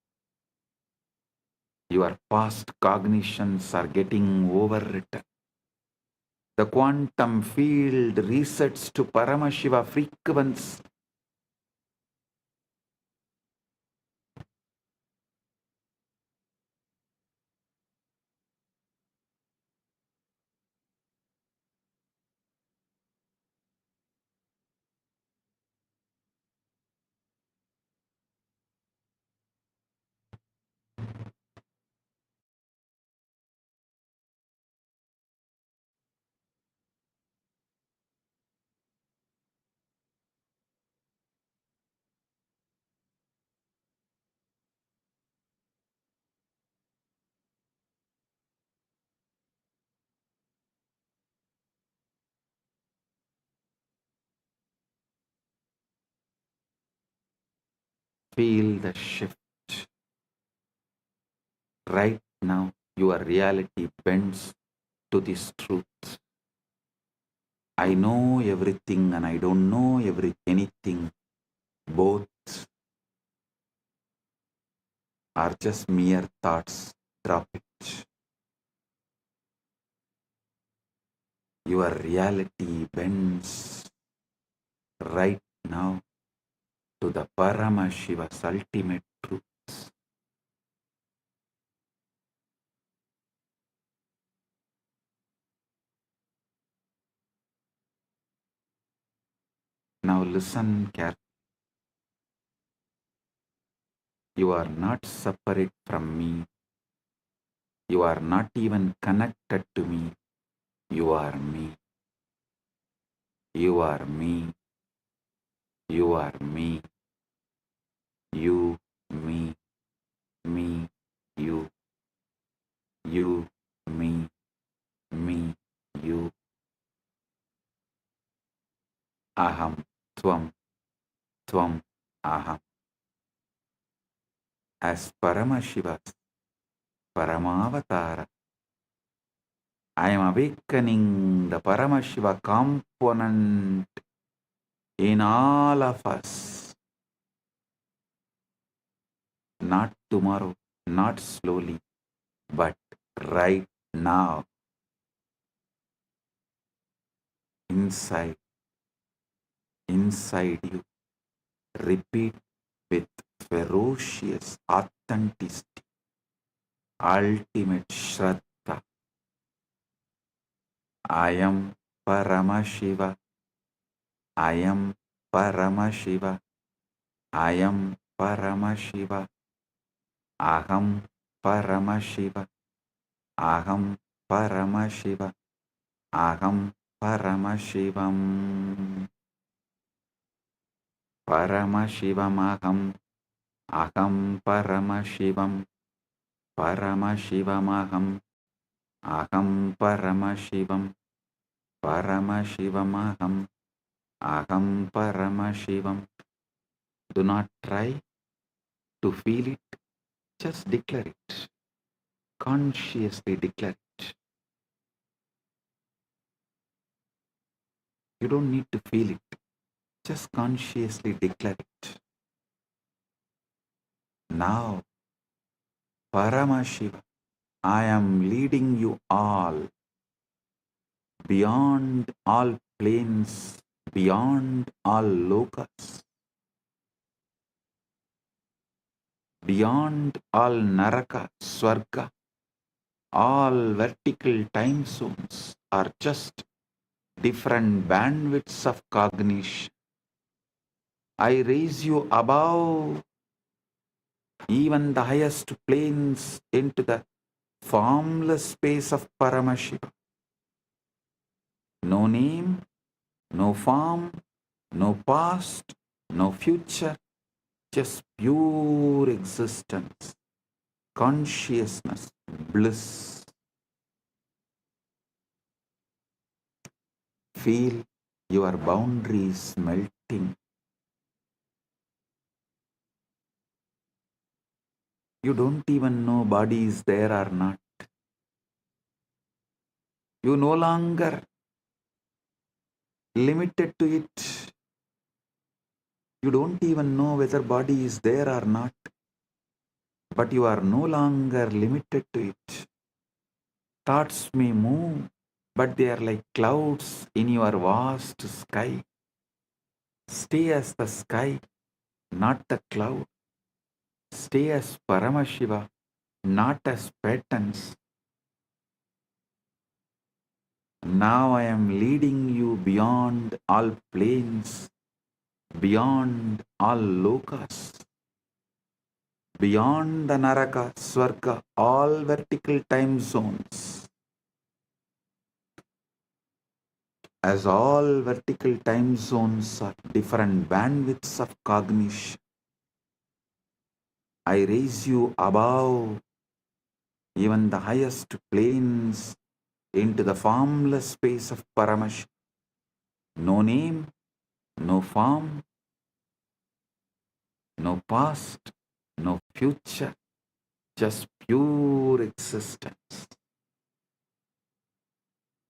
Your past cognitions are getting overwritten. The quantum field resets to Paramashiva frequency. Feel the shift. Right now, your reality bends to this truth. I know everything and I don't know anything. Both are just mere thoughts. Drop it. Your reality bends right now to the Paramashiva's ultimate truth. Now listen carefully. You are not separate from me. You are not even connected to me. You are me. You are me. You are me. You, me, me, you, me, you. Aham, tvam, tvam, aham. As Paramashiva's Paramavatara, I am awakening the Paramashiva component in all of us. Not tomorrow, not slowly, but right now. Inside you. Repeat with ferocious authenticity, ultimate Shraddha. I am Paramashiva. I am Paramashiva. I am Paramashiva. Aham Paramashiva. Aham Paramashiva. Aham Paramashivam. Paramashivam aham Paramashivam. Paramashivam aham Paramashivam. Paramashivam aham Paramashivam. Do not try to feel it, just declare it. Consciously declare it. You don't need to feel it, just consciously declare it. Now, Paramashiva, I am leading you all beyond all planes, beyond all lokas, beyond all naraka, swarga, all vertical time zones are just different bandwidths of cognition. I raise you above even the highest planes into the formless space of Paramashiva. No name, no form, no past, no future, just pure existence, consciousness, bliss. Feel your boundaries melting. You don't even know body is there or not. You no longer limited to it. You don't even know whether body is there or not, but you are no longer limited to it. Thoughts may move, but they are like clouds in your vast sky. Stay as the sky, not the cloud. Stay as Paramashiva, not as patterns. Now I am leading you beyond all planes, beyond all lokas, beyond the naraka, swarga, all vertical time zones. As all vertical time zones are different bandwidths of cognition, I raise you above even the highest planes into the formless space of Paramashiva. No name, no form, no past, no future, just pure existence,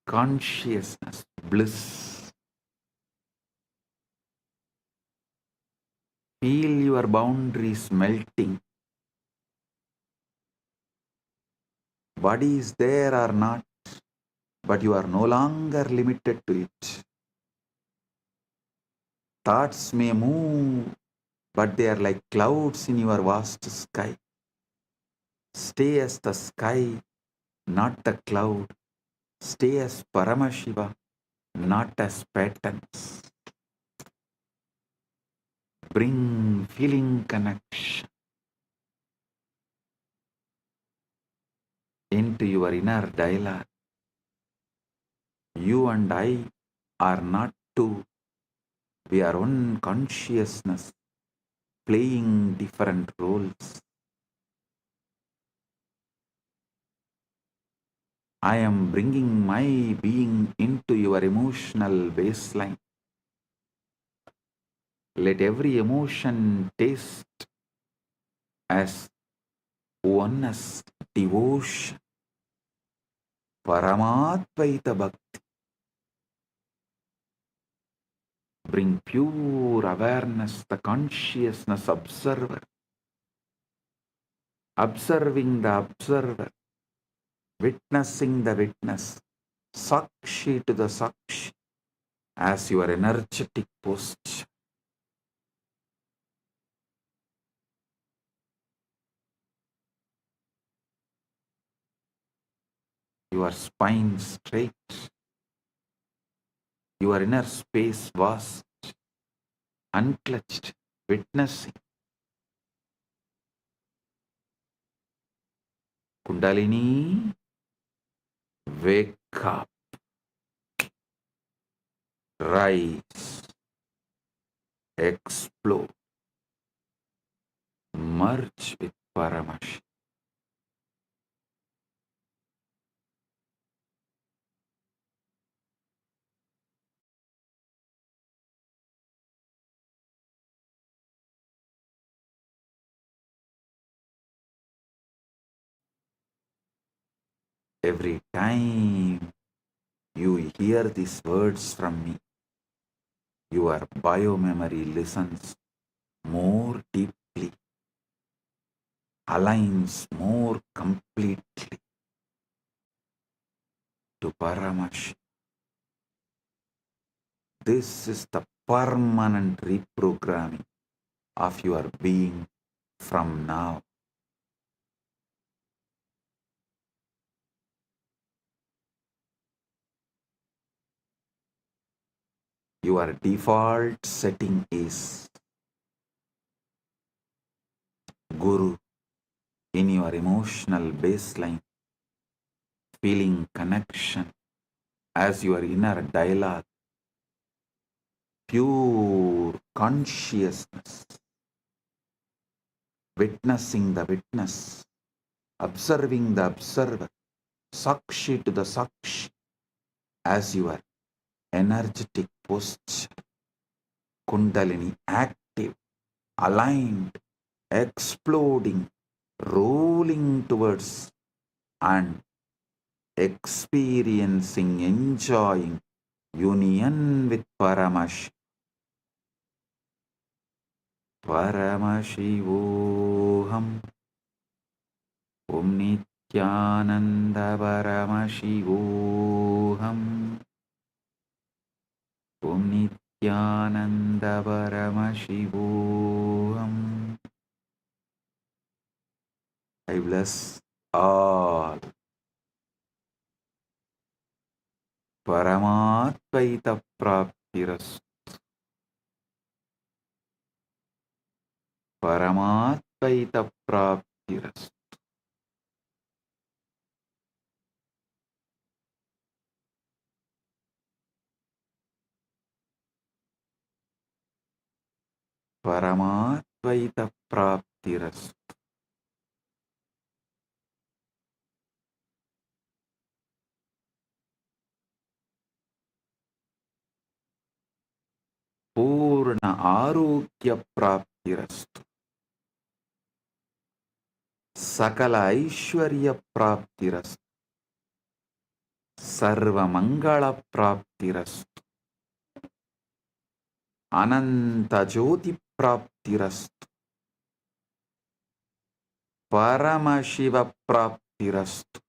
consciousness, bliss. Feel your boundaries melting. Body is there or not, but you are no longer limited to it. Thoughts may move, but they are like clouds in your vast sky. Stay as the sky, not the cloud. Stay as Paramashiva, not as patterns. Bring feeling connection into your inner dialogue. You and I are not two. We are one consciousness playing different roles. I am bringing my being into your emotional baseline. Let every emotion taste as oneness, devotion, Paramadvaita Bhakti. Bring pure awareness, the consciousness observer, observing the observer, witnessing the witness, Sakshi to the Sakshi, as your energetic posture. Your spine straight, your inner space vast, unclutched, witnessing. Kundalini Wake up, rise, explode, merge with Paramashiva. Every time you hear these words from me, your biomemory listens more deeply, aligns more completely to Paramashiva. This is the permanent reprogramming of your being from now. Your default setting is Guru in your emotional baseline, feeling connection as your inner dialogue, pure consciousness, witnessing the witness, observing the observer, Sakshi to the Sakshi, as your energetic posture, Kundalini active, aligned, exploding, rolling towards and experiencing, enjoying union with Paramashiva. Paramashivoham. Om Nithyananda Paramashivoham. Om Nithyananda Paramashivoham. I bless all. Paramatvaita Praptiras. Paramatvaita Praptiras. Paramatvaita Praptiras. Purna Arogya Praptirastu. Sakala Aishwarya Praptirastu. Sarva Mangala Praptirastu. Ananta Jyoti Praptirastu. Paramashiva Praptirastu.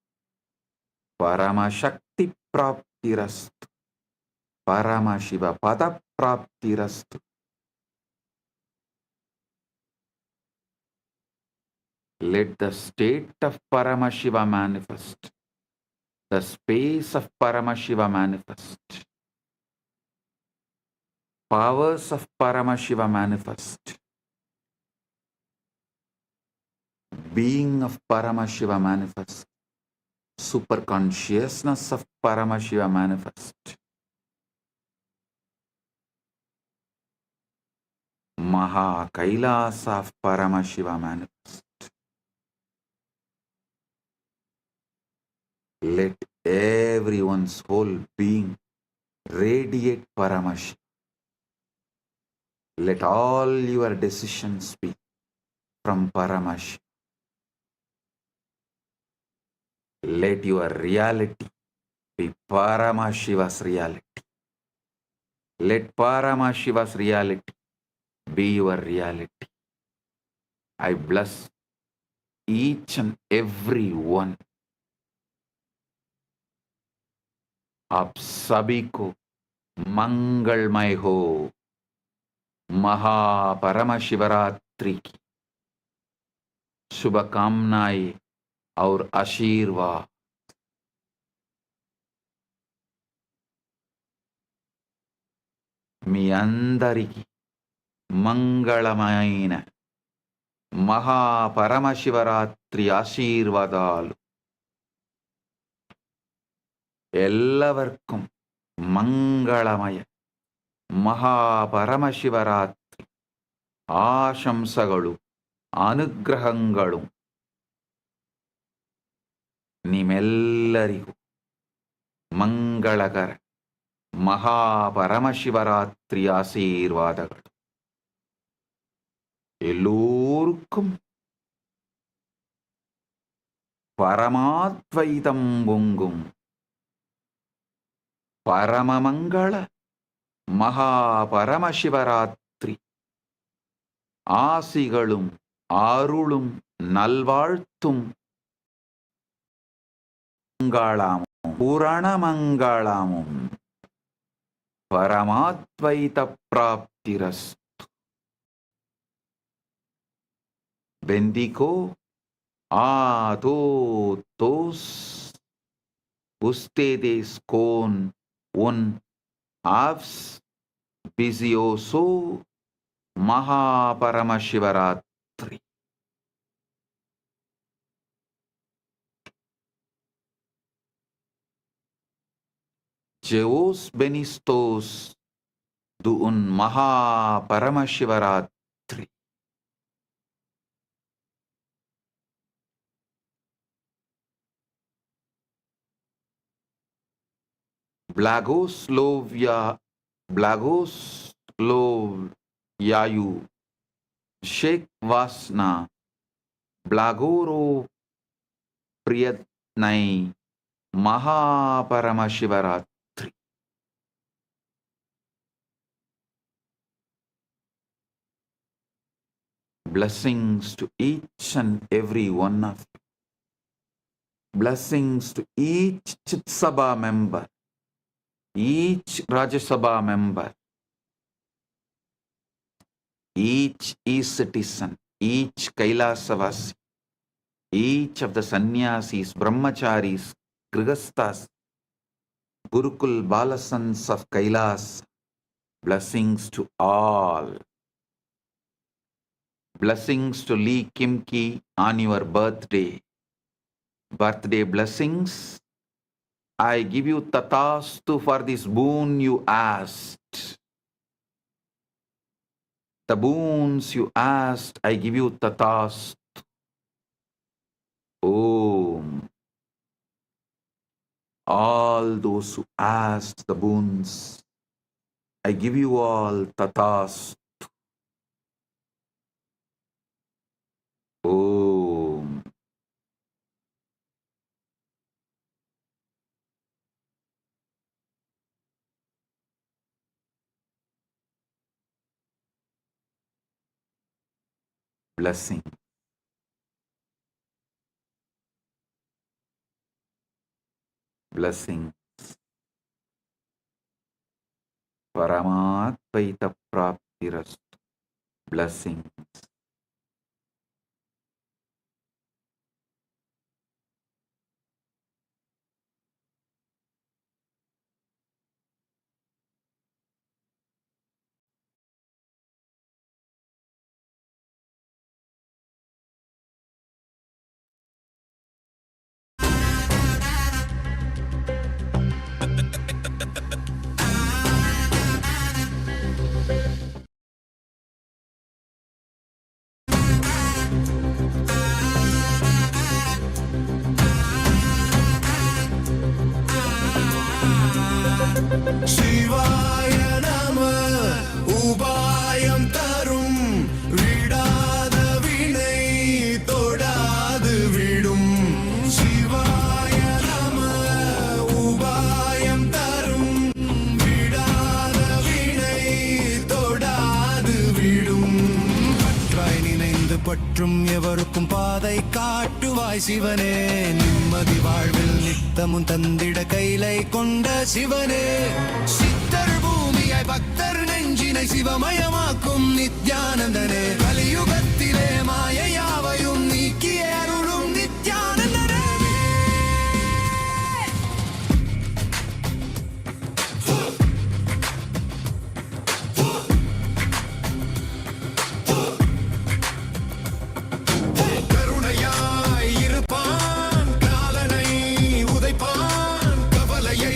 Paramashakti Praptirastu. Paramashiva Pada Praptirastu. Let the state of Paramashiva manifest. The space of Paramashiva manifest. Powers of Paramashiva manifest. Being of Paramashiva manifest. Super consciousness of Paramashiva manifest. Maha KAILASA of Paramashiva manifest. Let everyone's whole being radiate Paramashiva. Let all your decisions be from Paramashiva. Let your reality be Paramashiva's reality. Let Paramashiva's reality be your reality. I bless each and every one. आप सभी को मंगलमय हो। महापरमशिवरात्रि की शुभकामनाएं और आशीर्वाद। మీ అందరికీ మంగళమైన మహాపరమశివరాత్రి ఆశీర్వాదాలు. ಎಲ್ಲവർക്കും ಮಂಗಳಮಯ ಮಹಾಪರಮಶಿವರಾತ್ರಿ ಆಶಂಸಗಳು ಅನುಗ್ರಹಗಳು ನಿಮ್ಮೆಲ್ಲರಿಗೂ ಮಂಗಳಕರ ಮಹಾಪರಮಶಿವರಾತ್ರಿ ಆಶೀರ್ವಾದಗಳು. எல்லோருக்கும் பரமாத்வைதம் பொங்கும் பரமமங்கள மகாபரமசிவராத்திரி ஆசிகளும் அருளும் நல்வாழ்த்தும் மங்களாமும் புரணமங்களாமும் பரமாத்வைத பிராப்திரஸ்து. Bendigo a todos ustedes con un auspicioso MAHA PARAMASHIVARATRI. Que os benistos de un MAHA PARAMASHIVARATRI. Blagoslovyayu Sheikh Vasna Blagoro Priyatnai MAHA PARAMASHIVARATRI. Blessings to each and every one of you. Blessings to each Chit Sabha member, each Rajya Sabha member, each ecitizen, each KAILASA, each of the sannyasis, brahmacharis, grihasthas, Gurukul Balasans of Kailasa. Blessings to all. Blessings to Lee Kimki on your birthday. Birthday blessings. I give you tatastu for this boon you asked. The boons you asked, I give you tatastu. Om. All those who asked the boons, I give you all tatastu. Om. Blessing. Blessings. Paramatvaita praptirastu. Blessings. சிவாய நம உபாயம் தரும் விடாத வினை தொடாது விடும். சிவாய நம உபாயம் தரும் விடாத வினை தொடாது விடும். பற்றாய் நினைந்து பற்றும் எவருக்கும் பாதை காட்டுவாய் சிவனே. நிம்மதி வாழ்வில் நித்தமும் தந்திட கைலை கொண்ட சிவனே. சித்தர் பூமியாய் பக்தர் நெஞ்சினை சிவமயமாக்கும் நித்யானந்தனே. கலியுகத்திலே மாயையாவையும் நீக்கிய அருளும் நித்யானந்தனே. கருணையாய் இருப்பான் காலனை உதைப்பான் கவலையை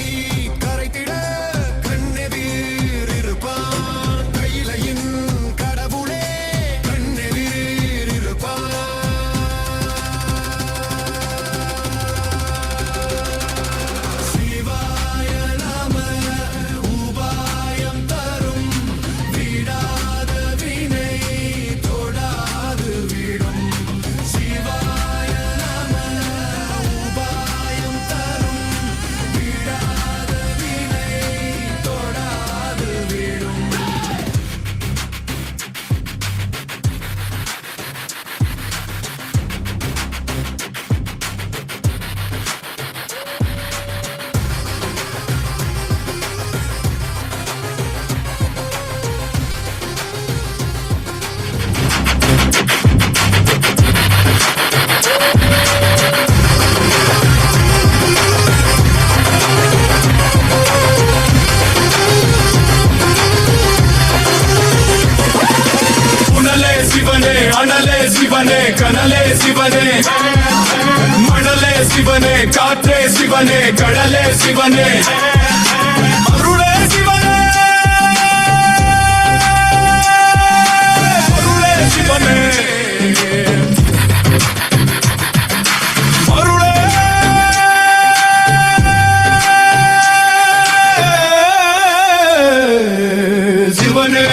கனலே சிவனே மணலே சிவனே காற்றே சிவனே கடலே சிவனே அருளே சிவனே அருளே சிவனே அருளே சிவனே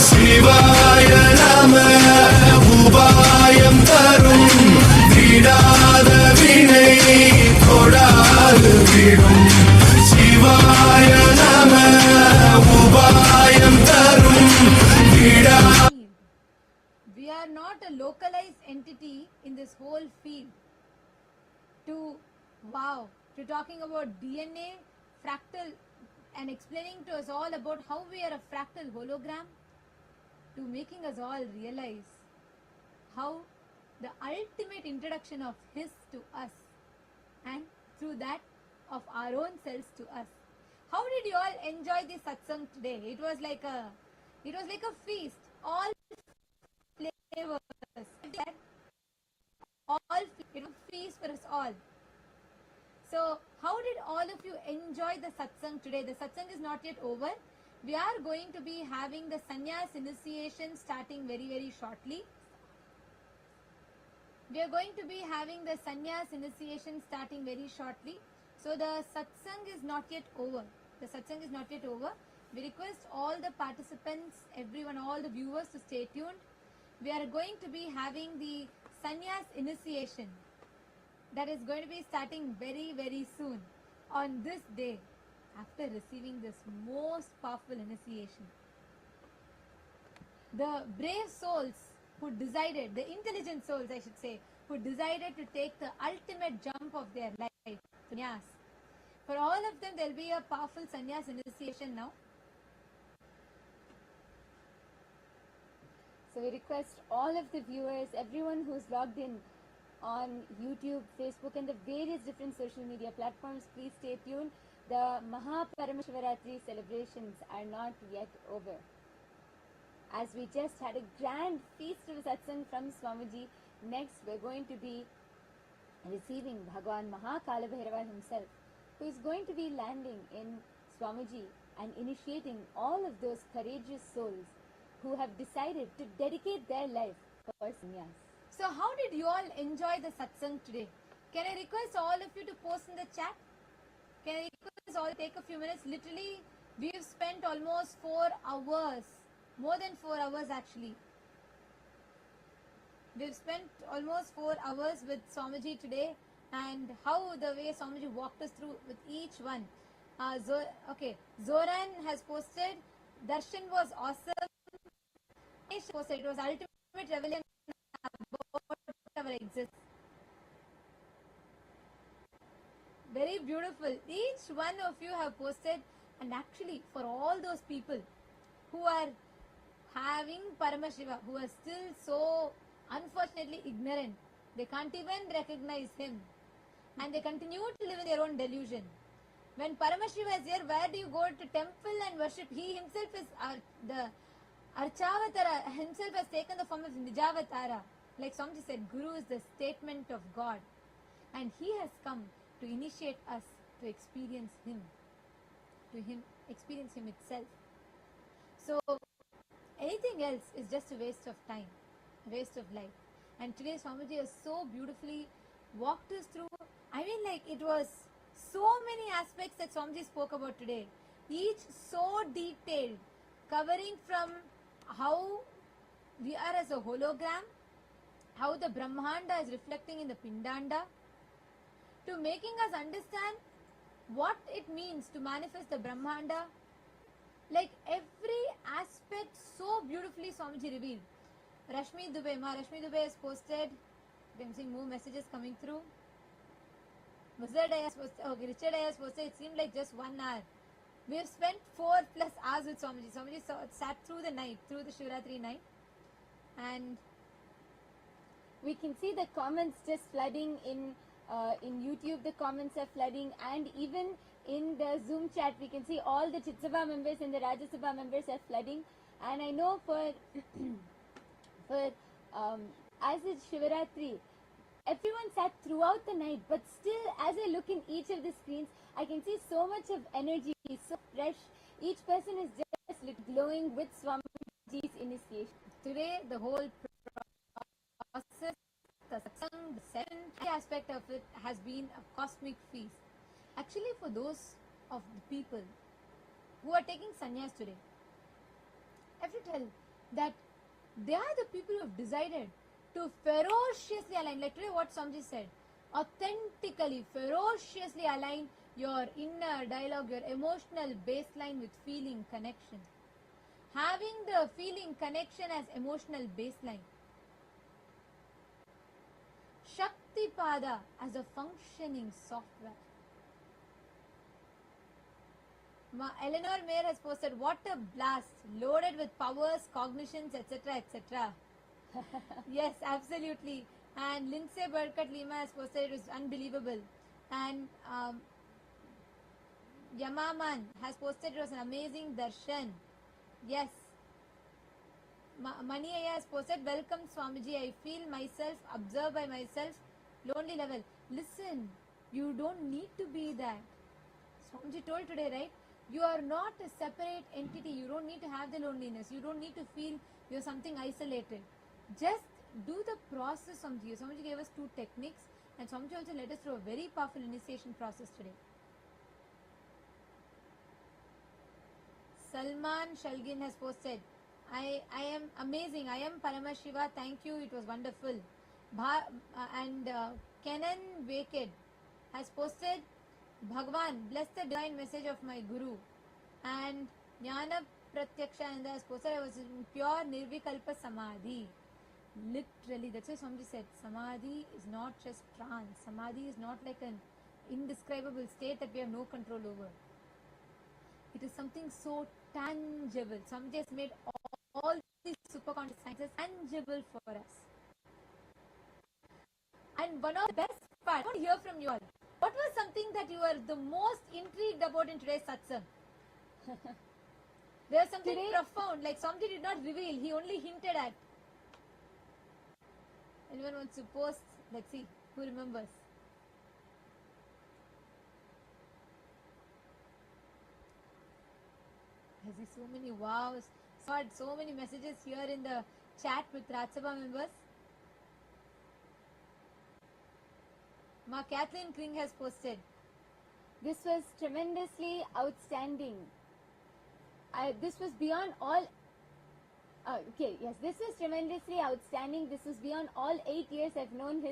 சிவாய நம உபாயம் தரும் விடாத வினை தொடாது விடும் சிவாய நம உபாயம் தரும் விடா We are not a localized entity in this whole field. To talking about DNA, fractal, and explaining to us all about how we are a fractal hologram, to making us all realize how the ultimate introduction of His to us, and through that of our own selves to us. How did you all enjoy this satsang today? It was like a feast. All flavors, all it was feast for us all. So how did all of you enjoy the satsang today? The satsang is not yet over. We are going to be having the sannyas initiation starting very, very shortly. We are going to be having the sannyas initiation starting very shortly. So the satsang is not yet over. The satsang is not yet over. We request all the participants, everyone, all the viewers to stay tuned. We are going to be having the sannyas initiation that is going to be starting very, very soon on this day after receiving this most powerful initiation. The brave souls who decided, the intelligent souls I should say, who decided to take the ultimate jump of their life, sannyas. For all of them there will be a powerful sannyas initiation now. So we request all of the viewers, everyone who's logged in on YouTube, Facebook and the various different social media platforms, please stay tuned. The MAHA PARAMASHIVARATRI celebrations are not yet over. As we just had a grand feast of satsang from Swamiji, next we're going to be receiving Bhagavan Mahakalabhairava himself, who is going to be landing in Swamiji and initiating all of those courageous souls who have decided to dedicate their life for sannyas. So how did you all enjoy the satsang today? Can I request all of you to post in the chat? Can I request all take a few minutes? Literally, we've spent almost 4 hours, more than 4 hours actually. We've spent almost 4 hours with Swamiji today, and how the way Swamiji walked us through with each one. Zoran has posted, Darshan was awesome. Posted, it was ultimate revelation about our existence. Very beautiful. Each one of you have posted, and actually for all those people who are having Paramashiva, who are still so unfortunately ignorant, they can't even recognize him and they continue to live in their own delusion. When Paramashiva is here, where do you go to temple and worship? He himself is the Archavatara, himself has taken the form of Nijavatara. Like Swamiji said, Guru is the statement of God, and he has come to initiate us to experience him, experience him itself. So anything else is just a waste of time, a waste of life. And today Swamiji has so beautifully walked us through. I mean, like, it was so many aspects that Swamiji spoke about today, each so detailed, covering from how we are as a hologram, how the Brahmanda is reflecting in the Pindanda, to making us understand what it means to manifest the Brahmanda. Like, every aspect so beautifully Swamiji revealed. Rashmi Dubey has posted, I'm seeing more messages coming through. Richard has posted, it seemed like just 1 hour. We have spent 4+ hours with Swamiji. Swamiji sat through the night, through the Shivaratri night. And we can see the comments just flooding in In YouTube, the comments are flooding, and even in the Zoom chat, we can see all the Chitsabha members and the Rajya Sabha members are flooding. And I know for as it's Shivaratri, everyone sat throughout the night, but still, as I look in each of the screens, I can see so much of energy, so fresh. Each person is just glowing with Swamiji's initiation. Today, the whole process, the satsang, the second aspect of it has been a cosmic feast. Actually, for those of the people who are taking sannyas today, I have to tell that they are the people who have decided to ferociously align, like today what Swamiji said, authentically, ferociously align your inner dialogue, your emotional baseline with feeling connection. Having the feeling connection as emotional baseline. Shaktipada as a functioning software. Eleanor Mayer has posted, what a blast, loaded with powers, cognitions, etc., etc. Yes, absolutely. And Lindsay Burkett Lima has posted, it was unbelievable. And Yamaman has posted, it was an amazing darshan. Yes. Mani Aya has posted, welcome Swamiji, I feel myself, observed by myself, lonely level. Listen, you don't need to be that. Swamiji told today, right? You are not a separate entity. You don't need to have the loneliness. You don't need to feel you're something isolated. Just do the process, Swamiji. Swamiji gave us 2 techniques, and Swamiji also led us through a very powerful initiation process today. Salman Shalgin has posted, I am amazing. I am Paramashiva. Thank you. It was wonderful. Kenan Waked has posted, Bhagavan, bless the divine message of my Guru. And Jnana Pratyakshananda has posted, I was in pure Nirvikalpa Samadhi. Literally, that's why Swamiji said, Samadhi is not just trance. Samadhi is not like an indescribable state that we have no control over. It is something so tangible. Swamiji has made all these superconscious sciences tangible for us. And one of the best parts, I want to hear from you all. What was something that you were the most intrigued about in today's satsang? There was something profound, like Swamiji did not reveal, he only hinted at. Anyone wants to post? Let's see, who remembers? I see so many wows. So many messages here in the chat with Rajya Sabha members. Ma Kathleen Kring has posted, this was tremendously outstanding. This was beyond all. This was tremendously outstanding. This was beyond all 8 years I've known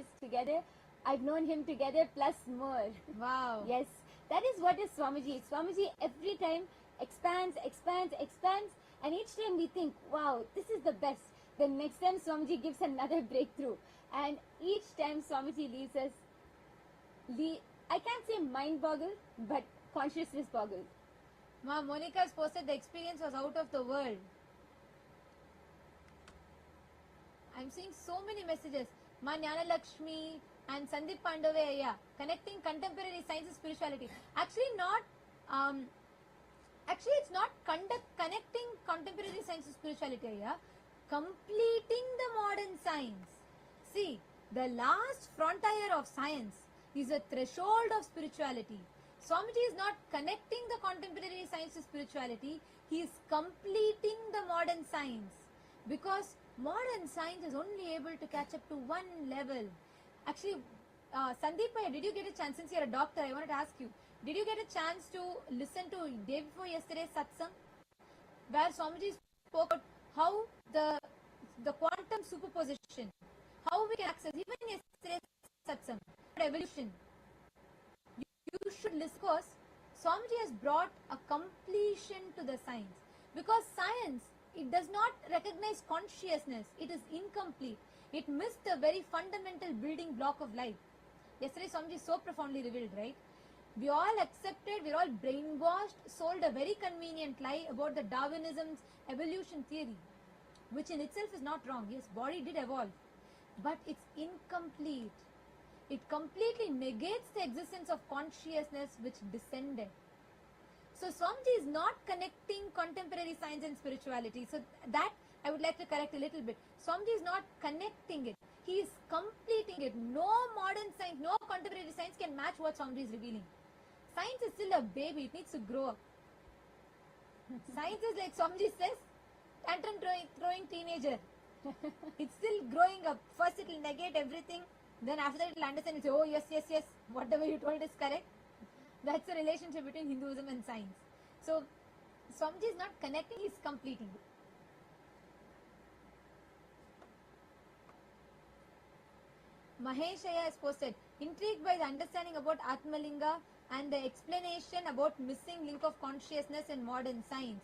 him together plus more. Wow. Yes, that is what is Swamiji. Swamiji every time expands, and each time we think, wow, this is the best. Then next time Swamiji gives another breakthrough, and each time Swamiji leaves us, I can't say mind boggled, but consciousness boggled. Ma Monica has posted, the experience was out of the world. I'm seeing so many messages. Ma Jnana Lakshmi and Sandeep Pandavaya, connecting contemporary science and spirituality. Actually, it's not connecting contemporary science and spirituality. Completing the modern science. See, the last frontier of science is a threshold of spirituality. Swamiji is not connecting the contemporary science to spirituality. He is completing the modern science. Because modern science is only able to catch up to one level. Actually, Sandeep, did you get a chance, since you're a doctor, I wanted to ask you, did you get a chance to listen to day before yesterday's satsang, where Swamiji spoke about how the quantum superposition, how we can access, even yesterday's satsang, evolution. You should listen, because Swamiji has brought a completion to the science. Because science, it does not recognize consciousness. It is incomplete. It missed the very fundamental building block of life. Yesterday Swamiji so profoundly revealed, right? We all accepted, we're all brainwashed, sold a very convenient lie about the Darwinism's evolution theory, which in itself is not wrong. Yes, body did evolve, but it's incomplete. It completely negates the existence of consciousness which descended. So Swamiji is not connecting contemporary science and spirituality. So that I would like to correct a little bit. Swamiji is not connecting it. He is completing it. No modern science, no contemporary science can match what Swamiji is revealing. Science is still a baby. It needs to grow up. Science is like Swamiji says, tantrum throwing teenager. It's still growing up. First it will negate everything. Then after that it will understand and say, oh yes, yes, yes, whatever you told is correct. That's the relationship between Hinduism and science. So Swamiji is not connecting, he is completing it. Maheshaya has posted, intrigued by the understanding about Atmalinga and the explanation about missing link of consciousness in modern science.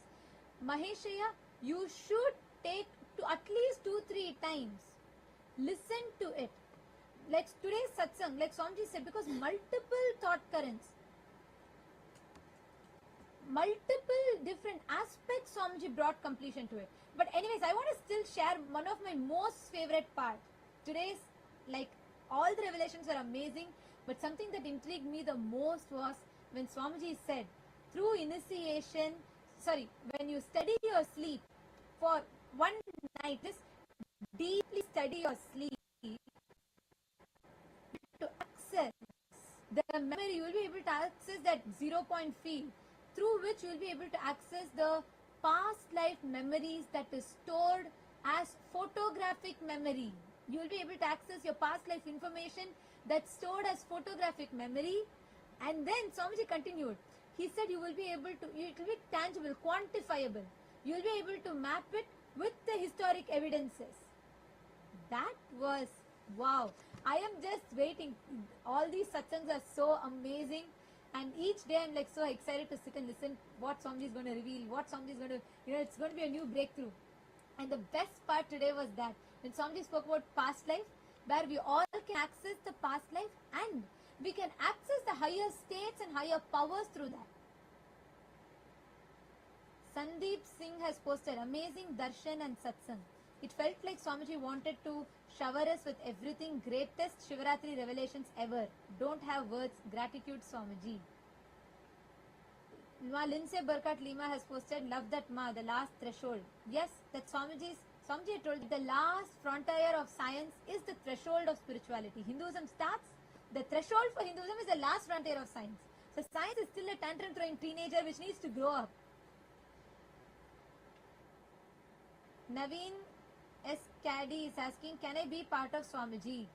Maheshaya, you should take to at least 2-3 times. Listen to it. Like today's satsang, like Swamiji said, because multiple thought currents, multiple different aspects Swamiji brought completion to it. But anyways, I want to still share one of my most favorite part. Today's, like, all the revelations were amazing, but something that intrigued me the most was when Swamiji said, through initiation, when you study your sleep for one night, just deeply study your sleep to access the memory, you will be able to access that 0-point field through which you will be able to access the past life memories that is stored as photographic memory. You will be able to access your past life information that's stored as photographic memory. And then Swamiji continued. He said you will be able to, it will be tangible, quantifiable. You will be able to map it with the historic evidences. That was wow. I am just waiting. All these satsangs are so amazing. And each day I'm like so excited to sit and listen what Swamiji is going to reveal, what Swamiji is going to, it's going to be a new breakthrough. And the best part today was that when Swamiji spoke about past life, where we all can access the past life and we can access the higher states and higher powers through that. Sandeep Singh has posted amazing darshan and satsang. It felt like Swamiji wanted to shower us with everything, greatest Shivaratri revelations ever. Don't have words. Gratitude, Swamiji. Lindsay Burkhardt Lima has posted, love that Ma, the last threshold. Yes, that Swamiji told the last frontier of science is the threshold of spirituality. Hinduism starts, the threshold for Hinduism is the last frontier of science. So science is still a tantrum throwing teenager which needs to grow up. Naveen S. Caddy is asking, can I be part of Swamiji?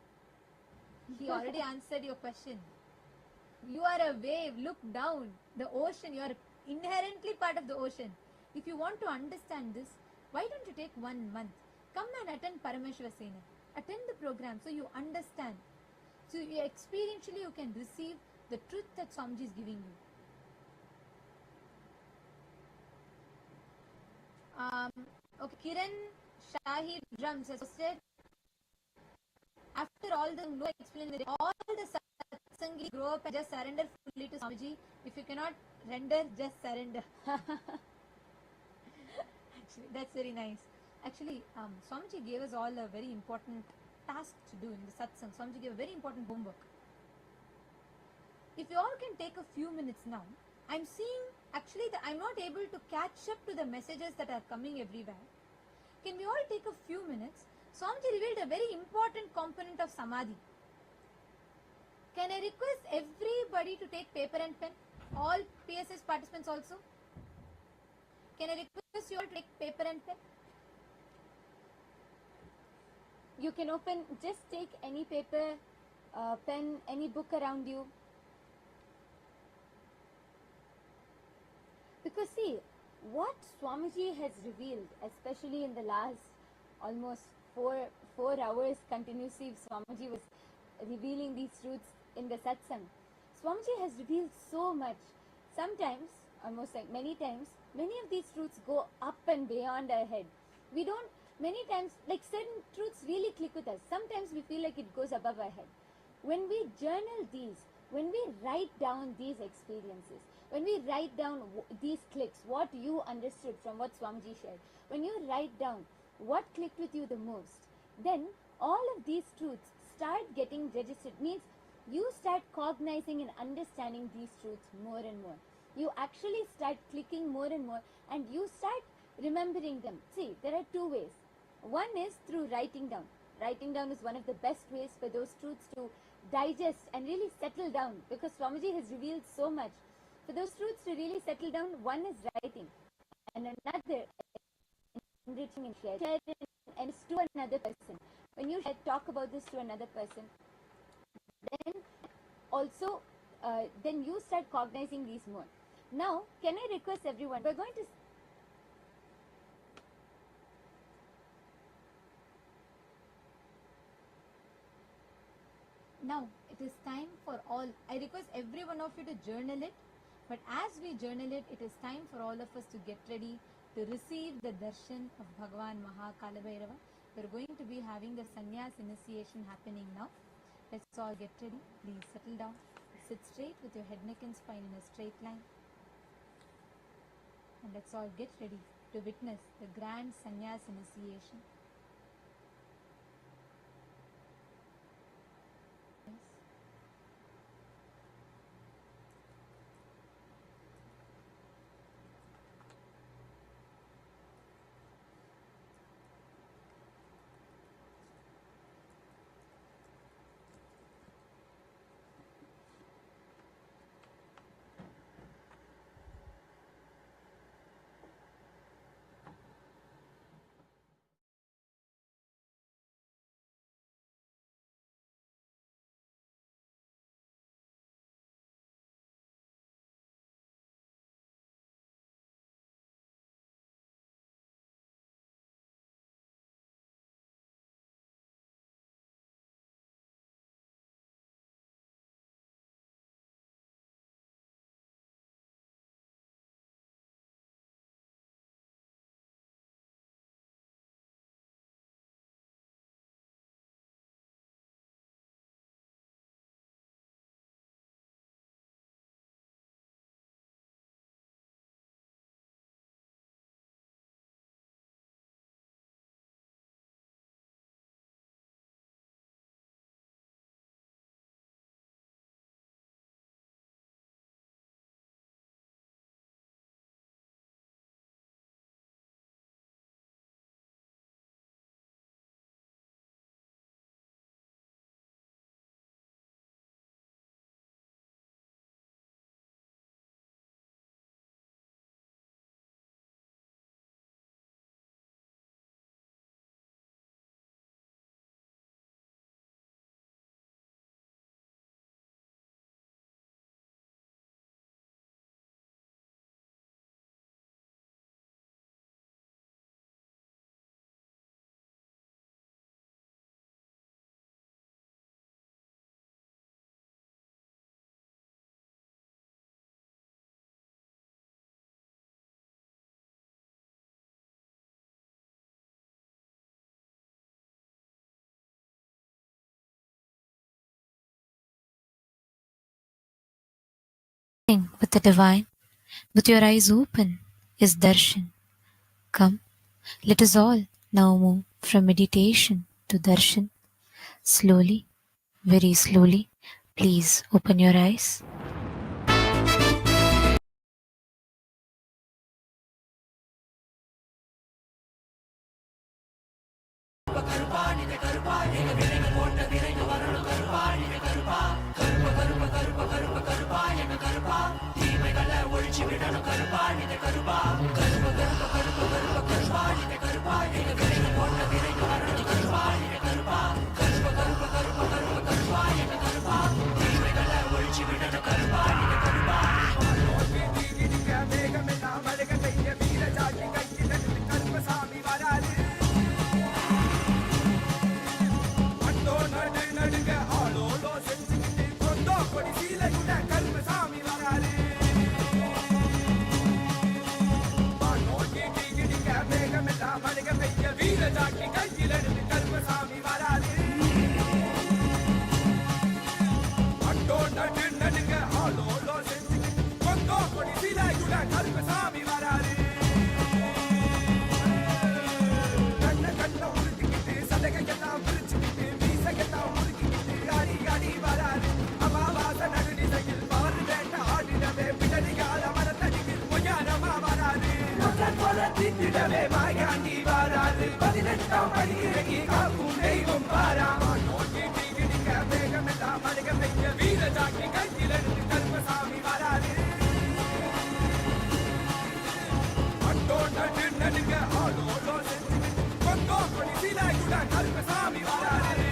He already answered your question. You are a wave, look down. The ocean, you are inherently part of the ocean. If you want to understand this, why don't you take 1 month? Come and attend Paramashiva Sena. Attend the program so you understand. So you experientially you can receive the truth that Swamiji is giving you. Okay, Kiran Shahi Drums has said, after all the no explanation, all the satsangi grow up and just surrender fully to Swamiji. If you cannot render, just surrender. Actually, that's very nice. Actually, Swamiji gave us all a very important task to do in the satsang. Swamiji gave a very important homework. If you all can take a few minutes now, I'm seeing actually that I'm not able to catch up to the messages that are coming everywhere. Can we all take a few minutes? Swamiji revealed a very important component of Samadhi. Can I request everybody to take paper and pen? All PSS participants also? Can I request you all to take paper and pen? You can open, just take any paper, pen, any book around you. Because see, what Swamiji has revealed, especially in the last almost four hours continuously, Swamiji was revealing these truths in the satsang. Swamiji has revealed so much. Sometimes, almost like many times, many of these truths go up and beyond our head. We don't, many times, like certain truths really click with us. Sometimes we feel like it goes above our head. When we journal these, when we write down these experiences, when we write down these clicks, what you understood from what Swamiji shared, when you write down what clicked with you the most, then all of these truths start getting registered. Means you start cognizing and understanding these truths more and more. You actually start clicking more and more, and you start remembering them. See, there are two ways. One is through writing down. Writing down is one of the best ways for those truths to digest and really settle down, because Swamiji has revealed so much. For those truths to really settle down, one is writing, and another enriching and sharing and to another person. When you talk about this to another person, then also then you start cognizing these more. Now, can I request everyone, we're going to Now, it is time for all. I request every one of you to journal it. But as we journal it, it is time for all of us to get ready to receive the darshan of Bhagavan Maha Kalabhairava. We're going to be having the sannyas initiation happening now. Let's all get ready. Please settle down. Sit straight with your head, neck and spine in a straight line. And let's all get ready to witness the grand sannyas initiation. With the divine, with your eyes open, is darshan. Come, let us all now move from meditation to darshan. Slowly, very slowly, please open your eyes. Mega தாம் படிக்கிறகி காக்கும் தெய்வம் பாராமா நோக்கி டிகிடிக்க வேகமெல்லாம் மடுக வைக்க வீர Jackie கையிலெடுத்து Karuppasamy வராது Atto நடு நடுங்க ஆளோலோ செஞ்சு கொங்கோ கொடி சீலாயுட கருப்பசாமி வராது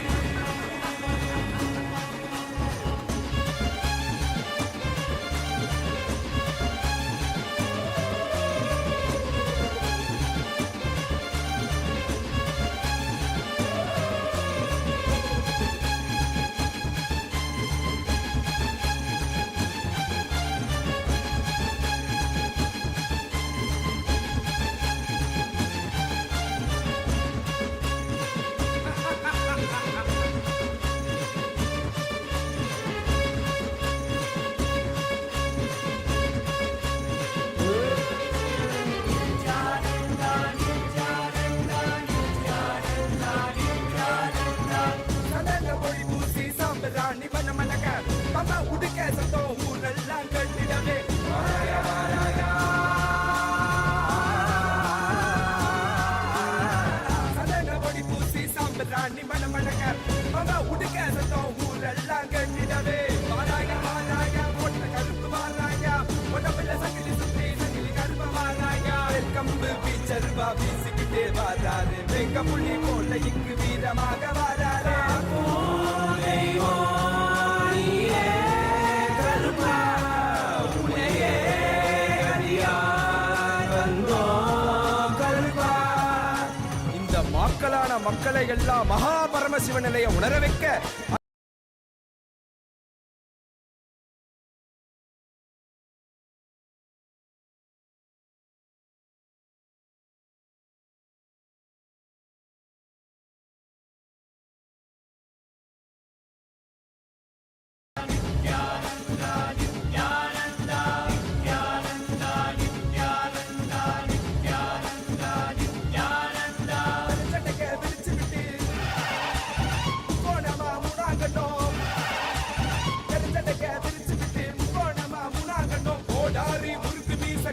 புள்ளி போல இங்கு வீரமாக வராரே கருப்பா உனையே கருப்பா இந்த மக்களான மக்களை எல்லாம் மகா பரமசிவ நிலையை உணர வைக்க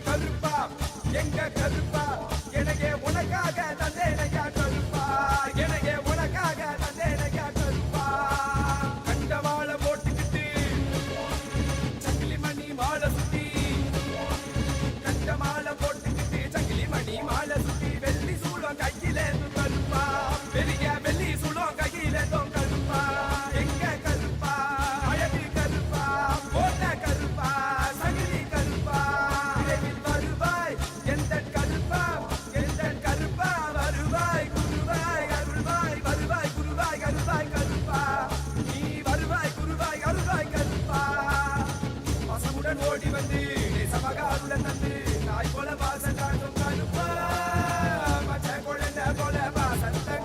கருப்பா எங்க கருப்பா எனக்கே உனக்காக தந்தேனையா கருப்பா எனக்கே உனக்காக தந்தேனையா கருப்பா கண்ட வாழை போட்டுக்கிட்டு சங்கிலி மணி மாலை சுத்தி கண்ட மாலை போட்டுக்கிட்டு சங்கிலி மணி மாலை சுத்தி வெள்ளி சூளம் கையில கருப்பா பெரிய வெள்ளி சூளம் கையில கருப்பா எங்க கருப்பா அழகு கருப்பா போட்ட கருப்பா சங்கிலி கருப்பா ஓடி வந்து சமகாருல தந்து நாய் போல வாசம் காட்டும் கருப்பா மச்ச குழந்தை போல வாசத்தை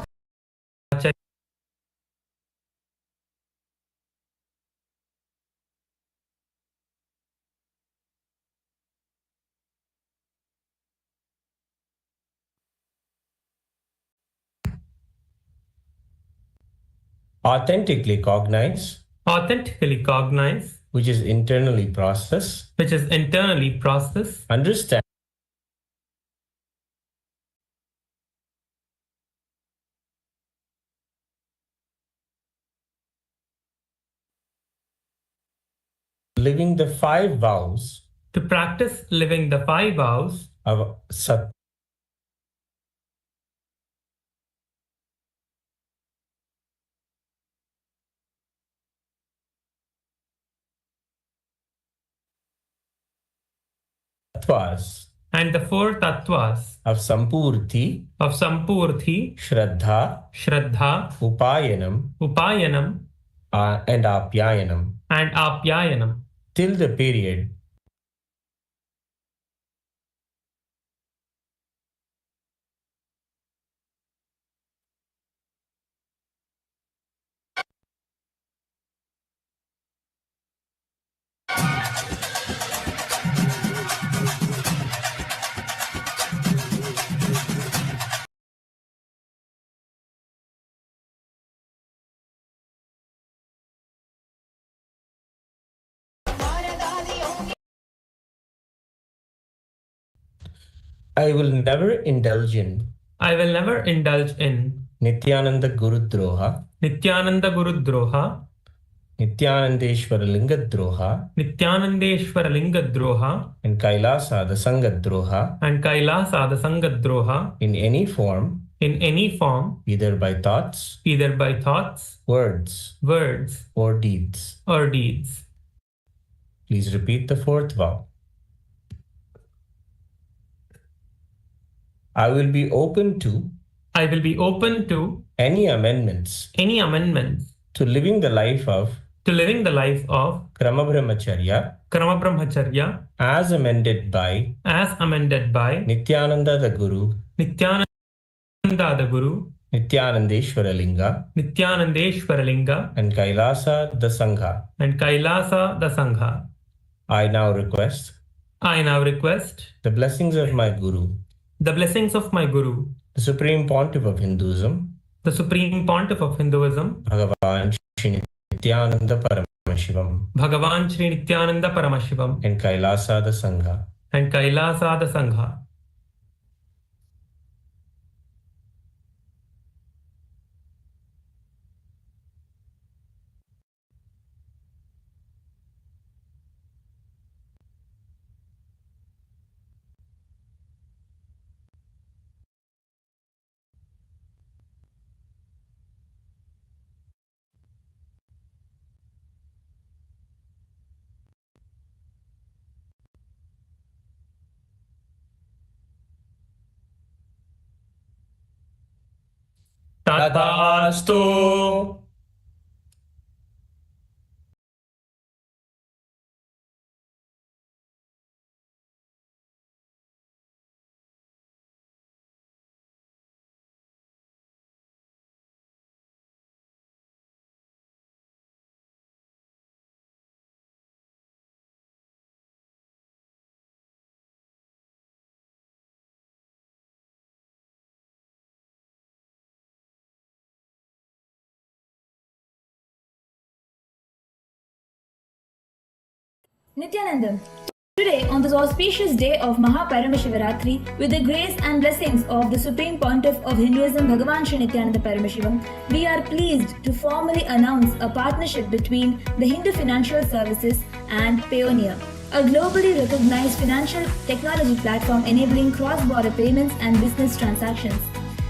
authentically cognize, which is internally process, understand, living the 5 vows, to practice living the 5 vows of Sat. and the 4 tattvas of Sampurti, Shraddha, Upayanam, and Apyayanam, till the period I will never indulge in I will never indulge in Nithyananda Gurudroha, Nithyananda Gurudroha, Nithyanandeshwara Lingadroha, Nithyanandeshwara Lingadroha, and Kailasa the Sangadroha and Kailasa the Sangadroha in any form, either by thoughts, words, words, or deeds. or deeds. Please repeat the fourth vow. I will be open to any amendments to living the life of Krama Brahmacharya as amended by Nithyananda the Guru, Nithyanandeshwara Linga, and Kailasa the Sangha. I now request the blessings of my Guru, the Supreme Pontiff of Hinduism, Bhagavan Shri Nithyananda Paramashivam, and Kailasa the Sangha. Tathastu. Nithyananda, today on this auspicious day of MAHA PARAMASHIVARATRI, with the grace and blessings of the Supreme Pontiff of Hinduism, Bhagavan Shri Nithyananda Paramashivam, we are pleased to formally announce a partnership between the Hindu Financial Services and Payoneer, a globally recognized financial technology platform enabling cross-border payments and business transactions.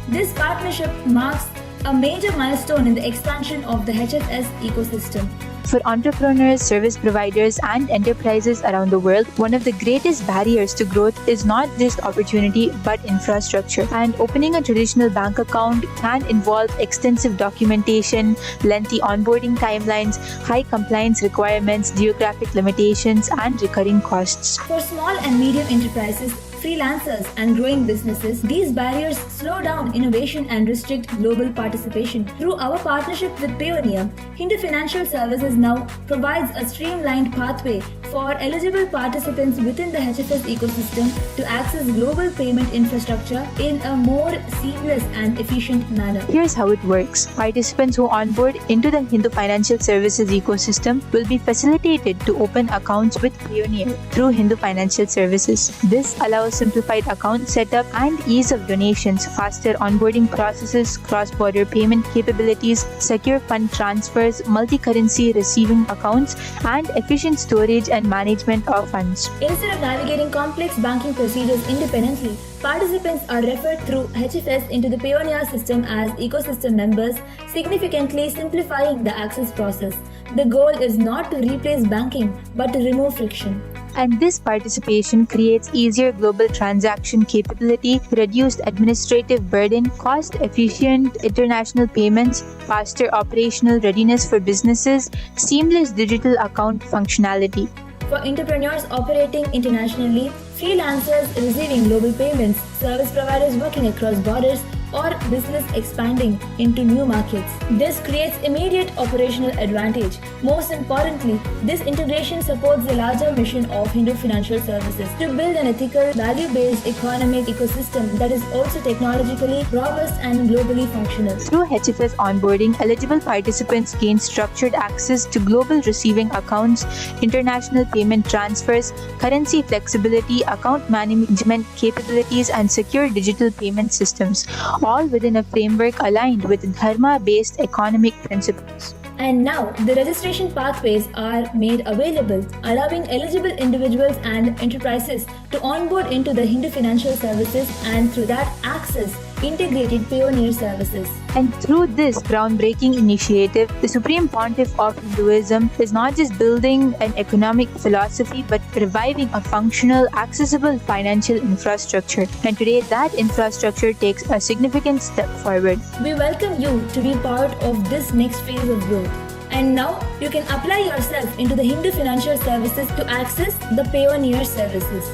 This partnership marks a major milestone in the expansion of the HFS ecosystem. For entrepreneurs, service providers, and enterprises around the world, one of the greatest barriers to growth is not just opportunity but infrastructure. And opening a traditional bank account can involve extensive documentation, lengthy onboarding timelines, high compliance requirements, geographic limitations, and recurring costs. For small and medium enterprises, freelancers, and growing businesses, these barriers slow down innovation and restrict global participation. Through our partnership with Payoneer, Hindu Financial Services now provides a streamlined pathway for eligible participants within the HFS ecosystem to access global payment infrastructure in a more seamless and efficient manner. Here's how it works. Participants who onboard into the Hindu Financial Services ecosystem will be facilitated to open accounts with Payoneer through Hindu Financial Services. This allows simplified account setup and ease of donations, faster onboarding processes, cross-border payment capabilities, secure fund transfers, multi-currency receiving accounts, and efficient storage and management of funds. Instead of navigating complex banking procedures independently, participants are referred through HFS into the Payoneer system as ecosystem members, significantly simplifying the access process. The goal is not to replace banking, but to remove friction. And this participation creates easier global transaction capability, reduced administrative burden, cost-efficient international payments, faster operational readiness for businesses, seamless digital account functionality. For entrepreneurs operating internationally, freelancers receiving global payments, service providers working across borders, or business expanding into new markets. This creates immediate operational advantage. Most importantly, this integration supports the larger mission of Hindu Financial Services to build an ethical, value-based economic ecosystem that is also technologically robust and globally functional. Through HFS onboarding, eligible participants gain structured access to global receiving accounts, international payment transfers, currency flexibility, account management capabilities, and secure digital payment systems, all within a framework aligned with Dharma-based economic principles. And now, the registration pathways are made available, allowing eligible individuals and enterprises to onboard into the Hindu Financial Services and through that access integrated pioneer services. And through this groundbreaking initiative, the Supreme Pontiff of Hinduism is not just building an economic philosophy but reviving a functional, accessible financial infrastructure. And today, that infrastructure takes a significant step forward. We welcome you to be part of this next phase of growth. And now, you can apply yourself into the Hindu Financial Services to access the pioneer services.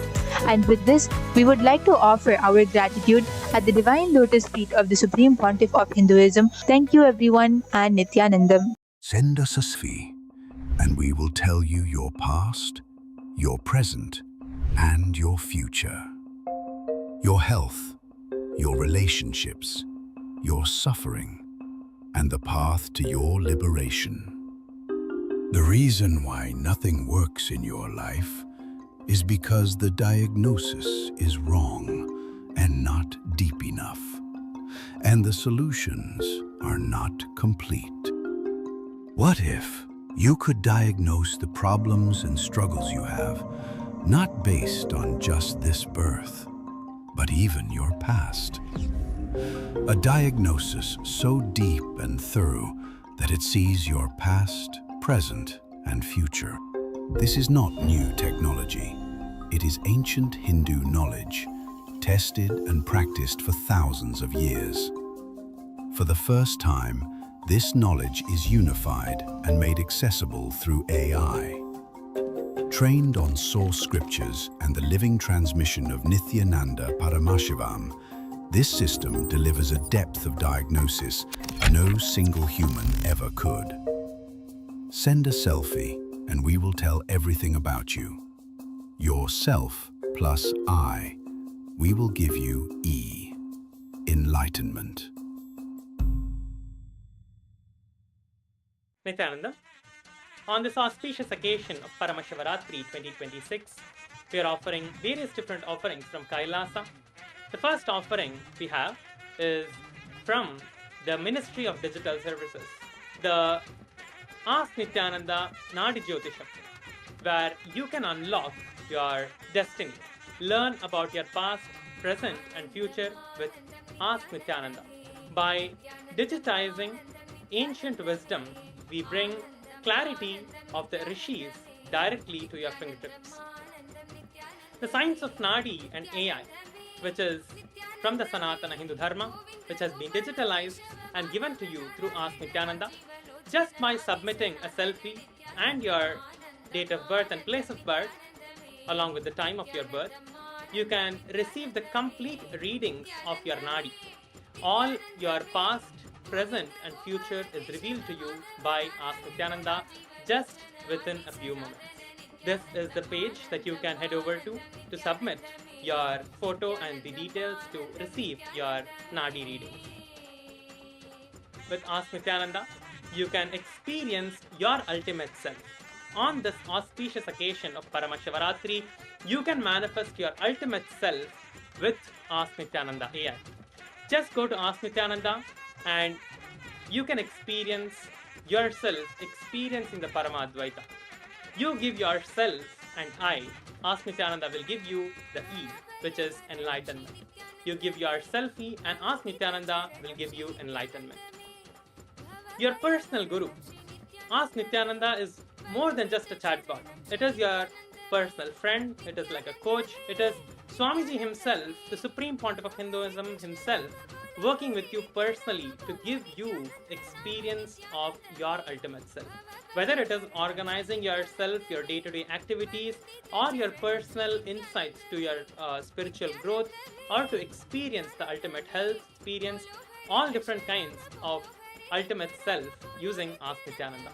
And with this, we would like to offer our gratitude at the Divine Lotus Feet of the Supreme Pontiff of Hinduism. Thank you everyone, and Nithyananda. Send us a Svi, and we will tell you your past, your present, and your future. Your health, your relationships, your suffering, and the path to your liberation. The reason why nothing works in your life is because the diagnosis is wrong and not deep enough, and the solutions are not complete. What if you could diagnose the problems and struggles you have, not based on just this birth, but even your past? A diagnosis so deep and thorough that it sees your past, present, and future. This is not new technology. It is ancient Hindu knowledge, tested and practiced for thousands of years. For the first time, this knowledge is unified and made accessible through AI. Trained on source scriptures and the living transmission of Nithyananda Paramashivam, this system delivers a depth of diagnosis no single human ever could. Send a selfie and we will tell everything about you. Yourself plus I, we will give you E, Enlightenment. Nithyananda, on this auspicious occasion of Paramashivaratri 2026, we are offering various different offerings from KAILASA. The first offering we have is from the Ministry of Digital Services, the Ask Nithyananda Nadi Jyotisham, where you can unlock your destiny. Learn about your past, present, and future with Ask Nithyananda. By digitizing ancient wisdom, we bring clarity of the rishis directly to your fingertips. The science of Nadi and AI, which is from the Sanatana Hindu Dharma, which has been digitalized and given to you through Ask Nithyananda, just by submitting a selfie and your date of birth and place of birth, along with the time of your birth, you can receive the complete readings of your Nadi. All your past, present, and future is revealed to you by Ask Nithyananda just within a few moments. This is the page that you can head over to submit your photo and the details to receive your Nadi readings. With Ask Nithyananda, you can experience your ultimate self. On this auspicious occasion of Paramashivaratri, you can manifest your ultimate self with Ask Nithyananda AI. Just go to Ask Nithyananda and you can experience yourself experiencing the Paramadvaita. You give yourself and I, Ask Nithyananda will give you the E, which is enlightenment. You give yourself E and Ask Nithyananda will give you enlightenment. Your personal guru. Ask Nithyananda is more than just a chatbot. It is your personal friend, it is like a coach, it is Swamiji himself, the Supreme Pontiff of Hinduism himself, working with you personally to give you experience of your ultimate self. Whether it is organizing yourself, your day-to-day activities, or your personal insights to your spiritual growth, or to experience the ultimate health, experience all different kinds of ultimate self using Ask Nithyananda.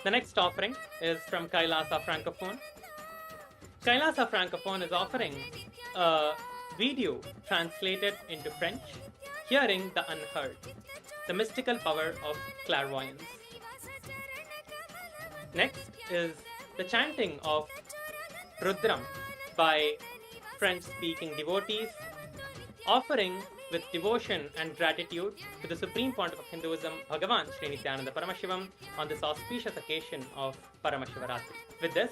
The next offering is from Kailasa Francophone. Kailasa Francophone is offering a video translated into French, Hearing the Unheard, the mystical power of clairvoyance. Next is the chanting of Rudram by French-speaking devotees, offering with devotion and gratitude to the Supreme Pontiff of Hinduism, Bhagavan Sri Nithyananda Paramashivam, on this auspicious occasion of Paramashivaratri. With this,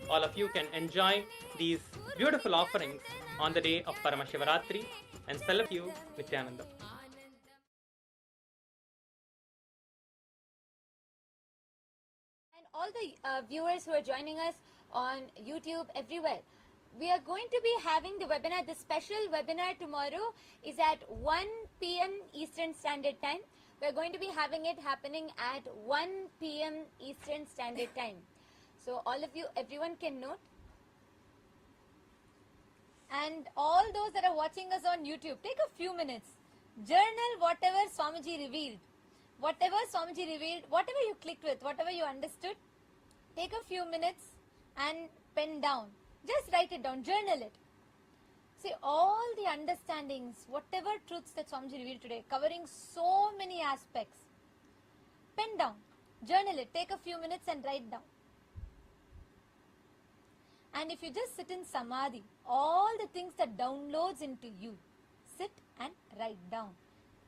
all of you can enjoy these beautiful offerings on the day of Paramashivaratri and celebrate you Nithyananda. And all the viewers who are joining us on YouTube, everywhere, we are going to be having the webinar. The special webinar tomorrow is at 1 p.m. Eastern Standard Time. We are going to be having it happening at 1 p.m. Eastern Standard Time. So all of you, everyone can note. And all those that are watching us on YouTube, take a few minutes. Journal whatever Swamiji revealed. Whatever Swamiji revealed, whatever you clicked with, whatever you understood, take a few minutes and pen down. Just write it down, journal it. See, all the understandings, whatever truths that Swamiji revealed today, covering so many aspects, pen down, journal it, take a few minutes and write down. And if you just sit in Samadhi, all the things that downloads into you, sit and write down.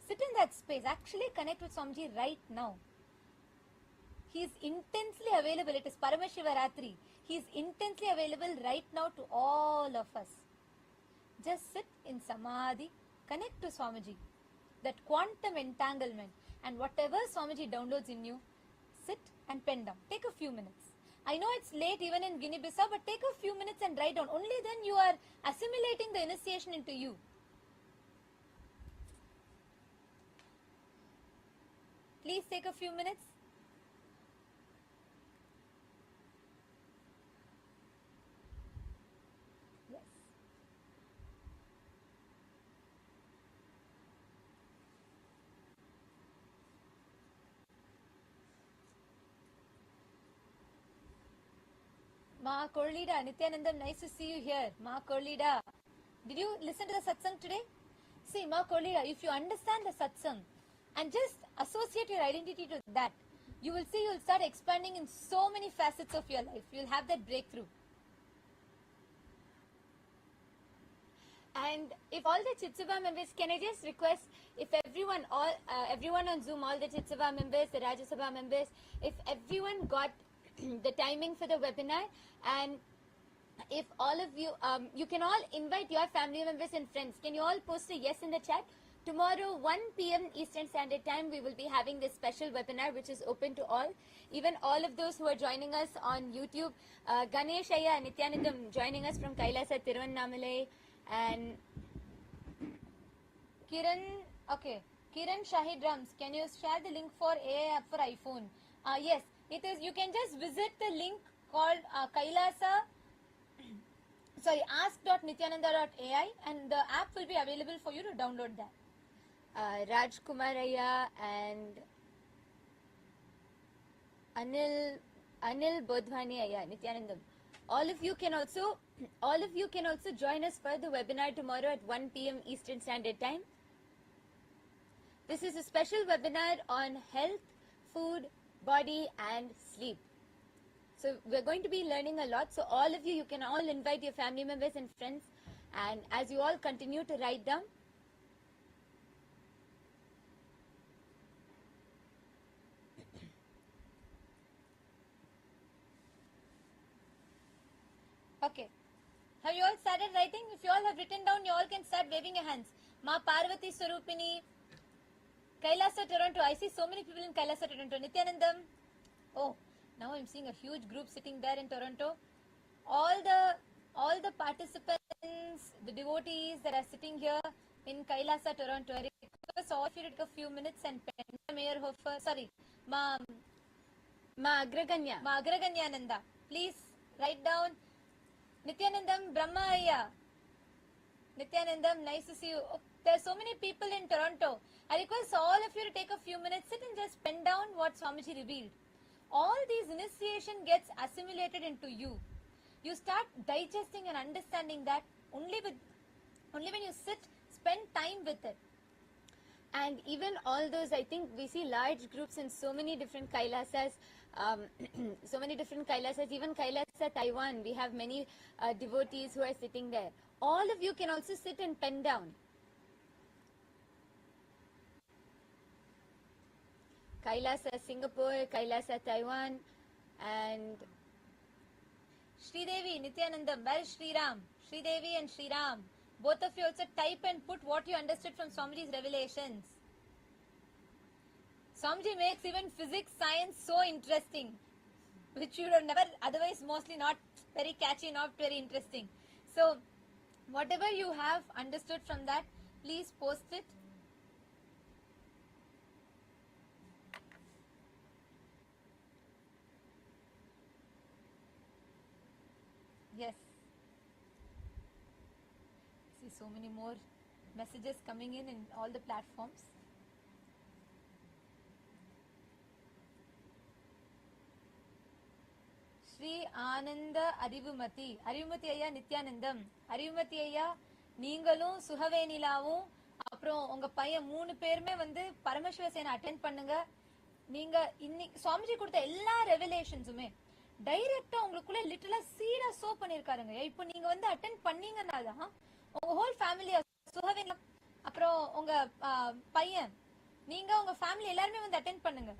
Sit in that space, actually connect with Swamiji right now. He is intensely available. It is Paramashivaratri. He is intensely available right now to all of us. Just sit in Samadhi, connect to Swamiji, that quantum entanglement, and whatever Swamiji downloads in you, sit and pen down. Take a few minutes. I know it's late even in Guinea-Bissau, but take a few minutes and write down. Only then you are assimilating the initiation into you. Please take a few minutes. Yes. Ma Korlida, Nithyanandam, nice to see you here. Ma Korlida, did you listen to the satsang today? See, Ma Korlida, if you understand the satsang and just associate your identity to that, you will see you'll start expanding in so many facets of your life. You'll have that breakthrough. And if all the Chitsava members, can I just request, if everyone, everyone on Zoom, all the Chitsava members, the Rajya Sabha members, if everyone got the timing for the webinar, and if all of you, you can all invite your family members and friends. Can you all post a yes in the chat? Tomorrow, 1 p.m. Eastern Standard Time, we will be having this special webinar, which is open to all. Even all of those who are joining us on YouTube, Ganesh Ayya, Nithyanandam joining us from Kailasa, Tiruvannamalai, and Kiran, okay, Kiran Shahid Rams, can you share the link for AI app for iPhone? Yes, it is. You can just visit the link called Kailasa, sorry, ask.nithyananda.ai, and the app will be available for you to download that. Raj Kumaraya and Anil Bodhwani Aya, Nithyanandam. All of you can also join us for the webinar tomorrow at 1 p.m. Eastern Standard Time. This is a special webinar on health, food, body and sleep. So we're going to be learning a lot. So all of you, you can all invite your family members and friends. And as you all continue to write down, okay. Have you all started writing? If you all have written down, you all can start waving your hands. Ma Parvati Swarupini, Kailasa, Toronto. I see so many people in Kailasa, Toronto. Nithyanandam. Oh, now I'm seeing a huge group sitting there in Toronto. All the participants, the devotees that are sitting here in Kailasa, Toronto. I request all of you to take a few minutes and pen Mayerhofer, sorry, Ma Agraganyananda. Please write down Nithyanandam Brahma Ayya. Nithyanandam, nice to see you. Oh, there are so many people in Toronto. I request all of you to take a few minutes, sit and just pen down what Swamiji revealed. All these initiation gets assimilated into you. You start digesting and understanding that only when you sit, spend time with it. And even all those, I think we see large groups in so many different Kailasas, even Kailasa, Taiwan, we have many devotees who are sitting there. All of you can also sit and pen down. Kailasa, Singapore, Kailasa, Taiwan, and Sridevi, Nithyanandam, where is Sriram? Sridevi and Sriram. Both of you also type and put what you understood from Swamiji's revelations. Swamiji makes even physics, science so interesting, which you would have never, otherwise mostly not very catchy, not very interesting. So, whatever you have understood from that, please post it. Yes. See so many more messages coming in all the platforms. Sri Ananda Arivumati. Arivumati Ayya Nithyanandam. Arivumati Ayya நீங்களும் சுகவேனிலாவும் அப்புறம் உங்க பையன் 3 பேருமே வந்து பரமசிவ சேனை attend பண்ணுங்க. நீங்க இன்னைக்கு சுவாமிஜி கொடுத்த எல்லா ரெவலேஷன்ஸுமே டைரக்டா உங்களுக்குள்ள லிட்டரலா சீடா சோ பண்ணிருக்காருங்க. இப்போ நீங்க வந்து அட்டெண்ட் பண்ணீங்கன்னாதான் உங்க ஹோல் ஃபேமிலி சுகவேனிலா அப்புறம் உங்க பையன் நீங்க உங்க ஃபேமிலி எல்லாருமே வந்து அட்டெண்ட் பண்ணுங்க.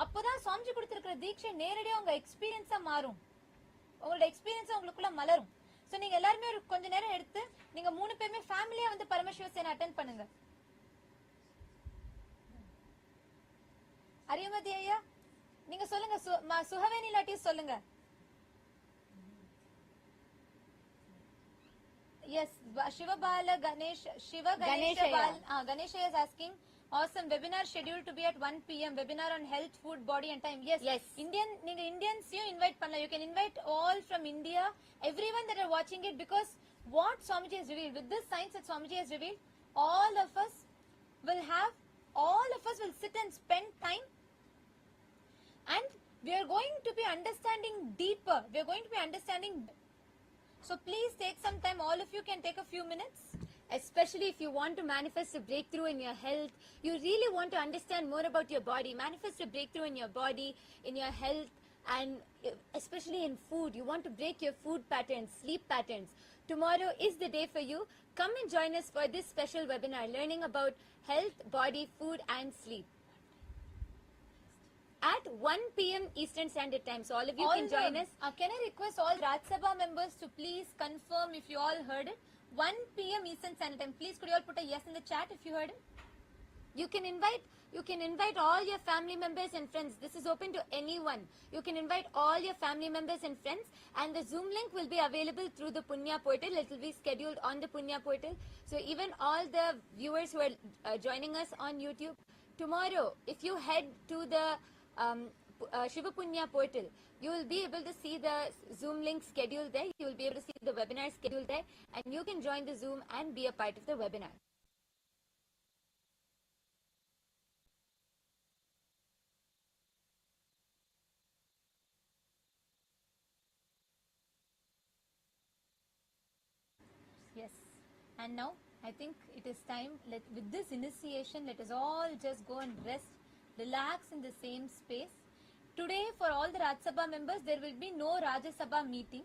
அப்போதான் சுவாமிஜி கொடுத்திருக்கிற தீட்சை நேரடியா உங்க எக்ஸ்பீரியன்ஸா மாறும். உங்களோட எக்ஸ்பீரியன்ஸ் உங்களுக்குள்ள மலரும். சோ நீங்க எல்லாருமே ஒரு கொஞ்ச நேரம் எடுத்து நீங்க 3 பேருமே ஃபேமிலியா வந்து பரமசிவ சேனை அட்டெண்ட் பண்ணுங்க. அரியமதி ஐயா நீங்க சொல்லுங்க, சுகவேணி லாட்டி சொல்லுங்க. Yes, Shivabala Ganesh, Shiva Ganesh is asking, awesome webinar scheduled to be at 1 p.m. webinar on health, food, body and time. Yes. Indians you invite panna. You can invite all from India, everyone that are watching it, because what Swamiji has revealed, with this science that Swamiji has revealed, all of us will sit and spend time, and we are going to be understanding deeper. We are going to be understanding. So please take some time. All of you can take a few minutes. especially if you want to manifest a breakthrough in your health, you really want to understand more about your body, manifest a breakthrough in your body, in your health, and especially in food. You want to break your food patterns, sleep patterns. Tomorrow is the day for you. Come and join us for this special webinar, learning about health, body, food and sleep. At 1 p.m. Eastern Standard Time. So all of you can join us. Can I request all Raj Sabha members to please confirm if you all heard it? 1 p.m. Eastern Standard Time. Please could you all put a yes in the chat if you heard it? You can invite all your family members and friends. This is open to anyone. You can invite all your family members and friends, and the Zoom link will be available through the Punya portal. It will be scheduled on the Punya portal. So even all the viewers who are joining us on YouTube, tomorrow if you head to the Shiva Punya portal, you will be able to see the Zoom link scheduled there. You will be able to see the webinar scheduled there, and you can join the Zoom and be a part of the webinar. Yes. And now I think it is time, with this initiation, let us all just go and rest, relax in the same space. Today for all the Raj Sabha members, there will be no Rajya Sabha meeting.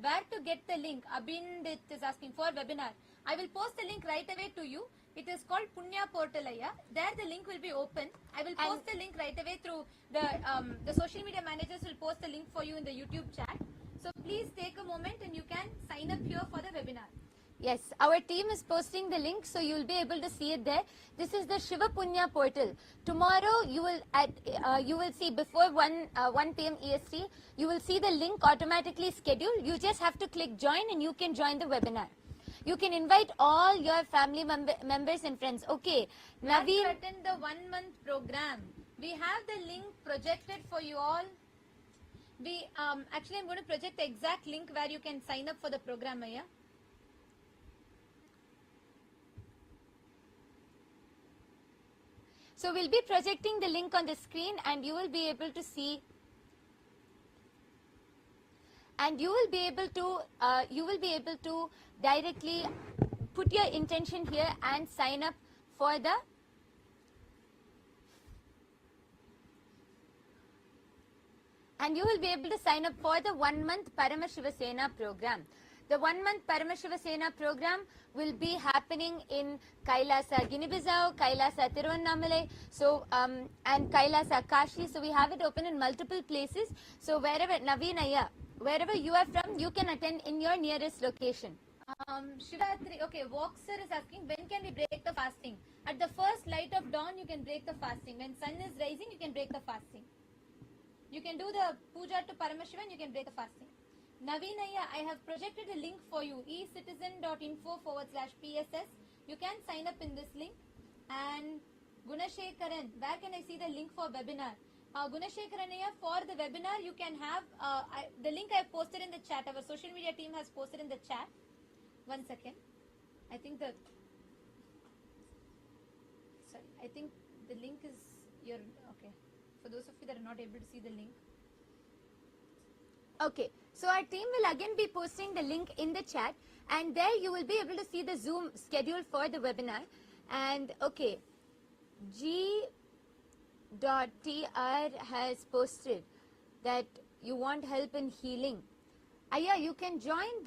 Where to get the link? Abhindit is asking for webinar. I will post the link right away to you. It is called Punya Portal. There the link will be open. I will post the link right away through the social media managers will post the link for you in the YouTube chat. So please take a moment and you can sign up here for the webinar. Yes, our team is posting the link, so you will be able to see it there. This is the Shiva Punya portal. Tomorrow you will see before 1 p.m. EST, you will see the link automatically scheduled. You just have to click join and you can join the webinar. You can invite all your family members and friends. Okay, Naveen, to attend the 1 month program. We have the link projected for you all. We actually I'm going to project the exact link where you can sign up for the program, Maya. So we'll be projecting the link on the screen, and you will be able to see, and you will be able to directly put your intention here and sign up for the and you will be able to sign up for the 1 month Paramashiva program. The 1 month Paramashiva program will be happening in Kailasa, Guinea-Bissau, Kailasa, Tiruvannamalai, and Kailasa, Kashi. So we have it open in multiple places. So wherever, Naveenaya, wherever you are from, you can attend in your nearest location. Shivatri, okay, Voxer is asking, when can we break the fasting? At the first light of dawn, you can break the fasting. When sun is rising, you can break the fasting. You can do the puja to Paramashiva and you can break the fasting. Naveenaya, I have projected a link for you, ecitizen.info/PSS. You can sign up in this link. And Gunashekaran, where can I see the link for webinar? Gunashekaranaya, for the webinar, you can have the link I have posted in the chat. Our social media team has posted in the chat. 1 second. I think the link is your, okay. For those of you that are not able to see the link. Okay, so our team will again be posting the link in the chat, and there you will be able to see the Zoom schedule for the webinar. And okay, G.TR has posted that you want help in healing. Yeah, you can join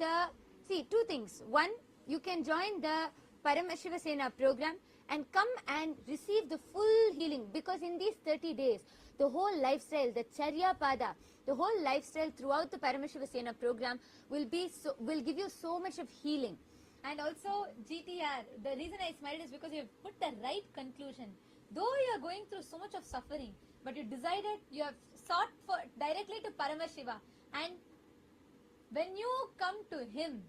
two things. One, you can join the Paramashiva program and come and receive the full healing, because in these 30 days, the whole lifestyle, the Charya Pada, the whole lifestyle throughout the Paramashiva program will give you so much of healing. And also, GTR, the reason I smiled is because you have put the right conclusion. Though you are going through so much of suffering, but you decided, you have sought for directly to Paramashiva. And when you come to him,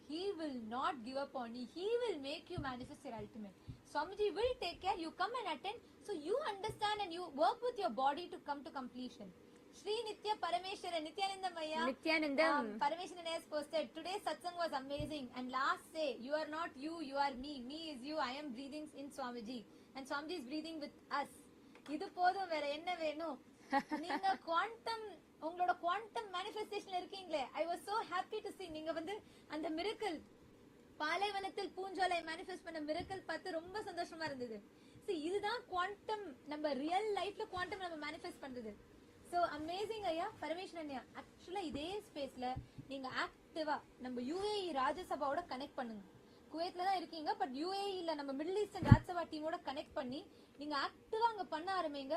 he will not give up on you. He will make you manifest your ultimate. Swamiji will take care. You come and attend. So you understand and you work with your body to come to completion. Sri Nitya Parameshwara, Nithyananda Maya. Nithyanandam. Parameshwaran has posted, today's satsang was amazing. And last say, you are not you, you are me. Me is you. I am breathing in Swamiji. And Swamiji is breathing with us. Idu podum vera enna venum. Neenga உங்களோட quantum மேனிஃபெஸ்டேஷன்ல இருக்கீங்களே. I was so happy to see நீங்க வந்து அந்த miracle பாலைவனத்தில் பூஞ்சோலை manifest பண்ண miracle பார்த்து ரொம்ப சந்தோஷமா இருந்தது. See, இதுதான் குவாண்டம், நம்ம ரியல் லைஃப்ல குவாண்டம் நம்ம மேனிஃபெஸ்ட் பண்றது. So amazing ஐயா, பரமேஸ்வரன் ஐயா. ஆக்சுவலா இதே ஸ்பேஸ்ல நீங்க ஆக்டிவா நம்ம UAE ராஜ்யசபாவோட கனெக்ட் பண்ணுங்க. குவைத்ல தான் இருக்கீங்க, பட் UAE-ல நம்ம மிடில் ஈஸ்டர்ன் ராஜ்யசபா டீமோட கனெக்ட் பண்ணி நீங்க ஆக்டிவா அங்க பண்ண ஆரம்பிங்க.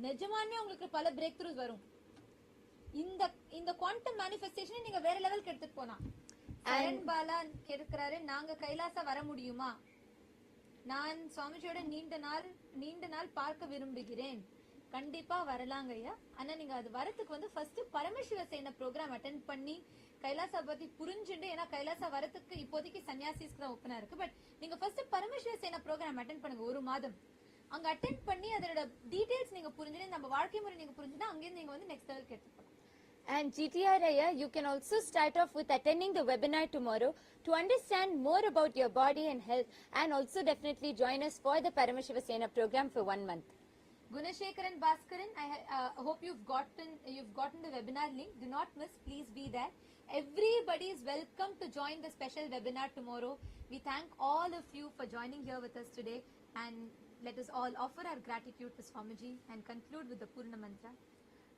நிஜமானே உங்களுக்கு பல பிரேக் த்ரூஸ் வரும். இந்த குவாண்டம் மேனிஃபெஸ்டேஷனை நீங்க வேற லெவலுக்கு எடுத்துட்டு போலாம். சரண் பாலா கேட்கிறாரு, நாங்க கைலாசா வர முடியுமா? நான் சுவாமிஜியோட நீண்ட நாள் பார்க்க விரும்புகிறேன். கண்டிப்பா வரலாங்க ஐயா. ஆனா நீங்க அது வரதுக்கு வந்து ஃபர்ஸ்ட் பரமசிவ சேன ப்ரோக்ராம் அட்டென்ட் பண்ணி கைலாசா பத்தி புரிஞ்சுண்டு, ஏன்னா கைலாசா வரதுக்கு இப்போதைக்கு சன்னியாசிஸ்க்கு தான் ஓப்பனா இருக்கு. பட் நீங்க ஃபர்ஸ்ட் பரமசிவ சேன ப்ரோக்ராம் அட்டென்ட் பண்ணுங்க. 1 மாதம் அங்க அட்டென்ட் பண்ணி அதோட டீடைல்ஸ் நீங்க புரிஞ்சுட்டு, நம்ம வாழ்க்கை முறை நீங்க புரிஞ்சுட்டா அங்கேருந்து நீங்க வந்து நெக்ஸ்ட் லெவலுக்கு எடுத்து போகலாம். And GTR Raya, you can also start off with attending the webinar tomorrow to understand more about your body and health, and also definitely join us for the Paramashiva Sena program for 1 month. Gunashekaran Bhaskaran, I hope you've gotten the webinar link. Do not miss, please be there. Everybody is welcome to join the special webinar tomorrow. We thank all of you for joining here with us today, and let us all offer our gratitude to Swamiji and conclude with the Purna Mantra.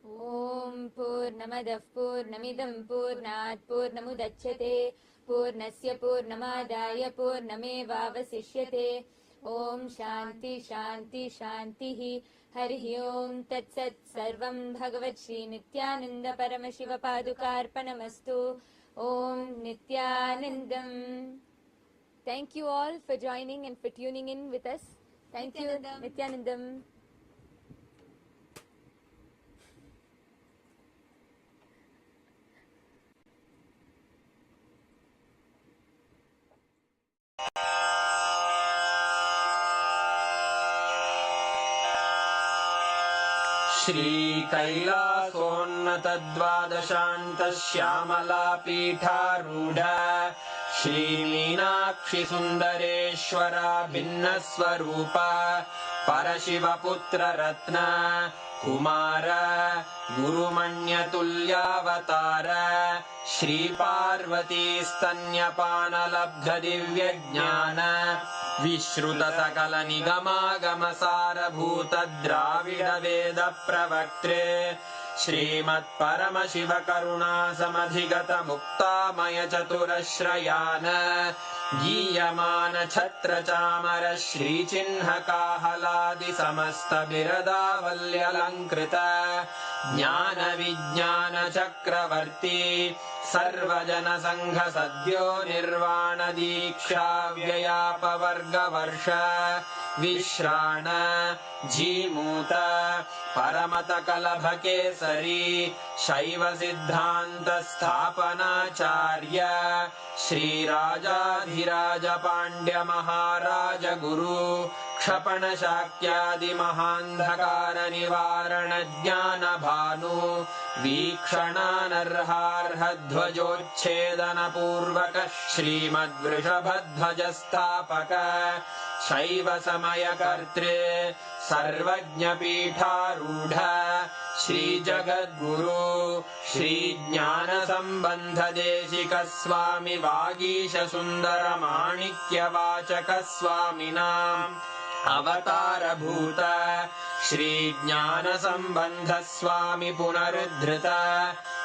Om Purnamadah Purnamidam Purnat Purnamudachyate Purnasya Purnamadaya Purnamevavasishyate. Om Shanti Shanti Shantihi. Harihi Om Tat Sat Sarvam Bhagavat Shri Nithyananda Paramashiva Padukarpanamastu. Om Nithyanandam. Thank you all for joining and for tuning in with us. Thank you, Nithyanandam. श्रीकैलासोन्नतद्वादशान्तश्यामलापीठारूढ श्रीमीनाक्षिसुन्दरेश्वरा भिन्नस्वरूप परशिवपुत्ररत्न Kumar गुरुमण्यतुल्यावतार श्रीपार्वतीस्तन्यपानलब्धदिव्यज्ञान विश्रुतसकलनिगमागमसारभूतद्राविडवेदप्रवक्त्रे श्रीमत्परमशिवकरुणासमधिगतमुक्तामयचतुरश्रयान् गीयमानछत्रचामर श्रीचिह्नकाहलादिसमस्तबिरदावल्यलङ्कृत ज्ञानविज्ञानचक्रवर्ती सर्वजनसङ्घसद्यो निर्वाणदीक्षाव्ययापवर्गवर्ष विश्राण Jimuta परमतकलभकेसरी शैवसिद्धान्तस्थापनाचार्य श्रीराजाधिराजपाण्ड्यमहाराज गुरु क्षपणशाक्यादिमहान्धकारनिवारणज्ञानभानु वीक्षणानर्हार्हध्वजोच्छेदनपूर्वक श्रीमद्वृषभध्वजस्थापक शैवसमयकर्त्रे सर्वज्ञपीठारूढ श्रीजगद्गुरु श्रीज्ञानसम्बन्धदेशिकस्वामि वागीशसुन्दरमाणिक्यवाचकस्वामिनाम् अवतारभूत श्रीज्ञानसम्बन्धस्वामि पुनरुद्धृत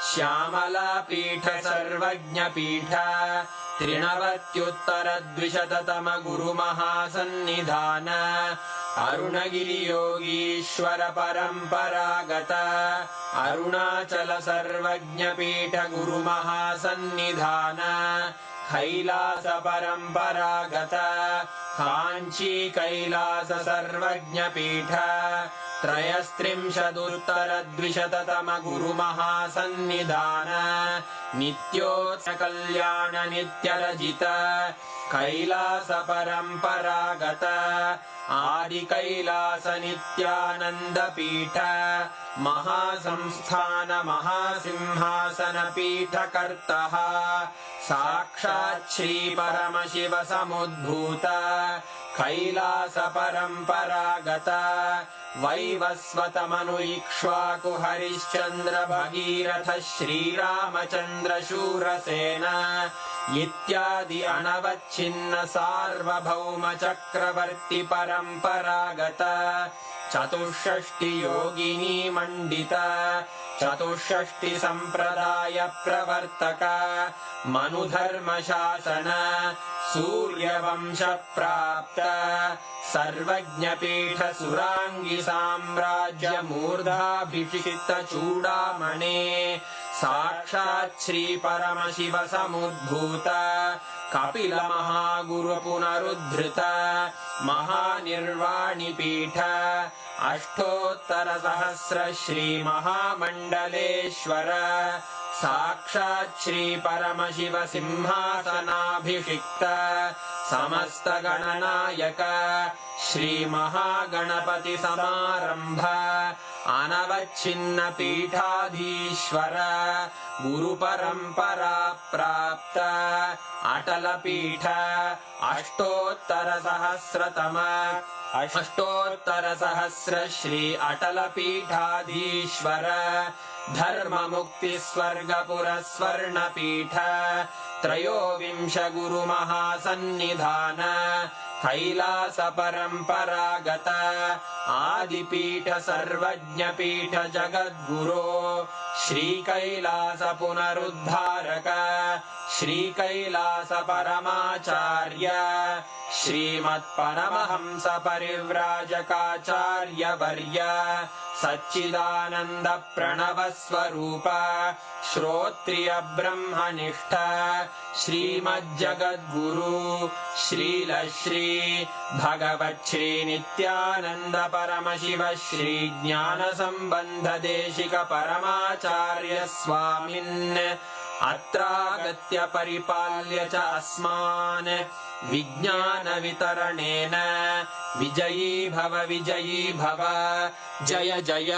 श्यामलापीठ सर्वज्ञपीठ त्रिनवत्युत्तरद्विशततम गुरुमहासन्निधान अरुणगिरियोगीश्वर परम्परागत अरुणाचल सर्वज्ञपीठ गुरुमहासन्निधान कैलास परम्परागत काञ्ची कैलास सर्वज्ञपीठ त्रयस्त्रिंशदुत्तरद्विशततम गुरुमहासन्निधान नित्योत्सकल्याण नित्यरजित कैलास परम्परागत आदिकैलास नित्यानन्दपीठ महासंस्थान महासिंहासनपीठकर्तः साक्षात् श्रीपरमशिव समुद्भूत कैलास परम्परागत वैवस्वतमनु इक्ष्वाकु हरिश्चन्द्र भगीरथ श्रीरामचन्द्र शूरसेन इत्यादि अनवच्छिन्न सार्वभौम चक्रवर्ति परम्परागत चतुष्षष्टि योगिनी मण्डित चतुष्षष्टि सम्प्रदाय प्रवर्तक मनुधर्मशासन सूर्यवंश प्राप्त सर्वज्ञपीठ सुराङ्गी साम्राज्य मूर्धाभिषिक्त चूडामणे साक्षात् श्री परमशिव समुद्भूत कपिल महागुरु पुनरुद्धृत महानिर्वाणिपीठ अष्टोत्तर सहस्र श्री महामण्डलेश्वर साक्षात् श्री परमशिव सिंहासनाभिषिक्त समस्त गणनायक श्री महागणपति समारंभ अनवच्छिन्न पीठाधीश्वर गुरु परंपरा प्राप्त अटल पीठ अष्टोत्तर सहस्र श्री अटल पीठाधीश्वर धर्म मुक्ति स्वर्गपुर स्वर्ण पीठ त्रयोविंश गुरु महासन्निधान कैलास परम्परागत आदिपीठ सर्वज्ञपीठ जगद्गुरो श्री कैलास पुनरुद्धारक श्री कैलास परमाचार्य श्रीमत्परमहंस परिव्राजकाचार्य वर्य सच्चिदानंद प्रणव स्वरूप श्रोत्रिय ब्रह्मनिष्ठ श्रीमज्जगद्गुरु श्रील श्री भगवत् श्री नित्यानंद परमशिव श्री ज्ञान संबंध देशिक परमाचार्य स्वामिन् अत्रागत्य परिपाल्य च अस्मान् विज्ञानवितरणेन विजयी भव जय जय।